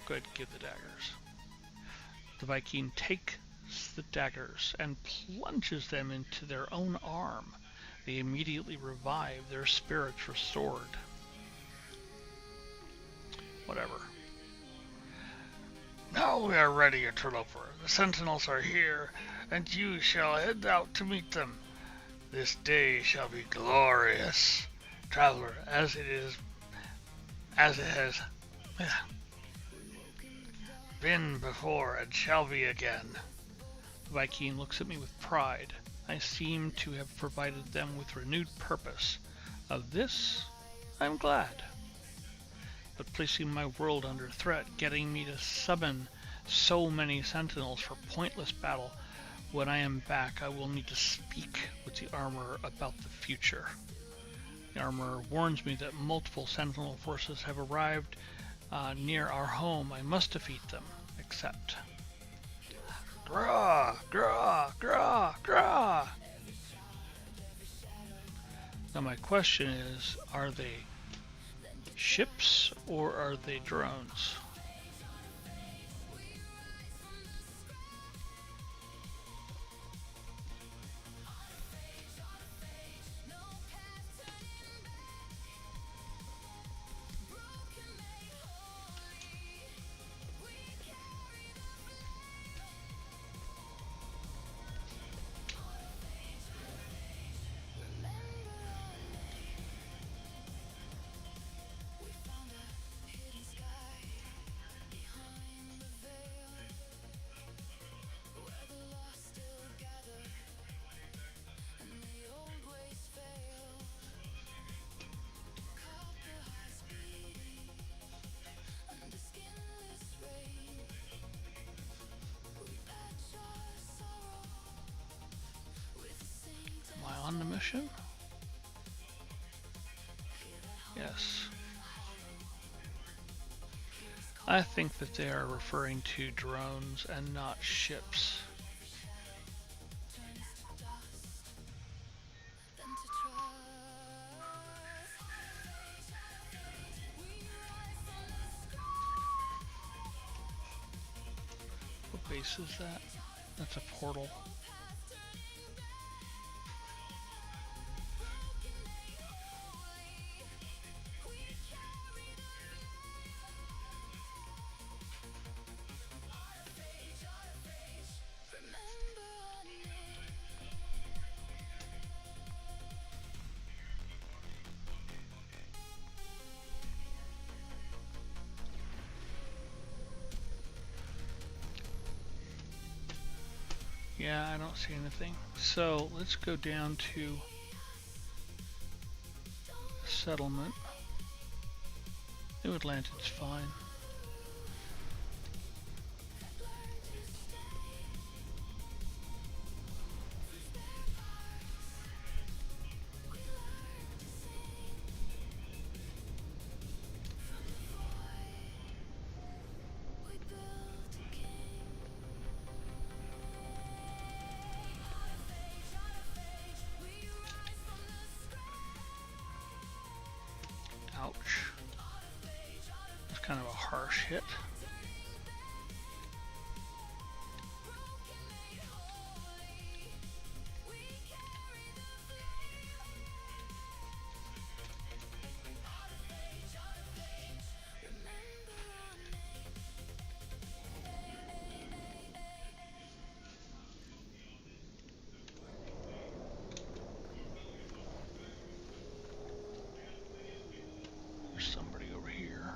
Good, give the daggers. The Viking takes the daggers and plunges them into their own arm. They immediately revive, their spirits restored. Whatever. Now we are ready, interloper. The sentinels are here, and you shall head out to meet them. This day shall be glorious, traveler, as it has been before and shall be again. The Viking looks at me with pride. I seem to have provided them with renewed purpose. Of this, I'm glad. But placing my world under threat, getting me to summon so many sentinels for pointless battle, when I am back, I will need to speak with the armorer about the future. The armorer warns me that multiple sentinel forces have arrived near our home. I must defeat them, except... Grah! Grah! Grah! Grah! Now my question is, are they ships or are they drones? On the mission? Yes. I think that they are referring to drones and not ships. base is that? That's a portal. Yeah, I don't see anything. So let's go down to settlement. New Atlantic's fine. Ouch. That's kind of a harsh hit. There's somebody over here.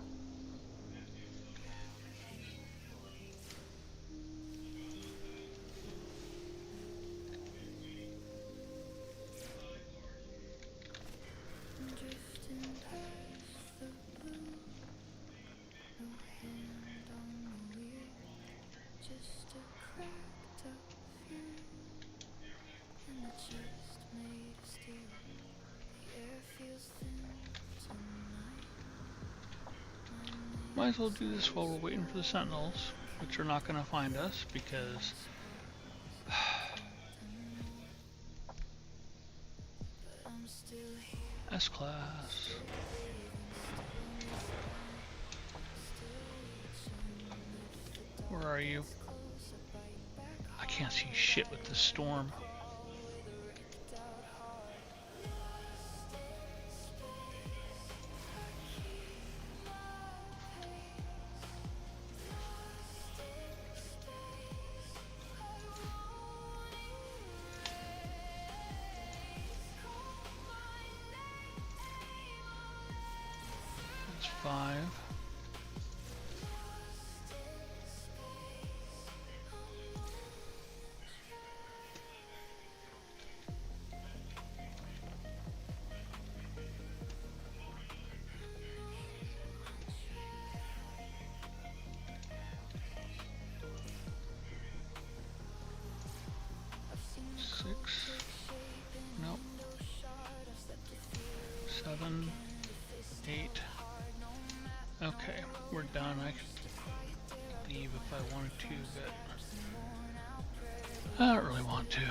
Drifting past the blue, no hand on the wheel, just a cracked up view, and the chest made of steel. The air feels thin tonight. Might as well do this while we're waiting for the sentinels, which are not going to find us because I'm still here, S-Class. Where are you? I can't see shit with this storm. That's 5. Six. Nope. 7. 8. Okay, we're done. I could leave if I wanted to, but I don't really want to.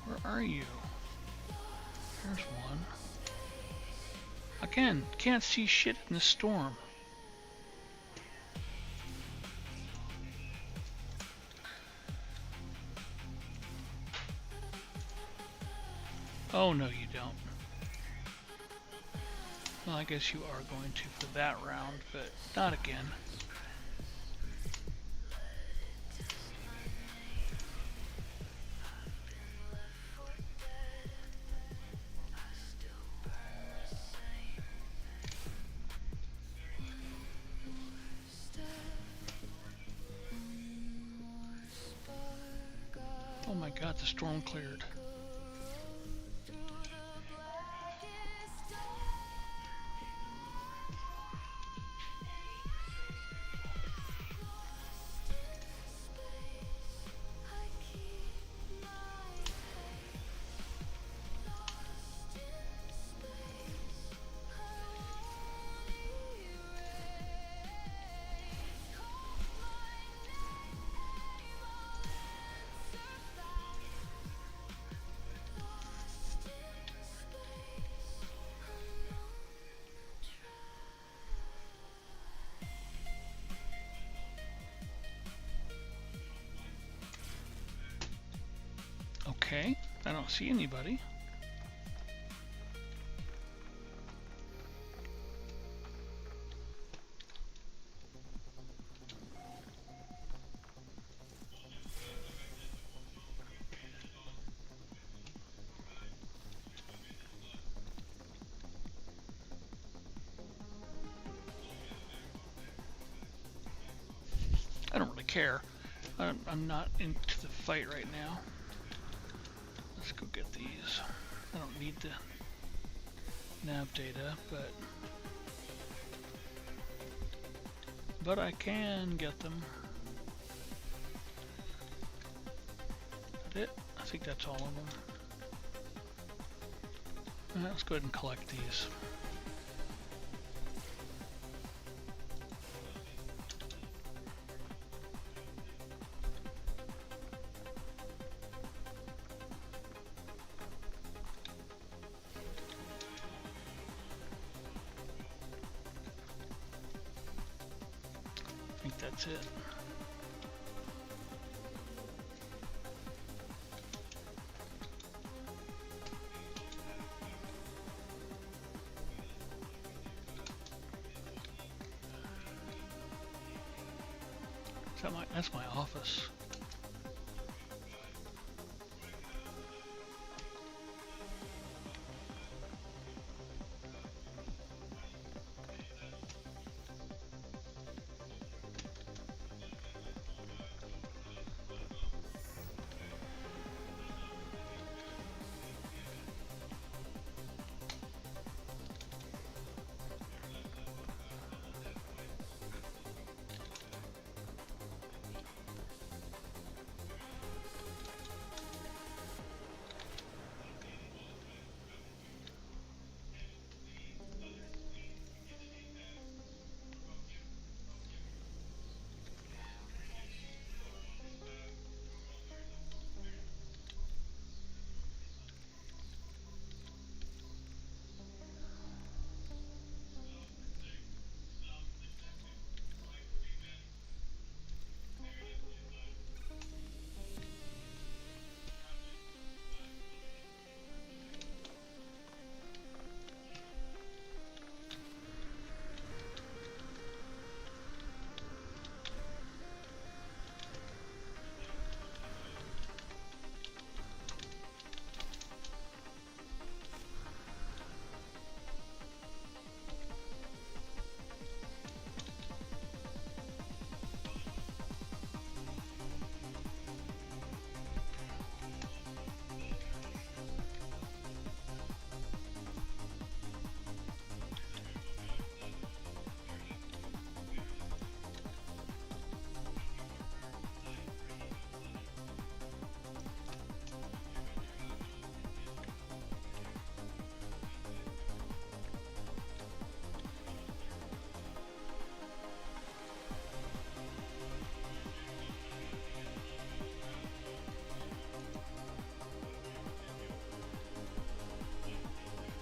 Where are you? There's one. Again, can't see shit in the storm. Oh no, you don't. Well, I guess you are going to for that round, but not again. Oh my god, the storm cleared. Okay, I don't see anybody. I don't really care. I'm not into the fight right now. Let's go get these. I don't need the nav data, but I can get them. That it? I think that's all of them. Alright, let's go ahead and collect these. I think that's it. That's my office.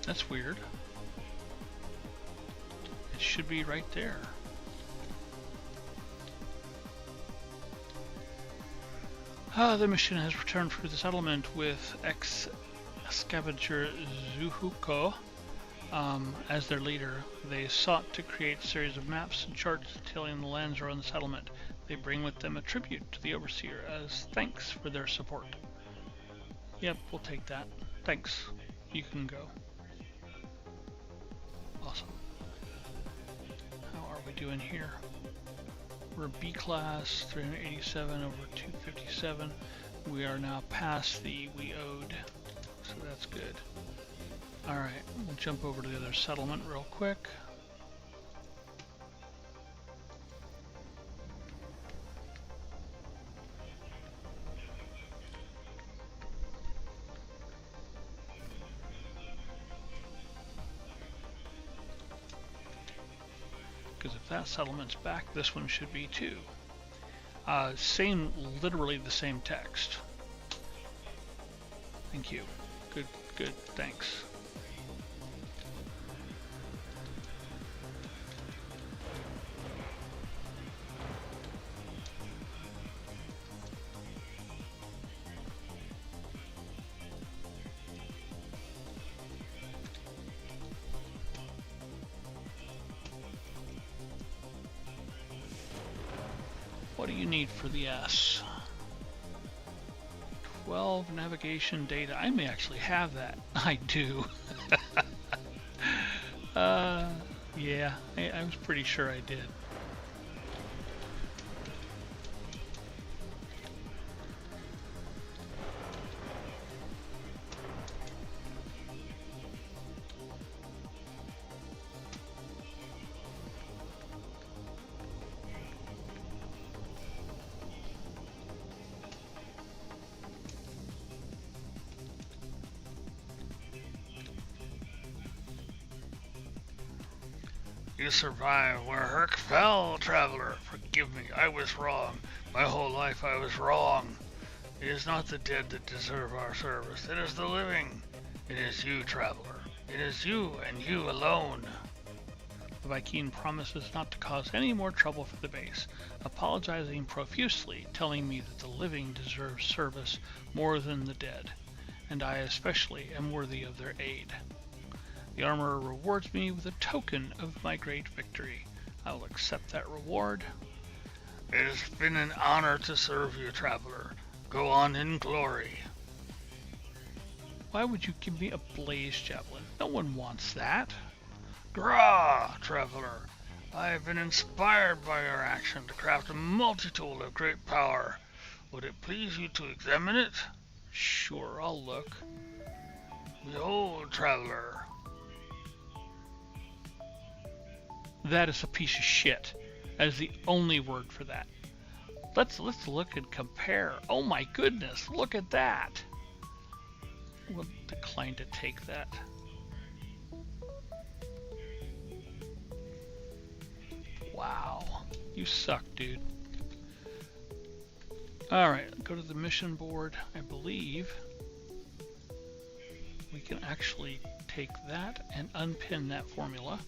That's weird. It should be right there. The mission has returned to the settlement with ex-scavenger Zuhuko as their leader. They sought to create a series of maps and charts detailing the lands around the settlement. They bring with them a tribute to the Overseer as thanks for their support. Yep, we'll take that. Thanks. You can go. Awesome. How are we doing here? We're B class, 387 over 257. We are now past the we owed, so that's good. Alright, we'll jump over to the other settlement real quick. Because if that settlement's back, this one should be too. Literally the same text. Thank you. Good, thanks. What do you need for the S? 12 navigation data. I may actually have that. I do. Yeah, I was pretty sure I did. You survived where Herc fell, traveler. Forgive me, I was wrong. My whole life I was wrong. It is not the dead that deserve our service. It is the living. It is you, traveler. It is you and you alone. The Viking promises not to cause any more trouble for the base, apologizing profusely, telling me that the living deserve service more than the dead, and I especially am worthy of their aid. The armorer rewards me with a token of my great victory. I will accept that reward. It has been an honor to serve you, traveler. Go on in glory. Why would you give me a blaze javelin? No one wants that. Grah, traveler. I have been inspired by your action to craft a multi-tool of great power. Would it please you to examine it? Sure, I'll look. Behold, traveler. That is a piece of shit. That is the only word for that. Let's look and compare. Oh my goodness, look at that. We'll decline to take that. Wow, you suck, dude. Alright, go to the mission board. I believe we can actually take that and unpin that formula.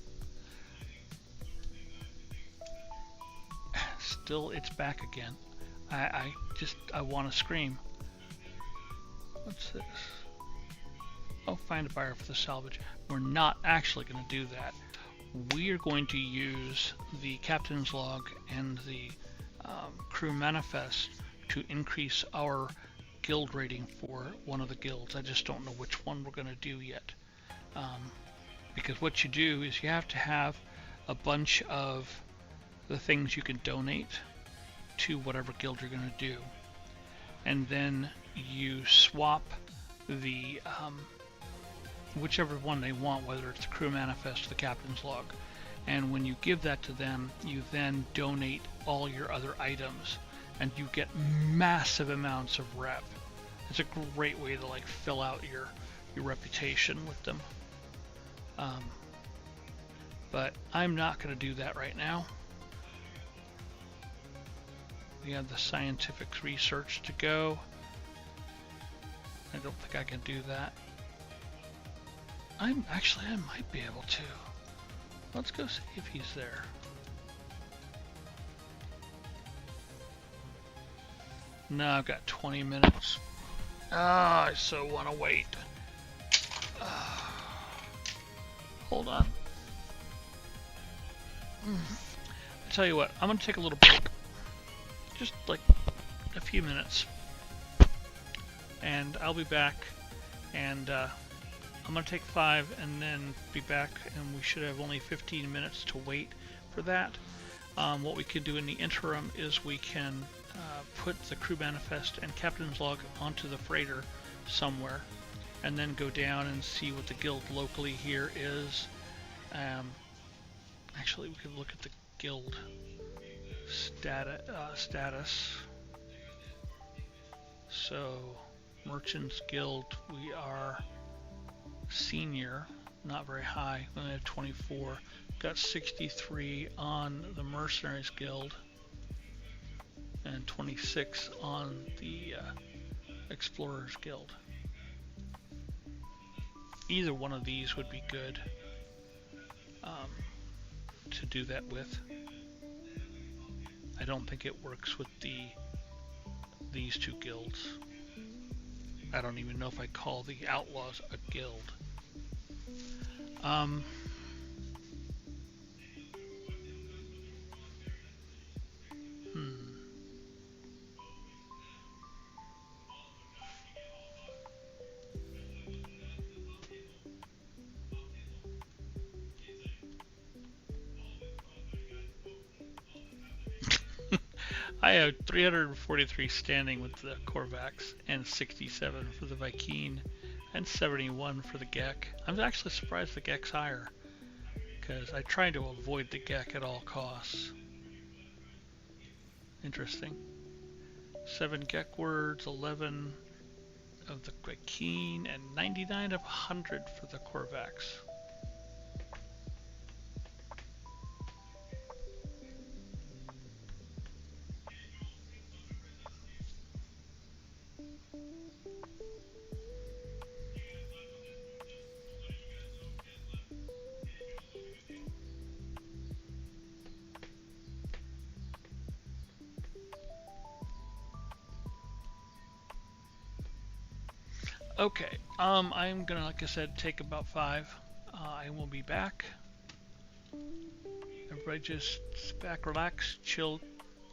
Still, it's back again. I want to scream. What's this? Oh, find a buyer for the salvage. We're not actually going to do that. We are going to use the captain's log and the crew manifest to increase our guild rating for one of the guilds. I just don't know which one we're going to do yet. Because what you do is you have to have a bunch of the things you can donate to whatever guild you're going to do, and then you swap the whichever one they want, whether it's the crew manifest or the captain's log, and when you give that to them, you then donate all your other items and you get massive amounts of rep. It's a great way to like fill out your reputation with them. But I'm not going to do that right now. We have the scientific research to go. I don't think I can do that. I might be able to. Let's go see if he's there. No, I've got 20 minutes. Ah, I so want to wait. Hold on. I tell you what, I'm going to take a little break. Just like a few minutes. And I'll be back. And I'm going to take 5 and then be back. And we should have only 15 minutes to wait for that. What we can do in the interim is we can put the crew manifest and captain's log onto the freighter somewhere. And then go down and see what the guild locally here is. Actually, we could look at the guild status. So, Merchants Guild, we are senior, not very high. We only have 24. Got 63 on the Mercenaries Guild, and 26 on the Explorers Guild. Either one of these would be good to do that with. I don't think it works with these two guilds. I don't even know if I call the Outlaws a guild. I have 343 standing with the Korvax, and 67 for the Viking, and 71 for the Gek. I'm actually surprised the Gek's higher, because I try to avoid the Gek at all costs. Interesting. 7 Gek words, 11 of the Viking, and 99 of 100 for the Korvax. Okay, I'm gonna, like I said, take about 5. I will be back. Everybody just sit back, relax, chill,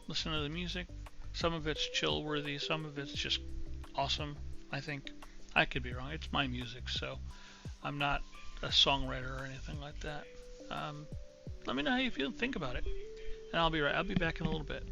listen to the music. Some of it's chill worthy, some of it's just awesome, I think. I could be wrong, it's my music, so I'm not a songwriter or anything like that. Let me know how you feel, think about it. And I'll be back in a little bit.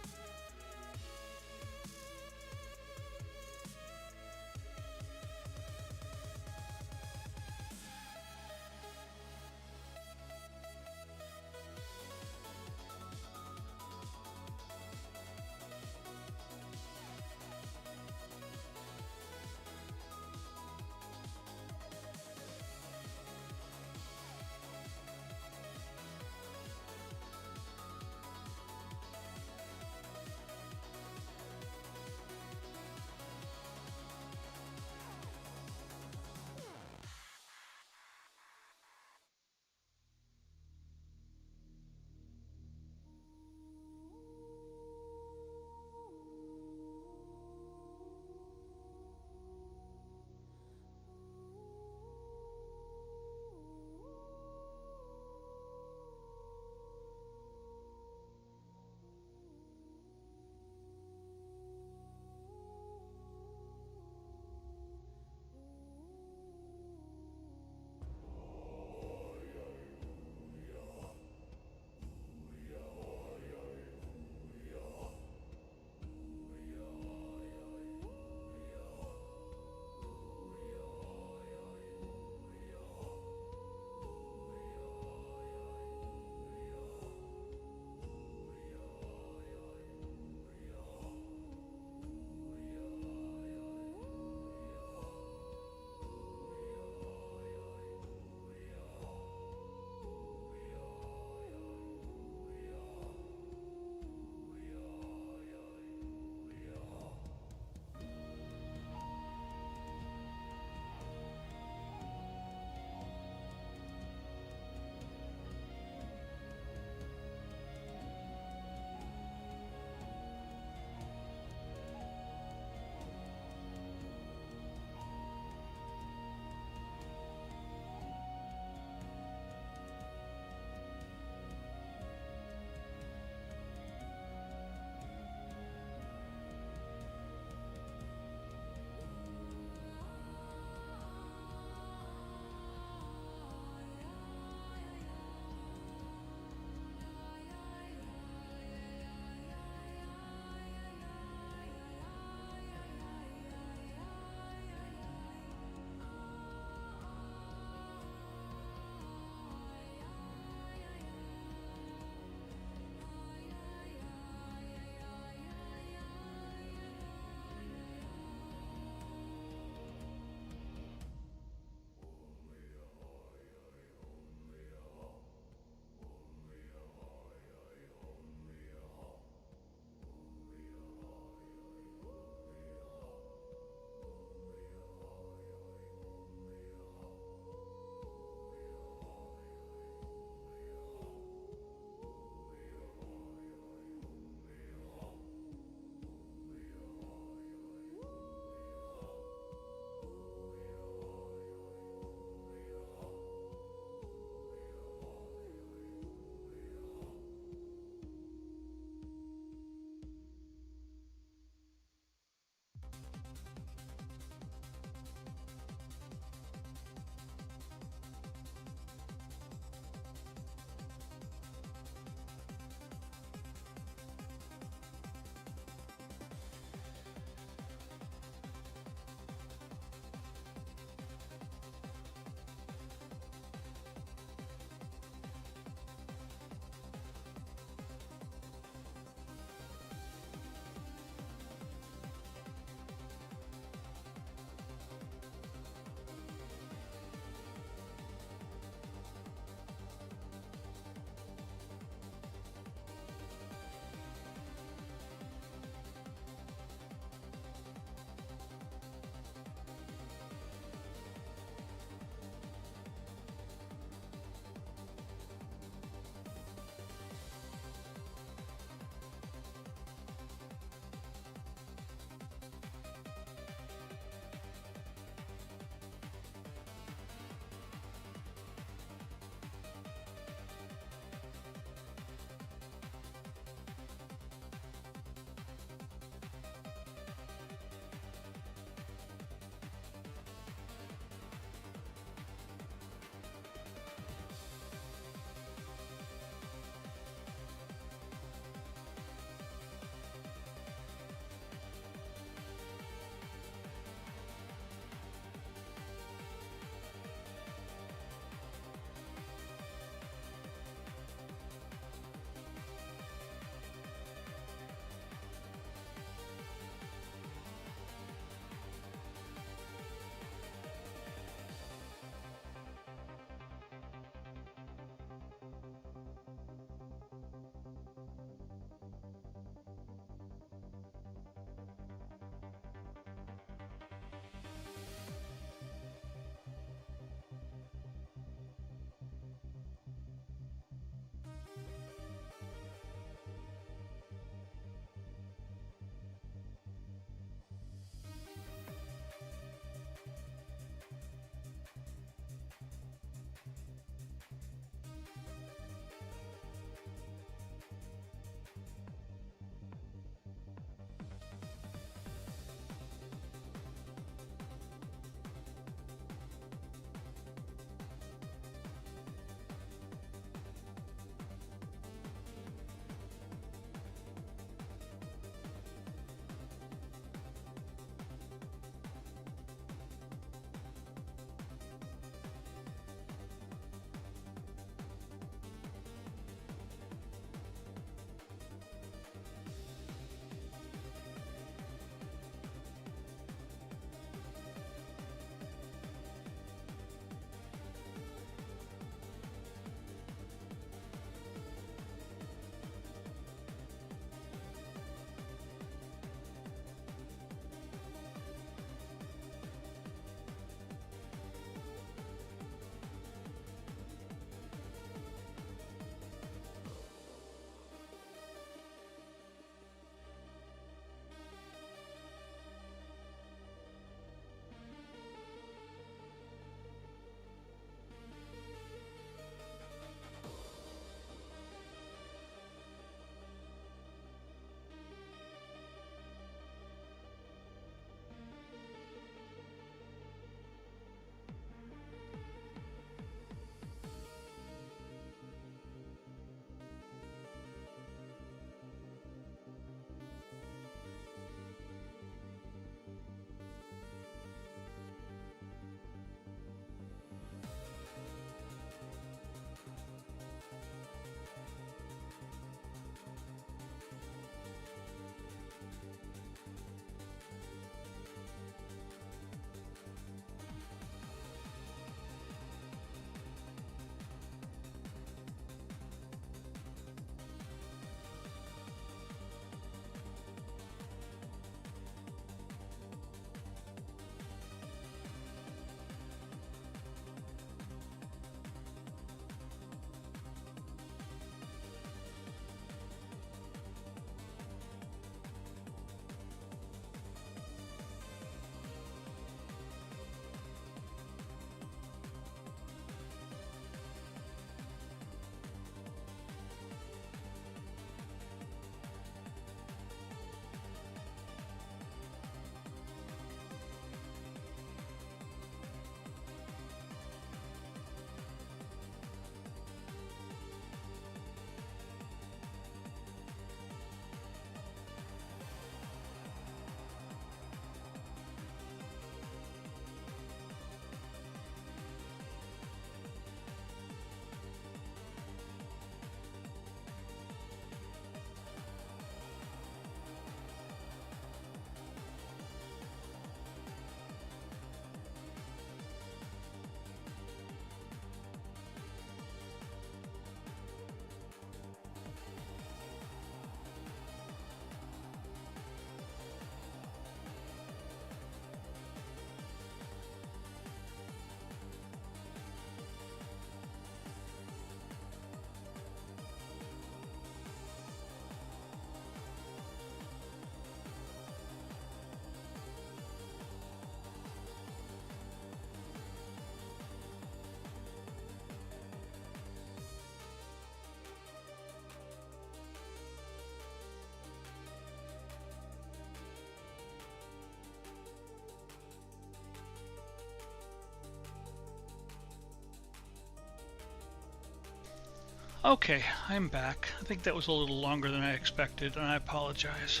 Okay, I'm back. I think that was a little longer than I expected, and I apologize.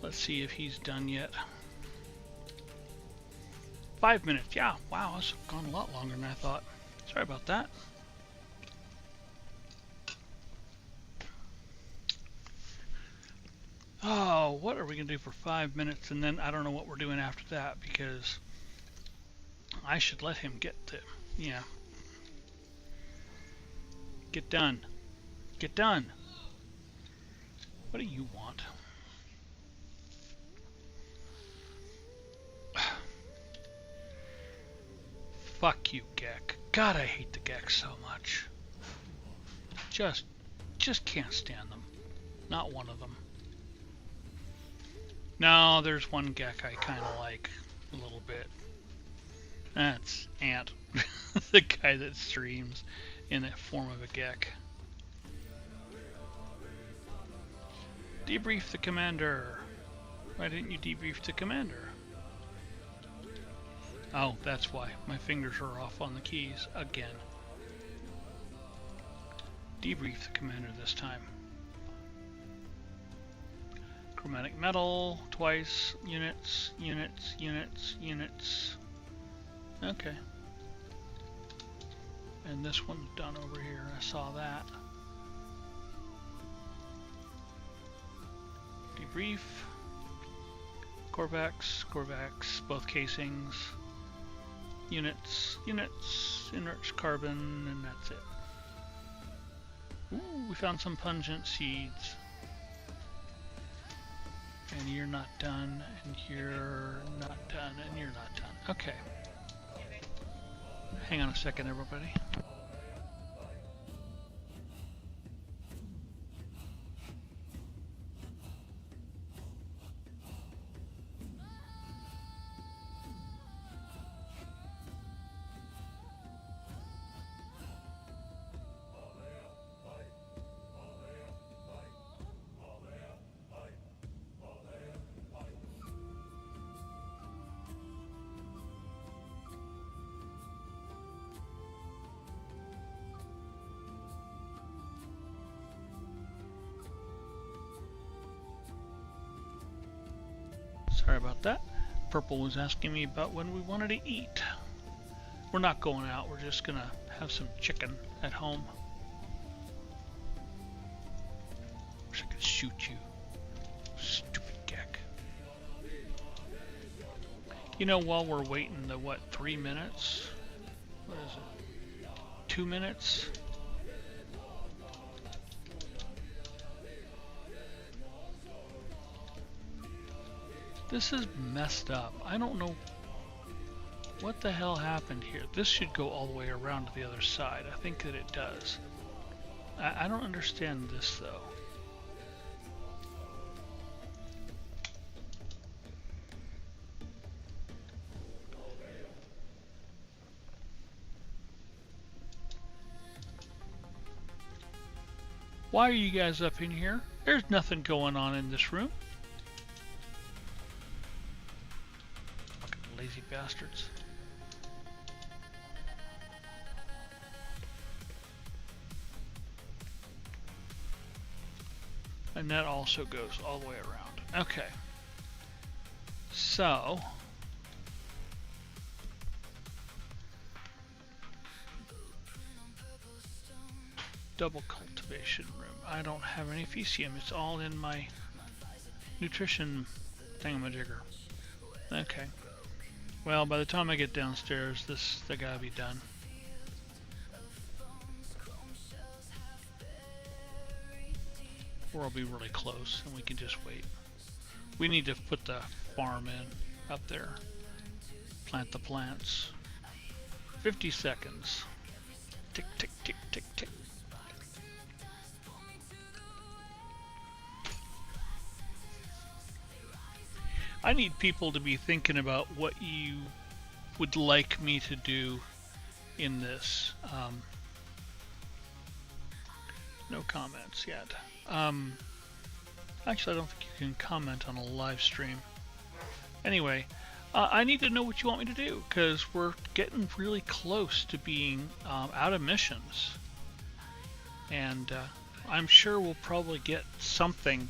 Let's see if he's done yet. 5 minutes. Yeah, wow, it's gone a lot longer than I thought. Sorry about that. Oh, what are we going to do for 5 minutes? And then I don't know what we're doing after that, because I should let him get to, yeah. Get done. Get done. What do you want? Fuck you, Gek. God, I hate the Gek so much. Just can't stand them. Not one of them. No, there's one Gek I kind of like a little bit. That's Ant, the guy that streams in the form of a Gek. Debrief the commander. Why didn't you debrief the commander? Oh, that's why. My fingers are off on the keys again. Debrief the commander this time. Chromatic metal, twice, units, units, units, units. Okay. And this one's done over here. I saw that. Debrief. Corvax, Corvax, both casings. Units, units, inert carbon, and that's it. Ooh, we found some pungent seeds. And you're not done, and you're not done, and you're not done. Okay. Hang on a second, everybody. Sorry about that. Purple was asking me about when we wanted to eat. We're not going out, we're just gonna have some chicken at home. Wish I could shoot you. Stupid Gek. You know, while we're waiting the, what, 3 minutes? What is it? 2 minutes? This is messed up. I don't know what the hell happened here. This should go all the way around to the other side. I think that it does. I don't understand this though. Why are you guys up in here? There's nothing going on in this room. Lazy bastards. And that also goes all the way around. Okay. So double cultivation room. I don't have any fecium. It's all in my nutrition thingamajigger. Okay. Well, by the time I get downstairs, they gotta be done. Or I'll be really close and we can just wait. We need to put the farm in up there. Plant the plants. 50 seconds. Tick, tick, tick, tick, tick. I need people to be thinking about what you would like me to do in this. No comments yet. Actually, I don't think you can comment on a live stream. Anyway, I need to know what you want me to do, because we're getting really close to being out of missions. and I'm sure we'll probably get something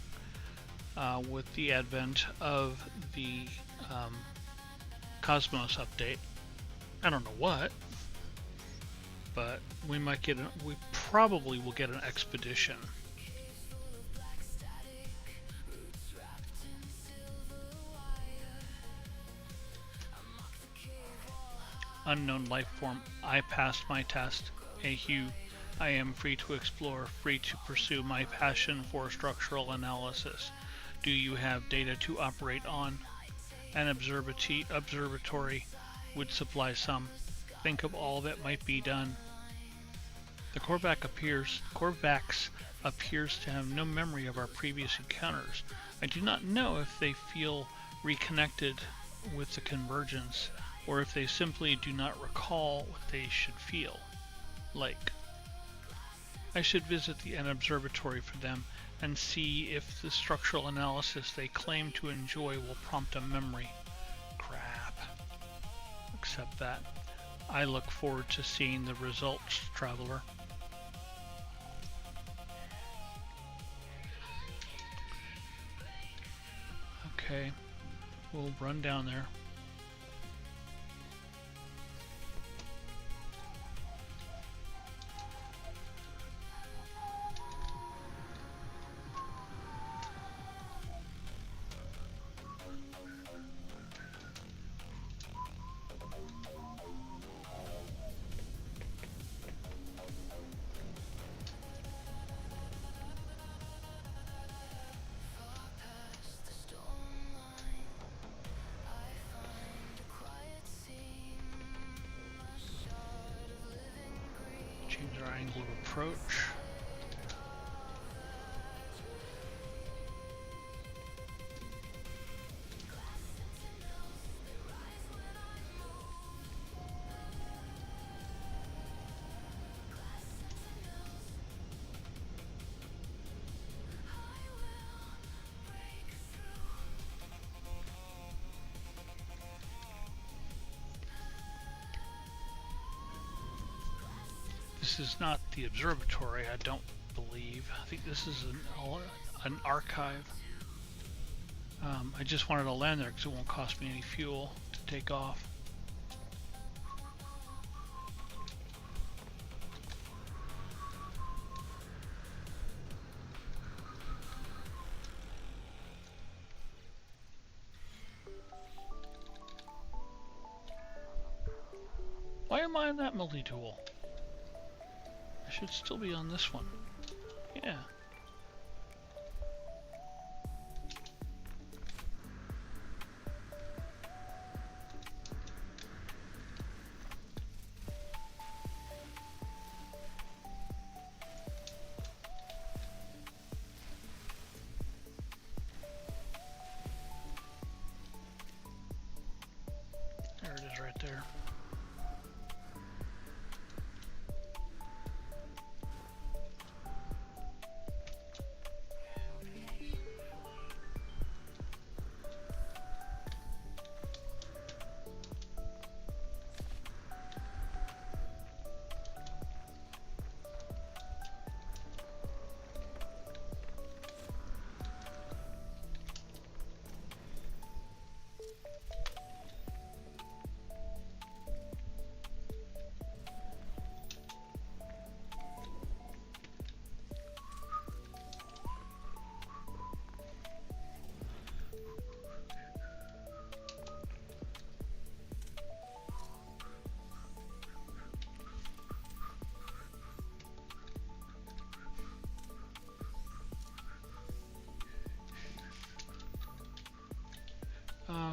with the advent of the Cosmos update. I don't know what, but we probably will get an expedition. Unknown life form. I passed my test. A Hugh. I am free to explore, free to pursue my passion for structural analysis. Do you have data to operate on? An observatory would supply some. Think of all that might be done. The Korvax appears to have no memory of our previous encounters. I do not know if they feel reconnected with the convergence, or if they simply do not recall what they should feel like. I should visit an observatory for them and see if the structural analysis they claim to enjoy will prompt a memory. Crap. Accept that. I look forward to seeing the results, traveler. Okay, we'll run down there. Change our angle of approach. This is not the observatory, I don't believe. I think this is an archive. I just wanted to land there because it won't cost me any fuel to take off. Why am I on that multi-tool? I should still be on this one. Yeah. There it is right there.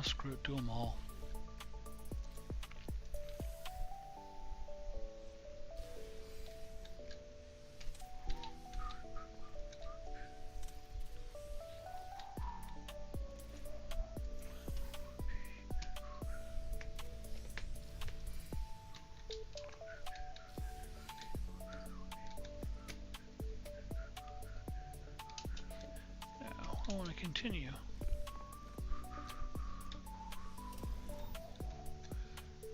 Screw it, do them all. Now, I want to continue.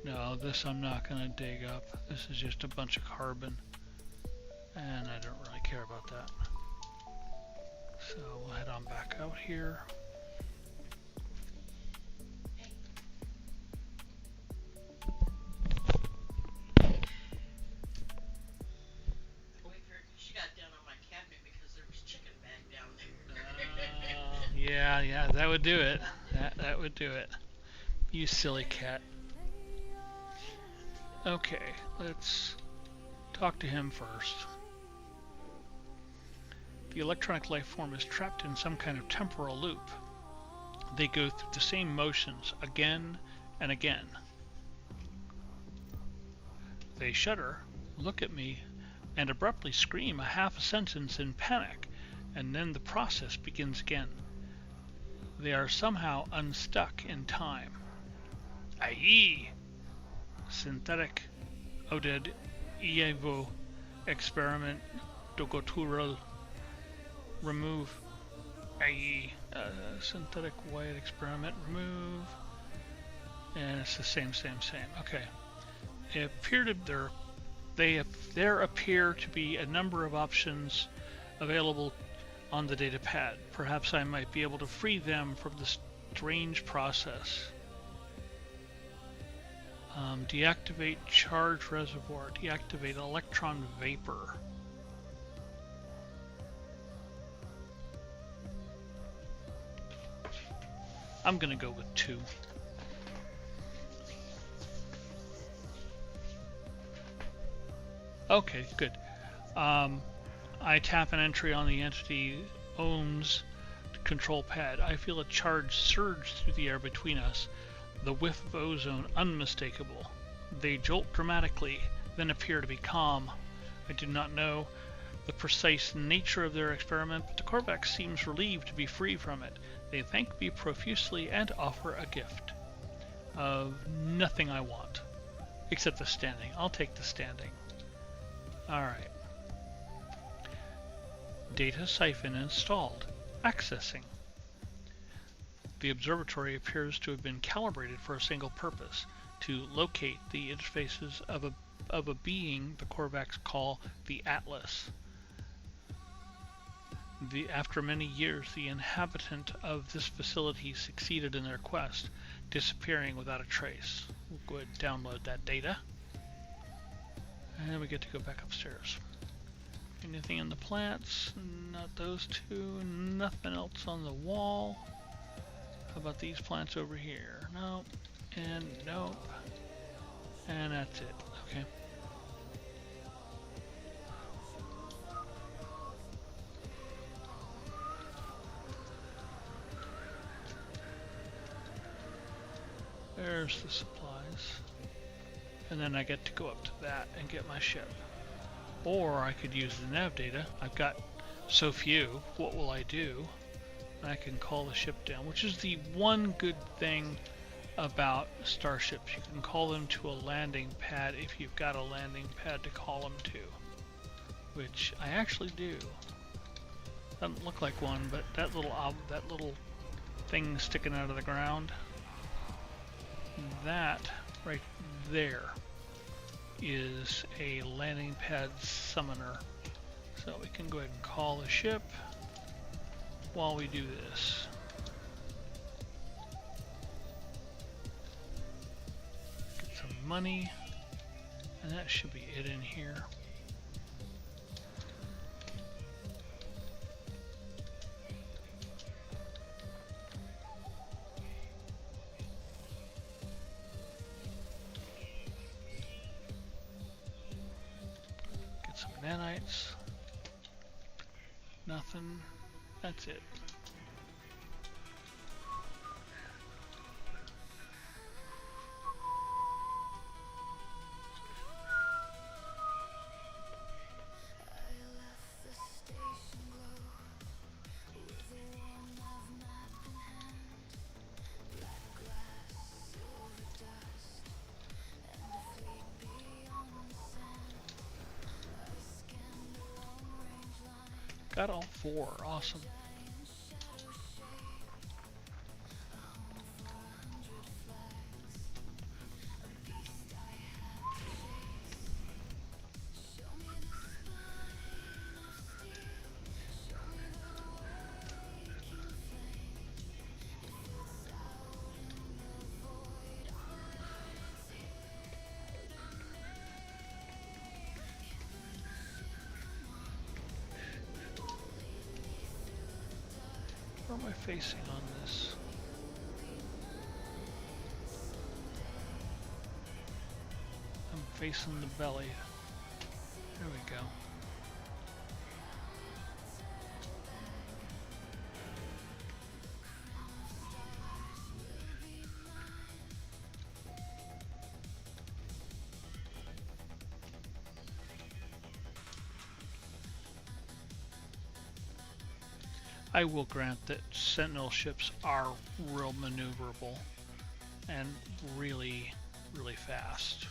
No, this I'm not going to dig up. This is just a bunch of carbon, and I don't really care about that. So we'll head on back out here. She got down on my cabinet because there was chicken back down Yeah, that would do it. That would do it. You silly cat. Okay, let's talk to him first. The electronic life form is trapped in some kind of temporal loop. They go through the same motions again and again. They shudder, look at me, and abruptly scream a half a sentence in panic, and then the process begins again. They are somehow unstuck in time. Aye! Synthetic Oded Ievo Experiment Dogotural Remove Aye Synthetic White Experiment Remove, and it's the same. Okay. It appear to there appear to be a number of options available on the data pad. Perhaps I might be able to free them from the strange process. Deactivate charge reservoir. Deactivate electron vapor. I'm gonna go with 2. Okay, good. I tap an entry on the entity ohms control pad. I feel a charge surge through the air between us, the whiff of ozone unmistakable. They jolt dramatically, then appear to be calm. I do not know the precise nature of their experiment, but the Korvax seems relieved to be free from it. They thank me profusely and offer a gift of nothing I want, except the standing. I'll take the standing. Alright. Data siphon installed. Accessing. The observatory appears to have been calibrated for a single purpose, to locate the interfaces of a being the Korvax call the Atlas. After many years, the inhabitant of this facility succeeded in their quest, disappearing without a trace. We'll go ahead and download that data. And we get to go back upstairs. Anything in the plants? Not those two. Nothing else on the wall. How about these plants over here? Nope. And nope. And that's it. Okay. There's the supplies. And then I get to go up to that and get my ship. Or I could use the nav data. I've got so few. What will I do? I can call the ship down, which is the one good thing about starships. You can call them to a landing pad if you've got a landing pad to call them to, which I actually do. Doesn't look like one, but that little thing sticking out of the ground, that right there is a landing pad summoner. So we can go ahead and call the ship while we do this. Get some money, and that should be it in here. Get some nanites. Nothing. That's it. Got all 4. Awesome. am I facing on this? I'm facing the belly. There we go. I will grant that Sentinel ships are real maneuverable and really, really fast.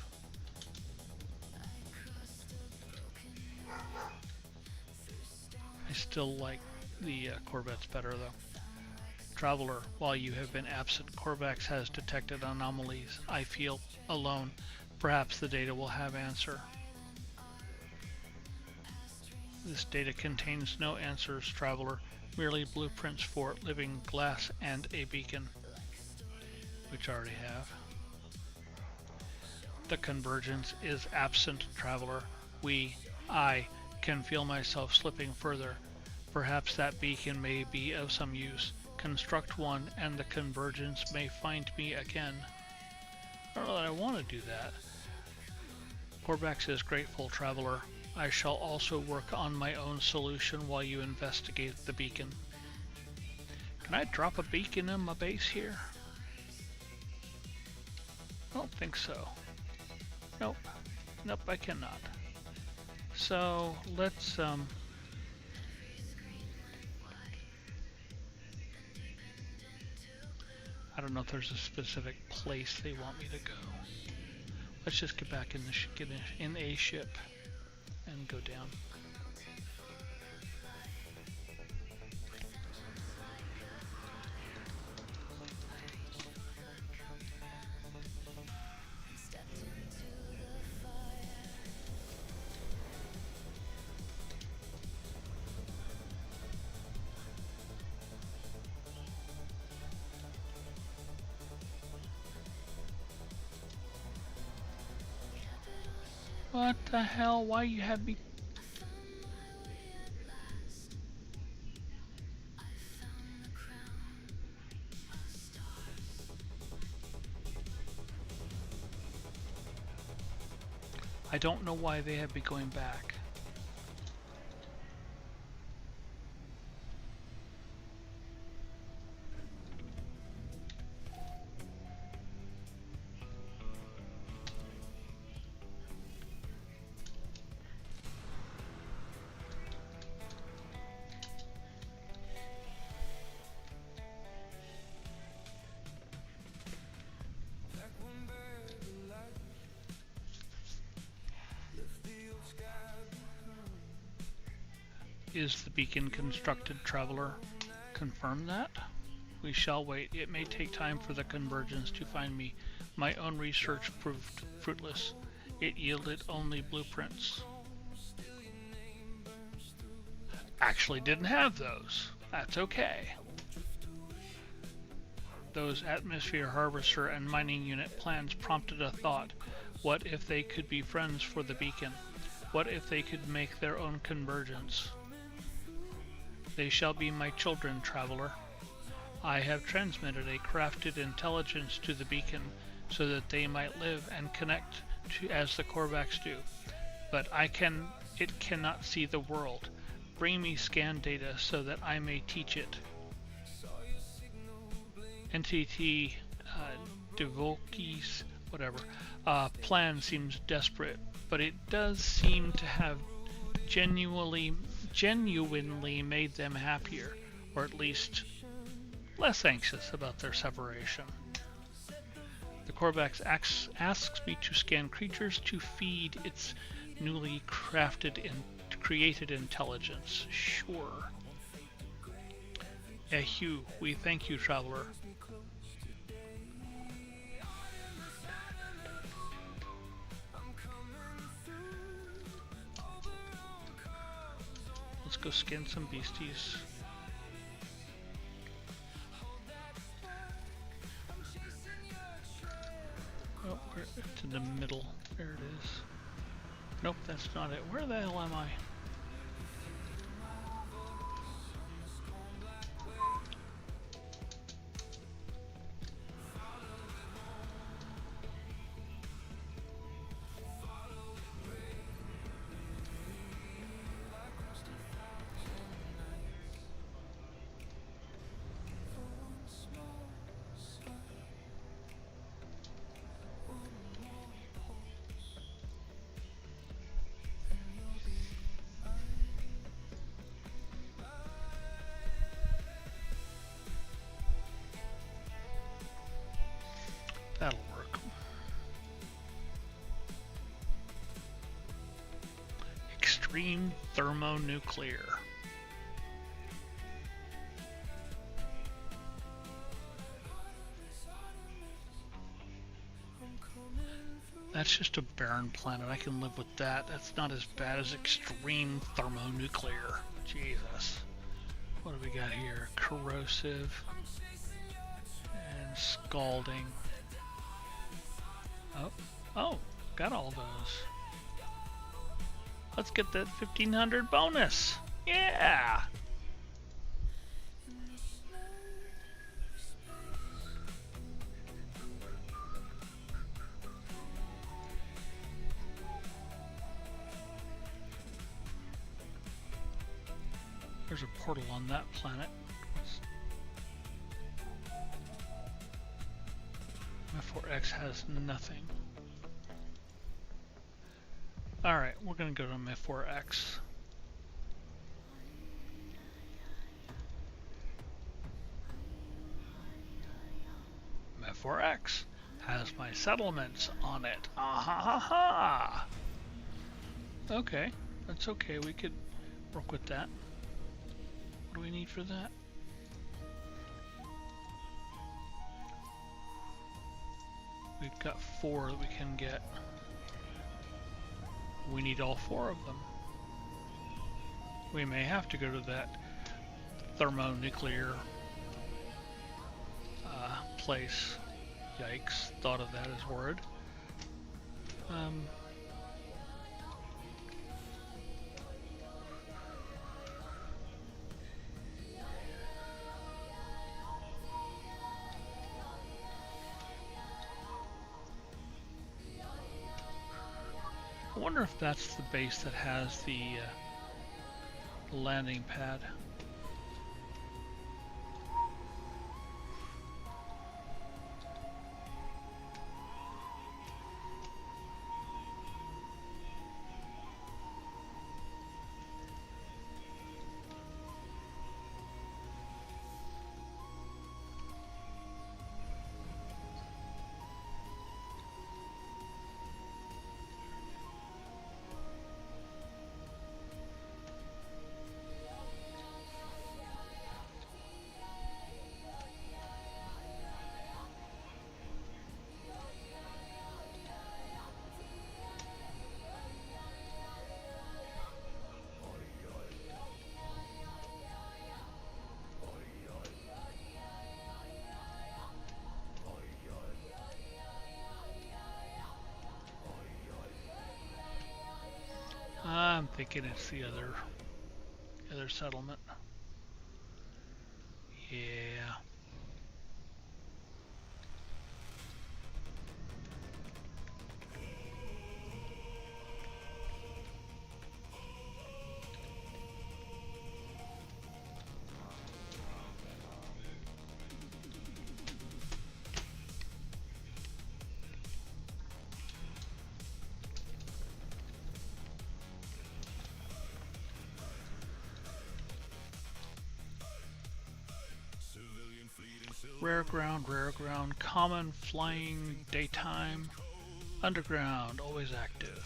I still like the Corvettes better though. Traveler, while you have been absent, Corvax has detected anomalies. I feel alone. Perhaps the data will have answer. This data contains no answers, Traveler, merely blueprints for living glass and a beacon, which I already have. The convergence is absent, Traveler. I can feel myself slipping further. Perhaps that beacon may be of some use. Construct one and the convergence may find me again. I don't know that I want to do that. Corvax is grateful, Traveler. I shall also work on my own solution while you investigate the beacon. Can I drop a beacon in my base here? I don't think so. Nope. Nope, I cannot. So let's I don't know if there's a specific place they want me to go. Let's just get back in the get in a ship and go down. What the hell? Why you have me? I don't know why they have me going back. Is the beacon constructed, Traveler? Confirm that? We shall wait. It may take time for the convergence to find me. My own research proved fruitless. It yielded only blueprints. Actually didn't have those. That's okay. Those atmosphere harvester and mining unit plans prompted a thought. What if they could be friends for the beacon? What if they could make their own convergence? They shall be my children, Traveler. I have transmitted a crafted intelligence to the beacon so that they might live and connect to as the Corvax do. But it cannot see the world. Bring me scan data so that I may teach it. NTT Devokis, whatever, plan seems desperate, but it does seem to have genuinely made them happier, or at least less anxious about their separation. The Corvax asks me to scan creatures to feed its newly created intelligence. Sure. Hugh, we thank you, Traveler. Let's go skin some beasties. Oh, it's in the middle. There it is. Nope, that's not it. Where the hell am I? extreme thermonuclear. That's just a barren planet. I can live with that. That's not as bad as extreme thermonuclear. Jesus. What do we got here? Corrosive and scalding. Oh, got all those. Let's get that 1500 bonus. Yeah. There's a portal on that planet. F4X has nothing. Alright, we're gonna go to F4X. F4X has my settlements on it. Ah ha ha ha! Okay, that's okay, we could work with that. What do we need for that? We've got 4 that we can get. We need all 4 of them. We may have to go to that thermonuclear place. Yikes, thought of that as word. I wonder if that's the base that has the landing pad. I'm thinking it's the other settlement. Yeah. Rare ground, common, flying, daytime, underground, always active.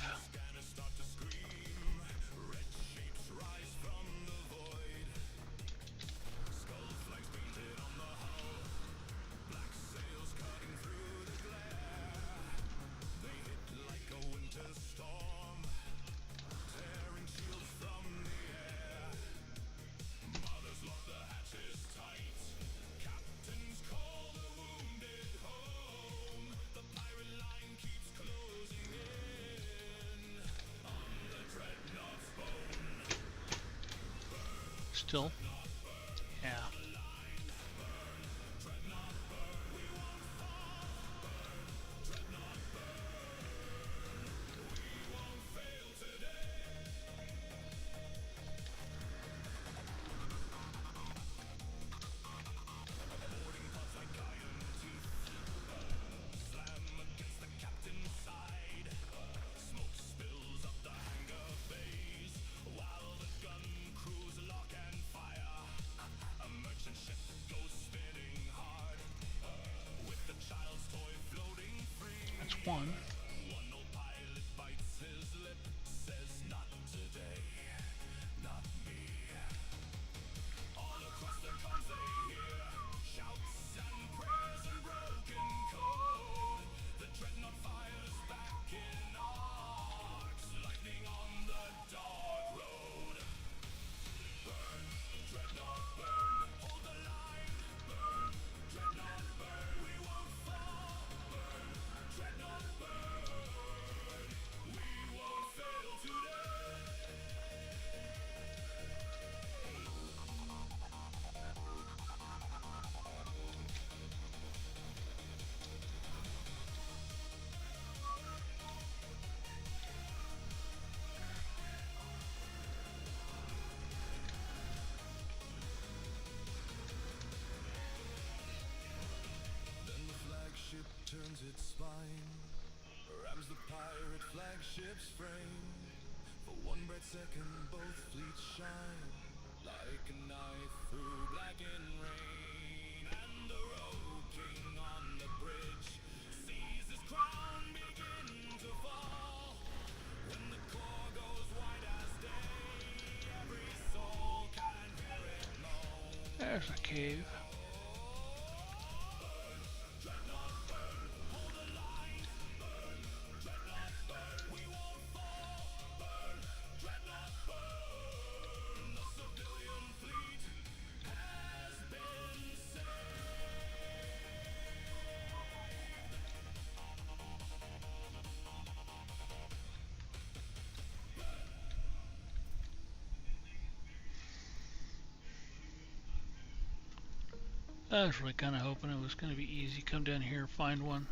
Still, yeah. That's one. spine, rams the pirate flagship's frame. For one bright second, both fleets shine like a knife through blackened rain. And the road king on the bridge sees his crown begin to fall. When the core goes white as day, every soul can hear it moan. There's a cave. I was really kind of hoping it was going to be easy. Come down here, find one.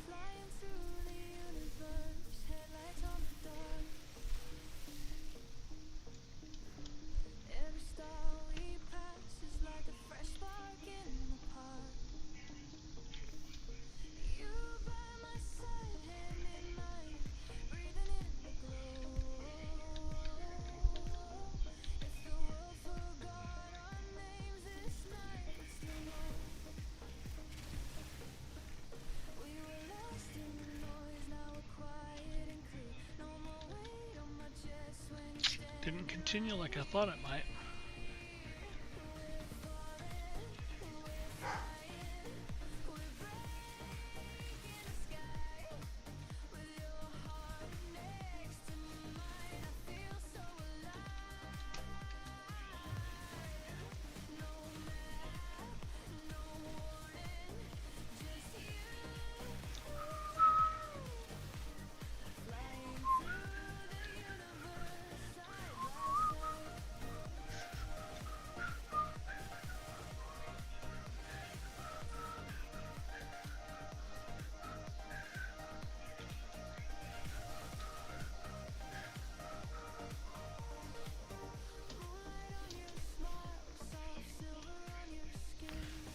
Flying through the universe, headlights on the dark. Every star we pass is like a fresh spark in the park. You by my side, hand in mine, breathing in the glow. If the world forgot our names this night, we'd still know. We were lost in the noise, now we're quiet and clear. No more weight on my chest when you stand. Didn't continue like I thought it might.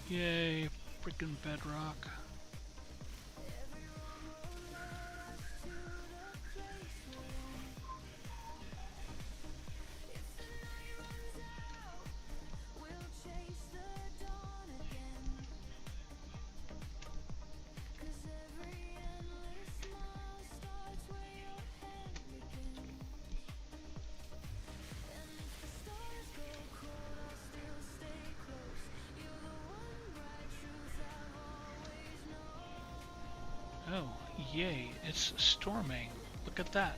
Yay, freaking bedrock. Oh, yay, it's storming. Look at that.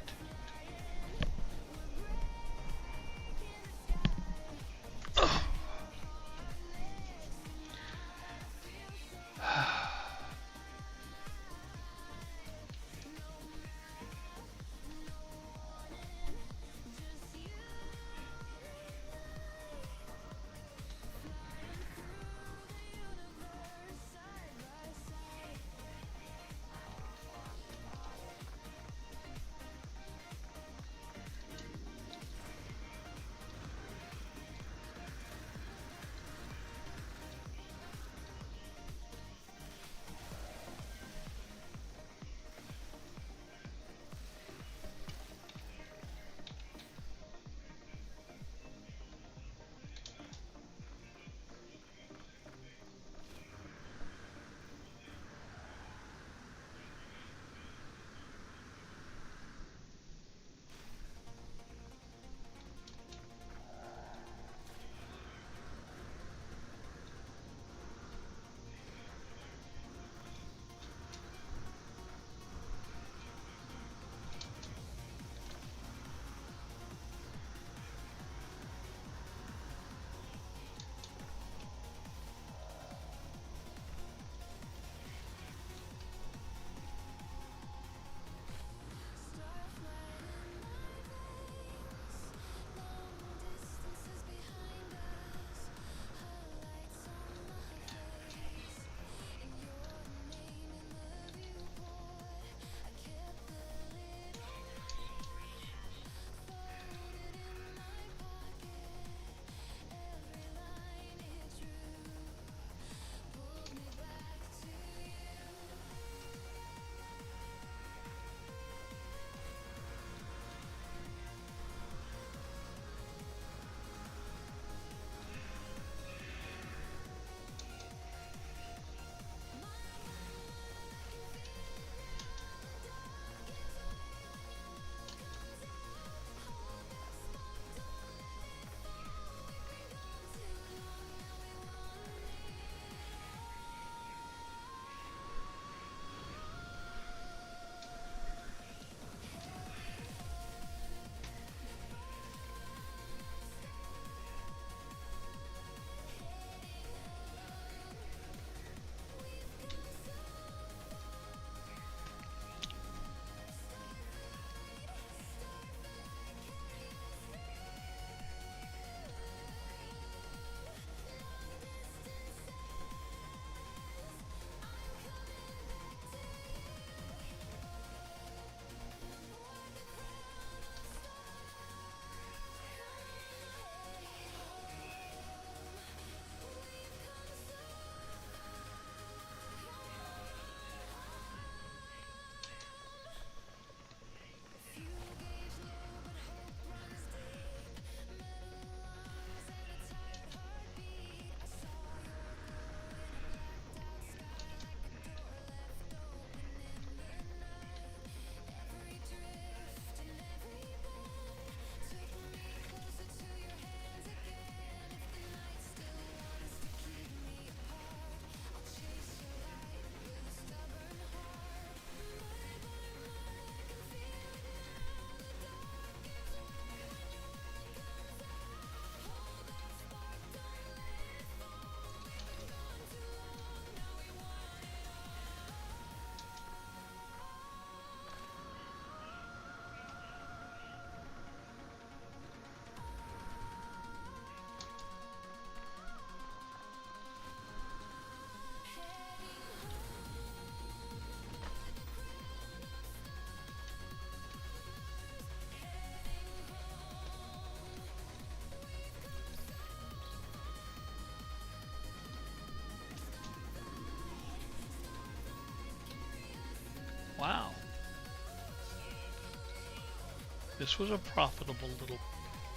This was a profitable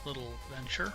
little venture.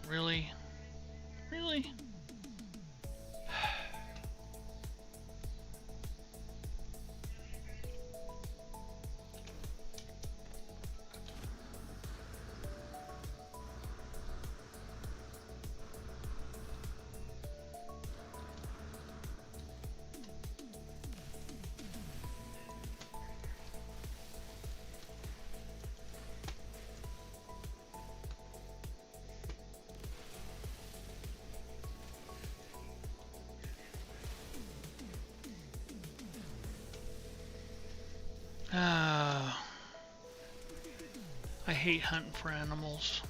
Really? Really? I hate hunting for animals,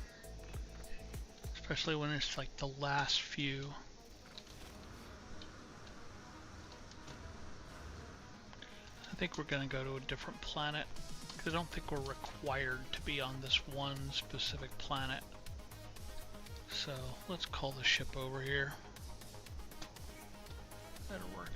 especially when it's like the last few. I think we're gonna go to a different planet, because I don't think we're required to be on this one specific planet. So let's call the ship over here. That'll work.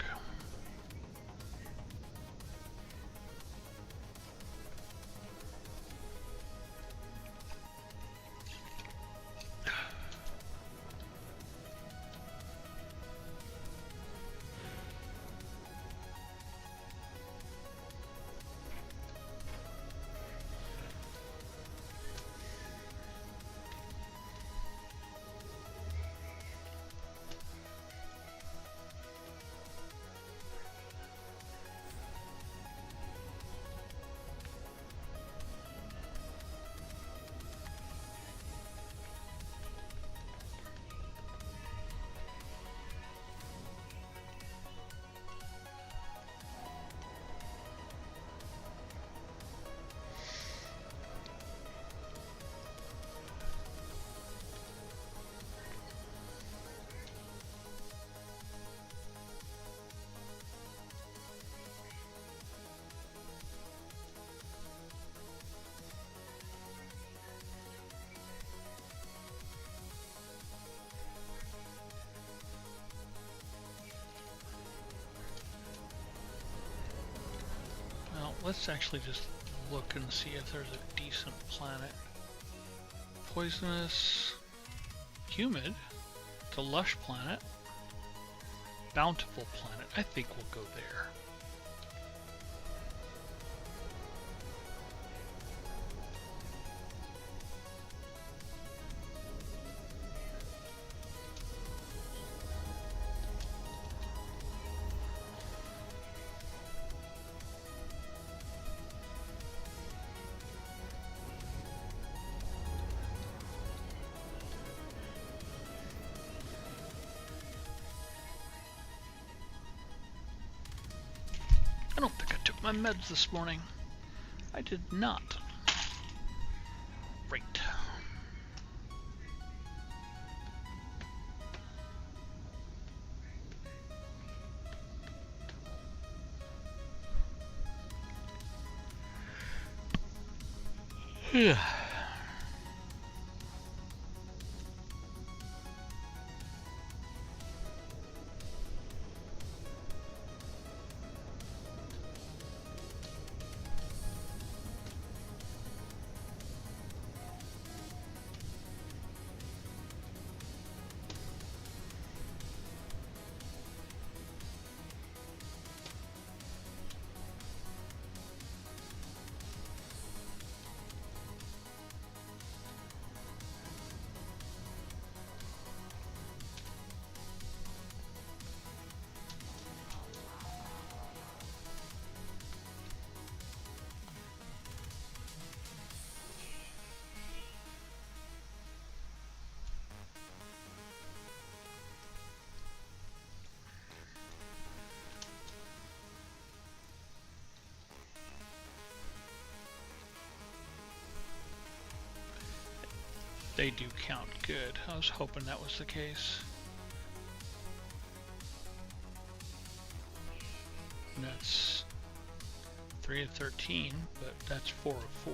let's actually just look and see if there's a decent planet. Poisonous, humid, it's a lush planet, bountiful planet. I think we'll go there. I don't think I took my meds this morning. I did not. Right. Yeah. They do count good. I was hoping that was the case. And that's 3 of 13, but that's 4 of 4.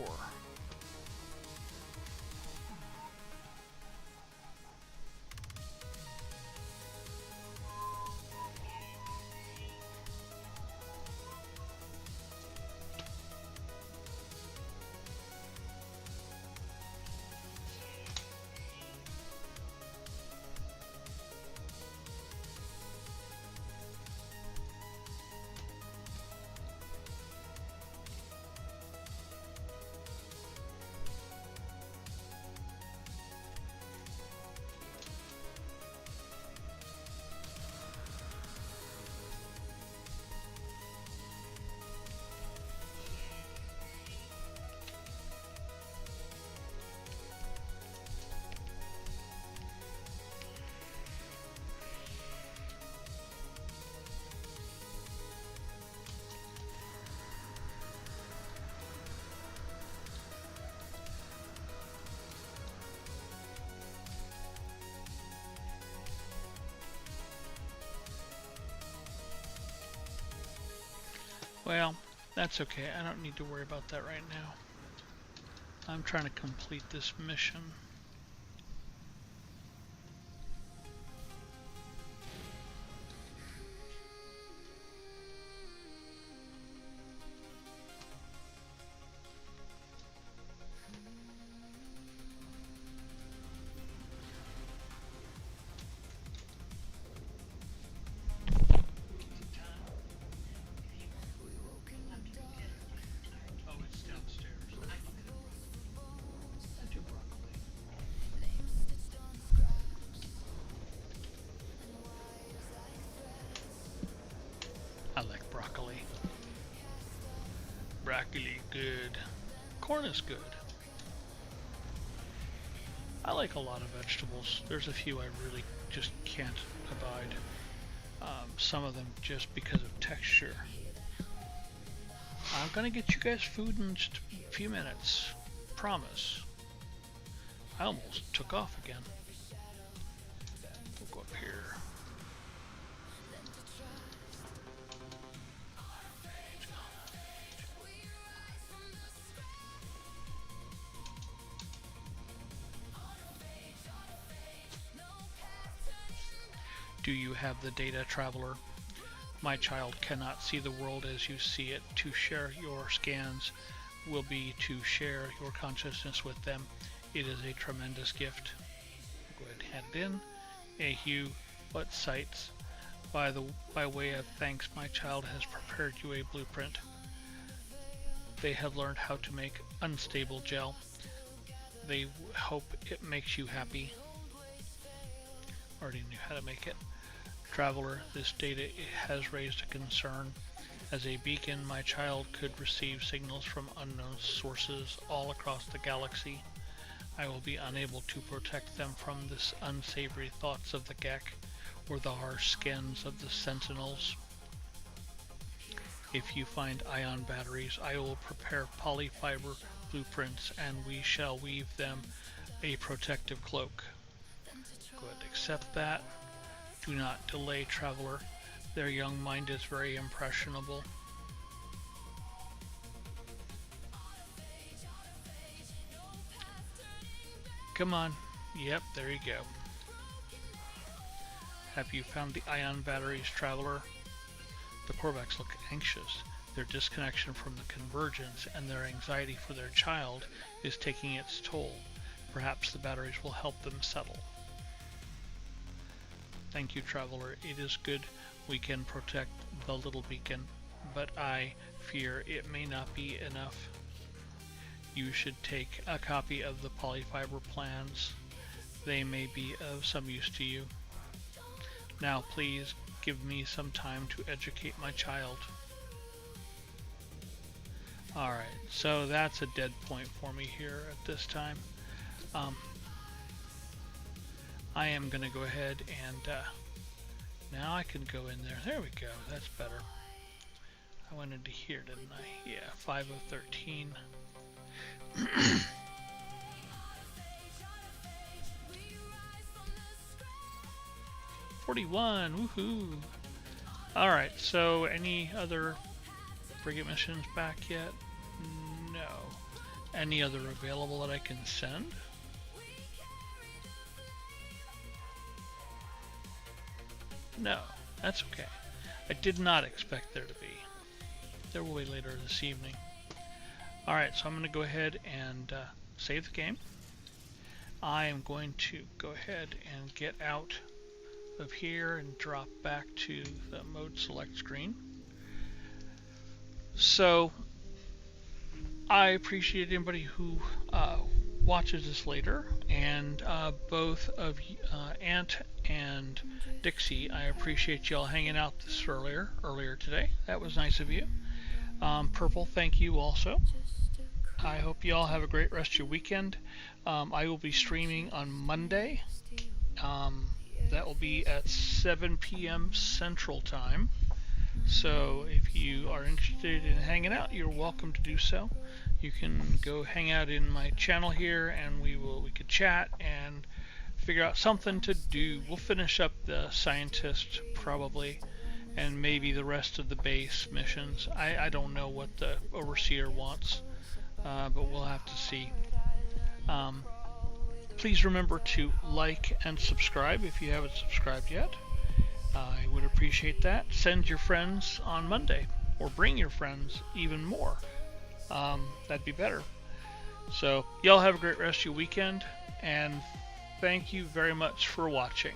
Well, that's okay. I don't need to worry about that right now. I'm trying to complete this mission. Oh, it's downstairs. I do broccoli. I like broccoli. Broccoli, good. Corn is good. I like a lot of vegetables. There's a few I really just can't abide. Some of them just because of texture. I'm gonna get you guys food in just a few minutes. Promise. I almost took off again. We'll go up here. Do you have the data, traveler? My child cannot see the world as you see it. To share your scans will be to share your consciousness with them. It is a tremendous gift. Go ahead and hand it in. Ahu, what sights? By way of thanks, my child has prepared you a blueprint. They have learned how to make unstable gel. They hope it makes you happy. Already knew how to make it. Traveler, this data has raised a concern. As a beacon, my child could receive signals from unknown sources all across the galaxy. I will be unable to protect them from the unsavory thoughts of the Gek or the harsh skins of the Sentinels. If you find ion batteries, I will prepare polyfiber blueprints and we shall weave them a protective cloak. Go ahead and accept that. Do not delay, traveler. Their young mind is very impressionable. Come on. Yep, there you go. Have you found the ion batteries, traveler? The Korvax look anxious. Their disconnection from the convergence and their anxiety for their child is taking its toll. Perhaps the batteries will help them settle. Thank you, traveler. It is good we can protect the little beacon, but I fear it may not be enough. You should take a copy of the polyfiber plans. They may be of some use to you. Now please give me some time to educate my child. Alright, so that's a dead point for me here at this time. I am going to go ahead and now I can go in there. There we go, that's better. I went into here, didn't I? Yeah, 5013. 41, woohoo! Alright, so any other frigate missions back yet? No. Any other available that I can send? No, that's okay. I did not expect there to be. There will be later this evening. Alright, so I'm going to go ahead and save the game. I am going to go ahead and get out of here and drop back to the mode select screen. So I appreciate anybody who watches this later, and both of Ant and Dixie, I appreciate y'all hanging out this earlier today. That was nice of you. Purple, thank you also. I hope you all have a great rest of your weekend. I will be streaming on Monday. That will be at 7 p.m. Central Time. So if you are interested in hanging out, you're welcome to do so. You can go hang out in my channel here, and we could chat and figure out something to do. We'll finish up the scientist probably, and maybe the rest of the base missions. I don't know what the overseer wants, but we'll have to see. Please remember to like and subscribe if you haven't subscribed yet. I would appreciate that. Send your friends on Monday, or bring your friends even more. That'd be better. So y'all have a great rest of your weekend, and thank you very much for watching.